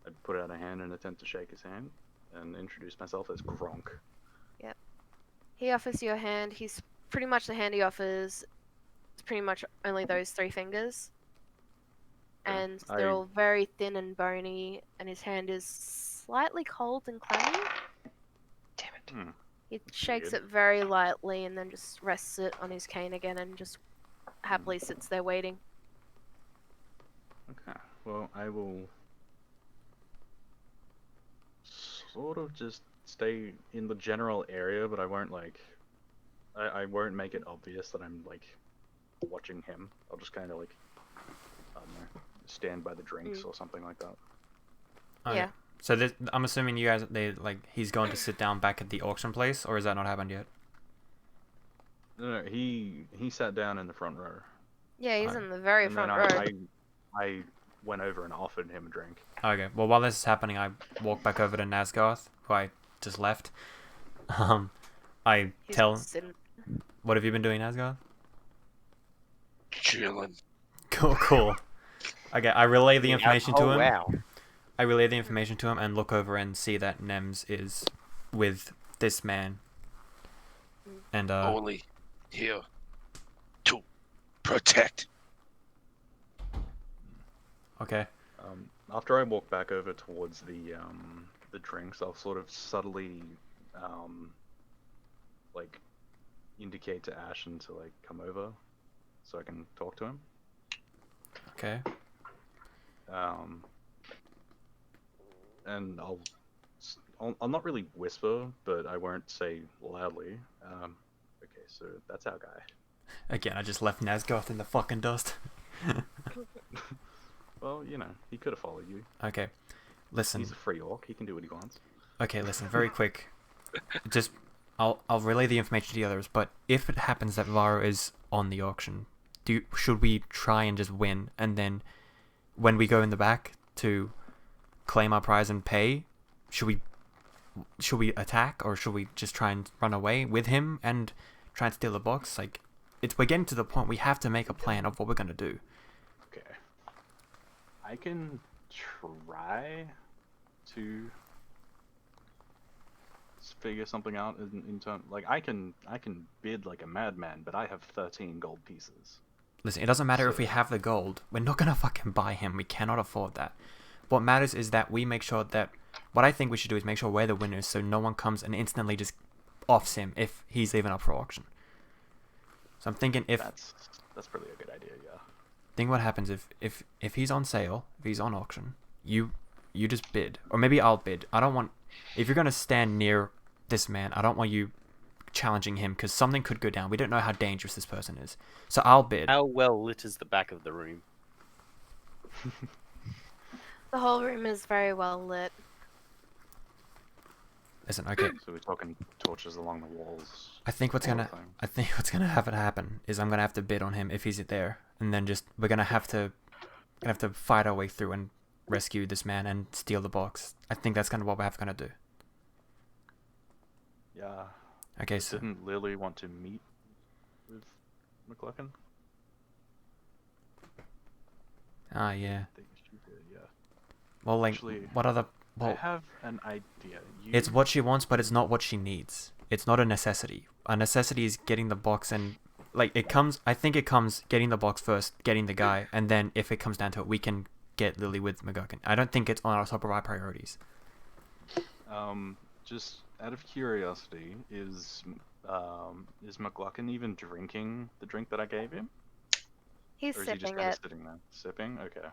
Speaker 3: I put out a hand and attempt to shake his hand and introduce myself as Gronk.
Speaker 1: Yep. He offers you a hand. He's pretty much the hand he offers. It's pretty much only those 3 fingers.
Speaker 3: Okay,
Speaker 1: And they're all very thin and bony, and his hand is slightly cold and clammy.
Speaker 4: Damn it.
Speaker 1: He shakes
Speaker 3: weird.
Speaker 1: it very lightly and then just rests it on his cane again and just happily sits there waiting.
Speaker 3: Okay, well, I will sort of just stay in the general area, but I won't I won't make it obvious that I'm watching him. I'll just kind of I don't know, stand by the drinks or something like that.
Speaker 2: Okay.
Speaker 1: Yeah.
Speaker 2: So I'm assuming you guys, he's going to sit down back at the auction place, or has that not happened yet?
Speaker 3: No, he sat down in the front row.
Speaker 1: Yeah, he's
Speaker 2: Alright.
Speaker 1: in the very
Speaker 3: And
Speaker 1: front
Speaker 3: then
Speaker 1: row.
Speaker 3: I went over and offered him a drink.
Speaker 2: Okay, well, while this is happening, I walk back over to Nazgarth, who I just left. I
Speaker 1: He's
Speaker 2: tell...
Speaker 1: sitting-
Speaker 2: What have you been doing, Nazgarth?
Speaker 10: Chilling.
Speaker 2: Cool. Okay, I relay the information to him.
Speaker 7: Wow.
Speaker 2: I relay the information to him and look over and see that Nems is with this man. And
Speaker 10: Only here to protect.
Speaker 2: okay.
Speaker 3: After I walk back over towards the drinks, I'll sort of subtly indicate to Ashen to come over so I can talk to him.
Speaker 2: Okay.
Speaker 3: And I'll not really whisper, but I won't say loudly. Okay, so that's our guy.
Speaker 2: Again, I just left Nazgoth in the fucking dust.
Speaker 3: Well, you know, he could have followed you.
Speaker 2: Okay, listen.
Speaker 3: He's a free orc. He can do what he wants.
Speaker 2: Okay, listen, very quick. Just, I'll relay the information to the others. But if it happens that Varo is on the auction, should we try and just win, and then when we go in the back to claim our prize and pay, should we attack, or should we just try and run away with him and try and steal the box? Like, we're getting to the point we have to make a plan of what we're gonna do.
Speaker 3: Okay. I can try to figure something out in terms, like, I can bid like a madman, but I have 13 gold pieces.
Speaker 2: Listen, it doesn't matter if we have the gold. We're not gonna fucking buy him. We cannot afford that. What matters is that we make sure that... What I think we should do is make sure we're the winners, so no one comes and instantly just offs him if he's even up for auction. So I'm thinking if...
Speaker 3: That's probably a good idea, yeah.
Speaker 2: Think what happens if he's on sale, if he's on auction, you just bid. Or maybe I'll bid. I don't want... If you're gonna stand near this man, I don't want you challenging him, because something could go down. We don't know how dangerous this person is. So I'll bid.
Speaker 7: How well lit is the back of the room?
Speaker 1: The whole room is very well lit.
Speaker 2: Listen, okay.
Speaker 3: So we're talking torches along the walls.
Speaker 2: I think what's gonna have it happen is I'm gonna have to bid on him if he's there, and then we're gonna have to fight our way through and rescue this man and steal the box. I think that's kind of what we're gonna do.
Speaker 3: Yeah.
Speaker 2: Okay, so
Speaker 3: Didn't Lily want to meet with McLuckin?
Speaker 2: yeah.
Speaker 3: I think she did, yeah.
Speaker 2: Well, like,
Speaker 3: Actually,
Speaker 2: what other?
Speaker 3: I
Speaker 2: Well,
Speaker 3: have an idea.
Speaker 2: it's what she wants, but it's not what she needs. It's not a necessity. A necessity is getting the box, and like it comes. I think it comes getting the box first, getting the guy, and then if it comes down to it, we can get Lily with McGuckin. I don't think it's on our top of our priorities.
Speaker 3: Just out of curiosity, is McLuckin even drinking the drink that I gave him?
Speaker 1: He's
Speaker 3: Or is he just
Speaker 1: sipping
Speaker 3: kind of
Speaker 1: it.
Speaker 3: sitting there? Sipping? Okay.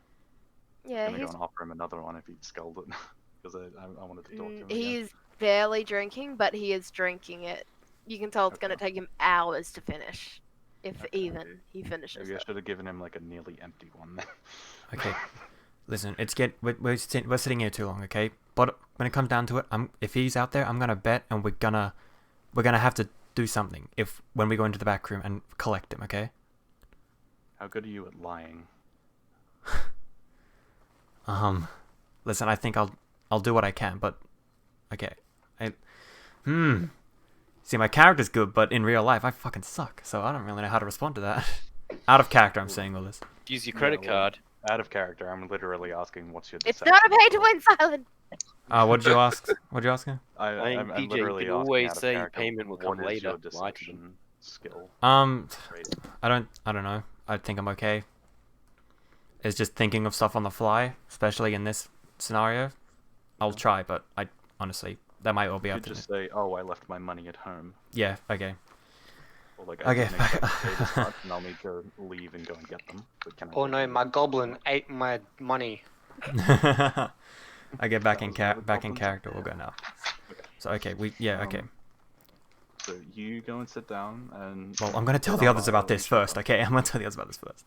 Speaker 1: Yeah,
Speaker 3: I'm gonna
Speaker 1: he's
Speaker 3: go and offer him another one if he sculled it. Because I wanted to talk to him again.
Speaker 1: he's barely drinking, but he is drinking it. You can tell it's gonna take him hours to finish, if even he finishes
Speaker 3: Maybe I
Speaker 1: it.
Speaker 3: should have given him like a nearly empty one then.
Speaker 2: Okay. Listen, we're sitting here too long, okay? But when it comes down to it, if he's out there, I'm gonna bet, and we're gonna have to do something when we go into the back room and collect him, okay?
Speaker 3: How good are you at lying?
Speaker 2: Listen, I think I'll do what I can, but okay. See, my character's good, but in real life, I fucking suck, so I don't really know how to respond to that. Out of character, I'm saying all this.
Speaker 7: Use your credit
Speaker 3: well,
Speaker 7: card.
Speaker 3: Out of character, I'm literally asking what's your
Speaker 1: It's
Speaker 3: deception?
Speaker 1: not a pay to win, Silent.
Speaker 2: What did you ask? What did you ask him?
Speaker 7: I mean,
Speaker 3: I'm
Speaker 7: PJ,
Speaker 3: literally
Speaker 7: you can
Speaker 3: asking
Speaker 7: always
Speaker 3: out of
Speaker 7: say
Speaker 3: character,
Speaker 7: payment will
Speaker 3: what
Speaker 7: come
Speaker 3: is
Speaker 7: later.
Speaker 3: your
Speaker 7: Lie to them.
Speaker 3: deception skill? rating?
Speaker 2: I don't know. I think I'm okay. It's just thinking of stuff on the fly, especially in this scenario. I'll try, but I honestly, that might all be
Speaker 3: You
Speaker 2: up
Speaker 3: could
Speaker 2: to
Speaker 3: just
Speaker 2: me.
Speaker 3: say, "Oh, I left my money at home,"
Speaker 2: Yeah, okay.
Speaker 3: or like,
Speaker 2: Okay,
Speaker 3: "I didn't expect to pay this much, and I'll need to leave and go and get them." But can I
Speaker 4: Oh
Speaker 3: get
Speaker 4: no,
Speaker 3: them?
Speaker 4: my goblin ate my money.
Speaker 2: I get back in
Speaker 3: That was
Speaker 2: back in
Speaker 3: goblins?
Speaker 2: character. We'll go now.
Speaker 3: Okay.
Speaker 2: So okay, okay.
Speaker 3: So you go and sit down, and
Speaker 2: Well, I'm gonna tell the others about this first. Okay, I'm gonna tell the others about this first.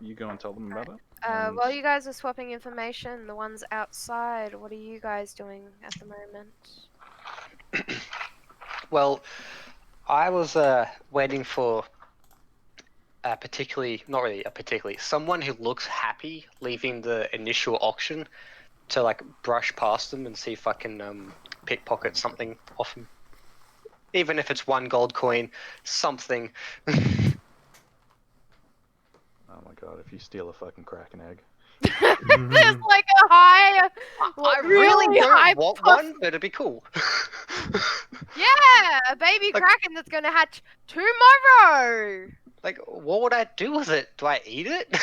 Speaker 3: you go and tell them about it. and-
Speaker 1: While you guys are swapping information, the ones outside, what are you guys doing at the moment?
Speaker 4: Well, I was waiting for someone who looks happy leaving the initial auction to like brush past them and see if I can pickpocket something off him. Even if it's 1 gold coin, something.
Speaker 3: Oh my god! If you steal a fucking Kraken egg.
Speaker 1: There's like a high,
Speaker 4: I really
Speaker 1: high
Speaker 4: don't want
Speaker 1: puff-
Speaker 4: one, but it'd be cool.
Speaker 1: Yeah, a baby
Speaker 4: Like-
Speaker 1: kraken that's gonna hatch tomorrow.
Speaker 4: Like, what would I do with it? Do I eat it?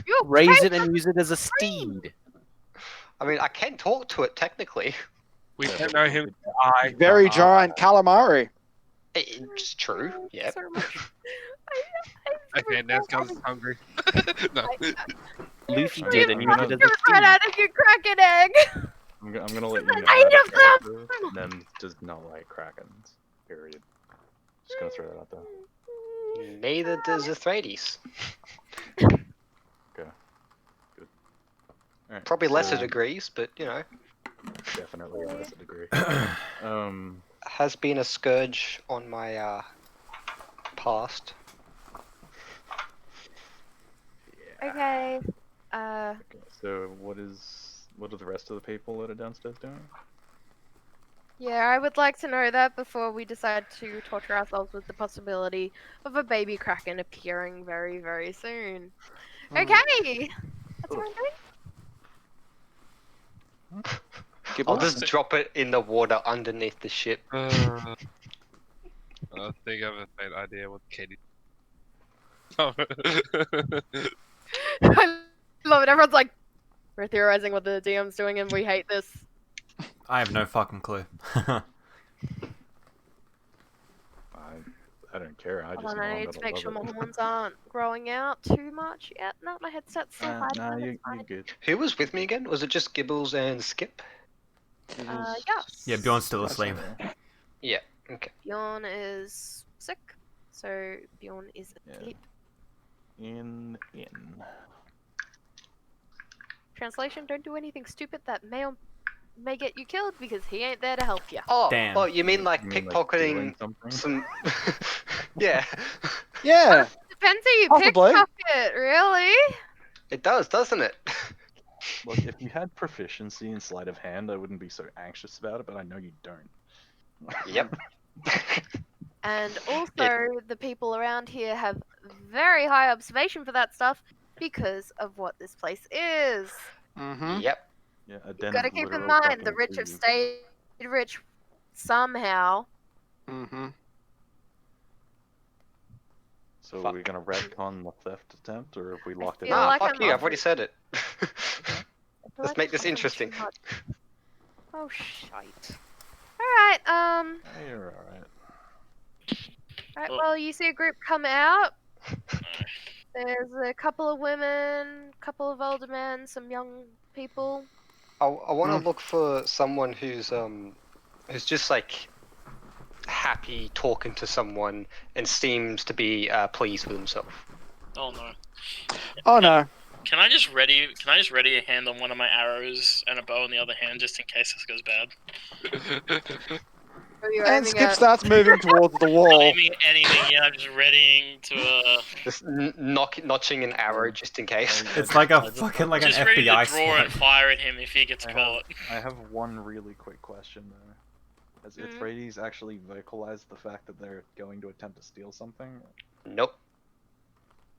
Speaker 1: You
Speaker 7: Raise
Speaker 1: take
Speaker 7: it and use it as a steed.
Speaker 4: I mean, I can talk to it technically.
Speaker 6: We don't know him. I
Speaker 5: Very giant calamari.
Speaker 4: It's true. Yeah.
Speaker 1: so much.
Speaker 6: Okay, now Skulls is hungry. No.
Speaker 7: Luffy
Speaker 3: Okay,
Speaker 7: did and
Speaker 3: I'm
Speaker 7: use
Speaker 3: gonna-
Speaker 7: it as
Speaker 1: You're
Speaker 7: a
Speaker 1: right
Speaker 7: steed.
Speaker 1: out of your kraken egg.
Speaker 3: I'm gonna let you know.
Speaker 1: I
Speaker 3: out of
Speaker 1: of them!
Speaker 3: character, Nem does not like Krakens. Period. Just gonna throw that out there.
Speaker 4: Neither does Atreides.
Speaker 3: Alright,
Speaker 4: Probably lesser
Speaker 3: so
Speaker 4: degrees, but you know,
Speaker 3: definitely a lesser degree.
Speaker 4: has been a scourge on my past.
Speaker 1: Okay.
Speaker 3: Okay, so what are the rest of the people that are downstairs doing?
Speaker 1: Yeah, I would like to know that before we decide to torture ourselves with the possibility of a baby kraken appearing very, very soon. Okay, that's what I'm doing.
Speaker 4: I'll just drop it in the water underneath the ship.
Speaker 6: I think I have a faint idea what Katie.
Speaker 1: I love it. Everyone's like, we're theorizing what the DM's doing and we hate this.
Speaker 2: I have no fucking clue.
Speaker 3: I don't care. I just
Speaker 1: Hold on,
Speaker 3: know
Speaker 1: I
Speaker 3: I'm
Speaker 1: need to
Speaker 3: gonna
Speaker 1: make sure
Speaker 3: love
Speaker 1: my
Speaker 3: it.
Speaker 1: horns aren't growing out too much yet. No, my headset's still hiding.
Speaker 3: Nah,
Speaker 1: them,
Speaker 3: you're
Speaker 1: it's fine.
Speaker 3: good.
Speaker 4: Who was with me again? Was it just Gibbles and Skip?
Speaker 1: Yes.
Speaker 2: Yeah, Bjorn's still asleep.
Speaker 4: Yeah. Okay.
Speaker 1: Bjorn is sick, so Bjorn is asleep.
Speaker 3: In.
Speaker 1: Translation: don't do anything stupid that may get you killed because he ain't there to help you.
Speaker 4: Oh,
Speaker 2: Damn.
Speaker 4: oh, you mean like
Speaker 3: You mean, like,
Speaker 4: pickpocketing
Speaker 3: doing something?
Speaker 4: some? Yeah,
Speaker 5: Yeah.
Speaker 1: Depends who you
Speaker 5: Possibly.
Speaker 1: pickpocket, really.
Speaker 4: it does, doesn't it?
Speaker 3: Look, if you had proficiency in sleight of hand, I wouldn't be so anxious about it, but I know you don't.
Speaker 4: Yep.
Speaker 1: And also, the people around here have very high observation for that stuff because of what this place is.
Speaker 5: Mm-hmm.
Speaker 4: Yep.
Speaker 3: Yeah, a
Speaker 1: You've
Speaker 3: den
Speaker 1: got to
Speaker 3: of
Speaker 1: keep in
Speaker 3: literal
Speaker 1: mind
Speaker 3: fucking
Speaker 1: the rich have
Speaker 3: thieves.
Speaker 1: stayed rich somehow.
Speaker 5: Mm-hmm.
Speaker 3: So
Speaker 4: Fuck.
Speaker 3: are we gonna retcon the theft attempt, or have we locked it
Speaker 1: feel
Speaker 3: in?
Speaker 4: Nah,
Speaker 1: like
Speaker 4: fuck
Speaker 1: I'm
Speaker 4: you. I've already
Speaker 1: offering-
Speaker 4: said it.
Speaker 1: I feel
Speaker 4: Let's
Speaker 1: like
Speaker 4: make
Speaker 1: I'm
Speaker 4: this
Speaker 1: offering
Speaker 4: interesting.
Speaker 1: too much. Oh, shite. Alright,
Speaker 3: Hey, you're alright.
Speaker 1: Alright, well, you see a group come out. There's a couple of women, couple of older men, some young people.
Speaker 4: I want to look for someone who's just like happy talking to someone and seems to be pleased with himself.
Speaker 8: Oh no.
Speaker 5: Oh no.
Speaker 8: Can I just ready a hand on one of my arrows and a bow in the other hand just in case this goes bad?
Speaker 1: Are you
Speaker 5: And
Speaker 1: aiming
Speaker 5: Skip
Speaker 1: at-
Speaker 5: starts moving towards the wall.
Speaker 8: Aiming anything, yeah, I'm just readying to
Speaker 4: Just notching an arrow just in case.
Speaker 2: It's like a fucking like an
Speaker 8: just ready
Speaker 2: FBI
Speaker 8: to draw and
Speaker 2: squad.
Speaker 8: fire at him if he gets
Speaker 3: I
Speaker 8: caught.
Speaker 3: have one really quick question though. Has Atreides actually vocalized the fact that they're going to attempt to steal something?
Speaker 4: Nope.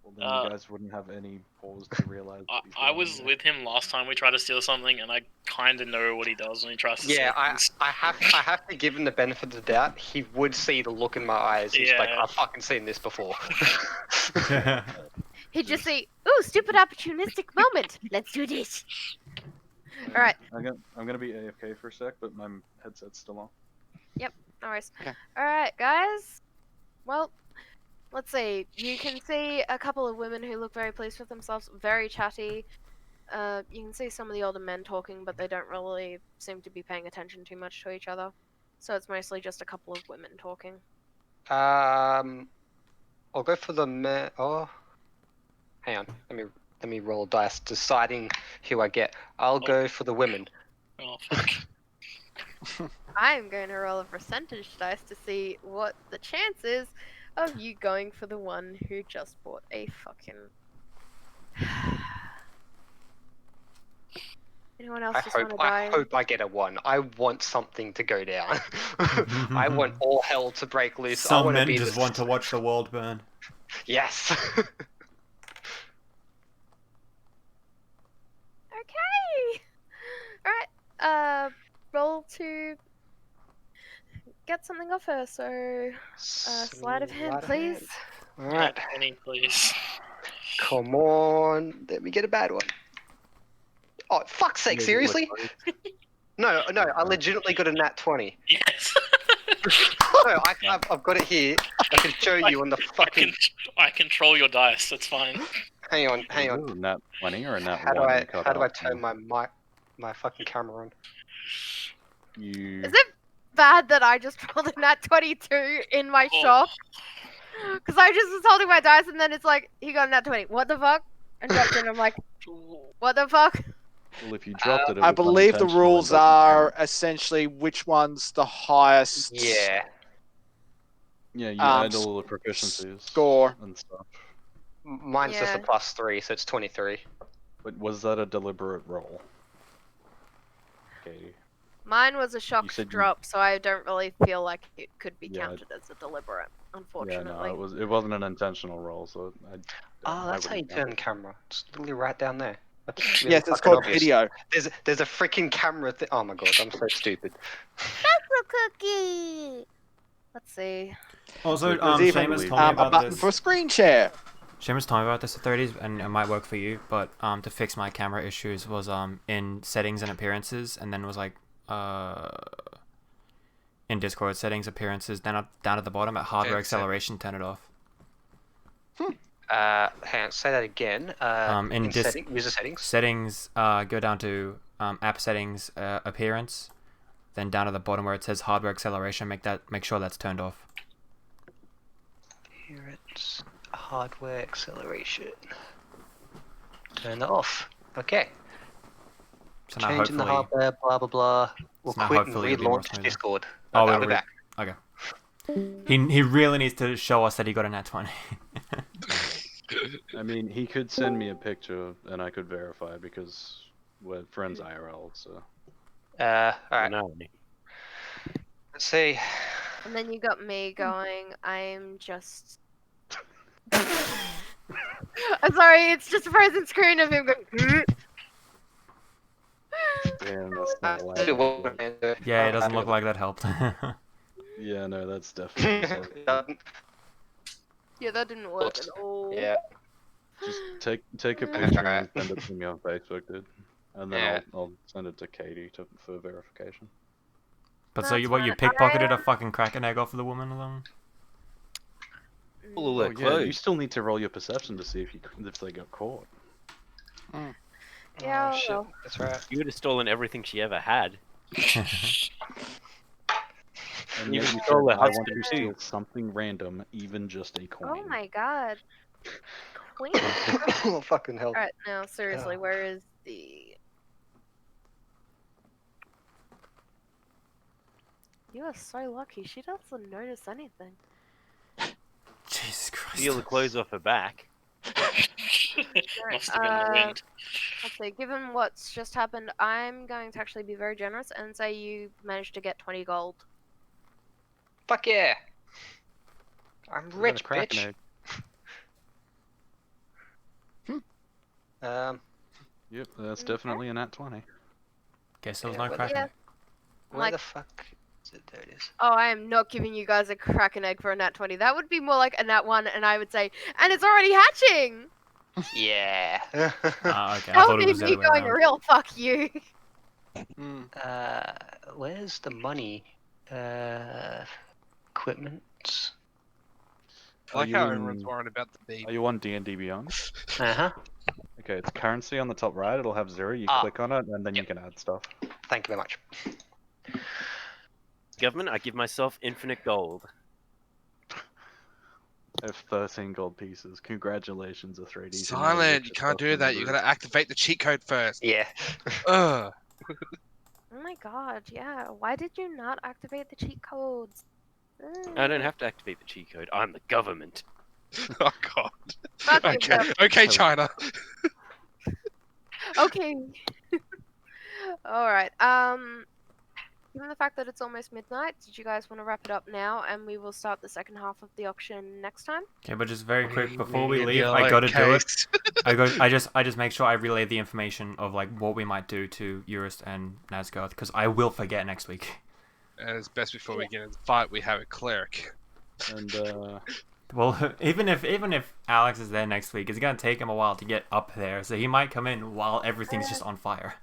Speaker 3: Well, then you guys wouldn't have any pause to realize. That he's
Speaker 8: I
Speaker 3: going
Speaker 8: was
Speaker 3: there.
Speaker 8: with him last time we tried to steal something, and I kind of know what he does when he tries to
Speaker 4: Yeah,
Speaker 8: steal
Speaker 4: I
Speaker 8: things.
Speaker 4: have to give him the benefit of the doubt. He would see the look in my eyes. He's like,
Speaker 8: Yeah.
Speaker 4: I've fucking seen this before.
Speaker 1: He'd just say, ooh, stupid opportunistic moment. Let's do this. Alright.
Speaker 3: I'm gonna be AFK for a sec, but my headset's still on.
Speaker 1: No worries.
Speaker 5: Okay.
Speaker 1: Alright, guys. Well, let's see. You can see a couple of women who look very pleased with themselves, very chatty. You can see some of the older men talking, but they don't really seem to be paying attention too much to each other. So it's mostly just a couple of women talking.
Speaker 4: I'll go for the man. Oh, hang on. Let me roll dice, deciding who I get. I'll go for the women.
Speaker 8: Oh fuck.
Speaker 1: I'm going to roll a percentage dice to see what the chance is of you going for the one who just bought a fucking. Anyone else
Speaker 4: I
Speaker 1: just want to
Speaker 4: hope
Speaker 1: die?
Speaker 4: I get a 1. I want something to go down. I want all hell to break loose. I
Speaker 2: Some
Speaker 4: want to
Speaker 2: men
Speaker 4: be
Speaker 2: just
Speaker 4: the...
Speaker 2: want to watch the world burn.
Speaker 4: Yes.
Speaker 1: Okay. Alright. Roll to get something off her. So, sleight of hand, please.
Speaker 4: Alright.
Speaker 8: Any, please.
Speaker 4: Come on. Let me get a bad one. Oh, fuck's sake, seriously? No, I legitimately got a nat 20.
Speaker 8: Yes.
Speaker 4: No, I've got it here. I can show you on the fucking...
Speaker 8: I control your dice. That's fine.
Speaker 4: Hang on.
Speaker 3: Is it a nat 20 or a nat
Speaker 4: How
Speaker 3: 1?
Speaker 4: do I
Speaker 3: You cut
Speaker 4: how do I
Speaker 3: out
Speaker 4: turn
Speaker 3: one.
Speaker 4: my fucking camera on?
Speaker 3: You...
Speaker 1: Is it bad that I just rolled a nat 22 in my
Speaker 8: Oh.
Speaker 1: shop? Because I just was holding my dice and then it's like, he got a nat 20. What the fuck? And dropped it. I'm like, what the fuck?
Speaker 3: Well, if you dropped it, it
Speaker 5: I
Speaker 3: was
Speaker 5: believe the
Speaker 3: unintentional and
Speaker 5: rules
Speaker 3: doesn't
Speaker 5: are
Speaker 3: count.
Speaker 5: essentially which one's the highest
Speaker 4: Yeah.
Speaker 3: Yeah, you
Speaker 5: Um,
Speaker 3: add all the proficiencies
Speaker 5: score.
Speaker 3: and stuff.
Speaker 4: Mine's just a
Speaker 1: Yeah.
Speaker 4: +3, so it's 23.
Speaker 3: But was that a deliberate roll? Katie.
Speaker 1: Mine was a shock
Speaker 3: said you-
Speaker 1: drop, so I don't really feel like it could be
Speaker 3: Yeah.
Speaker 1: counted as a deliberate,
Speaker 3: Yeah,
Speaker 1: unfortunately.
Speaker 3: no, it wasn't an intentional roll, so
Speaker 4: Oh, that's how you
Speaker 3: wouldn't
Speaker 4: turn
Speaker 3: count
Speaker 4: camera. It's literally right down there. That's really
Speaker 5: Yes, it's
Speaker 4: fucking
Speaker 5: called
Speaker 4: obvious.
Speaker 5: video.
Speaker 4: There's a freaking camera thing. Oh my god, I'm so stupid.
Speaker 1: Cookie. Let's see.
Speaker 2: Also,
Speaker 5: There's even
Speaker 2: Seamus told me
Speaker 5: a
Speaker 2: about
Speaker 5: button
Speaker 2: this.
Speaker 5: for screen share.
Speaker 2: Seamus told me about this authorities, and it might work for you. But to fix my camera issues was in settings and appearances, and then was like in Discord settings, appearances, down at the bottom at hardware
Speaker 6: Yeah, same.
Speaker 2: acceleration, turn it off.
Speaker 4: Hang on, say that again.
Speaker 2: In
Speaker 4: User settings.
Speaker 2: Settings, go down to app settings, appearance, then down at the bottom where it says hardware acceleration, make sure that's turned off.
Speaker 4: Here it's hardware acceleration. Turn that off. Okay.
Speaker 2: So now
Speaker 4: Changing the
Speaker 2: hopefully,
Speaker 4: hardware, blah blah blah. We'll
Speaker 2: now
Speaker 4: quit and
Speaker 2: hopefully it'll be more
Speaker 4: relaunch
Speaker 2: smoother.
Speaker 4: Discord.
Speaker 2: Oh,
Speaker 4: I'll
Speaker 2: it'll
Speaker 4: be
Speaker 2: re-
Speaker 4: back.
Speaker 2: okay. He really needs to show us that he got a nat 20.
Speaker 3: I mean, he could send me a picture and I could verify because we're friends IRL. So
Speaker 4: Alright.
Speaker 7: No.
Speaker 4: Let's see.
Speaker 1: And then you got me going, I'm just... I'm sorry, it's just a frozen screen of him going...
Speaker 3: damn, that's not allowed.
Speaker 4: Let's do what we're doing.
Speaker 2: Yeah, it doesn't look like that helped.
Speaker 3: Yeah, no, that's definitely.
Speaker 1: Yeah, that didn't work at all.
Speaker 4: Yeah.
Speaker 3: Just take a picture and send it to me on Facebook, dude, and then
Speaker 4: Yeah.
Speaker 3: I'll send it to Katie for verification.
Speaker 2: But so
Speaker 1: That's
Speaker 2: you
Speaker 1: fine.
Speaker 2: pickpocketed a fucking Kraken egg off of the woman or something?
Speaker 7: All
Speaker 3: Oh,
Speaker 7: their
Speaker 3: yeah,
Speaker 7: clothes.
Speaker 3: you still need to roll your perception to see if they got caught.
Speaker 1: Yeah,
Speaker 4: Oh, shit.
Speaker 1: well.
Speaker 4: That's right.
Speaker 7: You would have stolen everything she ever had.
Speaker 3: And
Speaker 7: You
Speaker 3: yet you
Speaker 7: stole
Speaker 3: said,
Speaker 7: her
Speaker 3: I want
Speaker 7: husband
Speaker 3: to steal
Speaker 7: too."
Speaker 3: something random, even just a coin.
Speaker 1: Oh my god. Queen.
Speaker 4: Oh fucking hell.
Speaker 1: Alright, now seriously, where is the... You are so lucky, she doesn't notice anything.
Speaker 2: Jesus Christ.
Speaker 7: Steal the clothes off her back.
Speaker 8: Must have been the wind.
Speaker 1: Let's see, given what's just happened, I'm going to actually be very generous and say you managed to get 20 gold.
Speaker 4: Fuck yeah. I'm
Speaker 3: Is that a
Speaker 4: rich,
Speaker 3: Kraken
Speaker 4: bitch.
Speaker 3: egg? Yep, that's
Speaker 1: Okay.
Speaker 3: definitely a nat 20.
Speaker 2: Guess there was
Speaker 4: Yeah,
Speaker 2: no
Speaker 4: but
Speaker 2: Kraken
Speaker 1: yeah.
Speaker 2: egg.
Speaker 4: Where
Speaker 1: Like-
Speaker 4: the fuck is it? There it is.
Speaker 1: Oh, I am not giving you guys a Kraken egg for a nat 20. That would be more like a nat 1, and I would say, and it's already hatching!
Speaker 4: Yeah.
Speaker 2: Ah, okay. I
Speaker 1: That
Speaker 2: thought
Speaker 1: would
Speaker 2: it
Speaker 1: be
Speaker 2: was the
Speaker 1: me
Speaker 2: other way
Speaker 1: going
Speaker 2: around.
Speaker 1: real fuck you.
Speaker 4: Where's the money? Equipment.
Speaker 6: I like
Speaker 3: Are
Speaker 6: how
Speaker 3: you
Speaker 6: everyone's
Speaker 3: in-
Speaker 6: worried about the beam.
Speaker 3: Are you on D&D Beyond?
Speaker 4: Uh-huh.
Speaker 3: Okay, it's currency on the top right. It'll have 0. You
Speaker 4: Ah.
Speaker 3: click on it, and then you can add stuff.
Speaker 4: Thank you very much.
Speaker 7: Government, I give myself infinite gold.
Speaker 3: I have 13 gold pieces. Congratulations, Atreides.
Speaker 6: Silent, you can't do that. You gotta activate the cheat code first.
Speaker 4: Yeah.
Speaker 6: Ugh.
Speaker 1: Oh my god, yeah. Why did you not activate the cheat codes?
Speaker 7: I don't have to activate the cheat code. I'm the government.
Speaker 6: Oh god.
Speaker 1: Fuck
Speaker 6: Okay,
Speaker 1: yourself.
Speaker 6: okay, China.
Speaker 1: Okay. Alright, given the fact that it's almost midnight, did you guys want to wrap it up now and we will start the second half of the auction next time?
Speaker 2: Okay, but just very quick before we
Speaker 6: In
Speaker 2: leave,
Speaker 6: your
Speaker 2: I gotta do it.
Speaker 6: case.
Speaker 2: I just make sure I relay the information of like what we might do to Eurus and Nazgoth because I will forget next week.
Speaker 6: And it's best before we get in the fight, we have a cleric.
Speaker 3: And
Speaker 2: Well, even if Alex is there next week, it's gonna take him a while to get up there, so he might come in while everything's just on fire.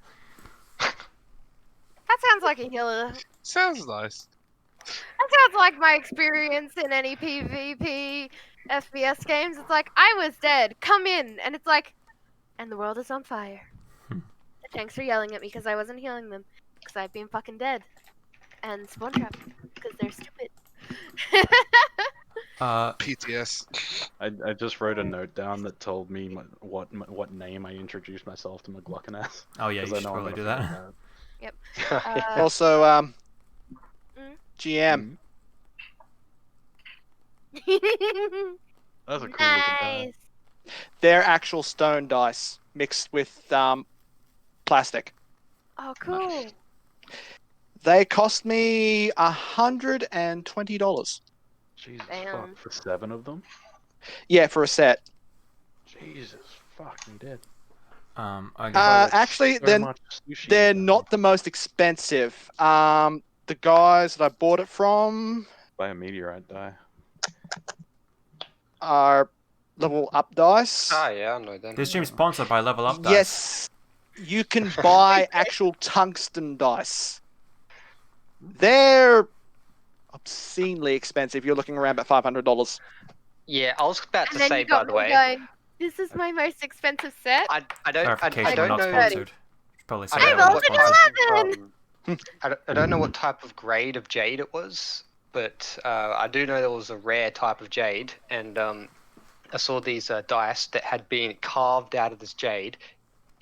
Speaker 1: That sounds like a healer.
Speaker 6: Sounds nice.
Speaker 1: That sounds like my experience in any PvP FPS games. It's like, I was dead, come in, and it's like, and the world is on fire. Thanks for yelling at me because I wasn't healing them, because I've been fucking dead. And spawn trapped, because they're stupid.
Speaker 6: PTS.
Speaker 3: I just wrote a note down that told me what name I introduced myself to McLaughlin as.
Speaker 2: Oh yeah,
Speaker 3: 'cause
Speaker 2: you
Speaker 3: I
Speaker 2: should
Speaker 3: know I'm
Speaker 2: probably do
Speaker 3: gonna
Speaker 2: that.
Speaker 3: forget
Speaker 5: Also, GM,
Speaker 3: That's a cool looking die.
Speaker 1: Nice.
Speaker 5: they're actual stone dice mixed with plastic.
Speaker 1: Oh, cool.
Speaker 5: They cost me $120.
Speaker 3: Jesus
Speaker 1: Damn.
Speaker 3: fuck, for 7 of them?
Speaker 5: Yeah, for a set.
Speaker 3: Jesus fuck me dead.
Speaker 2: Okay.
Speaker 5: Actually,
Speaker 3: so
Speaker 5: then
Speaker 3: much sushi
Speaker 5: they're
Speaker 3: with that.
Speaker 5: not the most expensive. The guys that I bought it from
Speaker 3: Buy a meteorite die.
Speaker 5: are Level Up Dice.
Speaker 4: Ah, yeah, I know them.
Speaker 2: This stream's sponsored by Level Up Dice.
Speaker 5: Yes, you can buy actual tungsten dice. They're obscenely expensive. You're looking around about $500.
Speaker 4: Yeah, I was about
Speaker 1: And
Speaker 4: to
Speaker 1: then
Speaker 4: say,
Speaker 1: you
Speaker 4: by
Speaker 1: got
Speaker 4: the
Speaker 1: me
Speaker 4: way,
Speaker 1: going, this is my most expensive set.
Speaker 4: I don't
Speaker 2: Clarification, we're not
Speaker 4: know.
Speaker 2: sponsored. Should probably say
Speaker 4: I
Speaker 2: that
Speaker 4: don't
Speaker 2: we're
Speaker 4: know
Speaker 2: not
Speaker 4: what
Speaker 1: rolled an
Speaker 2: sponsored.
Speaker 1: 11.
Speaker 4: I don't know what type of grade of jade it was, but I do know there was a rare type of jade, and I saw these dice that had been carved out of this jade,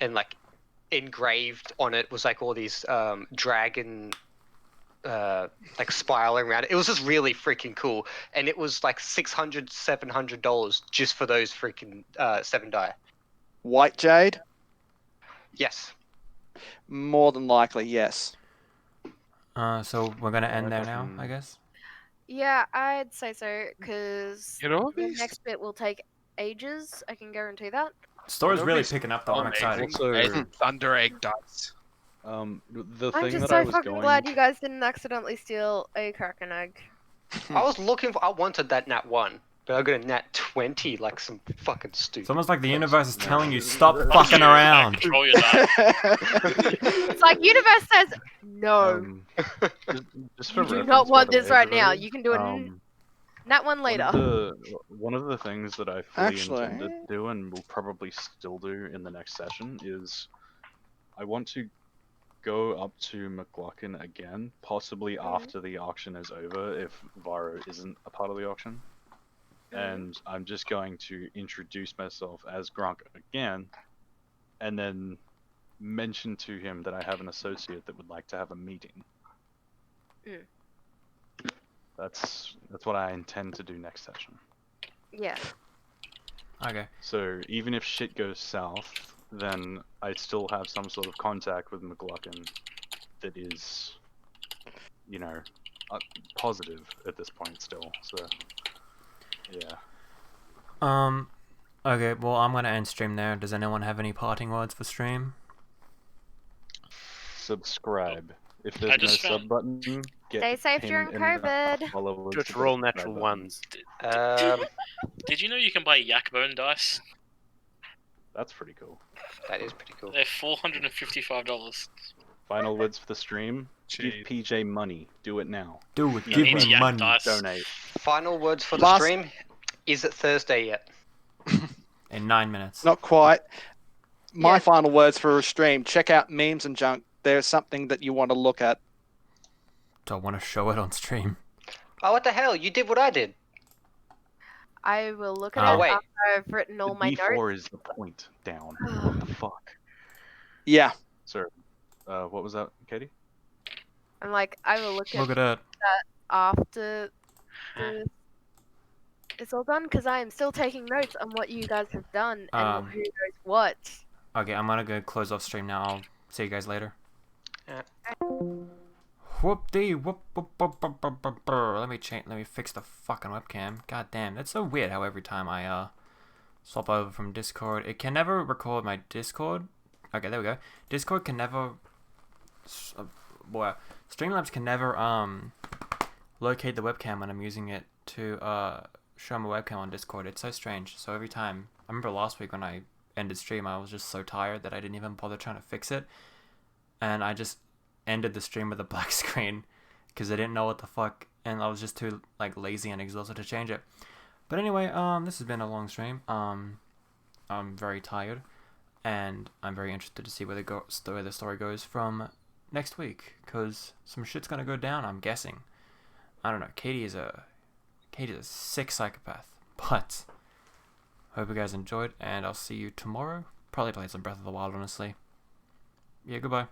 Speaker 4: and like engraved on it was like all these dragon like spiraling around it. It was just really freaking cool, and it was like $600-$700 just for those freaking 7 die.
Speaker 5: White Jade?
Speaker 4: Yes.
Speaker 5: More than likely, yes.
Speaker 2: So we're gonna end there
Speaker 3: Alright,
Speaker 2: now, I guess.
Speaker 1: Yeah, I'd say so, because
Speaker 6: You know
Speaker 1: the
Speaker 6: these?
Speaker 1: next bit will take ages. I can guarantee that.
Speaker 2: Story's really
Speaker 6: Nobody's
Speaker 2: picking up though. I'm excited.
Speaker 3: Also,
Speaker 6: Thunder egg dice.
Speaker 3: the
Speaker 1: I'm
Speaker 3: thing
Speaker 1: just
Speaker 3: that
Speaker 1: so
Speaker 3: I was
Speaker 1: fucking
Speaker 3: going
Speaker 1: glad you guys didn't accidentally steal a Kraken egg.
Speaker 4: I was looking for. I wanted that nat 1, but I got a nat 20, like some fucking stupid.
Speaker 2: It's almost like the universe is
Speaker 3: No.
Speaker 2: telling you stop
Speaker 3: Fuck
Speaker 2: fucking
Speaker 8: you,
Speaker 2: around.
Speaker 8: Control your die.
Speaker 1: It's like universe says no.
Speaker 3: Just for
Speaker 1: You do
Speaker 3: reference,
Speaker 1: not
Speaker 3: by
Speaker 1: want
Speaker 3: the
Speaker 1: this
Speaker 3: way,
Speaker 1: right now.
Speaker 3: everybody,
Speaker 1: You can do it nat one later.
Speaker 3: One of the things that I fully
Speaker 5: Actually-
Speaker 3: intended to do and will probably still do in the next session is I want to go up to McLaughlin again, possibly after the auction is over, if Varo isn't a part of the auction. And I'm just going to introduce myself as Gronk again, and then mention to him that I have an associate that would like to have a meeting.
Speaker 1: Mm.
Speaker 3: That's what I intend to do next session.
Speaker 1: Yeah.
Speaker 2: Okay.
Speaker 3: So even if shit goes south, then I still have some sort of contact with McLaughlin that is, you know, positive at this point still. So yeah.
Speaker 2: Okay, well I'm gonna end stream there. Does anyone have any parting words for stream?
Speaker 3: Subscribe. If
Speaker 8: I
Speaker 3: there's no
Speaker 8: just
Speaker 3: sub
Speaker 8: found-
Speaker 3: button, get
Speaker 1: Stay safe
Speaker 3: pinned
Speaker 1: during
Speaker 3: in the
Speaker 1: COVID.
Speaker 3: followers
Speaker 7: Just
Speaker 3: to the
Speaker 7: roll
Speaker 3: subscribe
Speaker 7: natural
Speaker 3: button.
Speaker 7: ones.
Speaker 8: Did you know you can buy yak bone dice?
Speaker 3: That's pretty cool.
Speaker 4: That is pretty cool.
Speaker 8: They're $455.
Speaker 3: Final words for the stream. Give
Speaker 6: Jeez.
Speaker 3: PJ money. Do it now.
Speaker 2: Do it.
Speaker 8: He
Speaker 2: Give
Speaker 8: needs
Speaker 2: me
Speaker 8: yak
Speaker 2: money.
Speaker 8: dice.
Speaker 3: Donate.
Speaker 4: Final words for the
Speaker 5: Last-
Speaker 4: stream. Is it Thursday yet?
Speaker 2: In 9 minutes.
Speaker 5: Not quite. My
Speaker 1: Yeah.
Speaker 5: final words for a stream. Check out Memes and Junk. There's something that you want to look at.
Speaker 2: Don't want to show it on stream.
Speaker 4: Oh, what the hell? You did what I did.
Speaker 1: I will look at
Speaker 2: Oh,
Speaker 1: it
Speaker 4: wait.
Speaker 1: after I've written all
Speaker 3: The
Speaker 1: my
Speaker 3: D4
Speaker 1: notes.
Speaker 3: is the point down. What the fuck?
Speaker 5: Yeah.
Speaker 3: Sir, what was that, Katie?
Speaker 1: I'm like, I will look
Speaker 2: Look
Speaker 1: at
Speaker 2: at it.
Speaker 1: after it's all done, because I am still taking notes on what you guys have done and who knows what.
Speaker 2: Okay, I'm gonna go close off stream now. I'll see you guys later.
Speaker 4: Yeah.
Speaker 2: Whoop-dee, whoop, whoop, whoop, whoop, whoop, whoop, whoop. Let me fix the fucking webcam. God damn, that's so weird how every time I swap over from Discord, it can never record my Discord. Okay, there we go. Discord can never Streamlabs can never locate the webcam when I'm using it to show my webcam on Discord. It's so strange. So every time, I remember last week when I ended stream, I was just so tired that I didn't even bother trying to fix it, and I just ended the stream with a black screen because I didn't know what the fuck, and I was just too like lazy and exhausted to change it. But anyway, this has been a long stream. I'm very tired, and I'm very interested to see where the story goes from next week, because some shit's gonna go down, I'm guessing. I don't know. Katie is a Katie's a sick psychopath. But hope you guys enjoyed, and I'll see you tomorrow. Probably play some Breath of the Wild, honestly. Yeah, goodbye.